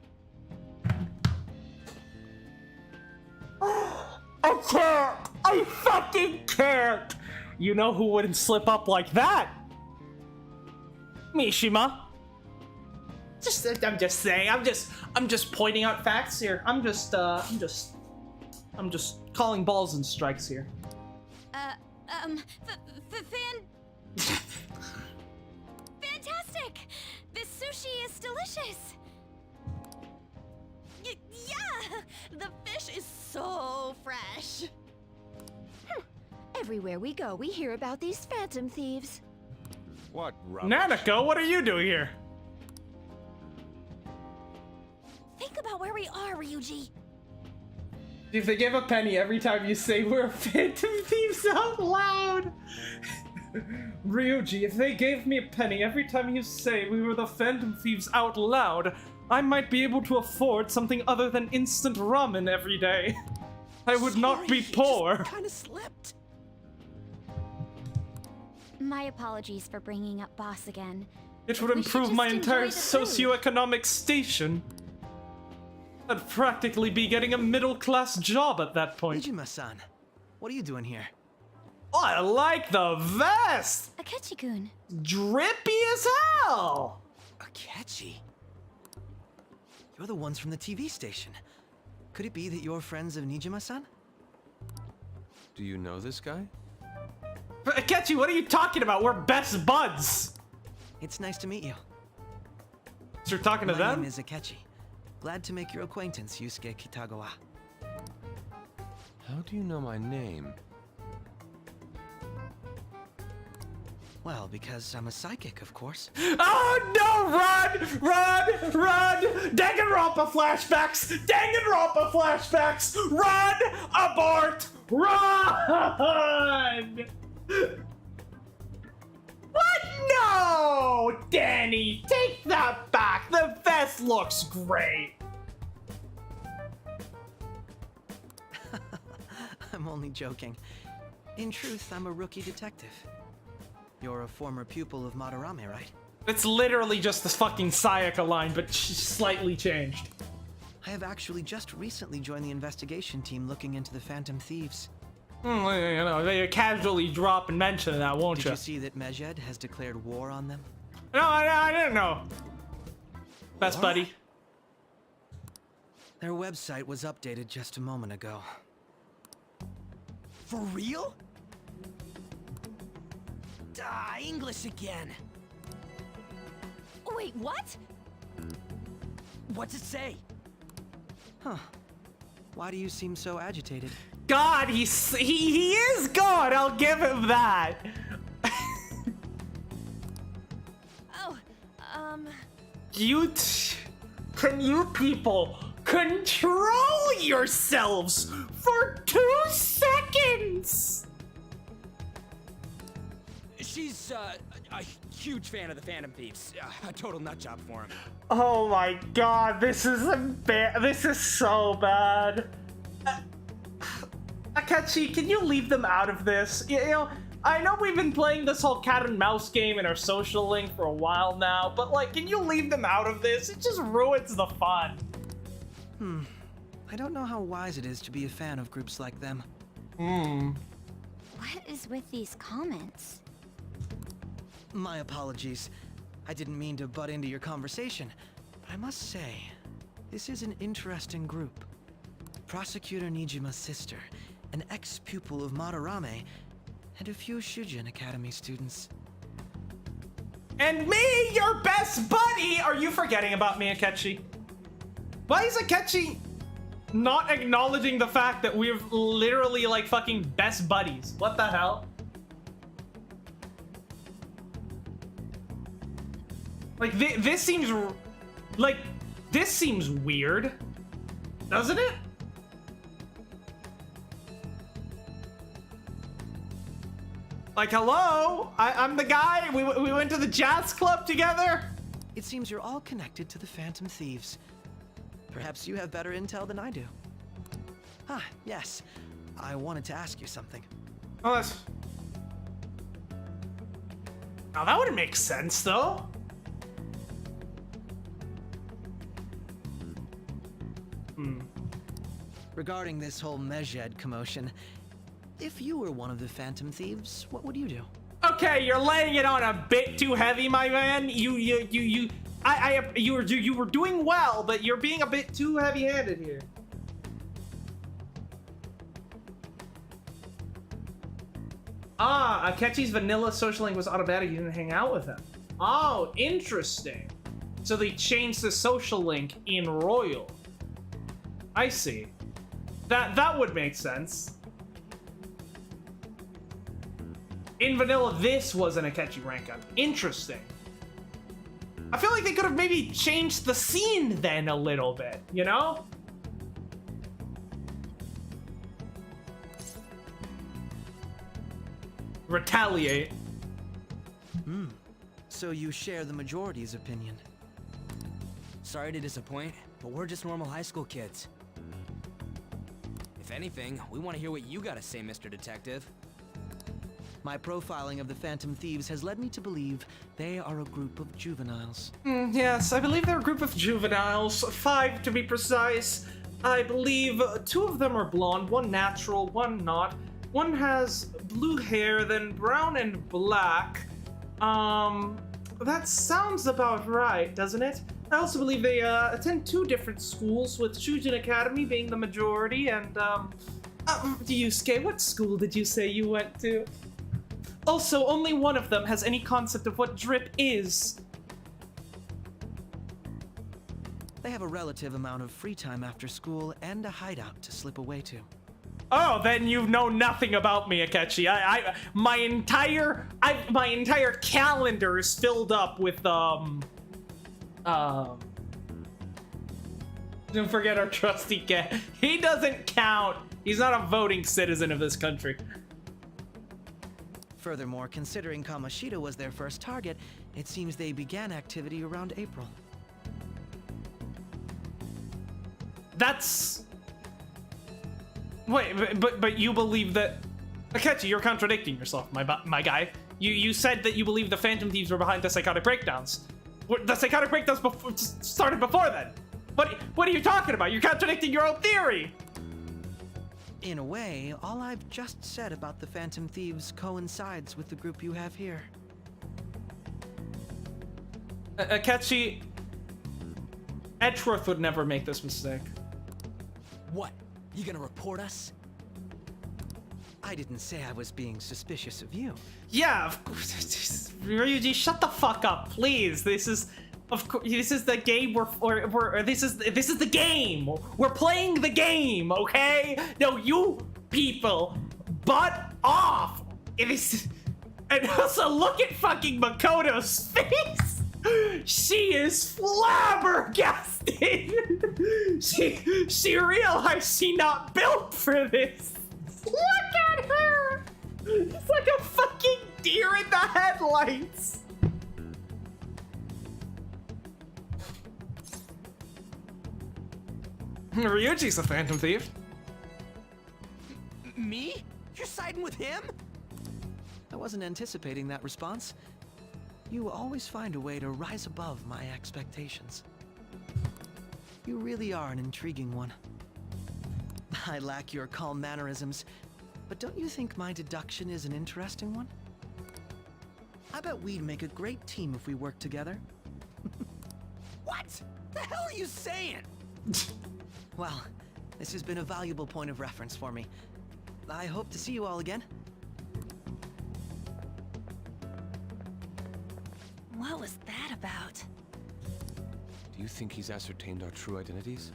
I can't! I fucking can't! You know who wouldn't slip up like that? Mishima. I'm just saying. I'm just pointing out facts here. I'm just calling balls and strikes here. Fantastic! This sushi is delicious! Yeah! The fish is so fresh. Everywhere we go, we hear about these Phantom Thieves. What rubbish? Nanako, what are you doing here? Think about where we are, Ryuji. If they give a penny every time you say we're Phantom Thieves out loud. Ryuji, if they gave me a penny every time you say we were the Phantom Thieves out loud, I might be able to afford something other than instant ramen every day. I would not be poor. Kind of slipped. My apologies for bringing up Boss again. It would We should improve just my enjoy entire the food. socioeconomic station. I'd practically be getting a middle-class job at that point. Nijima-san, what are you doing here? Oh, I like the vest! Akechi-kun. Drippy as hell! Akechi? You're the ones from the TV station. Could it be that you're friends of Nijima-san? Do you know this guy? Akechi, what are you talking about? We're best buds! It's nice to meet you. So you're talking to My them? name is Akechi. Glad to make your acquaintance, Yusuke Kitagawa. How do you know my name? Well, because I'm a psychic, of course. Oh no! Run! Run! Run! Danganronpa flashbacks! Danganronpa flashbacks! Run! Abort! Run! What? No! Danny, take that back! The vest looks great! I'm only joking. In truth, I'm a rookie detective. You're a former pupil of Madarame, right? It's literally just this fucking Sayaka line, but slightly changed. I have actually just recently joined the investigation team looking into the Phantom Thieves. You know, they casually drop and mention that, won't Did you? you see that Medjed has declared war on them? No, I didn't know. Best War? buddy. Their website was updated just a moment ago. For real? English again. Wait, what? What's it say? Huh. Why do you seem so agitated? God, he is God. I'll give him that. Oh, Can you people control yourselves for 2 seconds? She's a huge fan of the Phantom Thieves. A total nutjob for him. Oh my God, this is so bad. Akechi, can you leave them out of this? You know, I know we've been playing this whole cat and mouse game in our social link for a while now, but like, can you leave them out of this? It just ruins the fun. I don't know how wise it is to be a fan of groups like them. What is with these comments? My apologies. I didn't mean to butt into your conversation, but I must say, this is an interesting group. Prosecutor Nijima's sister, an ex-pupil of Madarame, and a few Shujin Academy students. And me, your best buddy! Are you forgetting about me, Akechi? Why is Akechi not acknowledging the fact that we're literally like fucking best buddies? What the hell? Like, this seems weird, doesn't it? Like, hello? I'm the guy. We went to the jazz club together. It seems you're all connected to the Phantom Thieves. Perhaps you have better intel than I do. Ah, yes. I wanted to ask you something. Oh, that's... Now that would make sense, though. Regarding this whole Medjed commotion, if you were one of the Phantom Thieves, what would you do? Okay, you're laying it on a bit too heavy, my man. You were doing well, but you're being a bit too heavy-handed here. Ah, Akechi's vanilla social link was automatic. You didn't hang out with him. Oh, interesting. So they changed the social link in Royal. I see. That would make sense. In vanilla, this was an Akechi rank up. Interesting. I feel like they could have maybe changed the scene then a little bit, you know? Retaliate. So you share the majority's opinion. Sorry to disappoint, but we're just normal high school kids. If anything, we want to hear what you gotta say, Mr. Detective. My profiling of the Phantom Thieves has led me to believe they are a group of juveniles. Yes, I believe they're a group of juveniles, 5 to be precise. I believe 2 of them are blonde, 1 natural, 1 not. 1 has blue hair, then brown and black. That sounds about right, doesn't it? I also believe they attend 2 different schools, with Shujin Academy being the majority, and Yusuke, what school did you say you went to? Also, only 1 of them has any concept of what drip is. They have a relative amount of free time after school and a hideout to slip away to. Oh, then you know nothing about me, Akechi. My entire calendar is filled up with don't forget our trusty cat. He doesn't count. He's not a voting citizen of this country. Furthermore, considering Kaneshiro was their first target, it seems they began activity around April. That's... Wait, but you believe that... Akechi, you're contradicting yourself, my guy. You said that you believe the Phantom Thieves were behind the psychotic breakdowns. The psychotic breakdowns started before then. What are you talking about? You're contradicting your own theory. In a way, all I've just said about the Phantom Thieves coincides with the group you have here. Akechi, Edgeworth would never make this mistake. What? You gonna report us? I didn't say I was being suspicious of you. Yeah, of course. Ryuji, shut the fuck up, please. This is, of course, this is the game. This is the game. We're playing the game, okay? No, you people, butt off. And also look at fucking Makoto's face. She is flabbergasted. She realized she not built for this. Look at her. It's like a fucking deer in the headlights. Ryuji's a Phantom Thief. Me? You're siding with him? I wasn't anticipating that response. You always find a way to rise above my expectations. You really are an intriguing one. I lack your calm mannerisms, but don't you think my deduction is an interesting one? I bet we'd make a great team if we worked together. What the hell are you saying? Well, this has been a valuable point of reference for me. I hope to see you all again. What was that about? Do you think he's ascertained our true identities?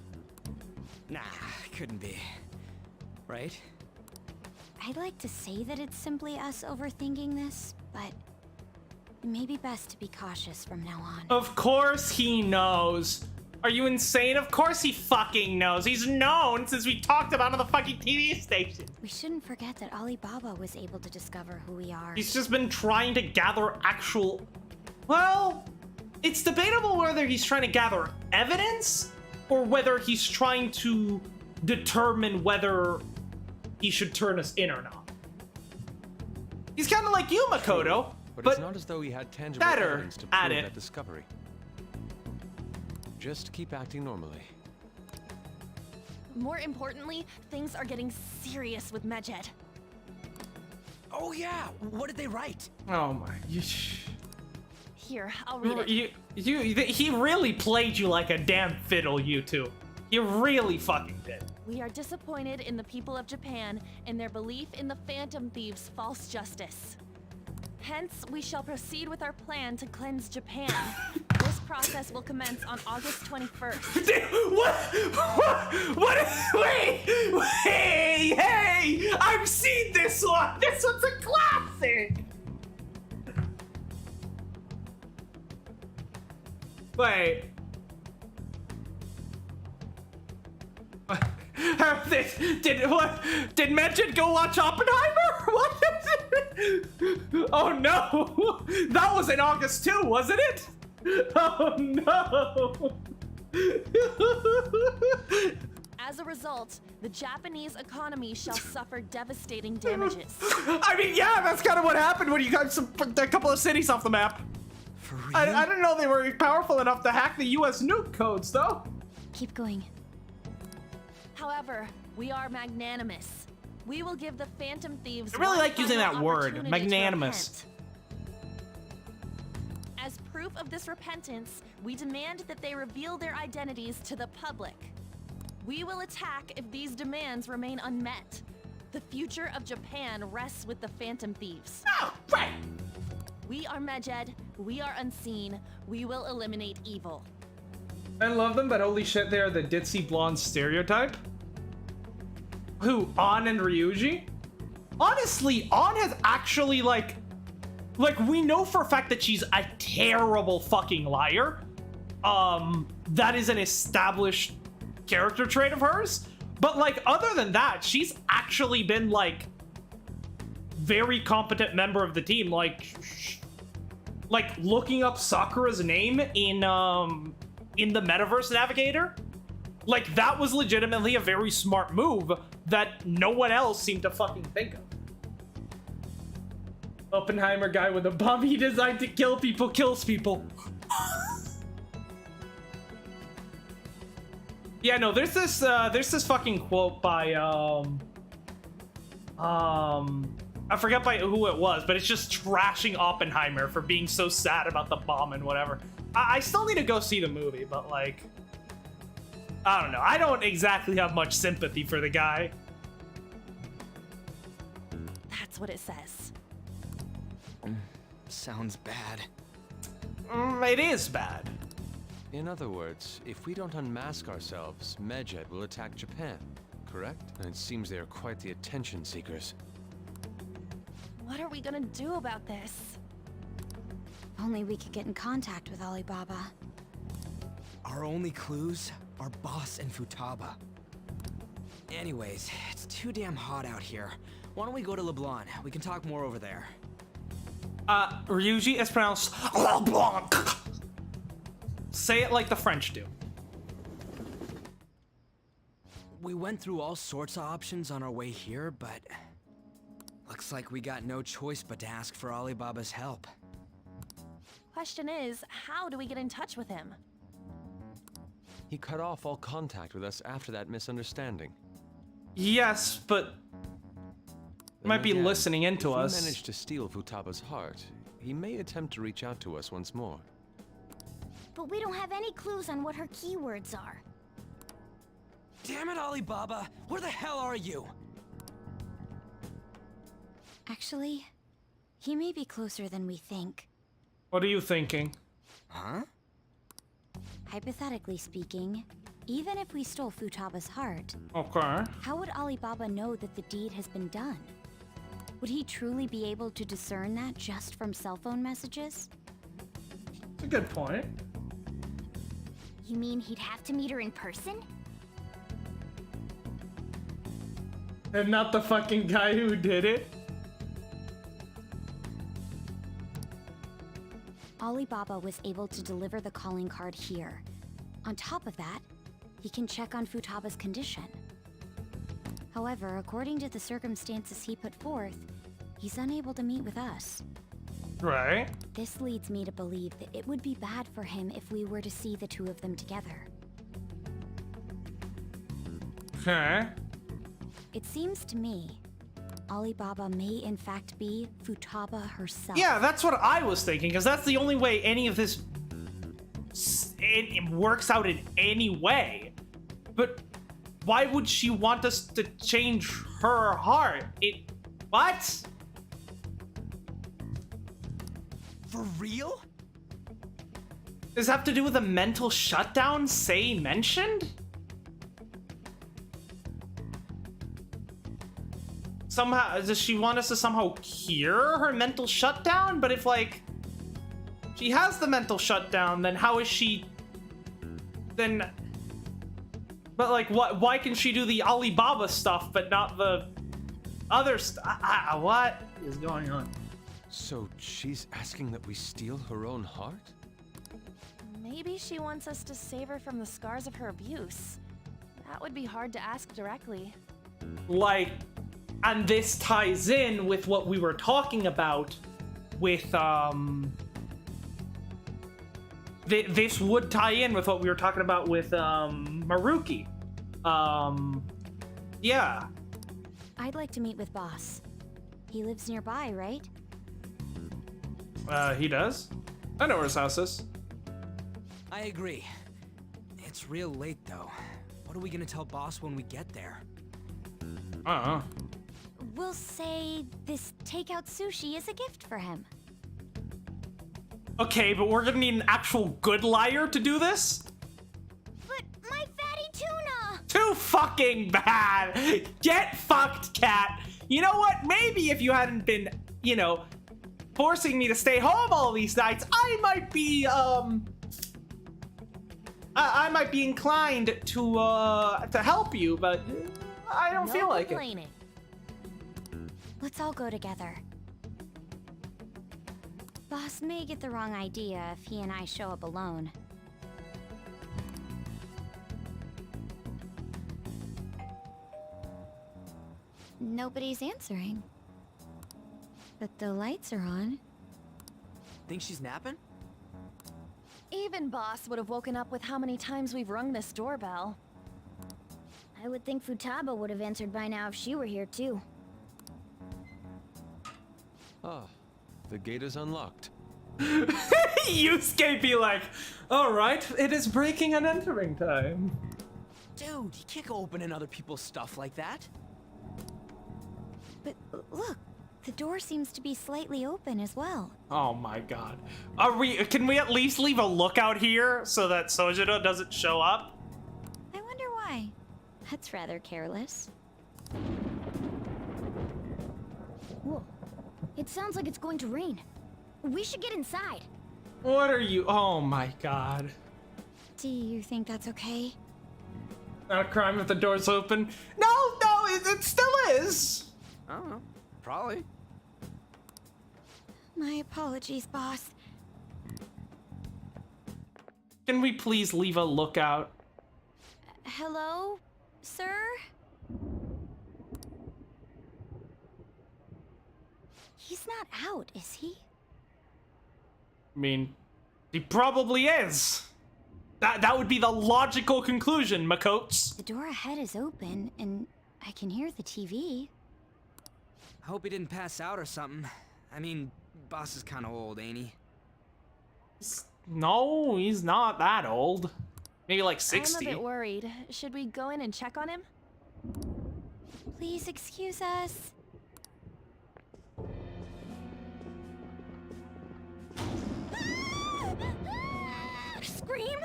Nah, couldn't be. Right? I'd like to say that it's simply us overthinking this, but it may be best to be cautious from now on. Of course he knows. Are you insane? Of course he fucking knows. He's known since we talked about it on the fucking TV station. We shouldn't forget that Alibaba was able to discover who we are. He's just been trying to gather actual... Well, it's debatable whether he's trying to gather evidence or whether he's trying to determine whether he should turn us in or not. He's kind of like you, Makoto, but it's not as though he had tangible better evidence to at prove it. that discovery. Just keep acting normally. More importantly, things are getting serious with Medjed. Oh yeah, what did they write? Oh my... Here, I'll read it. He really played you like a damn fiddle, you two. He really fucking did. We are disappointed in the people of Japan and their belief in the Phantom Thieves' false justice. Hence, we shall proceed with our plan to cleanse Japan. This process will commence on August 21st. What? Wait! Hey! I've seen this one! This one's a classic! Wait. Did Medjed go watch Oppenheimer? What is it? Oh no! That was in August too, wasn't it? Oh no! As a result, the Japanese economy shall suffer devastating damages. I mean, yeah, that's kind of what happened when you got a couple of cities off the map. For real? I didn't know they were powerful enough to hack the US nuke codes, though. Keep going. However, we are magnanimous. We will give the Phantom Thieves. I really like using that one word, opportunity to magnanimous. repent. As proof of this repentance, we demand that they reveal their identities to the public. We will attack if these demands remain unmet. The future of Japan rests with the Phantom Thieves. Oh, right. We are Medjed. We are unseen. We will eliminate evil. I love them, but holy shit, they are the ditzy blonde stereotype. Who, An and Ryuji? Honestly, An has actually, like, we know for a fact that she's a terrible fucking liar. That is an established character trait of hers. But, like, other than that, she's actually been, like, very competent member of the team. Like, looking up Sakura's name in the Metaverse Navigator, like, that was legitimately a very smart move that no one else seemed to fucking think of. Oppenheimer guy with a bomb he designed to kill people kills people. Yeah, no, there's this fucking quote by I forget by who it was, but it's just trashing Oppenheimer for being so sad about the bomb and whatever. I still need to go see the movie, but like, I don't know. I don't exactly have much sympathy for the guy. That's what it says. Sounds bad. It is bad. In other words, if we don't unmask ourselves, Medjed will attack Japan, correct? And it seems they are quite the attention seekers. What are we gonna do about this? If only we could get in contact with Alibaba. Our only clues are Boss and Futaba. Anyways, it's too damn hot out here. Why don't we go to LeBlanc? We can talk more over there. Ryuji is pronounced LeBlanc. Say it like the French do. We went through all sorts of options on our way here, but looks like we got no choice but to ask for Alibaba's help. Question is, how do we get in touch with him? He cut off all contact with us after that misunderstanding. Yes, but might be listening into us. If we manage to steal Futaba's heart, he may attempt to reach out to us once more. But we don't have any clues on what her keywords are. Damn it, Alibaba! Where the hell are you? Actually, he may be closer than we think. What are you thinking? Huh? Hypothetically speaking, even if we stole Futaba's heart, Okay. how would Alibaba know that the deed has been done? Would he truly be able to discern that just from cell phone messages? That's a good point. You mean he'd have to meet her in person? And not the fucking guy who did it? Alibaba was able to deliver the calling card here. On top of that, he can check on Futaba's condition. However, according to the circumstances he put forth, he's unable to meet with us. Right. This leads me to believe that it would be bad for him if we were to see the two of them together. Okay. It seems to me, Alibaba may in fact be Futaba herself. Yeah, that's what I was thinking, because that's the only way any of this it works out in any way. But why would she want us to change her heart? What? For real? Does it have to do with a mental shutdown Sei mentioned? Somehow, does she want us to somehow cure her mental shutdown? But if, like, she has the mental shutdown, then how is she... Then... But, like, why can she do the Alibaba stuff, but not the other stuff? What is going on? So she's asking that we steal her own heart? Maybe she wants us to save her from the scars of her abuse. That would be hard to ask directly. Like... And this ties in with what we were talking about with, this would tie in with what we were talking about with, Maruki. Yeah. I'd like to meet with Boss. He lives nearby, right? He does? I know where his house is. I agree. It's real late, though. What are we gonna tell Boss when we get there? We'll say this takeout sushi is a gift for him. Okay, but we're gonna need an actual good liar to do this? But my fatty tuna! Too fucking bad! Get fucked, cat! You know what? Maybe if you hadn't been, you know, forcing me to stay home all these nights, I might be, I might be inclined to help you, but I don't feel like it. Let's all go together. Boss may get the wrong idea if he and I show up alone. Nobody's answering. But the lights are on. Think she's napping? Even Boss would have woken up with how many times we've rung this doorbell. I would think Futaba would have answered by now if she were here too. Ah, the gate is unlocked. Yusuke be like, alright, it is breaking and entering time. Dude, you can't go opening other people's stuff like that. But look, the door seems to be slightly open as well. Oh my god. Can we at least leave a lookout here so that Sojiro doesn't show up? I wonder why. That's rather careless. Whoa. It sounds like it's going to rain. We should get inside. What are you? Oh my god. Do you think that's okay? Not a crime if the door's open. No, it still is. I don't know. Probably. My apologies, boss. Can we please leave a lookout? Hello, sir? He's not out, is he? I mean, he probably is. That would be the logical conclusion, Makotes. The door ahead is open, and I can hear the TV. I hope he didn't pass out or something. I mean, boss is kind of old, ain't he? No, he's not that old. Maybe like 60. I'm a bit worried. Should we go in and check on him? Please excuse us. Scream?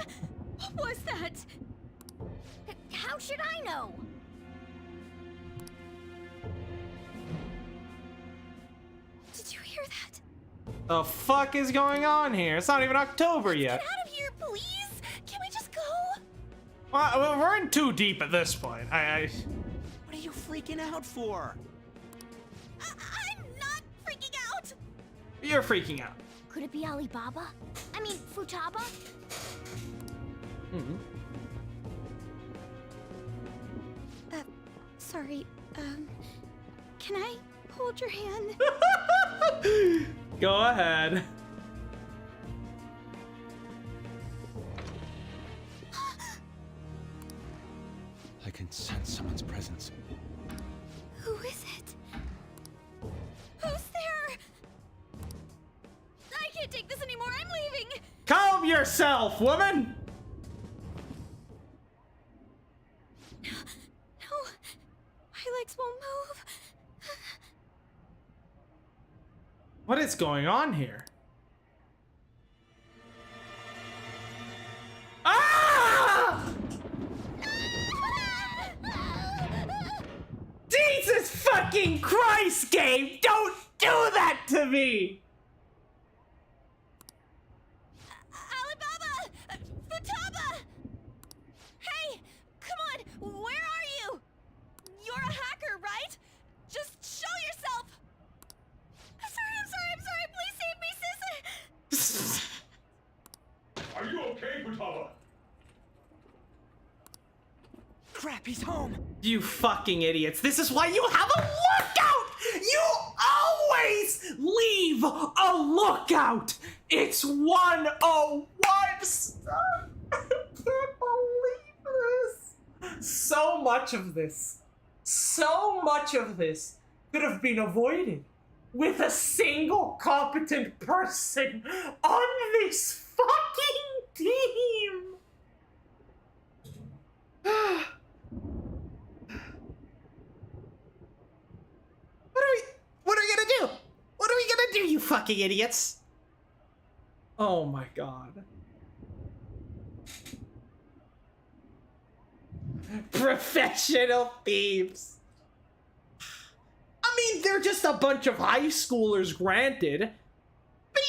What was that? How should I know? Did you hear that? The fuck is going on here? It's not even October yet. Get out of here, please! Can we just go? Well, we're in too deep at this point. What are you freaking out for? I'm not freaking out! You're freaking out. Could it be Alibaba? I mean, Futaba? Mm-hmm. Sorry, can I hold your hand? Go ahead. I can sense someone's presence. Who is it? Who's there? I can't take this anymore, I'm leaving! Calm yourself, woman! No, my legs won't move. What is going on here? Ah! Jesus fucking Christ, Gabe! Don't do that to me! Alibaba! Futaba! Hey, come on, where are you? You're a hacker, right? Just show yourself! I'm sorry, please save me, sis! Are you okay, Futaba? Crap, he's home! You fucking idiots. This is why you have a lookout! You always leave a lookout! It's 101 stuff! I can't believe this! So much of this could have been avoided with a single competent person on this fucking team! What are we gonna do? What are we gonna do, you fucking idiots? Oh my god. Professional thieves. I mean, they're just a bunch of high schoolers, granted. But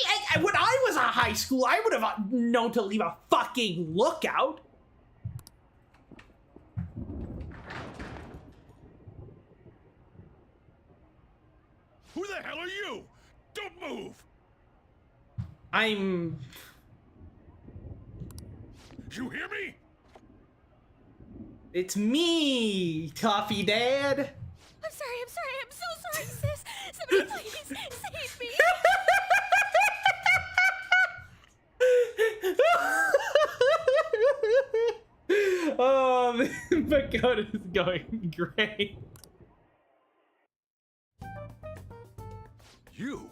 when I was a high school, I would have known to leave a fucking lookout. Who the hell are you? Don't move! I'm... You hear me? It's me, Coffee Dad. I'm so sorry, sis! Somebody please save me! Oh, Makoto is going great. You?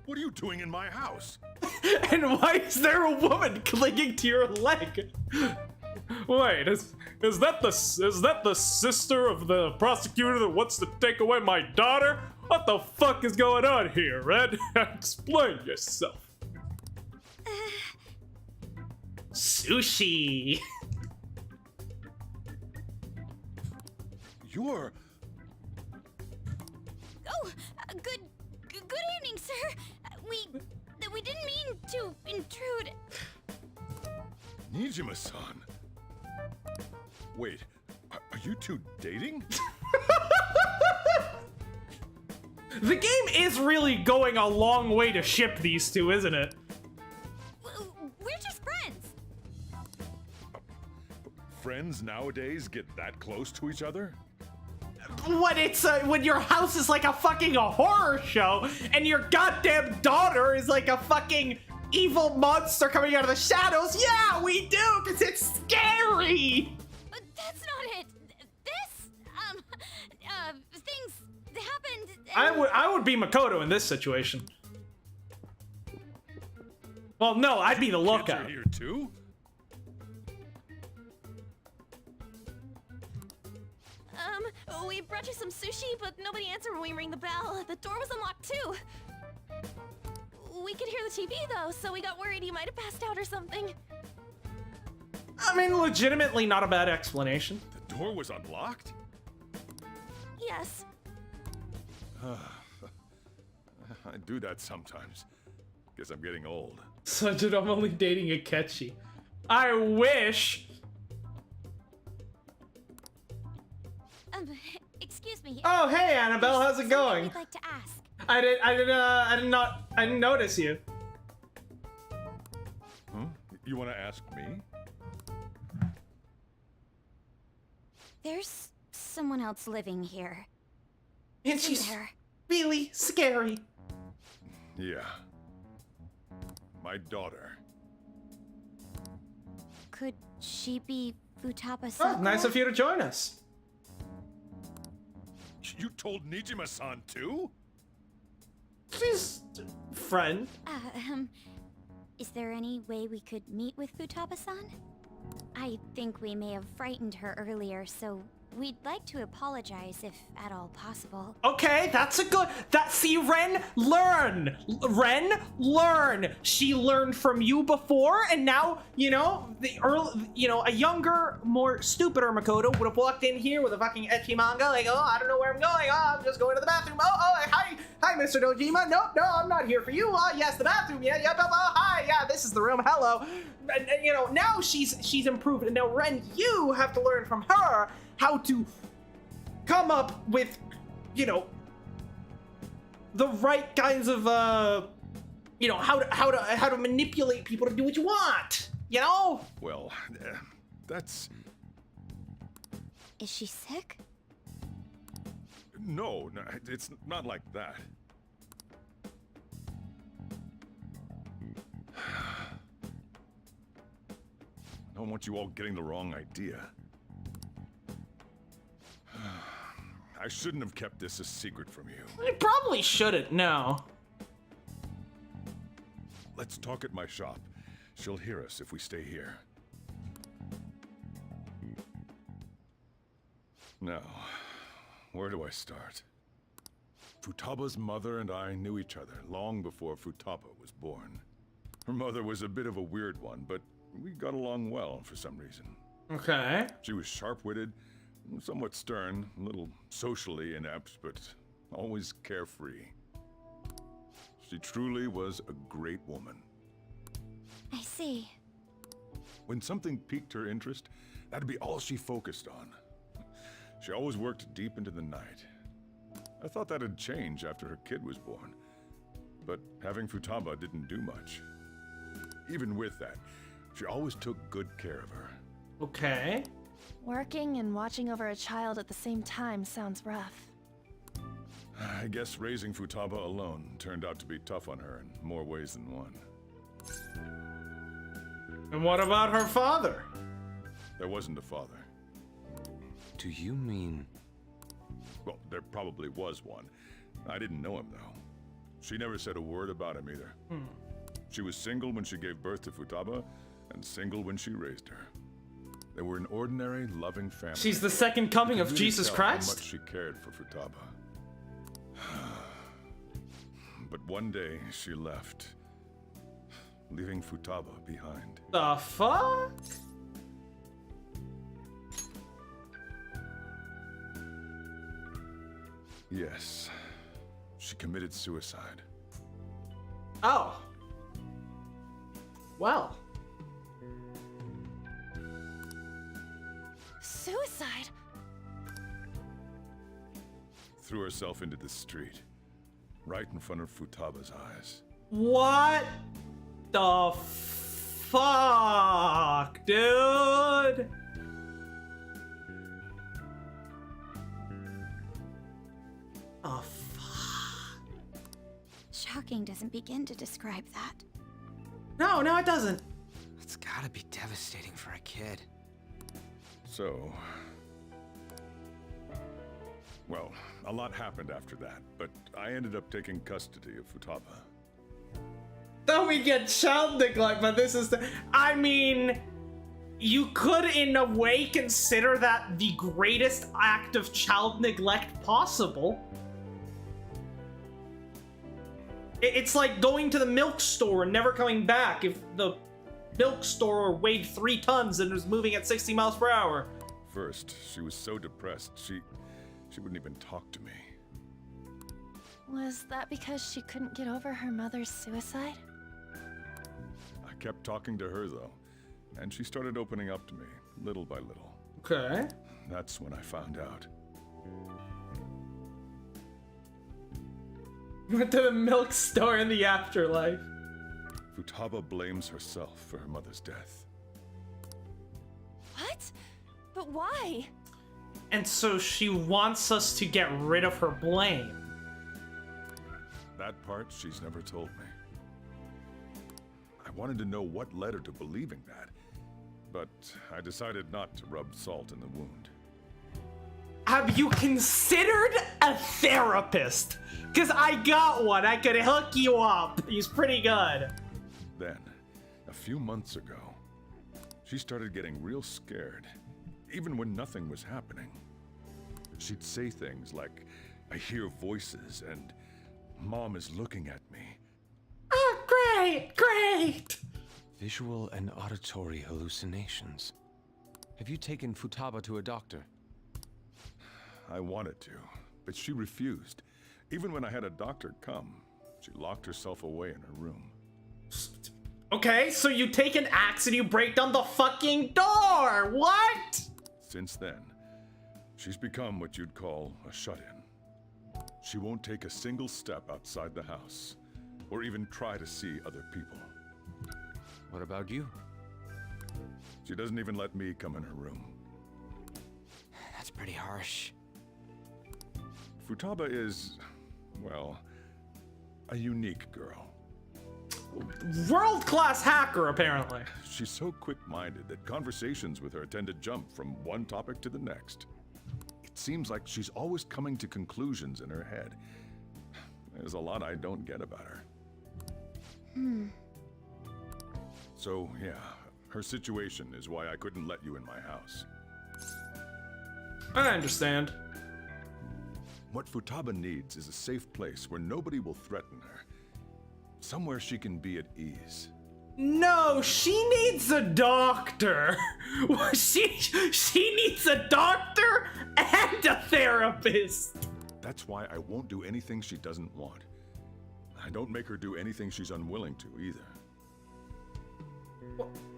What are you doing in my house? And why is there a woman clinging to your leg? Wait, is that the sister of the prosecutor that wants to take away my daughter? What the fuck is going on here, Red? Explain yourself. Sushi. You're... Oh, good evening, sir. We didn't mean to intrude. Nijima-san. Wait, are you two dating? The game is really going a long way to ship these two, isn't it? We're just friends. Friends nowadays get that close to each other? When your house is like a horror show and your goddamn daughter is like a fucking evil monster coming out of the shadows? Yeah, we do, because it's scary. But that's not it. Things happened. I would be Makoto in this situation. Well, no, I'd be the lookout. Kids are here too? We brought you some sushi, but nobody answered when we rang the bell. The door was unlocked too. We could hear the TV though, so we got worried you might have passed out or something. I mean, legitimately not a bad explanation. The door was unlocked? Yes. I do that sometimes. Guess I'm getting old. Such that I'm only dating Akechi. I wish. Excuse me. Oh, hey, Annabelle, how's it going? I'd like to ask. I didn't notice you. Huh? You want to ask me? There's someone else living here. And Isn't she's there? really scary. Yeah. My daughter. Could she be Futaba Oh, Sakura? nice of you to join us. You told Nijima-san too? She's friend. Is there any way we could meet with Futaba-san? I think we may have frightened her earlier, so we'd like to apologize if at all possible. Okay, that's a good. See, Ren, learn. Ren, learn. She learned from you before, and now a younger, more stupider Makoto would have walked in here with a fucking ecchi manga, like, oh, I don't know where I'm going. Oh, I'm just going to the bathroom. Oh, hi, Mr. Dojima. No, I'm not here for you. Oh, yes, the bathroom. Yeah, oh, hi. Yeah, this is the room. Hello. And now she's improved, and now Ren, you have to learn from her how to come up with, the right kinds of, how to manipulate people to do what you want, Well, that's... Is she sick? No, it's not like that. I don't want you all getting the wrong idea. I shouldn't have kept this a secret from you. You probably shouldn't, no. Let's talk at my shop. She'll hear us if we stay here. Now, where do I start? Futaba's mother and I knew each other long before Futaba was born. Her mother was a bit of a weird one, but we got along well for some reason. Okay. She was sharp-witted, somewhat stern, a little socially inept, but always carefree. She truly was a great woman. I see. When something piqued her interest, that'd be all she focused on. She always worked deep into the night. I thought that'd change after her kid was born, but having Futaba didn't do much. Even with that, she always took good care of her. Okay. Working and watching over a child at the same time sounds rough. I guess raising Futaba alone turned out to be tough on her in more ways than one. And what about her father? There wasn't a father. Do you mean... Well, there probably was one. I didn't know him, though. She never said a word about him either. She was single when she gave birth to Futaba, and single when she raised her. They were an ordinary, loving family. She's the second coming of You could really Jesus tell Christ? How much she cared for Futaba. But one day she left, leaving Futaba behind. The fuck? Yes, she committed suicide. Oh. Well. Suicide? Threw herself into the street, right in front of Futaba's eyes. What the fuck, dude? Oh, fuck. Shocking doesn't begin to describe that. No, it doesn't. It's gotta be devastating for a kid. So, well, a lot happened after that, but I ended up taking custody of Futaba. Then we get child neglect, but this is the... I mean, you could in a way consider that the greatest act of child neglect possible. It's like going to the milk store and never coming back if the milk store weighed 3 tons and was moving at 60 miles per hour. First, she was so depressed, she wouldn't even talk to me. Was that because she couldn't get over her mother's suicide? I kept talking to her, though, and she started opening up to me, little by little. Okay. That's when I found out. Went to the milk store in the afterlife. Futaba blames herself for her mother's death. What? But why? And so she wants us to get rid of her blame. That part she's never told me. I wanted to know what led her to believing that, but I decided not to rub salt in the wound. Have you considered a therapist? Because I got one. I could hook you up. He's pretty good. Then, a few months ago, she started getting real scared, even when nothing was happening. She'd say things like, "I hear voices," and "Mom is looking at me." Oh, great! Visual and auditory hallucinations. Have you taken Futaba to a doctor? I wanted to, but she refused. Even when I had a doctor come, she locked herself away in her room. Okay, so you take an axe and you break down the fucking door! What? Since then, she's become what you'd call a shut-in. She won't take a single step outside the house, or even try to see other people. What about you? She doesn't even let me come in her room. That's pretty harsh. Futaba is, well, a unique girl. World-class hacker, apparently. She's so quick-minded that conversations with her tend to jump from one topic to the next. It seems like she's always coming to conclusions in her head. There's a lot I don't get about her. So, yeah, her situation is why I couldn't let you in my house. I understand. What Futaba needs is a safe place where nobody will threaten her. Somewhere she can be at ease. No, she needs a doctor. she needs a doctor and a therapist. That's why I won't do anything she doesn't want. I don't make her do anything she's unwilling to either.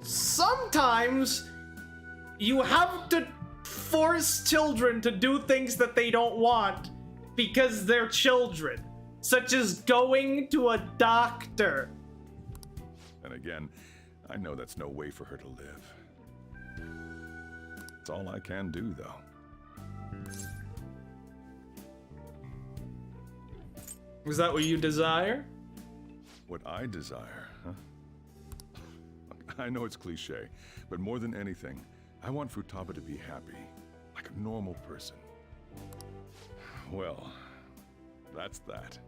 Sometimes you have to force children to do things that they don't want because they're children, such as going to a doctor. And again, I know that's no way for her to live. It's all I can do, though. Is that what you desire? What I desire, huh? I know it's cliche, but more than anything, I want Futaba to be happy, like a normal person. Well, that's that.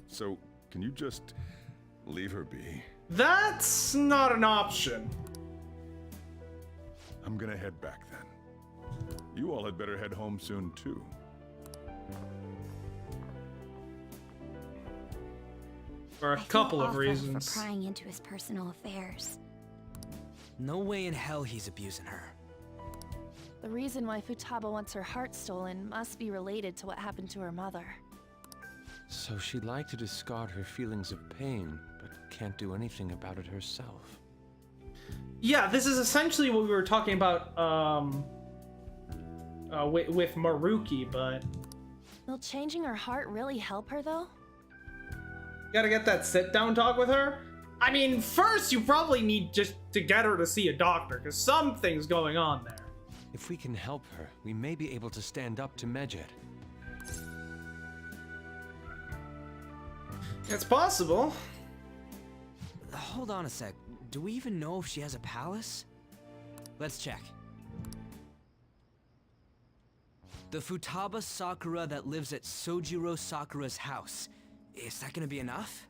So, Can you just leave her be? That's not an option. I'm gonna head back then. You all had better head home soon, too. For a I feel couple of awful reasons. for prying into his personal affairs. No way in hell he's abusing her. The reason why Futaba wants her heart stolen must be related to what happened to her mother. So she'd like to discard her feelings of pain, but can't do anything about it herself. Yeah, this is essentially what we were talking about with Maruki, but Will changing her heart really help her, though? gotta get that sit-down talk with her. I mean, first you probably need just to get her to see a doctor, because something's going on there. If we can help her, we may be able to stand up to Medjed. It's possible. Hold on a sec. Do we even know if she has a palace? Let's check. The Futaba Sakura that lives at Sojiro Sakura's house. Is that gonna be enough?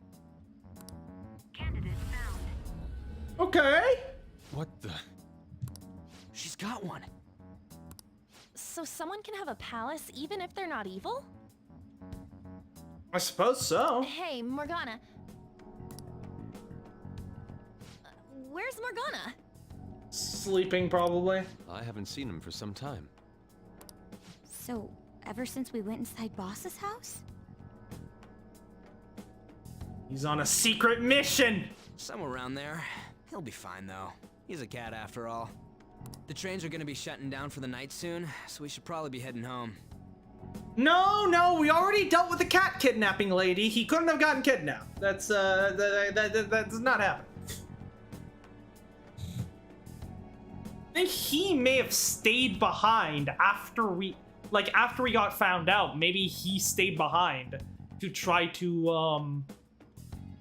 Okay. What the? She's got one. So someone can have a palace even if they're not evil? I suppose so. Hey, Morgana. Where's Morgana? Sleeping, probably. I haven't seen him for some time. So, ever since we went inside Boss's house? He's on a secret mission! Somewhere around there. He'll be fine, though. He's a cat, after all. The trains are gonna be shutting down for the night soon, so we should probably be heading home. No, we already dealt with the cat kidnapping lady. He couldn't have gotten kidnapped. That's, that does not happen. I think he may have stayed behind after we got found out. Maybe he stayed behind to try to,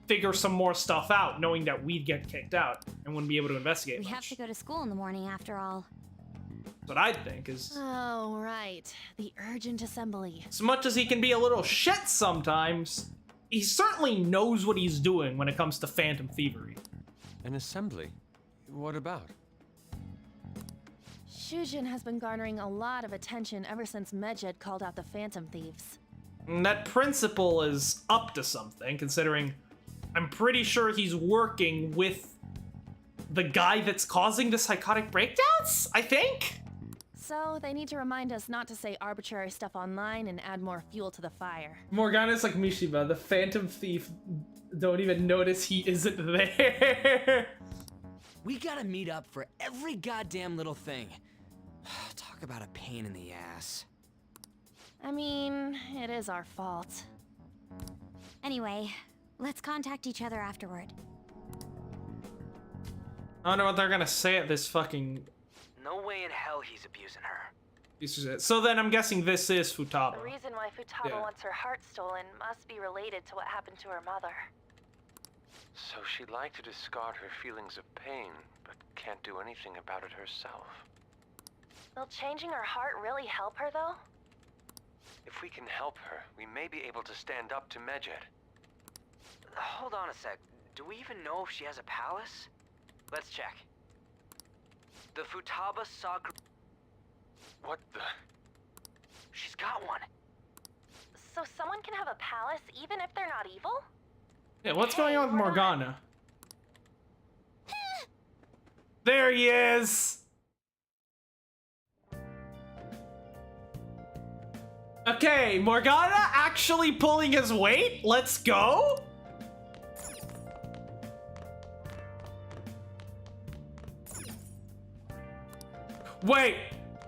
figure some more stuff out, knowing that we'd get kicked out and wouldn't be able to investigate We much. have to go to school in the morning after all. That's what I think is... Oh, right. The urgent assembly. As much as he can be a little shit sometimes, he certainly knows what he's doing when it comes to phantom thievery. An assembly? What about? Shujin has been garnering a lot of attention ever since Medjed called out the Phantom Thieves. And that principal is up to something, considering I'm pretty sure he's working with the guy that's causing the psychotic breakdowns, I think? So they need to remind us not to say arbitrary stuff online and add more fuel to the fire. Morgana's like Mishiba, the phantom thief. Don't even notice he isn't there. We gotta meet up for every goddamn little thing. Talk about a pain in the ass. I mean, it is our fault. Anyway, let's contact each other afterward. I don't know what they're gonna say at this fucking... No way in hell he's abusing her. This is it. So then I'm guessing this is Futaba. The reason why Futaba wants her heart stolen must be related to what happened to her mother. So she'd like to discard her feelings of pain, but can't do anything about it herself. Will changing her heart really help her, though? If we can help her, we may be able to stand up to Medjed. Hold on a sec. Do we even know if she has a palace? Let's check. The Futaba Sakura... What the... She's got one. So someone can have a palace even if they're not evil? Yeah, what's going on with Morgana? There he is! Okay, Morgana actually pulling his weight? Let's go! Wait,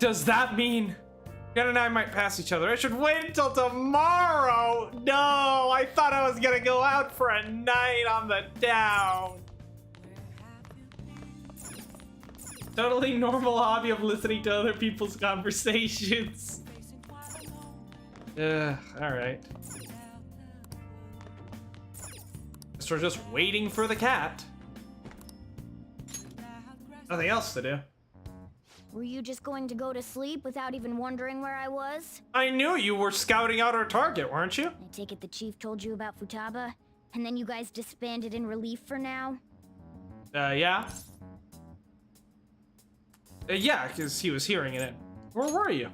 does that mean Jen and I might pass each other? I should wait until tomorrow! No, I thought I was gonna go out for a night on the town. Totally normal hobby of listening to other people's conversations. Alright. Guess we're just waiting for the cat. Nothing else to do. Were you just going to go to sleep without even wondering where I was? I knew you were scouting out our target, weren't you? I take it the chief told you about Futaba? And then you guys disbanded in relief for now? Yeah. Yeah, because he was hearing it in. Where were you?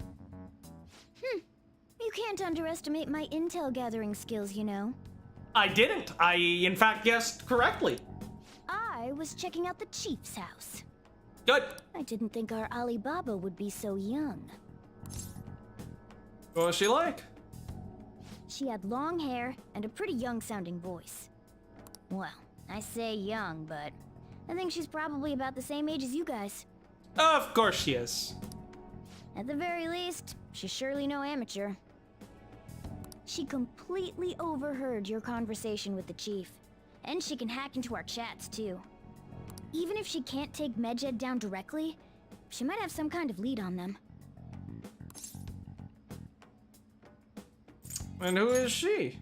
You can't underestimate my intel gathering skills, you know. I didn't. I, in fact, guessed correctly. I was checking out the chief's house. Good. I didn't think our Alibaba would be so young. What was she like? She had long hair and a pretty young-sounding voice. Well, I say young, but I think she's probably about the same age as you guys. Of course she is. At the very least, she's surely no amateur. She completely overheard your conversation with the chief, and she can hack into our chats too. Even if she can't take Medjed down directly, she might have some kind of lead on them. And who is she?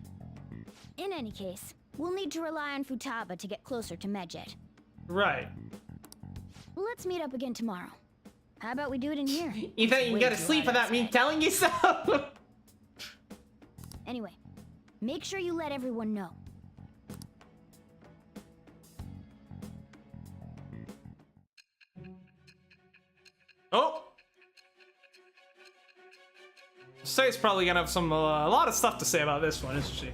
In any case, we'll need to rely on Futaba to get closer to Medjed. Right. Let's meet up again tomorrow. How about we do it in here? You think you can go to sleep without me telling you so? Anyway, make sure you let everyone know. Oh! Say's probably gonna have some a lot of stuff to say about this one, isn't she?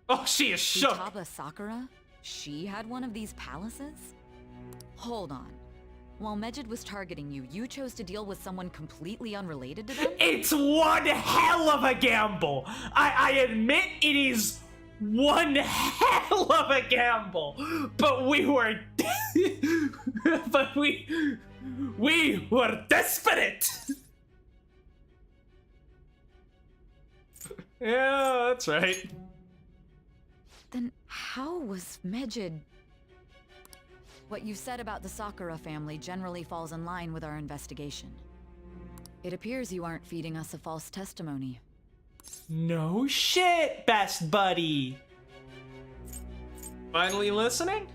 Oh, she is shook. Futaba Sakura? She had one of these palaces? Hold on. While Medjed was targeting you, you chose to deal with someone completely unrelated to them? It's one hell of a gamble! I admit it is one hell of a gamble! But we were... but we were desperate! Yeah, that's right. Then how was Medjed... What you said about the Sakura family generally falls in line with our investigation. It appears you aren't feeding us a false testimony. No shit, best buddy! Finally listening?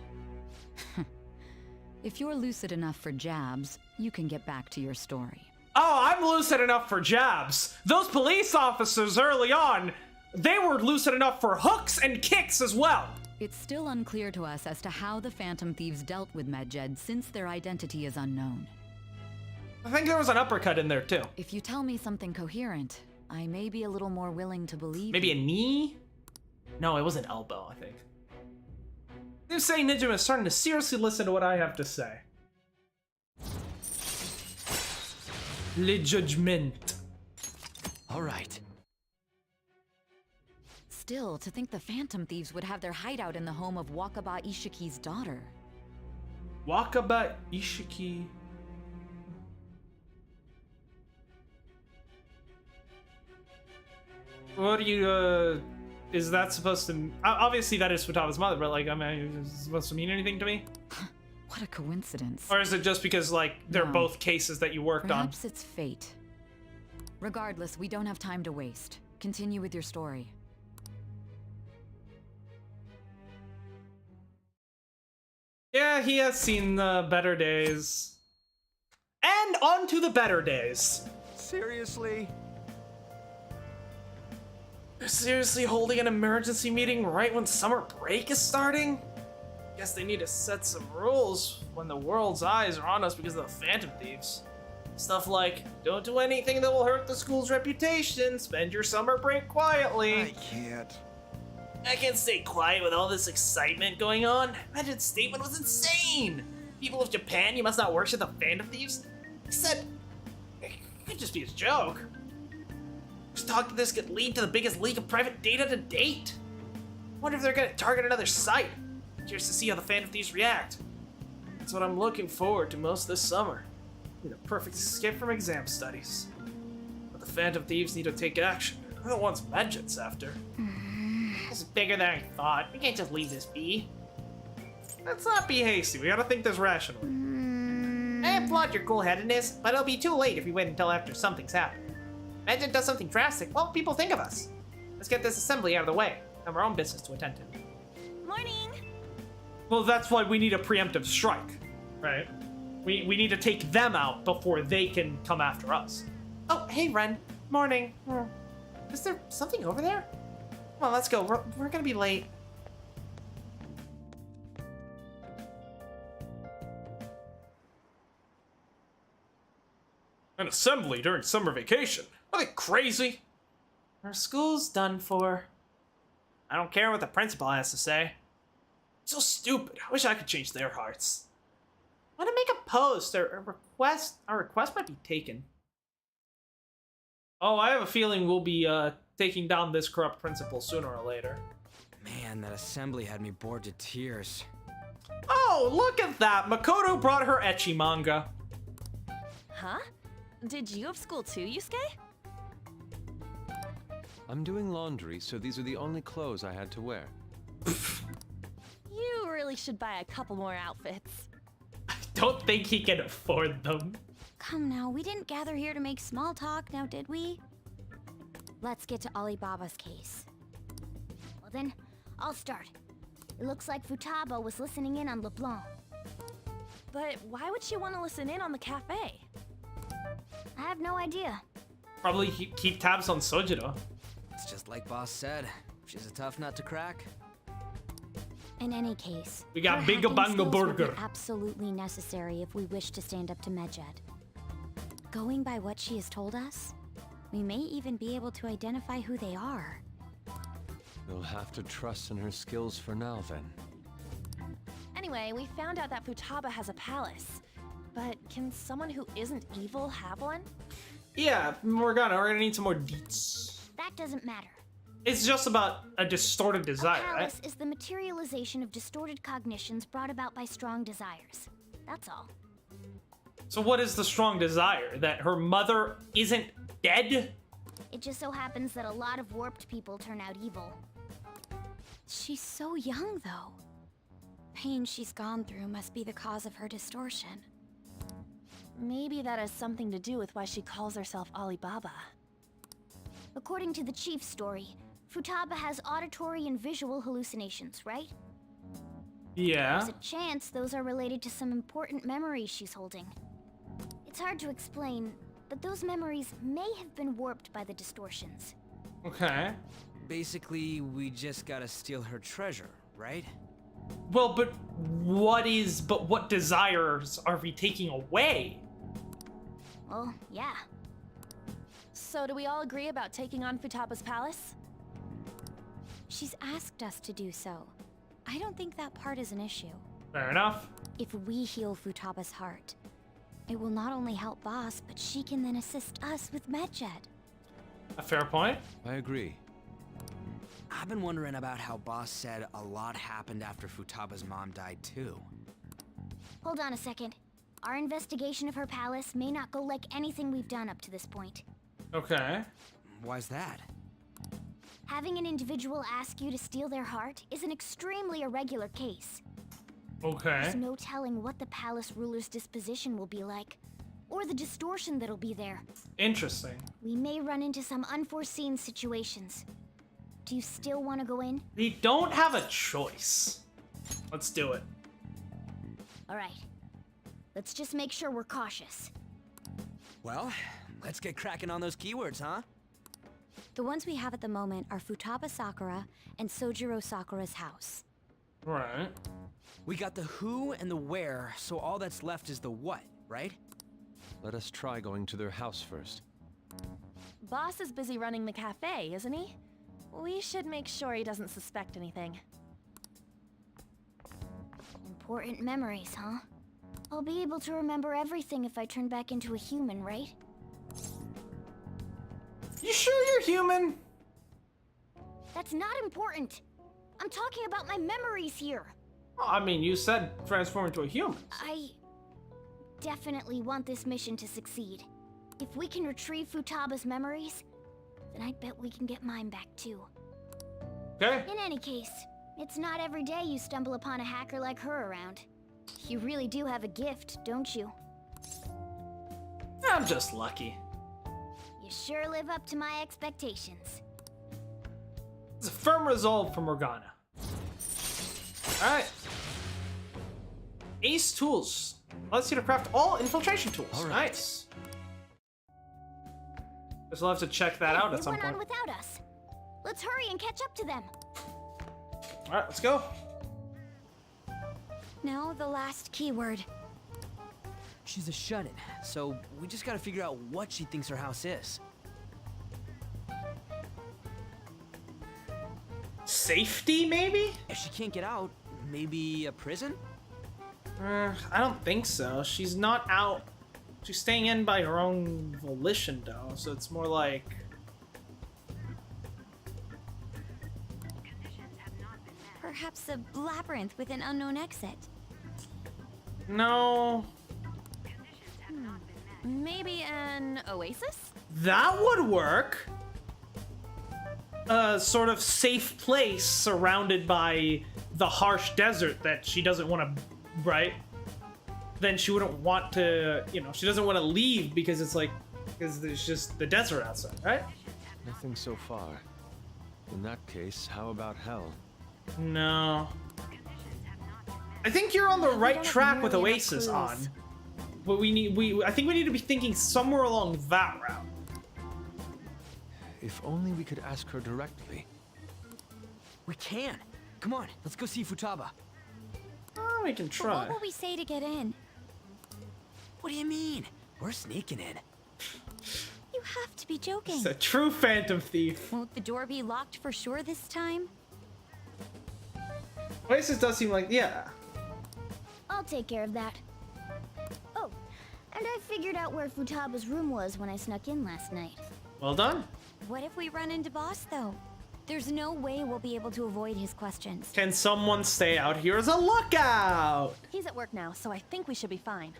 If you're lucid enough for jabs, you can get back to your story. Oh, I'm lucid enough for jabs! Those police officers early on, they were lucid enough for hooks and kicks as well! It's still unclear to us as to how the Phantom Thieves dealt with Medjed since their identity is unknown. I think there was an uppercut in there too. If you tell me something coherent, I may be a little more willing to believe. Maybe a knee? No, it was an elbow, I think. You say Nijima is starting to seriously listen to what I have to say. Le judgment. All right. Still, to think the Phantom Thieves would have their hideout in the home of Wakaba Ishiki's daughter. Wakaba Ishiki. What do you, is that supposed to... Obviously that is Futaba's mother, but like, I mean, is it supposed to mean anything to me? What a coincidence. Or is it just because, like, they're No. both cases that you worked on? Perhaps it's fate. Regardless, we don't have time to waste. Continue with your story. Yeah, he has seen the better days. And on to the better days. Seriously? They're seriously holding an emergency meeting right when summer break is starting? Guess they need to set some rules when the world's eyes are on us because of the Phantom Thieves. Stuff like, don't do anything that will hurt the school's reputation, spend your summer break quietly. I can't. I can't stay quiet with all this excitement going on. Medjed's statement was insane! People of Japan, you must not worship the Phantom Thieves? He said, it could just be a joke. This talk to this could lead to the biggest leak of private data to date. Wonder if they're gonna target another site. Curious to see how the Phantom Thieves react. That's what I'm looking forward to most this summer. Be the perfect escape from exam studies. But the Phantom Thieves need to take action. They're the ones Medjed's after. This is bigger than I thought. We can't just leave this be. Let's not be hasty. We gotta think this rationally. I applaud your cool-headedness, but it'll be too late if we wait until after something's happened. Medjed does something drastic, what will people think of us? Let's get this assembly out of the way. Have our own business to attend to. Morning! Well, that's why we need a preemptive strike, right? We need to take them out before they can come after us. Oh, hey, Ren. Morning. Is there something over there? Come on, let's go. We're gonna be late. An assembly during summer vacation? Are they crazy? Our school's done for. I don't care what the principal has to say. So stupid. I wish I could change their hearts. Want to make a post or a request? Our request might be taken. Oh, I have a feeling we'll be taking down this corrupt principal sooner or later. Man, that assembly had me bored to tears. Oh, look at that! Makoto brought her ecchi manga. Huh? Did you have school too, Yusuke? I'm doing laundry, so these are the only clothes I had to wear. You really should buy a couple more outfits. Don't think he can afford them. Come now, we didn't gather here to make small talk, now did we? Let's get to Alibaba's case. Well then, I'll start. It looks like Futaba was listening in on LeBlanc. But why would she want to listen in on the cafe? I have no idea. Probably keep tabs on Sojiro. It's just like Boss said. She's a tough nut to crack. In any case, we got her Bingo hacking Bango skills will be Burger. absolutely necessary if we wish to stand up to Medjed. Going by what she has told us, we may even be able to identify who they are. We'll have to trust in her skills for now, then. Anyway, we found out that Futaba has a palace. But can someone who isn't evil have one? Yeah, we're gonna need some more deets. That doesn't matter. It's just about a distorted desire, A right? palace is the materialization of distorted cognitions brought about by strong desires. That's all. So what is the strong desire? That her mother isn't dead? It just so happens that a lot of warped people turn out evil. She's so young, though. Pain she's gone through must be the cause of her distortion. Maybe that has something to do with why she calls herself Alibaba. According to the chief's story, Futaba has auditory and visual hallucinations, right? Yeah. There's a chance those are related to some important memories she's holding. It's hard to explain, but those memories may have been warped by the distortions. Okay. Basically, we just gotta steal her treasure, right? Well, but what desires are we taking away? Well, yeah. So do we all agree about taking on Futaba's palace? She's asked us to do so. I don't think that part is an issue. Fair enough. If we heal Futaba's heart, it will not only help Boss, but she can then assist us with Medjed. A fair point. I agree. I've been wondering about how Boss said a lot happened after Futaba's mom died too. Hold on a second. Our investigation of her palace may not go like anything we've done up to this point. Okay. Why's that? Having an individual ask you to steal their heart is an extremely irregular case. Okay. There's no telling what the palace ruler's disposition will be like, or the distortion that'll be there. Interesting. We may run into some unforeseen situations. Do you still want to go in? We don't have a choice. Let's do it. All right. Let's just make sure we're cautious. Well, let's get cracking on those keywords, huh? The ones we have at the moment are Futaba Sakura and Sojiro Sakura's house. Right. We got the who and the where, so all that's left is the what, right? Let us try going to their house first. Boss is busy running the cafe, isn't he? We should make sure he doesn't suspect anything. Important memories, huh? I'll be able to remember everything if I turn back into a human, right? You sure you're human? That's not important. I'm talking about my memories here. Well, I mean, you said transform into a human. I definitely want this mission to succeed. If we can retrieve Futaba's memories, then I bet we can get mine back too. Okay. In any case, it's not every day you stumble upon a hacker like her around. You really do have a gift, don't you? I'm just lucky. You sure live up to my expectations. It's a firm resolve from Morgana. Alright. Ace Tools. Allows you to craft all infiltration tools. Nice. Guess we'll have to check that out They at some went on point. without us. Let's hurry and catch up to them. Alright, let's go. Now the last keyword. She's a shut-in, so we just gotta figure out what she thinks her house is. Safety, maybe? If she can't get out, maybe a prison? I don't think so. She's not out. She's staying in by her own volition, though, so it's more like... Perhaps a labyrinth with an unknown exit. No. Maybe an oasis? That would work. A sort of safe place surrounded by the harsh desert that she doesn't want to, right? Then she wouldn't want to, you know, she doesn't want to leave because it's like, because there's just the desert outside, right? Nothing so far. In that case, how about hell? No. I think you're on the right track with Oasis on. But I think we need to be thinking somewhere along that route. If only we could ask her directly. We can. Come on, let's go see Futaba. Oh, we can But try. what will we say to get in? What do you mean? We're sneaking in. You have to be joking. It's a true Phantom Thief. Won't the door be locked for sure this time? Oasis does seem like, yeah. I'll take care of that. Oh, and I figured out where Futaba's room was when I snuck in last night. Well done. What if we run into Boss, though? There's no way we'll be able to avoid his questions. Can someone stay out here as a lookout? He's at work now, so I think we should be fine.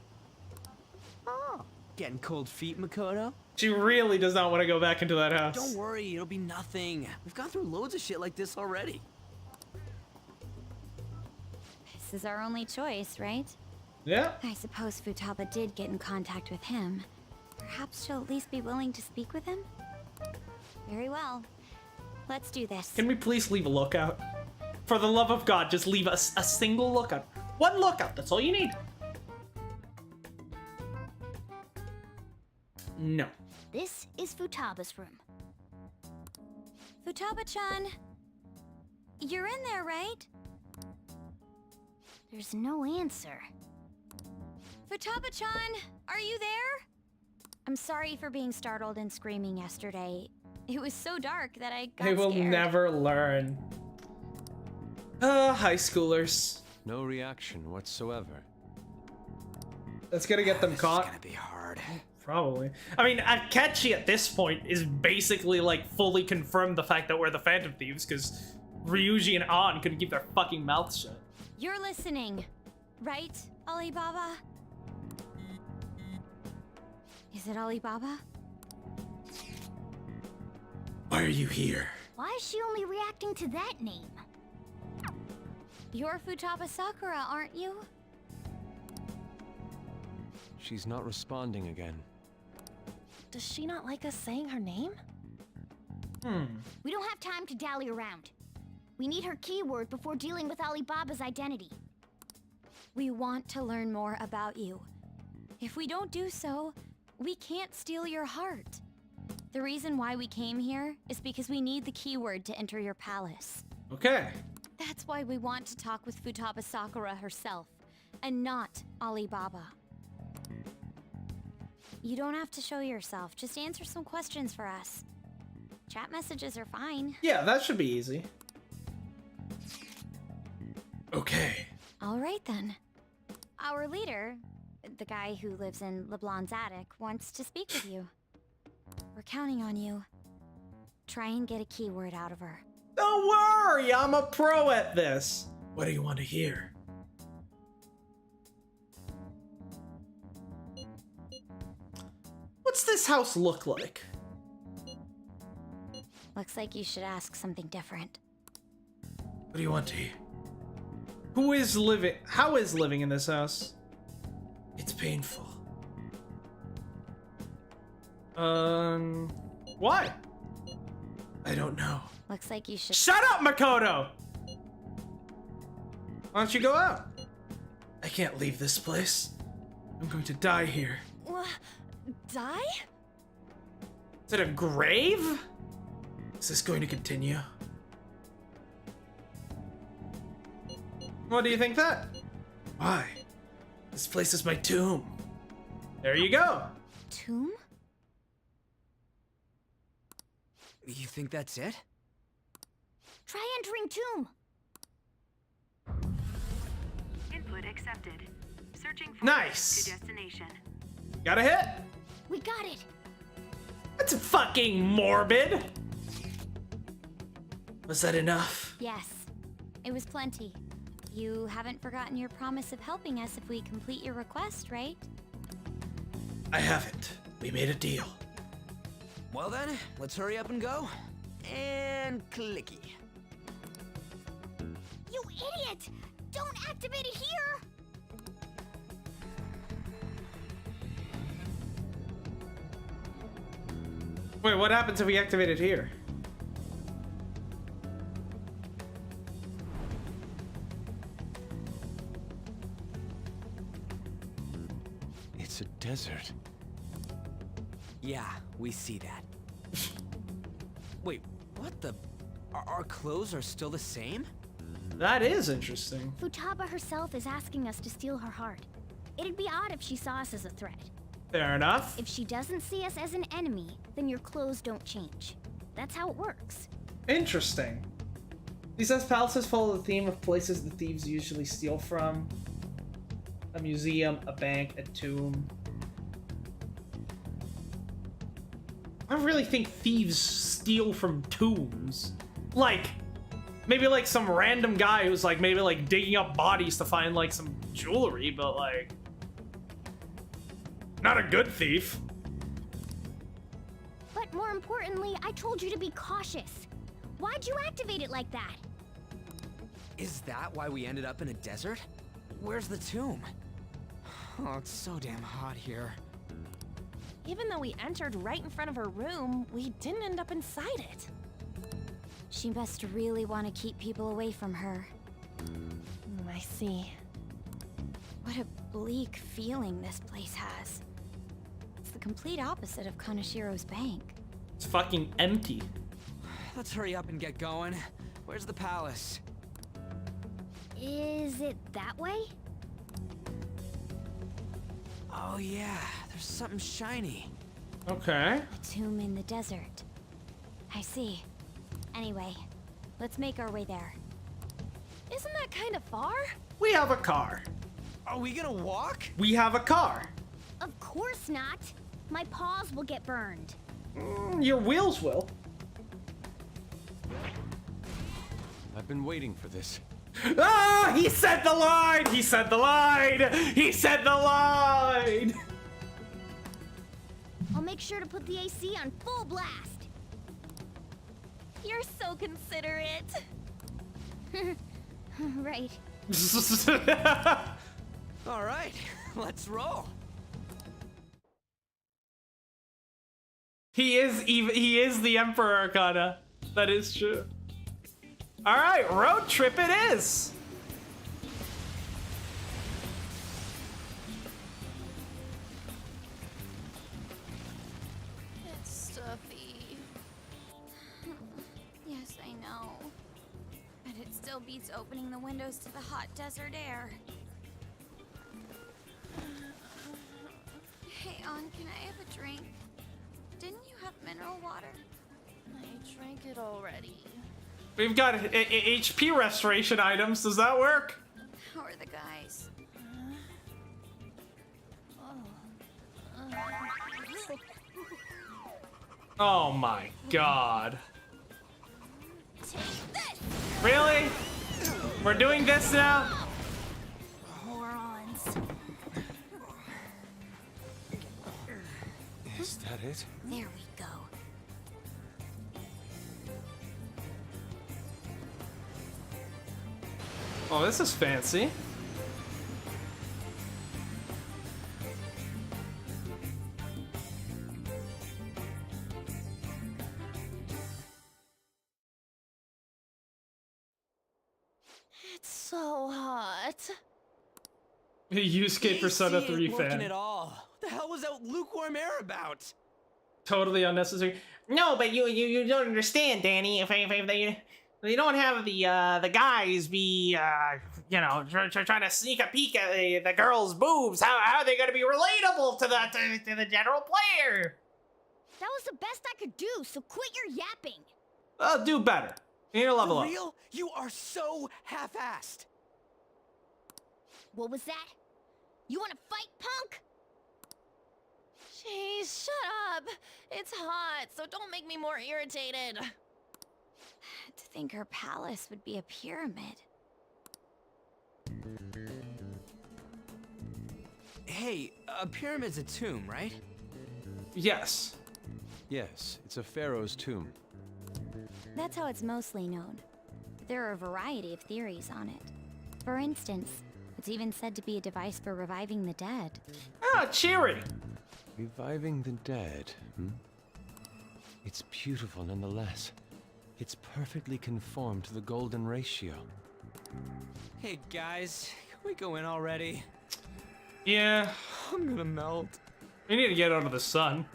Oh, getting cold feet, Makoto? She really does not want to go back into that house. Don't worry, it'll be nothing. We've gone through loads of shit like this already. This is our only choice, right? Yeah. I suppose Futaba did get in contact with him. Perhaps she'll at least be willing to speak with him? Very well. Let's do this. Can we please leave a lookout? For the love of God, just leave us a single lookout. One lookout, that's all you need. No. This is Futaba's room. Futaba-chan, you're in there, right? There's no answer. Futaba-chan, are you there? I'm sorry for being startled and screaming yesterday. It was so dark that I got They will scared. never learn. High schoolers. No reaction whatsoever. That's gonna get them caught. It's gonna be hard. Probably. I mean, Akechi at this point is basically like fully confirmed the fact that we're the Phantom Thieves because Ryuji and An couldn't keep their fucking mouths shut. You're listening, right, Alibaba? Is it Alibaba? Why are you here? Why is she only reacting to that name? You're Futaba Sakura, aren't you? She's not responding again. Does she not like us saying her name? We don't have time to dally around. We need her keyword before dealing with Alibaba's identity. We want to learn more about you. If we don't do so, we can't steal your heart. The reason why we came here is because we need the keyword to enter your palace. Okay. That's why we want to talk with Futaba Sakura herself, and not Alibaba. You don't have to show yourself, just answer some questions for us. Chat messages are fine. Yeah, that should be easy. Okay. All right then. Our leader, the guy who lives in LeBlanc's attic, wants to speak with you. We're counting on you. Try and get a keyword out of her. Don't worry, I'm a pro at this. What do you want to hear? What's this house look like? Looks like you should ask something different. What do you want to hear? Who is living? How is living in this house? It's painful. Why? I don't know. Looks like you should. Shut up, Makoto! Why don't you go out? I can't leave this place. I'm going to die here. Die? Is it a grave? Is this going to continue? What do you think that? Why? This place is my tomb. There you go. Tomb? You think that's it? Try entering tomb. Input accepted. Searching for Nice. to destination. Got a hit? We got it. That's fucking morbid. Was that enough? Yes, it was plenty. You haven't forgotten your promise of helping us if we complete your request, right? I haven't. We made a deal. Well then, let's hurry up and go. And clicky. You idiot! Don't activate it here! Wait, what happens if we activate it here? It's a desert. Yeah, we see that. Wait, what the? Our clothes are still the same? That is interesting. Futaba herself is asking us to steal her heart. It'd be odd if she saw us as a threat. Fair enough. If she doesn't see us as an enemy, then your clothes don't change. That's how it works. Interesting. He says palaces follow the theme of places the thieves usually steal from. A museum, a bank, a tomb. I don't really think thieves steal from tombs. Like, maybe like some random guy who's like maybe like digging up bodies to find like some jewelry, but like not a good thief. But more importantly, I told you to be cautious. Why'd you activate it like that? Is that why we ended up in a desert? Where's the tomb? Oh, it's so damn hot here. Even though we entered right in front of her room, we didn't end up inside it. She must really want to keep people away from her. I see. What a bleak feeling this place has. It's the complete opposite of Kaneshiro's bank. It's fucking empty. Let's hurry up and get going. Where's the palace? Is it that way? Oh yeah, there's something shiny. Okay. A tomb in the desert. I see. Anyway, let's make our way there. Isn't that kind of far? We have a car. Are we gonna walk? We have a car. Of course not. My paws will get burned. Your wheels will. I've been waiting for this. Ah! He said the line! He said the line! He said the line! I'll make sure to put the AC on full blast. You're so considerate. Right. All right, let's roll. He is the Emperor Arcana. That is true. All right, road trip it is. It's stuffy. Yes, I know. But it still beats opening the windows to the hot desert air. Hey, On, can I have a drink? Didn't you have mineral water? I drank it already. We've got HP restoration items. Does that work? How are the guys? Oh my god. Take this! Really? We're doing this now? Morons. Is that it? There we go. Oh, this is fancy. It's so hot. Yusuke Persona 3 working fan. at all. What the hell was that lukewarm air about? Totally unnecessary. No, but you don't understand, Danny. If they don't have the guys be trying to sneak a peek at the girls' boobs, how are they gonna be relatable to the general player? That was the best I could do, so quit your yapping. I'll do better. You need to level up. For real? You are so half-assed. What was that? You want to fight, punk? Jeez, shut up. It's hot, so don't make me more irritated. To think her palace would be a pyramid. Hey, a pyramid's a tomb, right? Yes. Yes, it's a pharaoh's tomb. That's how it's mostly known. There are a variety of theories on it. For instance, it's even said to be a device for reviving the dead. Ah, cheery! Reviving the dead, hmm? It's beautiful nonetheless. It's perfectly conformed to the golden ratio. Hey guys, can we go in already? Yeah. I'm gonna melt. We need to get out of the sun.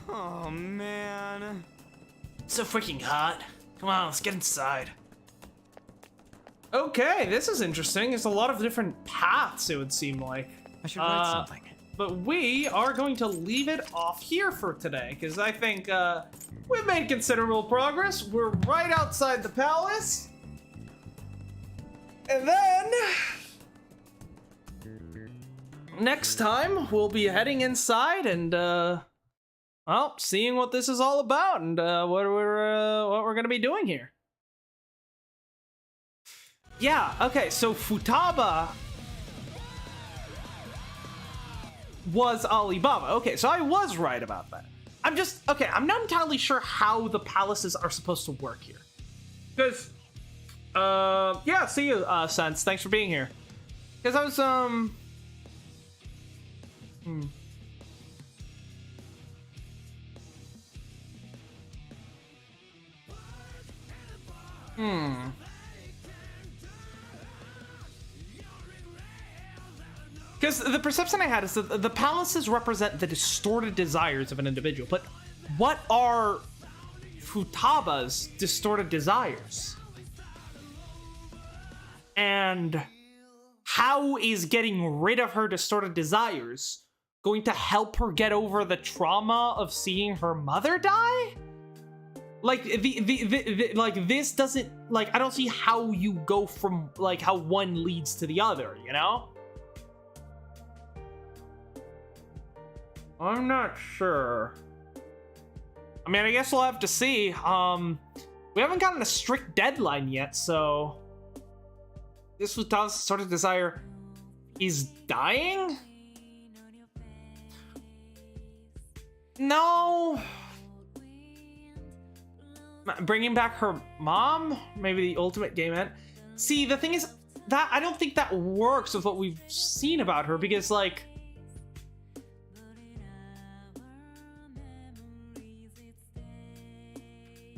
Oh man. It's so freaking hot. Come on, let's get inside. Okay, this is interesting. There's a lot of different paths, it would seem like. I should write something. But we are going to leave it off here for today, because I think we've made considerable progress. We're right outside the palace. And then next time we'll be heading inside and well, seeing what this is all about and what we're gonna be doing here. Yeah, okay, so Futaba was Alibaba. Okay, so I was right about that. I'm not entirely sure how the palaces are supposed to work here. Because, yeah, see you, Sense. Thanks for being here. Because I was, Because the perception I had is that the palaces represent the distorted desires of an individual, but what are Futaba's distorted desires? And how is getting rid of her distorted desires going to help her get over the trauma of seeing her mother die? Like, like, this doesn't, like, I don't see how you go from, like, how one leads to the other, you know? I'm not sure. I mean, I guess we'll have to see. We haven't gotten a strict deadline yet, so... This Futaba's sort of desire is dying? No. Bringing back her mom? Maybe the ultimate game end? See, the thing is, that I don't think that works with what we've seen about her, because, like...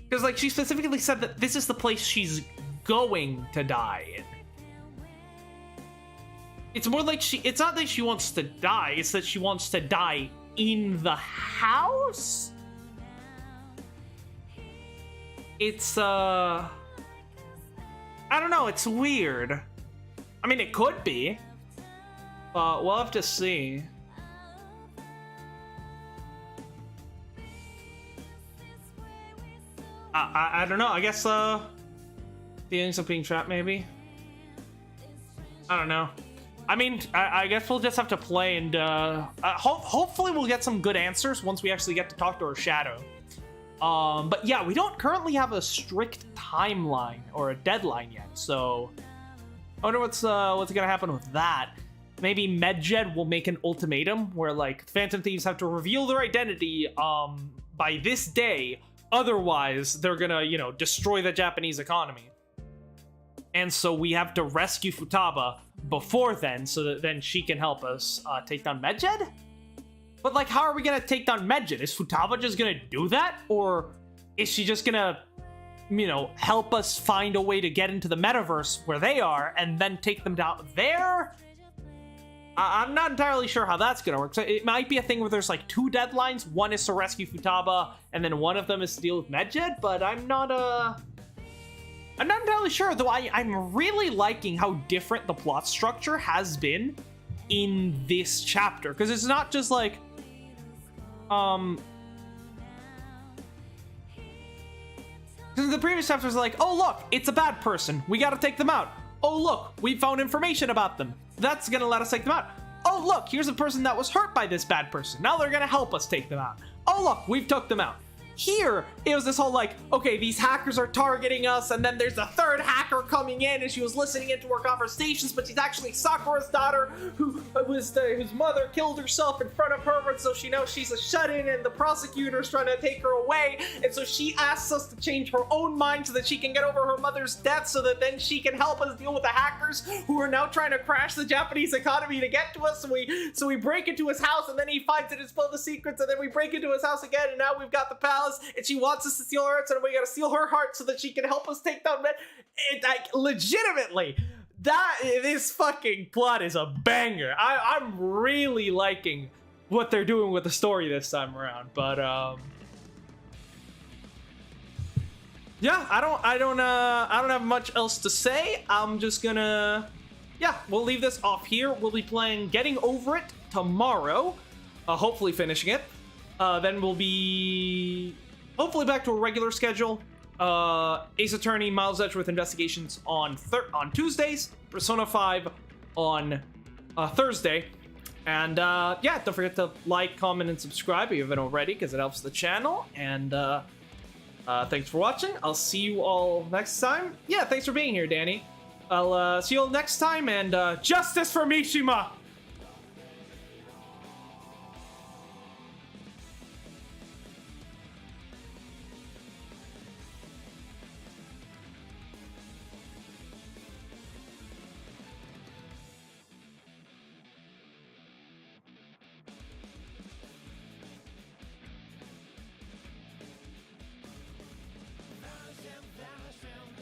Because, like, she specifically said that this is the place she's going to die in. It's more like it's not that she wants to die, it's that she wants to die in the house? It's, I don't know, it's weird. I mean, it could be. But we'll have to see. I don't know, I guess, feelings of being trapped, maybe? I don't know. I mean, I guess we'll just have to play and, hopefully we'll get some good answers once we actually get to talk to her shadow. But yeah, we don't currently have a strict timeline or a deadline yet, so... I wonder what's gonna happen with that. Maybe Medjed will make an ultimatum where, like, Phantom Thieves have to reveal their identity, by this day. Otherwise, they're gonna, you know, destroy the Japanese economy. And so we have to rescue Futaba before then, so that then she can help us take down Medjed? But, like, how are we gonna take down Medjed? Is Futaba just gonna do that? Or is she just gonna, you know, help us find a way to get into the metaverse where they are and then take them down there? I'm not entirely sure how that's gonna work. So it might be a thing where there's like 2 deadlines. One is to rescue Futaba, and then one of them is to deal with Medjed, but I'm not entirely sure, though I'm really liking how different the plot structure has been in this chapter. Because it's not just like, because the previous chapters are like, oh look, it's a bad person, we gotta take them out. Oh look, we found information about them, that's gonna let us take them out. Oh look, here's a person that was hurt by this bad person, now they're gonna help us take them out. Oh look, we've took them out. Here, it was this whole like, okay, these hackers are targeting us, and then there's a third hacker coming in, and she was listening into our conversations, but she's actually Sakura's daughter, whose mother killed herself in front of her, and so she knows she's a shut-in, and the prosecutor's trying to take her away, and so she asks us to change her own mind so that she can get over her mother's death, so that then she can help us deal with the hackers who are now trying to crash the Japanese economy to get to us. So we break into his house, and then he finds it is full of secrets, and then we break into his house again, and now we've got the palace. And she wants us to steal her heart, so we gotta steal her heart so that she can help us take down like, legitimately, this fucking plot is a banger. I'm really liking what they're doing with the story this time around. But yeah, I don't have much else to say. I'm just gonna, yeah, we'll leave this off here. We'll be playing Getting Over It tomorrow, hopefully finishing it. Then we'll be hopefully back to a regular schedule. Ace Attorney, Miles Edgeworth Investigations on Tuesdays, Persona 5 on Thursday. And yeah, don't forget to like, comment, and subscribe if you haven't already, because it helps the channel. And thanks for watching. I'll see you all next time. Yeah, thanks for being here, Danny. I'll see you all next time, and justice for Mishima!